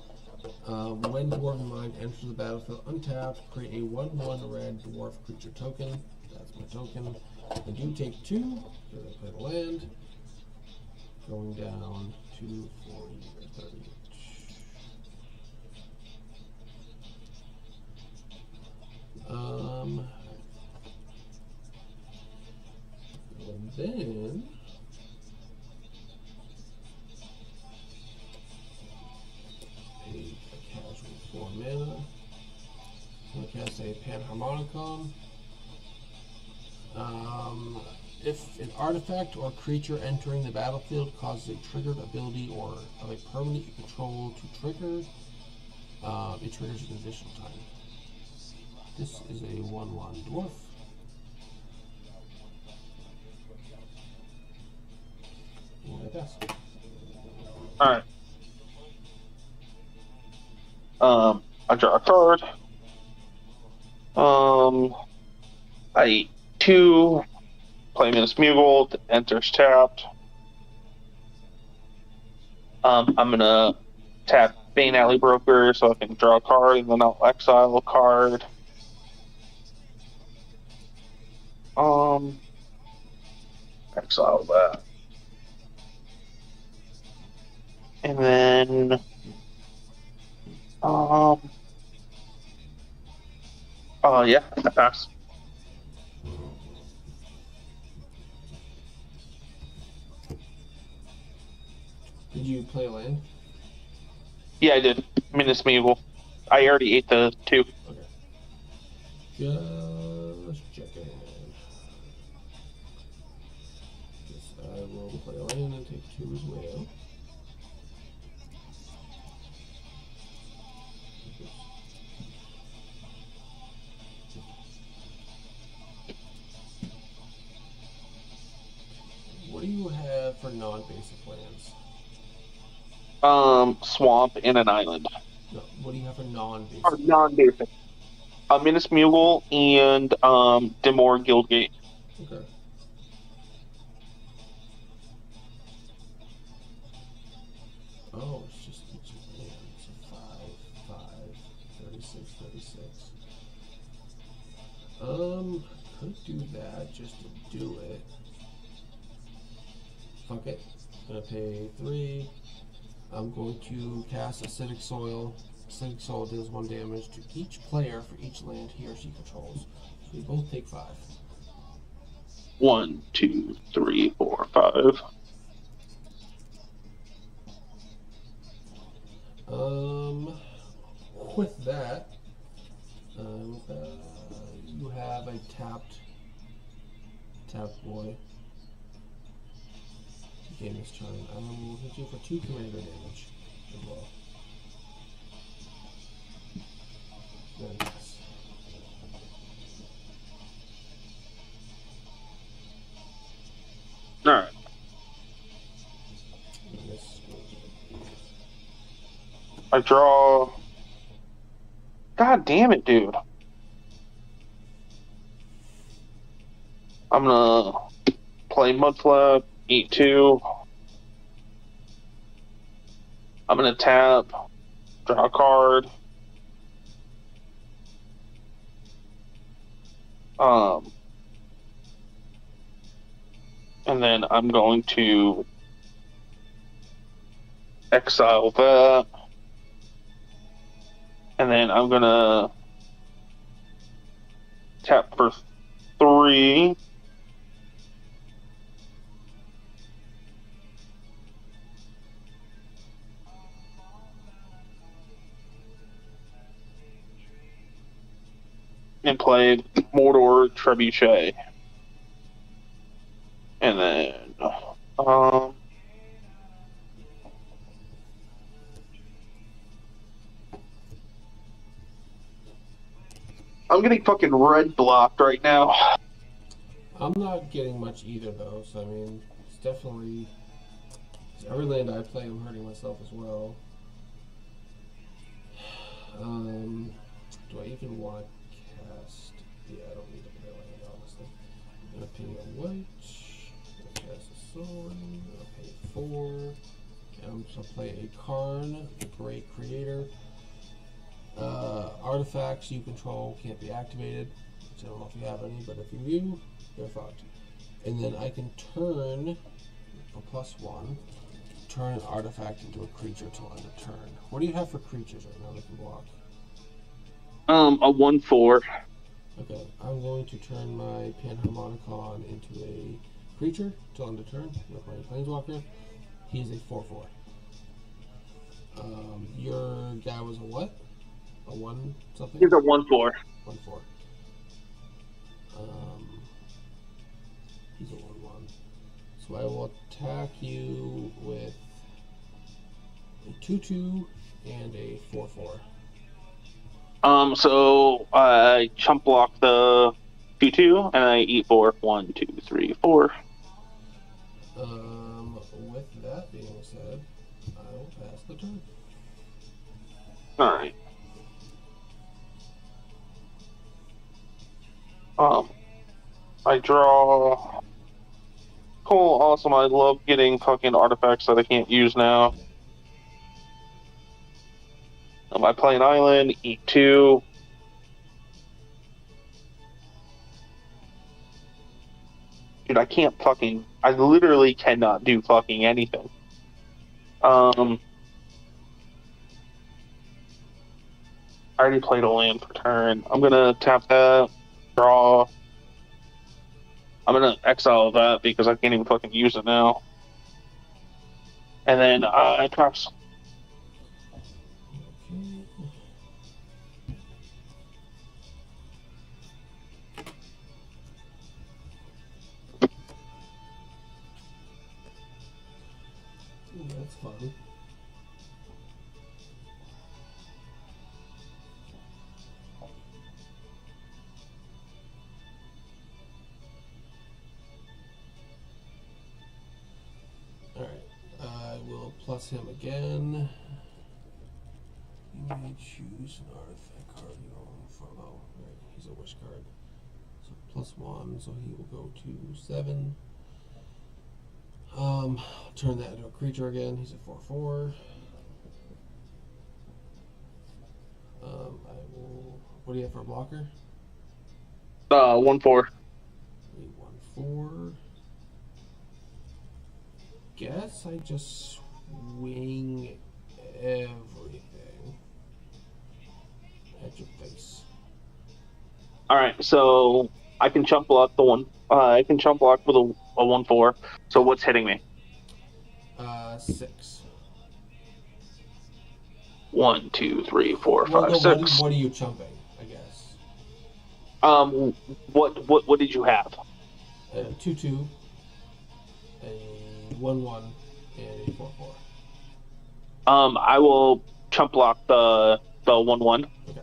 A: When Dwarven Mine enters the battlefield untapped, create a 1/1 red dwarf creature token. That's my token. I do take 2 because I play the land. Going down to 40 or 30. And then a casual 4 mana. I'm going to cast a Panharmonicon. If an artifact or creature entering the battlefield causes a triggered ability or of a permanent you control to trigger, it triggers an additional time. This is a 1/1 dwarf. And I pass.
D: Alright. I draw a card. I eat 2. Play Smuggle, enters tapped. I'm gonna tap Bane Alley Broker, so I can draw a card, and then I'll exile a card. Exile that. And then, yeah, I pass.
A: Did you play a land?
D: Yeah, I did. Minas Meagle. I already ate the 2.
A: Okay. Just checking. Yes, I will play a land and take 2 as well. What do you have for non-basic lands?
D: Swamp and an island.
A: No, what do you have for non-basic?
D: Or non-basic. Minas Meagle and Demore Guildgate.
A: Okay. Oh, it's just each land. So 5, 5, 36, 36. Could do that just to do it. Fuck it. Gonna pay 3. I'm going to cast Acidic Soil. Acidic Soil deals 1 damage to each player for each land he or she controls. So we both take 5.
D: 1, 2, 3, 4, 5.
A: With that, you have a tapped boy. Game this turn. We'll hit you for 2 commander damage as well. Then yes.
D: Alright. I draw. God damn it, dude. I'm gonna play Mudflap, eat 2. I'm gonna tap, draw a card. And then I'm going to exile that. And then I'm gonna tap for 3. And play Mordor Trebuchet. And then, I'm getting fucking red blocked right now.
A: I'm not getting much either, though, so I mean, it's definitely. Every land I play, I'm hurting myself as well. Do I even want to cast? Yeah, I don't need to play land, honestly. I'm gonna pay a white. I'm gonna cast a sword. I'm gonna pay 4. And I'm just gonna play a Karn, the Great Creator. Artifacts you control can't be activated, which I don't know if you have any, but if you do, they're fucked. And then I can turn, for +1, turn an artifact into a creature till end of turn. What do you have for creatures right now that can block?
D: A 1/4.
A: Okay, I'm going to turn my Panharmonicon into a creature till end of turn with my Planeswalker. He's a 4/4. Your guy was a what? A 1 something?
D: He's a 1/4.
A: 1/4. He's a 1/1. So I will attack you with a 2/2 and a 4/4.
D: So I chump block the 2/2 and I eat 4. 1, 2, 3, 4.
A: With that being said, I will pass the turn.
D: Alright. I draw. Cool, awesome. I love getting fucking artifacts that I can't use now. I play an island, eat 2. Dude, I literally cannot do fucking anything. I already played a land for turn. I'm gonna tap that, draw. I'm gonna exile that because I can't even fucking use it now. And then I pass.
A: That's fun. Alright, I will plus him again. You may choose an artifact card you own from. Oh, right, he's a wish card. So +1, so he will go to 7. Turn that into a creature again. He's a 4/4. I will. What do you have for a blocker?
D: 1/4.
A: 1/4. Guess I just swing everything at your face.
D: All right, so I can chump block the one. I can chump block with a 1/4. So what's hitting me?
A: 6.
D: 1, 2, 3, 4, 5,
A: no,
D: 6.
A: What are you chumping? I guess.
D: What did you have?
A: 2/2, a 1/1, and a 4/4.
D: I will chump block the 1/1.
A: Okay.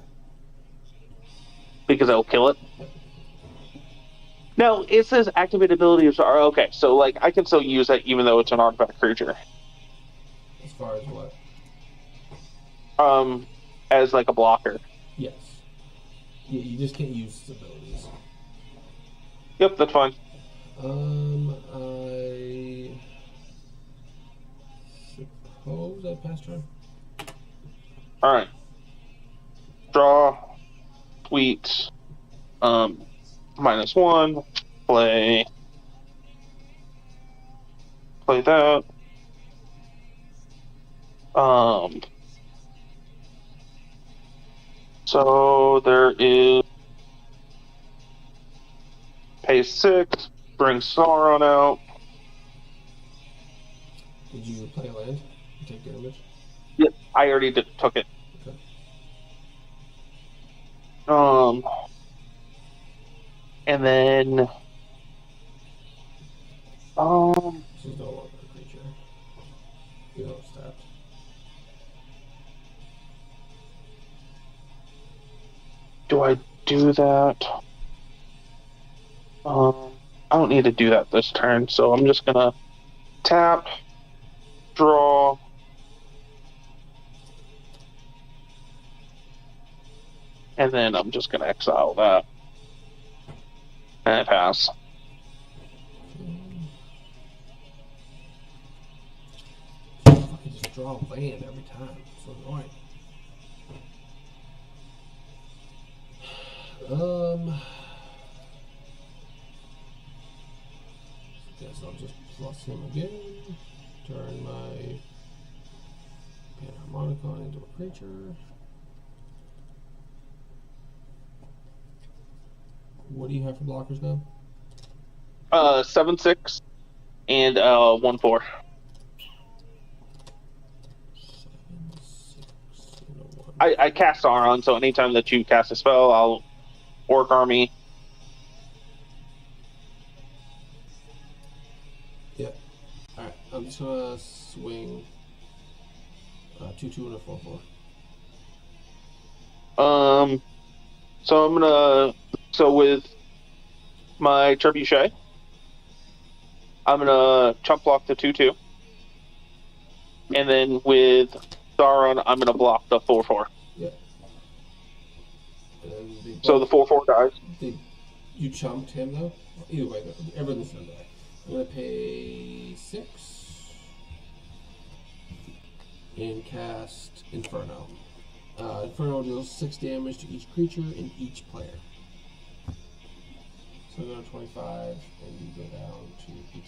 D: Because I will kill it. Now it says activate abilities are okay, so like I can still use that even though it's an artifact creature.
A: As far as what?
D: As like a blocker.
A: Yes. Yeah, you just can't use his abilities.
D: Yep, that's fine.
A: I suppose I pass turn.
D: All right. Draw. Tweet. -1. Play that. So there is pay 6, bring Sauron out.
A: Did you play a land? You take damage?
D: Yep, I already took it.
A: Okay.
D: And then
A: This is no longer a creature. You know it's tapped.
D: do I do that? I don't need to do that this turn, so I'm just gonna tap, draw, and then I'm just gonna exile that. And I pass.
A: I just draw a land every time. It's so annoying. Guess I'll just plus him again. Turn my Panharmonicon into a creature. What do you have for blockers now?
D: 7/6 and 1/4.
A: 7, 6, and a 1.
D: I cast Sauron, so anytime that you cast a spell, I'll Orc Army.
A: Yeah. Alright, I'm just gonna swing 2/2 and a 4/4.
D: So I'm gonna. So with my Trebuchet, I'm gonna chump block the 2/2, and then with Sauron, I'm gonna block the 4/4.
A: Yeah.
D: So the 4/4 dies.
A: You chumped him though? Either way, everything's gonna die. I'm gonna pay 6 and cast Inferno. Inferno deals 6 damage to each creature and each player. So go to 25, and you go down to 18.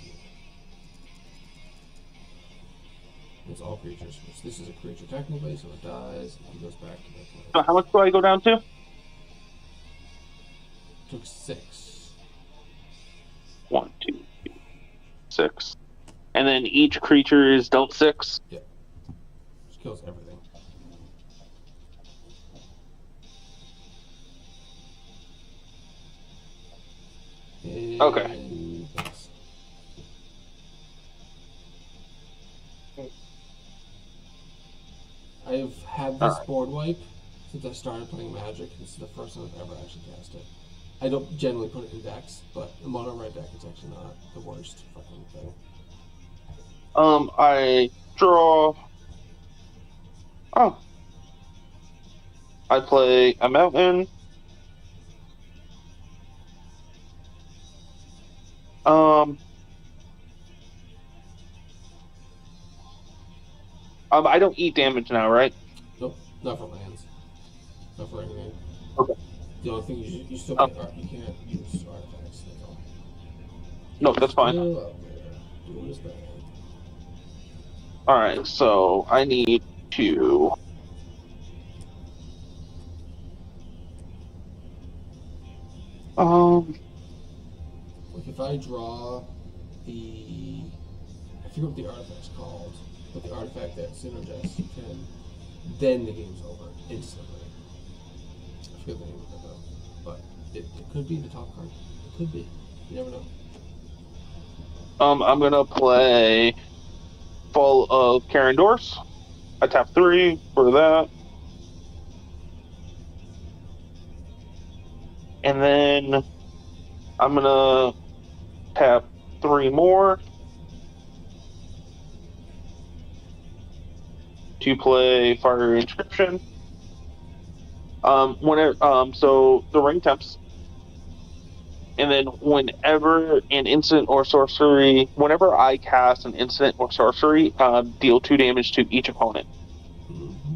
A: It's all creatures, which this is a creature technically, so it dies, and he goes back to that place.
D: So how much do I go down to?
A: Took 6.
D: 1, 2, 3, 6. And then each creature is dealt 6?
A: Yep. Just kills everything. And
D: Okay.
A: that's- I've had this board wipe since I started playing Magic. This is the first time I've ever actually cast it. I don't generally put it in decks, but in mono red deck, it's actually not the worst fucking thing.
D: I draw. Oh. I play a mountain. I don't eat damage now, right?
A: Nope, not for lands. Not for anything.
D: Okay.
A: The only thing you still can't, you can't use artifacts. That's all.
D: No, that's fine.
A: Still out there, doing his thing.
D: Alright, so I need to.
A: Like if I draw the, I forget what the artifact's called, but the artifact that synergists can, then the game's over instantly. I forget the name of it though, but it could be the top card. It could be. You never know.
D: I'm gonna play Fall of Karendors. I tap 3 for that. And then I'm gonna tap 3 more to play Fire Inscription. So the ring temps. And then whenever I cast an instant or sorcery, deal 2 damage to each opponent.
A: Mm-hmm.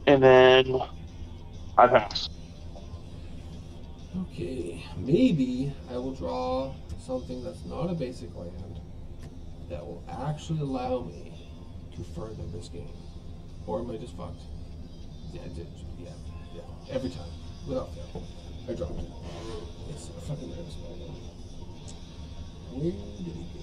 D: And then I pass.
A: Okay, maybe I will draw something that's not a basic land that will actually allow me to further this game. Or am I just fucked? Yeah, I did. Yeah. Every time. Without fail. I dropped it. It's a fucking rare spell though. Where did he go?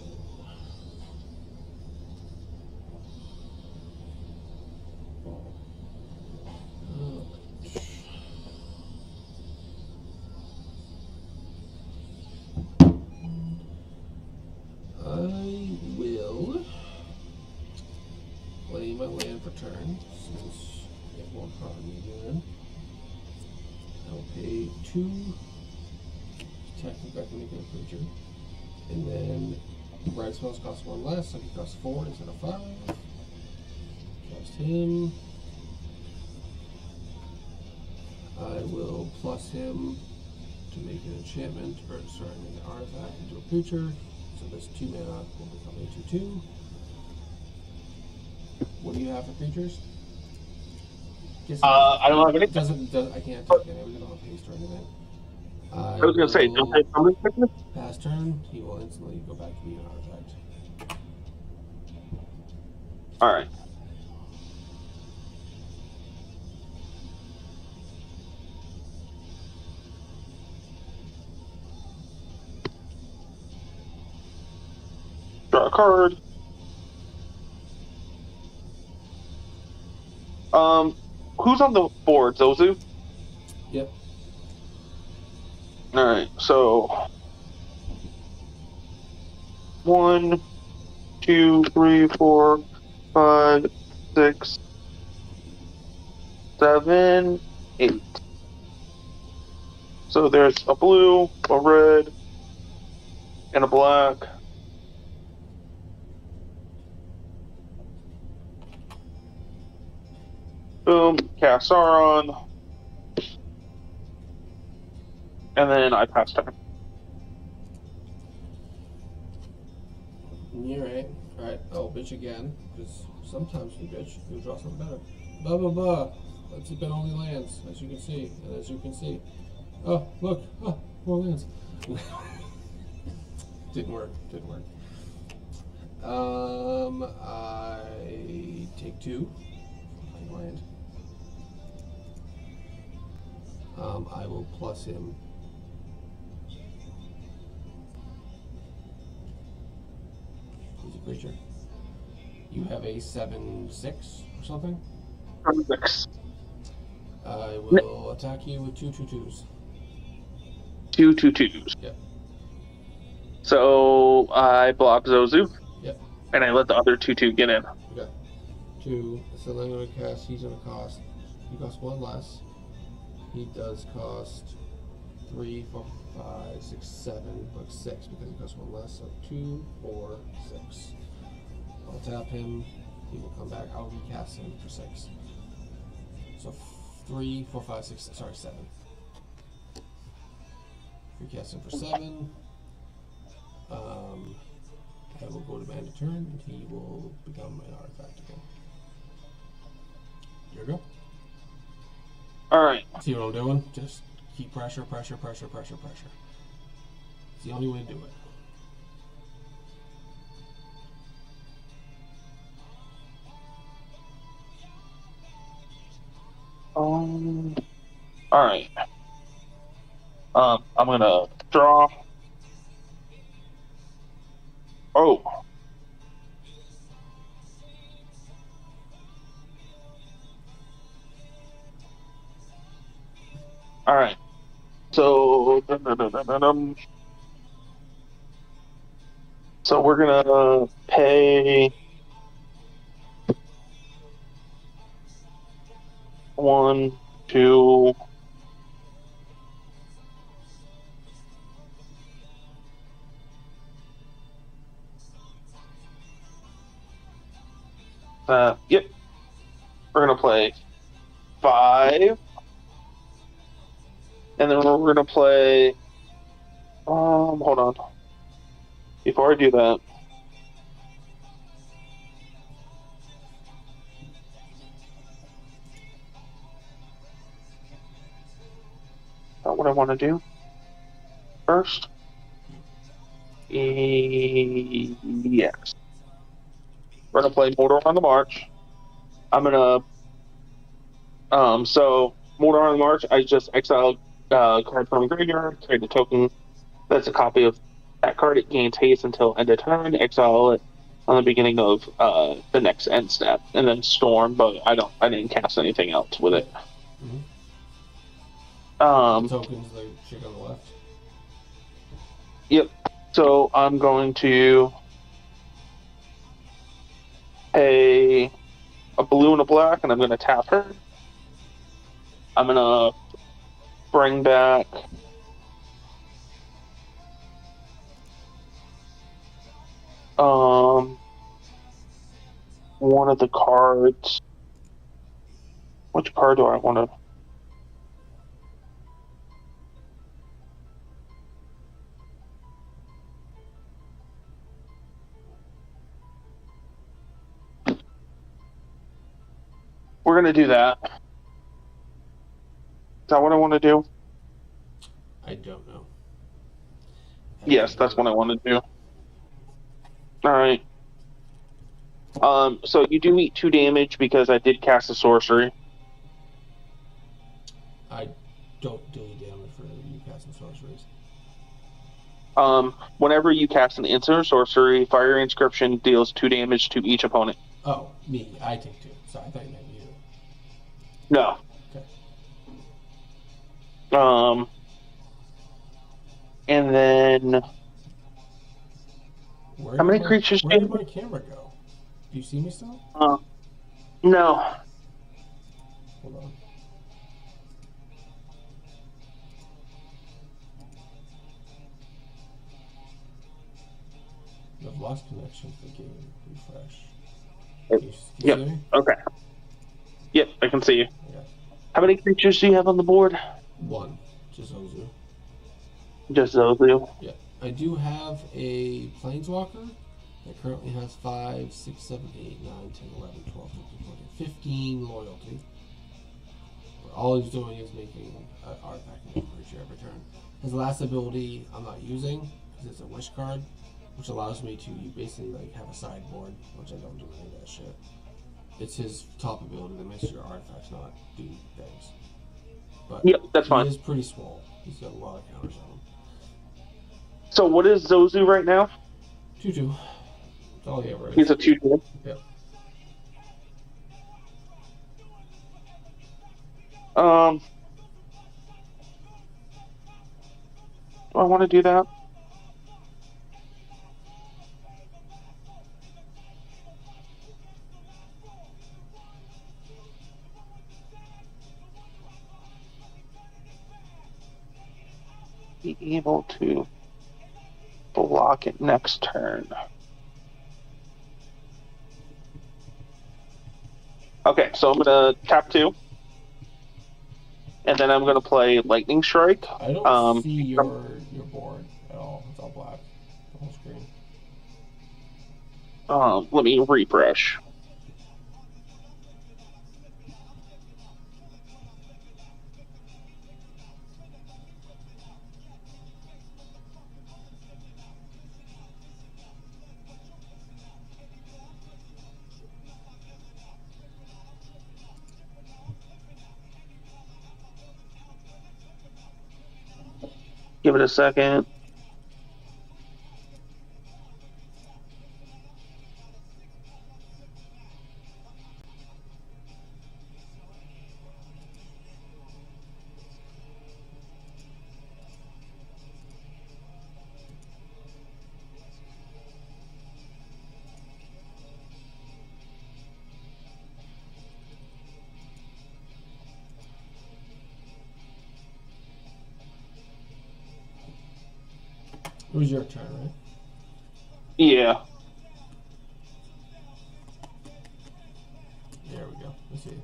A: I will play my land for turn, since it won't harm me again. I'll pay 2 technically I can make it a creature. And then red spells cost 1 less, so he costs 4 instead of 5. Cast him. I will plus him to make an enchantment, or sorry, make an artifact into a creature. So this 2 mana will become a 2/2. What do you have for creatures?
D: I don't have any.
A: I can't take any. We don't have haste or anything.
D: I was gonna say, don't take something sickness.
A: Pass turn, he will instantly go back to being an artifact.
D: Alright. Draw a card. Who's on the board? Zozu?
A: Yep.
D: Alright, so 1, 2, 3, 4, 5, 6, 7, 8. So there's a blue, a red, and a black. Boom, cast Sauron. And then I pass turn.
A: You're right. Alright, I'll bitch again, because Sometimes you bitch, you'll draw something better. Blah blah blah. Let's see, but only lands, as you can see, and as you can see. Oh, look, oh, more lands. Didn't work. I take 2. My land. I will plus him. He's a creature. You have a 7/6 or something?
D: 6.
A: I will attack you with 2 2/2s.
D: 2 2/2s.
A: Yep.
D: So I block Zozu.
A: Yep.
D: And I let the other 2/2 get in.
A: Okay. 2. So I'm going to cast. He's going to cost. He costs 1 less. He does cost 3, 4, 5, 6, 7, like 6 because he costs 1 less. So 2, 4, 6. I'll tap him. He will come back. I'll recast him for 6. So 3, 4, 5, 6. Sorry, 7. Recast him for 7. I will go to mana turn, and he will become an artifact again. There you go.
D: Alright.
A: See what I'm doing? Just keep pressure. It's the only way to do it.
D: Alright. I'm gonna draw. Oh. Alright. So we're gonna pay 1, 2. Yep. We're gonna play 5. And then we're gonna play hold on. Before I do that. That's what I want to do first. Yes. We're gonna play Mordor on the March. I'm gonna so Mordor on the March, I just exile card from graveyard, create a token that's a copy of that card. It gains haste until end of turn, exile it on the beginning of the next end step, and then storm, but I didn't cast anything else with it.
A: The tokens, the chick on the left.
D: Yep. So I'm going to pay a blue and a black, and I'm going to tap her. I'm going to bring back one of the cards. Which card do I want to? We're going to do that. Is that what I want to do?
A: I don't know.
D: Yes, that's what I want to do. Alright. So you do eat 2 damage because I did cast a sorcery.
A: I don't do any damage for you casting sorceries.
D: Whenever you cast an instant or sorcery, Fire Inscription deals 2 damage to each opponent.
A: Oh, me. I take 2. Sorry, I thought you meant you.
D: No.
A: Okay.
D: And then how many creatures
A: where did my camera go? Do you see me still?
D: No.
A: Hold on. I've lost connection to the game. Refresh. Can you
D: Yep.
A: see me?
D: Okay. Yep, I can see you.
A: Okay.
D: How many creatures do you have on the board?
A: 1. Just Ozu.
D: Just those two.
A: Yeah. I do have a Planeswalker, that currently has 5, 6, 7, 8, 9, 10, 11, 12, 13, 14, 15 loyalty. Where all he's doing is making an artifact and creature every turn. His last ability I'm not using because it's a wish card, which allows me to basically like have a sideboard, which I don't do any of that shit. It's his top ability that makes your artifacts not do things. But
D: yep, that's fine.
A: He is pretty small. He's got a lot of counters on him.
D: So what is Zozu right now?
A: 2/2. That's all he ever is.
D: He's a 2/2.
A: Yep.
D: Do I want to do that? Be able to block it next turn. Okay, so I'm gonna tap 2, and then I'm gonna play Lightning Strike.
A: I don't see your board at all. It's all black. The whole screen.
D: Let me refresh. Give it a second.
A: It was your turn, right?
D: Yeah.
A: There we go. Let's see.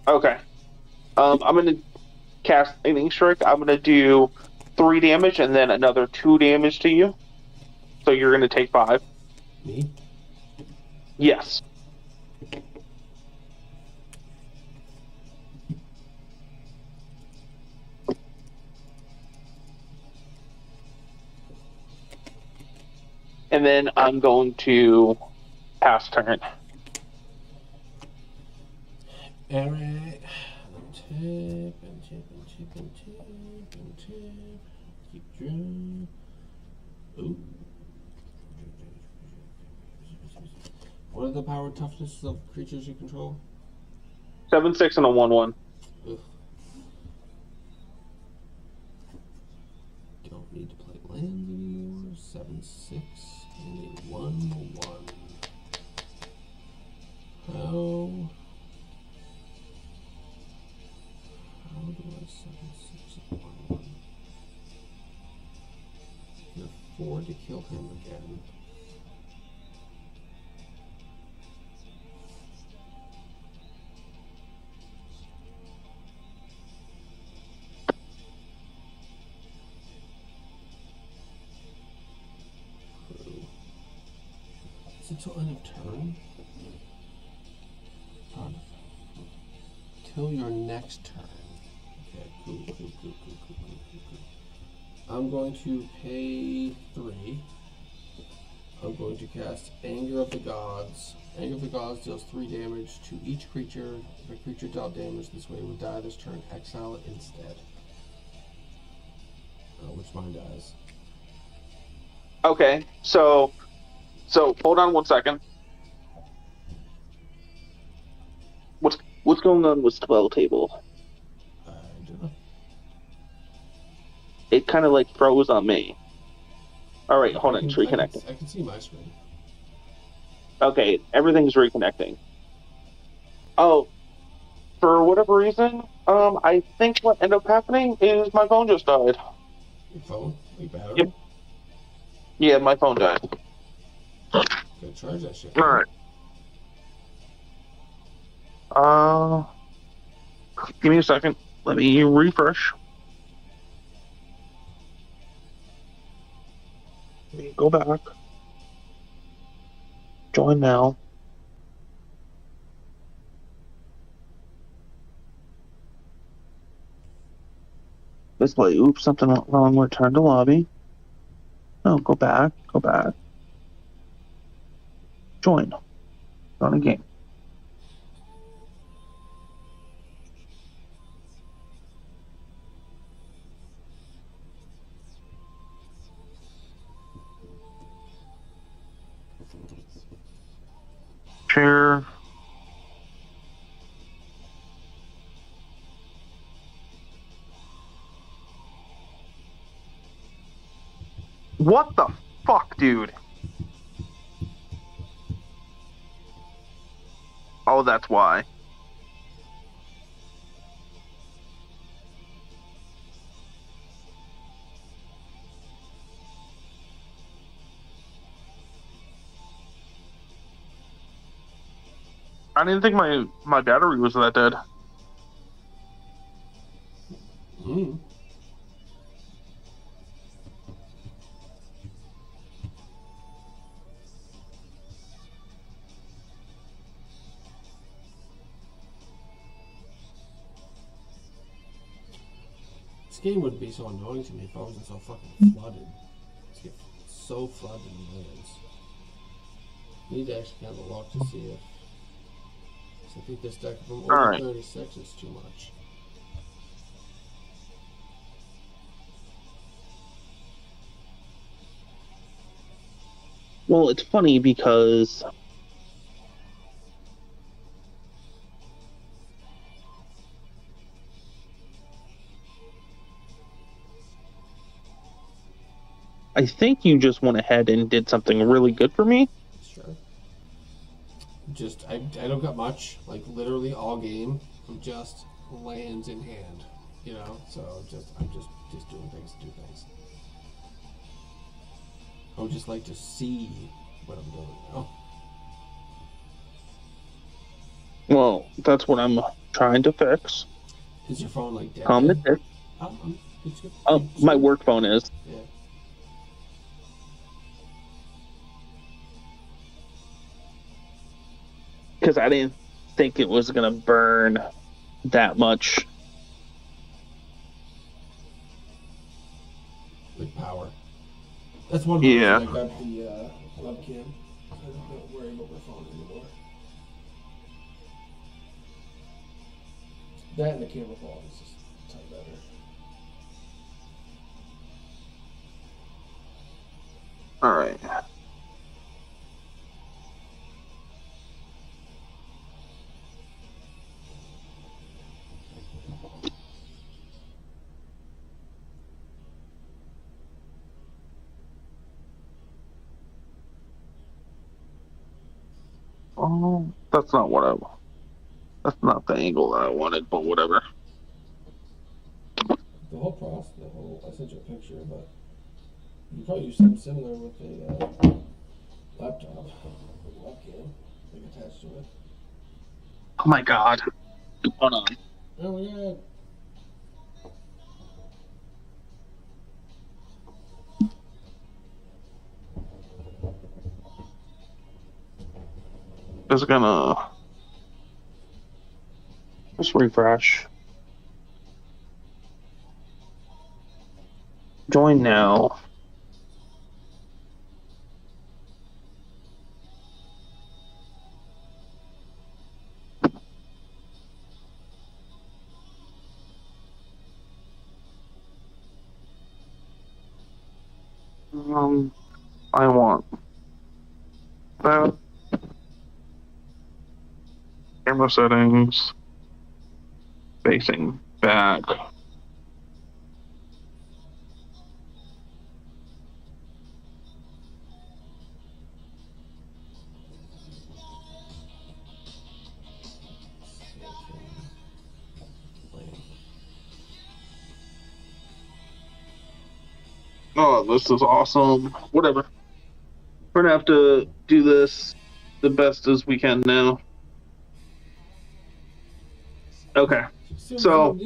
D: Okay. I'm gonna cast Lightning Strike. I'm gonna do 3 damage and then another 2 damage to you. So you're gonna take 5.
A: Me?
D: Yes. And then I'm going to pass turn.
A: Alright. Untap, untap, untap, untap, untap. Keep drawing. Ooh. What are the power toughness of creatures you control?
D: 7, 6, and a 1/1.
A: Ugh. Don't need to play lands anymore. 7, 6, and a 1/1. How do I 7, 6, and 1/1? I can afford to kill him again. Is it till end of turn? Till your next turn. Okay, cool. I'm going to pay 3. I'm going to cast Anger of the Gods. Anger of the Gods deals 3 damage to each creature. If a creature dealt damage this way would die this turn, exile it instead. Which mine dies.
D: Okay, so hold on 1 second. What's going on with spell table?
A: I don't know.
D: It kind of like froze on me. All right, hold on, it's reconnecting.
A: I can see my screen.
D: Okay, everything's reconnecting. Oh, for whatever reason, I think what ended up happening is my phone just died.
A: Your phone? Your battery?
D: Yep. Yeah, my phone died.
A: Gotta charge that shit.
D: All right. Give me a second. Let me refresh. go back. Join now. Display. Oops, something went wrong. Return to lobby. No, go back. Go back. Join. Join a game. Share. What the fuck, dude? Oh, that's why. I didn't think my battery was that dead.
A: Mm. This game would be so annoying to me if I wasn't so fucking flooded. It's get so flooded in lands. I need to actually have a look to see if. I think this deck from over
D: Alright.
A: 36 is too much.
D: Well, it's funny because I think you just went ahead and did something really good for me.
A: Sure. Just I don't got much. Like literally all game, I'm just lands in hand. You know, so I'm just doing things to do things. I would just like to see what I'm doing now.
D: Well, that's what I'm trying to fix.
A: Is your phone like dead?
D: Calm it down.
A: It's good.
D: Oh, my work phone is.
A: Yeah.
D: Because I didn't think it was gonna burn that much.
A: With power. That's one reason
D: Yeah.
A: I got the webcam. I don't worry about my phone anymore. That and the camera quality is just a ton better.
D: All right. Oh, that's not what I want. That's not the angle that I wanted, but whatever.
A: The whole process, I sent you a picture, but you probably use something similar with a laptop, with a webcam, like attached to it.
D: Oh my god. Hold on.
A: Oh my god.
D: It's gonna just refresh. Join now. I want that. Camera settings. Facing back. Oh, this is awesome. Whatever. We're gonna have to do this the best as we can now. Okay. So,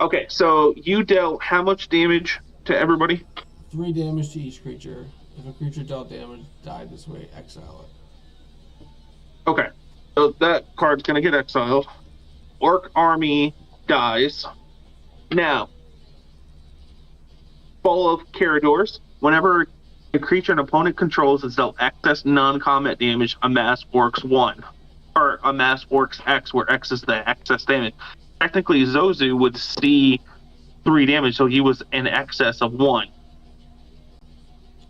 D: okay, so you dealt how much damage to everybody?
A: 3 damage to each creature. If a creature dealt damage died this way, exile it.
D: Okay. So that card's going to get exiled. Orc army dies. Now, Fall of Caradors. Whenever a creature an opponent controls is dealt excess non-combat damage, amass Orcs 1. Or amass Orcs X, where X is the excess damage. Technically, Zozu would see 3 damage, so he was in excess of 1.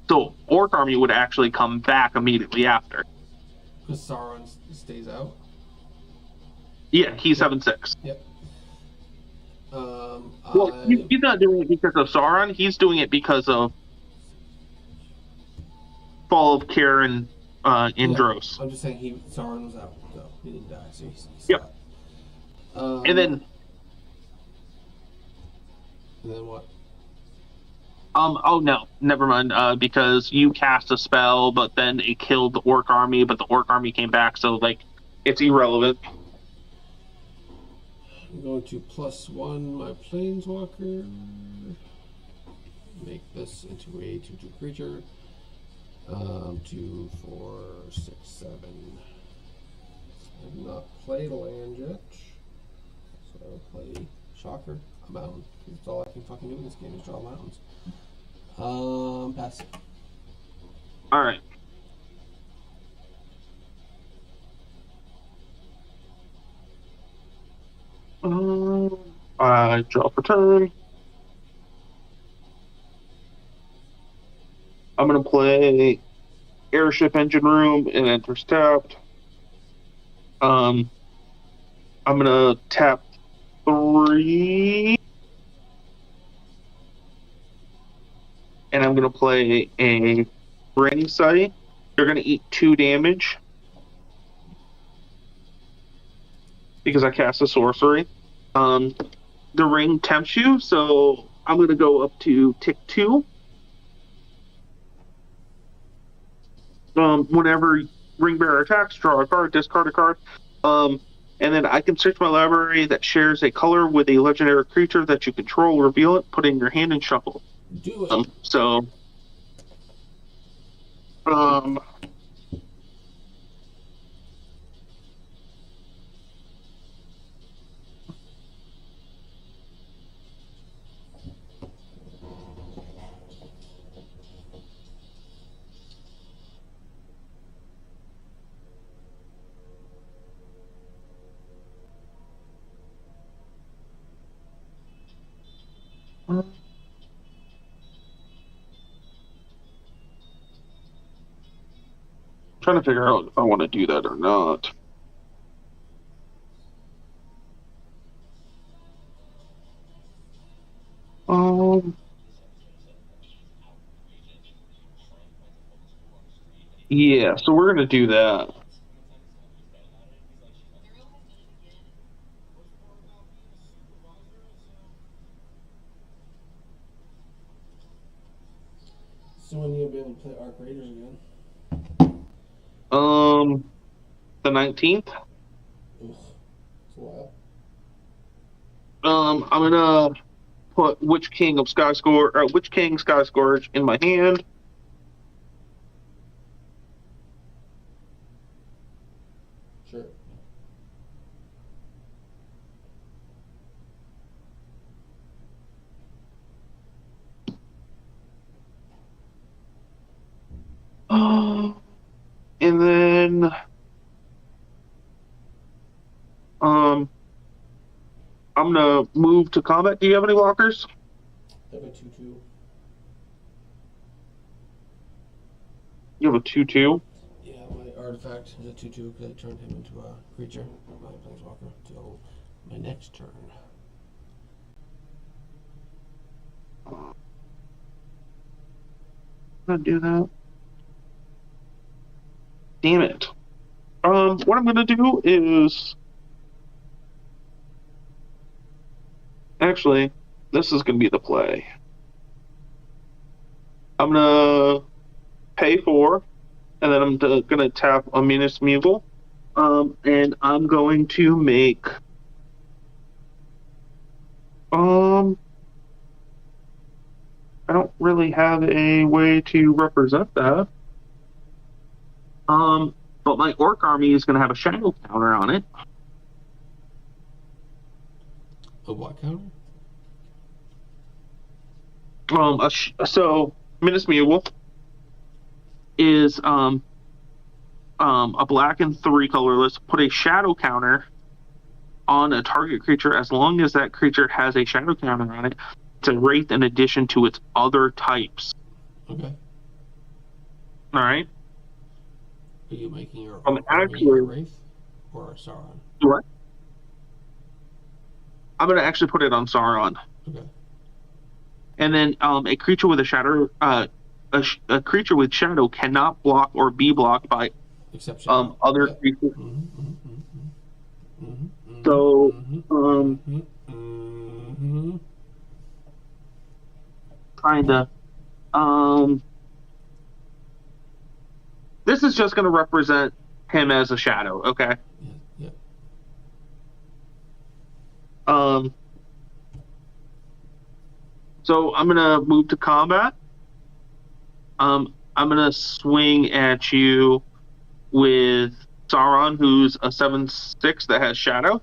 D: So Orc army would actually come back immediately after.
A: Because Sauron stays out?
D: Yeah, he's 7/6.
A: Yep.
D: Well, he's not doing it because of Sauron. He's doing it because of Fall of Karen Indros.
A: I'm just saying Sauron was out, so he didn't die. So he's
D: yep. And then
A: what?
D: Oh no, never mind. Because you cast a spell, but then it killed the Orc army, but the Orc army came back, so like it's irrelevant.
A: I'm going to +1 my Planeswalker. Make this into a 2/2 creature. 2, 4, 6, 7. I have not played land yet, so I'll play Shocker, a mountain. That's all I can fucking do in this game is draw mountains. Pass.
D: All right. I draw for turn. I'm going to play Airship Engine Room and enter tapped. I'm going to tap 3. And I'm going to play a Ring Sight. They're going to eat 2 damage. Because I cast a sorcery. The ring tempts you, so I'm going to go up to tick 2. Whenever Ring Bearer attacks, draw a card, discard a card. And then I can search my library that shares a color with a legendary creature that you control, reveal it, put it in your hand, and shuffle.
A: Do it.
D: Trying to figure out if I want to do that or not. Yeah, so we're going to do that.
A: So when you'll be able to play Arc Raiders again?
D: The 19th.
A: Ugh, it's a while.
D: I'm gonna put Witch King Sky Scourge in my hand.
A: Sure.
D: And then I'm gonna move to combat. Do you have any walkers?
A: I have a 2/2.
D: You have a 2/2?
A: Yeah, my artifact is a 2/2 because I turned him into a creature, my Planeswalker, till my next turn.
D: I'm gonna do that. Damn it. What I'm gonna do is actually, this is gonna be the play. I'm gonna pay 4, and then I'm gonna tap a Munis Mugle, and I'm going to make I don't really have a way to represent that. But my orc army is going to have a shadow counter on it.
A: A what counter?
D: So Minas Mule is a black and 3 colorless. Put a shadow counter on a target creature as long as that creature has a shadow counter on it. It's a wraith in addition to its other types.
A: Okay.
D: All right.
A: Are you making your
D: actually,
A: a wraith or a Sauron?
D: What? I'm going to actually put it on Sauron.
A: Okay.
D: And then a creature with a shadow, a creature with shadow cannot block or be blocked by other creatures. So, kinda. This is just going to represent him as a shadow, okay?
A: Yeah.
D: So I'm gonna move to combat. I'm gonna swing at you with Sauron, who's a 7/6 that has shadow.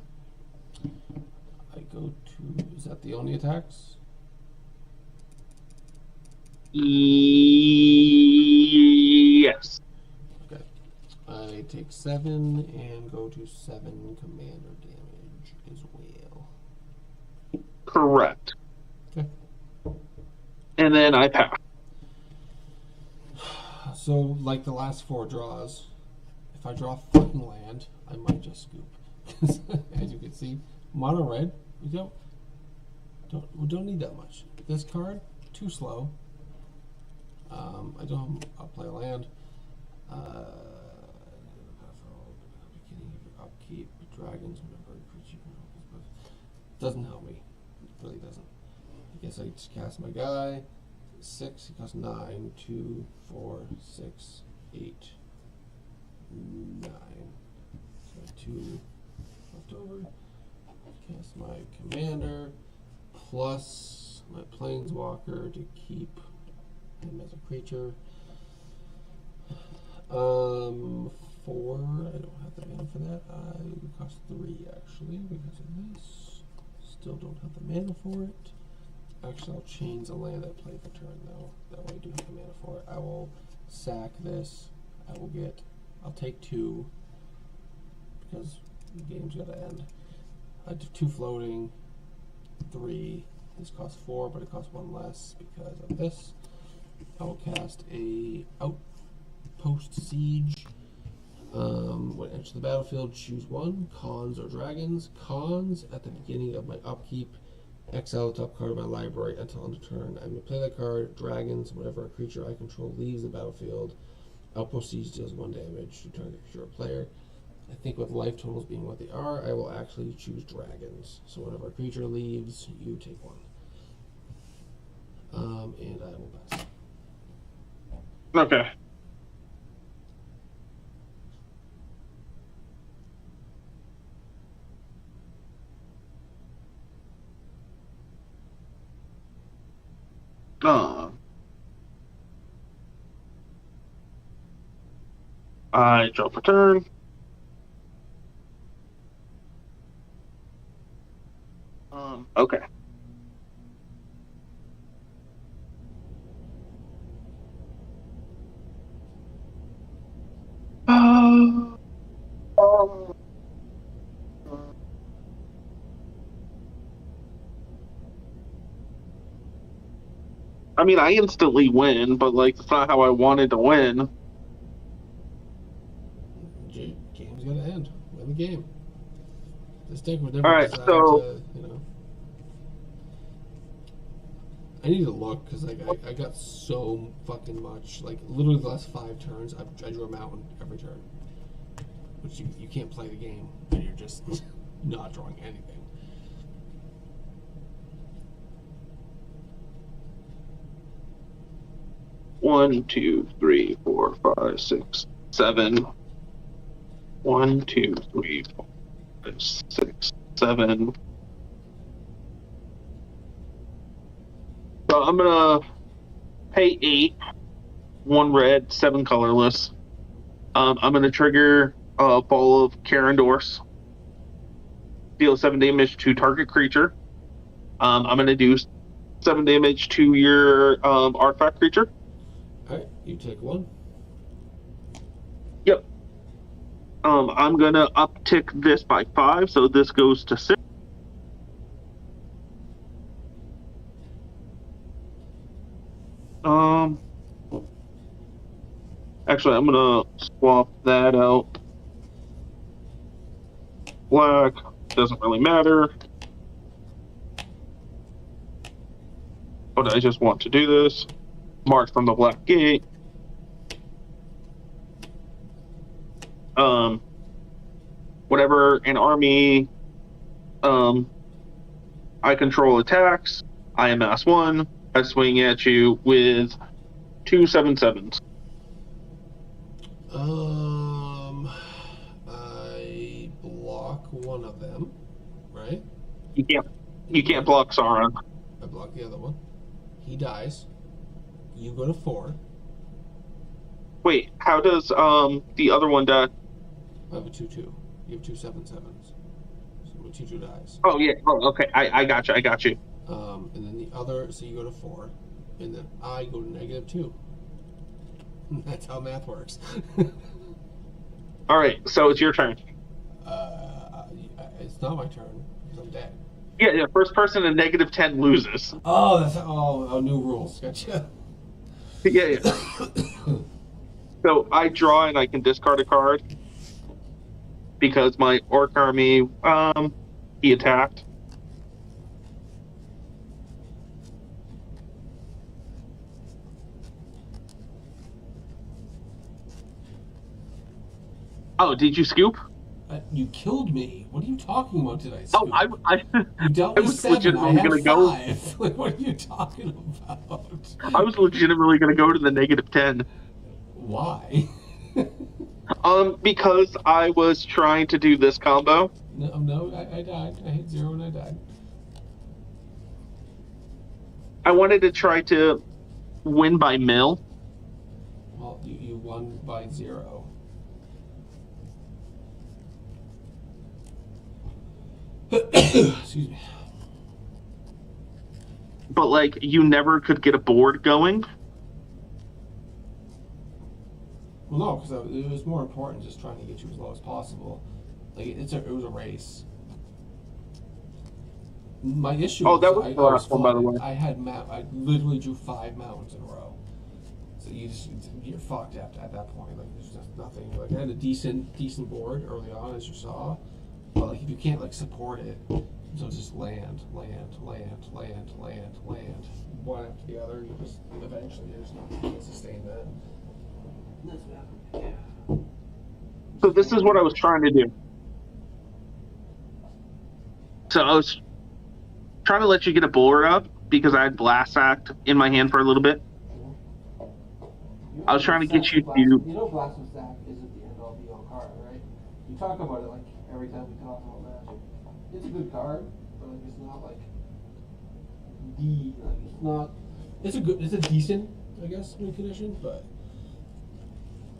A: I go to. Is that the only attacks?
D: Yes.
A: Okay. I take 7 and go to 7 commander damage as well.
D: Correct.
A: Okay.
D: And then I pass.
A: So, like the last 4 draws, if I draw fucking land, I might just scoop. As you can see, mono red, we don't need that much. This card, too slow. I don't. I'll play a land. Beginning of your upkeep, dragons, whatever creature. Doesn't help me. It really doesn't. I guess I just cast my guy. 6. He costs 9. 2, 4, 6, 8, 9. So 2 left over. Cast my commander plus my planeswalker to keep him as a creature. 4. I don't have the mana for that. I cost 3 actually because of this. Still don't have the mana for it. Actually, I'll change the land I play per turn though. That way I do have the mana for it. I will sack this. I'll take 2 because the game's gotta end. I do 2 floating, 3. This costs 4, but it costs 1 less because of this. I will cast a Outpost Siege. When enter the battlefield, choose 1. Cons or dragons. Cons, at the beginning of my upkeep, exile the top card of my library until end of turn. I may play that card. Dragons, whenever a creature I control leaves the battlefield. Outpost Siege deals 1 damage to target creature or player. I think with life totals being what they are, I will actually choose dragons. So whenever a creature leaves, you take 1. And I will pass.
D: Okay. I draw for turn. Okay. I mean, I instantly win, but like, that's not how I wanted to win.
A: Game's gotta end. Win the game. This deck was never
D: Alright,
A: designed
D: so
A: to, I need to look because I got so fucking much. Like literally the last 5 turns, I drew a mountain every turn, which you can't play the game and you're just not drawing anything.
D: One, 2, 3, 4, 5, 6, 7. 1, 2, 3, 4, 5, 6, 7. So I'm gonna pay 8, 1 red, 7 colorless. I'm going to trigger a ball of Karendorse. Deal 7 damage to target creature. I'm going to do 7 damage to your artifact creature.
A: Alright, you take 1.
D: Yep. I'm going to uptick this by 5, so this goes to 6. Actually, I'm going to swap that out. Black. Doesn't really matter. But I just want to do this. March from the Black Gate. Whenever an army I control attacks, I amass 1. I swing at you with 2 7/7s.
A: I block one of them, right?
D: You can't block Sauron.
A: I block the other one. He dies. You go to 4.
D: Wait, how does the other one die?
A: I have a 2/2. You have 2 7/7s. So my 2/2 dies.
D: Oh yeah. Oh, okay. I got you.
A: And then the other, so you go to 4, and then I go to -2. That's how math works.
D: All right. So it's your turn.
A: It's not my turn because I'm dead.
D: Yeah. First person to -10 loses.
A: Oh, that's new rules. Gotcha.
D: Yeah. So I draw and I can discard a card because my orc army he attacked. Oh, did you scoop?
A: You killed me. What are you talking about? Did I
D: Oh,
A: scoop?
D: I
A: You dealt
D: I
A: me
D: was
A: 7. I
D: legitimately
A: had
D: gonna go.
A: 5. Like, what are you talking about?
D: I was legitimately going to go to the -10.
A: Why?
D: Because I was trying to do this combo.
A: No, I died. I hit 0 and I died.
D: I wanted to try to win by mill.
A: Well, you won by 0. Excuse me.
D: But like you never could get a board going.
A: Well, no, because it was more important just trying to get you as low as possible. Like it was a race. My issue.
D: Oh, that was the last one, by the way.
A: I I literally drew 5 mountains in a row. So you're fucked at that point. Like there's just nothing. Like I had a decent board early on, as you saw. But like if you can't like support it, so it's just land, one after the other. You just eventually there's nothing to sustain that.
D: So this is what I was trying to do. So I was trying to let you get a board up because I had Blast Act in my hand for a little bit. I was trying to get you to.
A: You know, Blast Act isn't the end all be all card, right? You talk about it like every time we talk about Magic. It's a good card, but like it's not like it's not. It's a decent, I guess, win condition, but.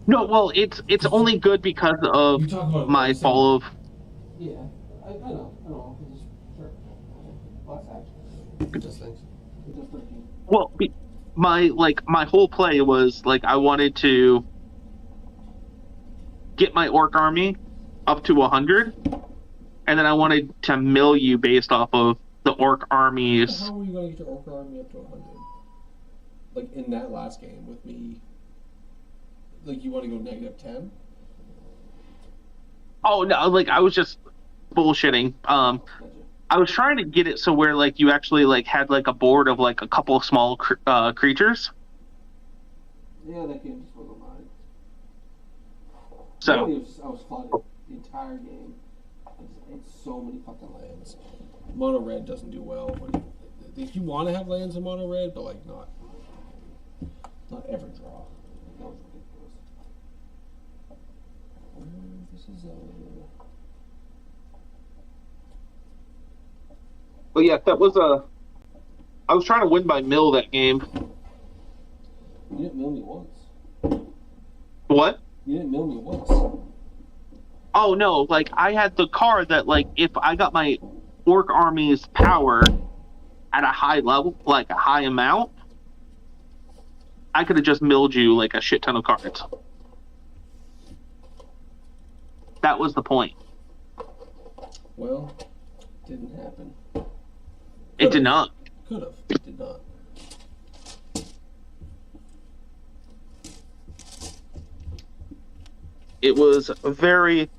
D: No, well, it's only good because of my fall of.
A: Yeah, I know. It's just, sure. Blast Act. It does things. It does 13.
D: Well, my whole play was like I wanted to get my orc army up to 100, and then I wanted to mill you based off of the orc armies.
A: How were you going to get your orc army up to 100? Like in that last game with me. Like you want to go -10?
D: Oh no! Like I was just bullshitting. I was trying to get it so where like you actually like had like a board of like a couple of small creatures.
A: Yeah, that game just wasn't mine.
D: So
A: Really, I was flooded the entire game. It's so many fucking lands. Mono red doesn't do well when if you want to have lands in mono red, but like not ever draw. That was ridiculous. This is
D: But yeah, that was I was trying to win by mill that game.
A: mill me once.
D: What?
A: You didn't mill me once.
D: Oh no, like I had the card that like if I got my orc army's power at a high level, like a high amount, I could have just milled you like a shit ton of cards. That was the point.
A: Well, didn't happen.
D: It did not.
A: Could have. It did not.
D: It was very,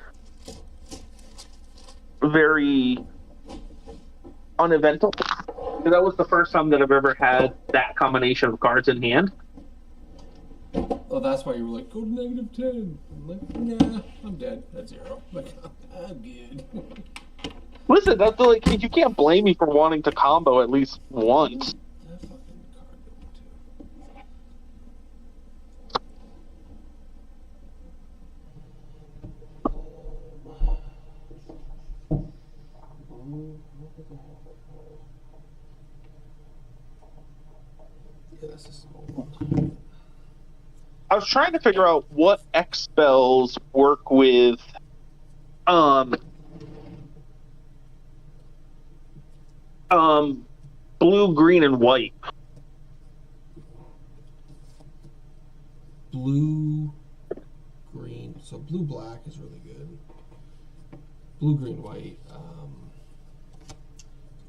D: very uneventful. That was the first time that I've ever had that combination of cards in hand.
A: Oh, that's why you were like, go to -10. I'm like, nah, I'm dead at 0. Like, I'm good.
D: Listen, that's like you can't blame me for wanting to combo at least once.
A: That fucking card going too. Yeah, that's a small one.
D: I was trying to figure out what X spells work with blue, green, and white.
A: Blue, green. So blue, black is really good. Blue, green, white.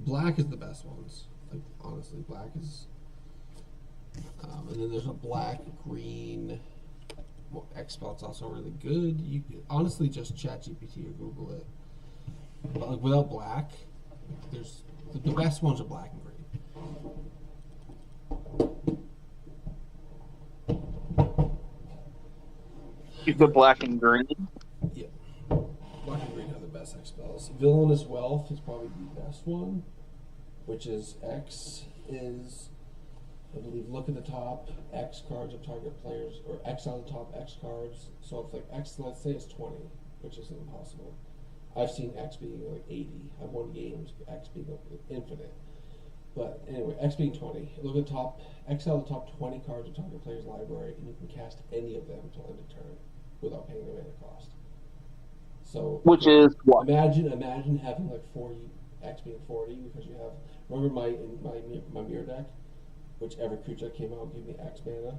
A: Black is the best ones. Like honestly, black is. And then there's a black, green. Well, X spell's also really good. You honestly just chat GPT or Google it. But like without black, there's the best ones are black and green.
D: You put black and green.
A: Yeah. Black and green have the best X spells. Villainous Wealth is probably the best one, which is X is, I believe, look at the top, X cards of target players, or X on the top, X cards. So if like X, let's say it's 20, which isn't impossible. I've seen X being like 80. I've won games, X being infinite. But anyway, X being 20. Look at the top, X on the top 20 cards of target player's library, and you can cast any of them until end of turn without paying the mana cost. So
D: Which is what?
A: Imagine having like 40, X being 40, because you have, remember my mirror deck? Which every creature that came out gave me X mana,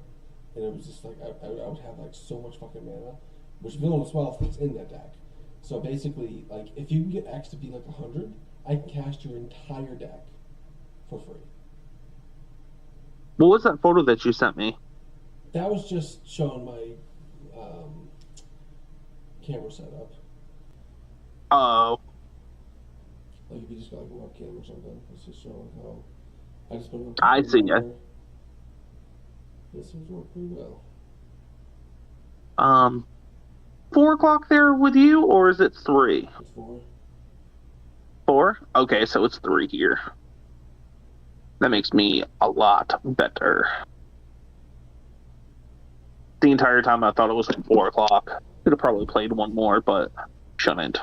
A: and it was just like I would have like so much fucking mana, which Villainous Wealth is in that deck. So basically, like if you can get X to be like 100, I can cast your entire deck for free.
D: What was that photo that you sent me?
A: That was just showing my camera setup.
D: Oh.
A: Like if you just got like a webcam or something, it's just showing how I just put it on.
D: I see ya.
A: This seems to work pretty well.
D: 4 o'clock there with you, or is it 3?
A: It's 4.
D: 4? Okay, so it's 3 here. That makes me a lot better. The entire time I thought it was like 4 o'clock. Could have probably played one more, but shouldn't.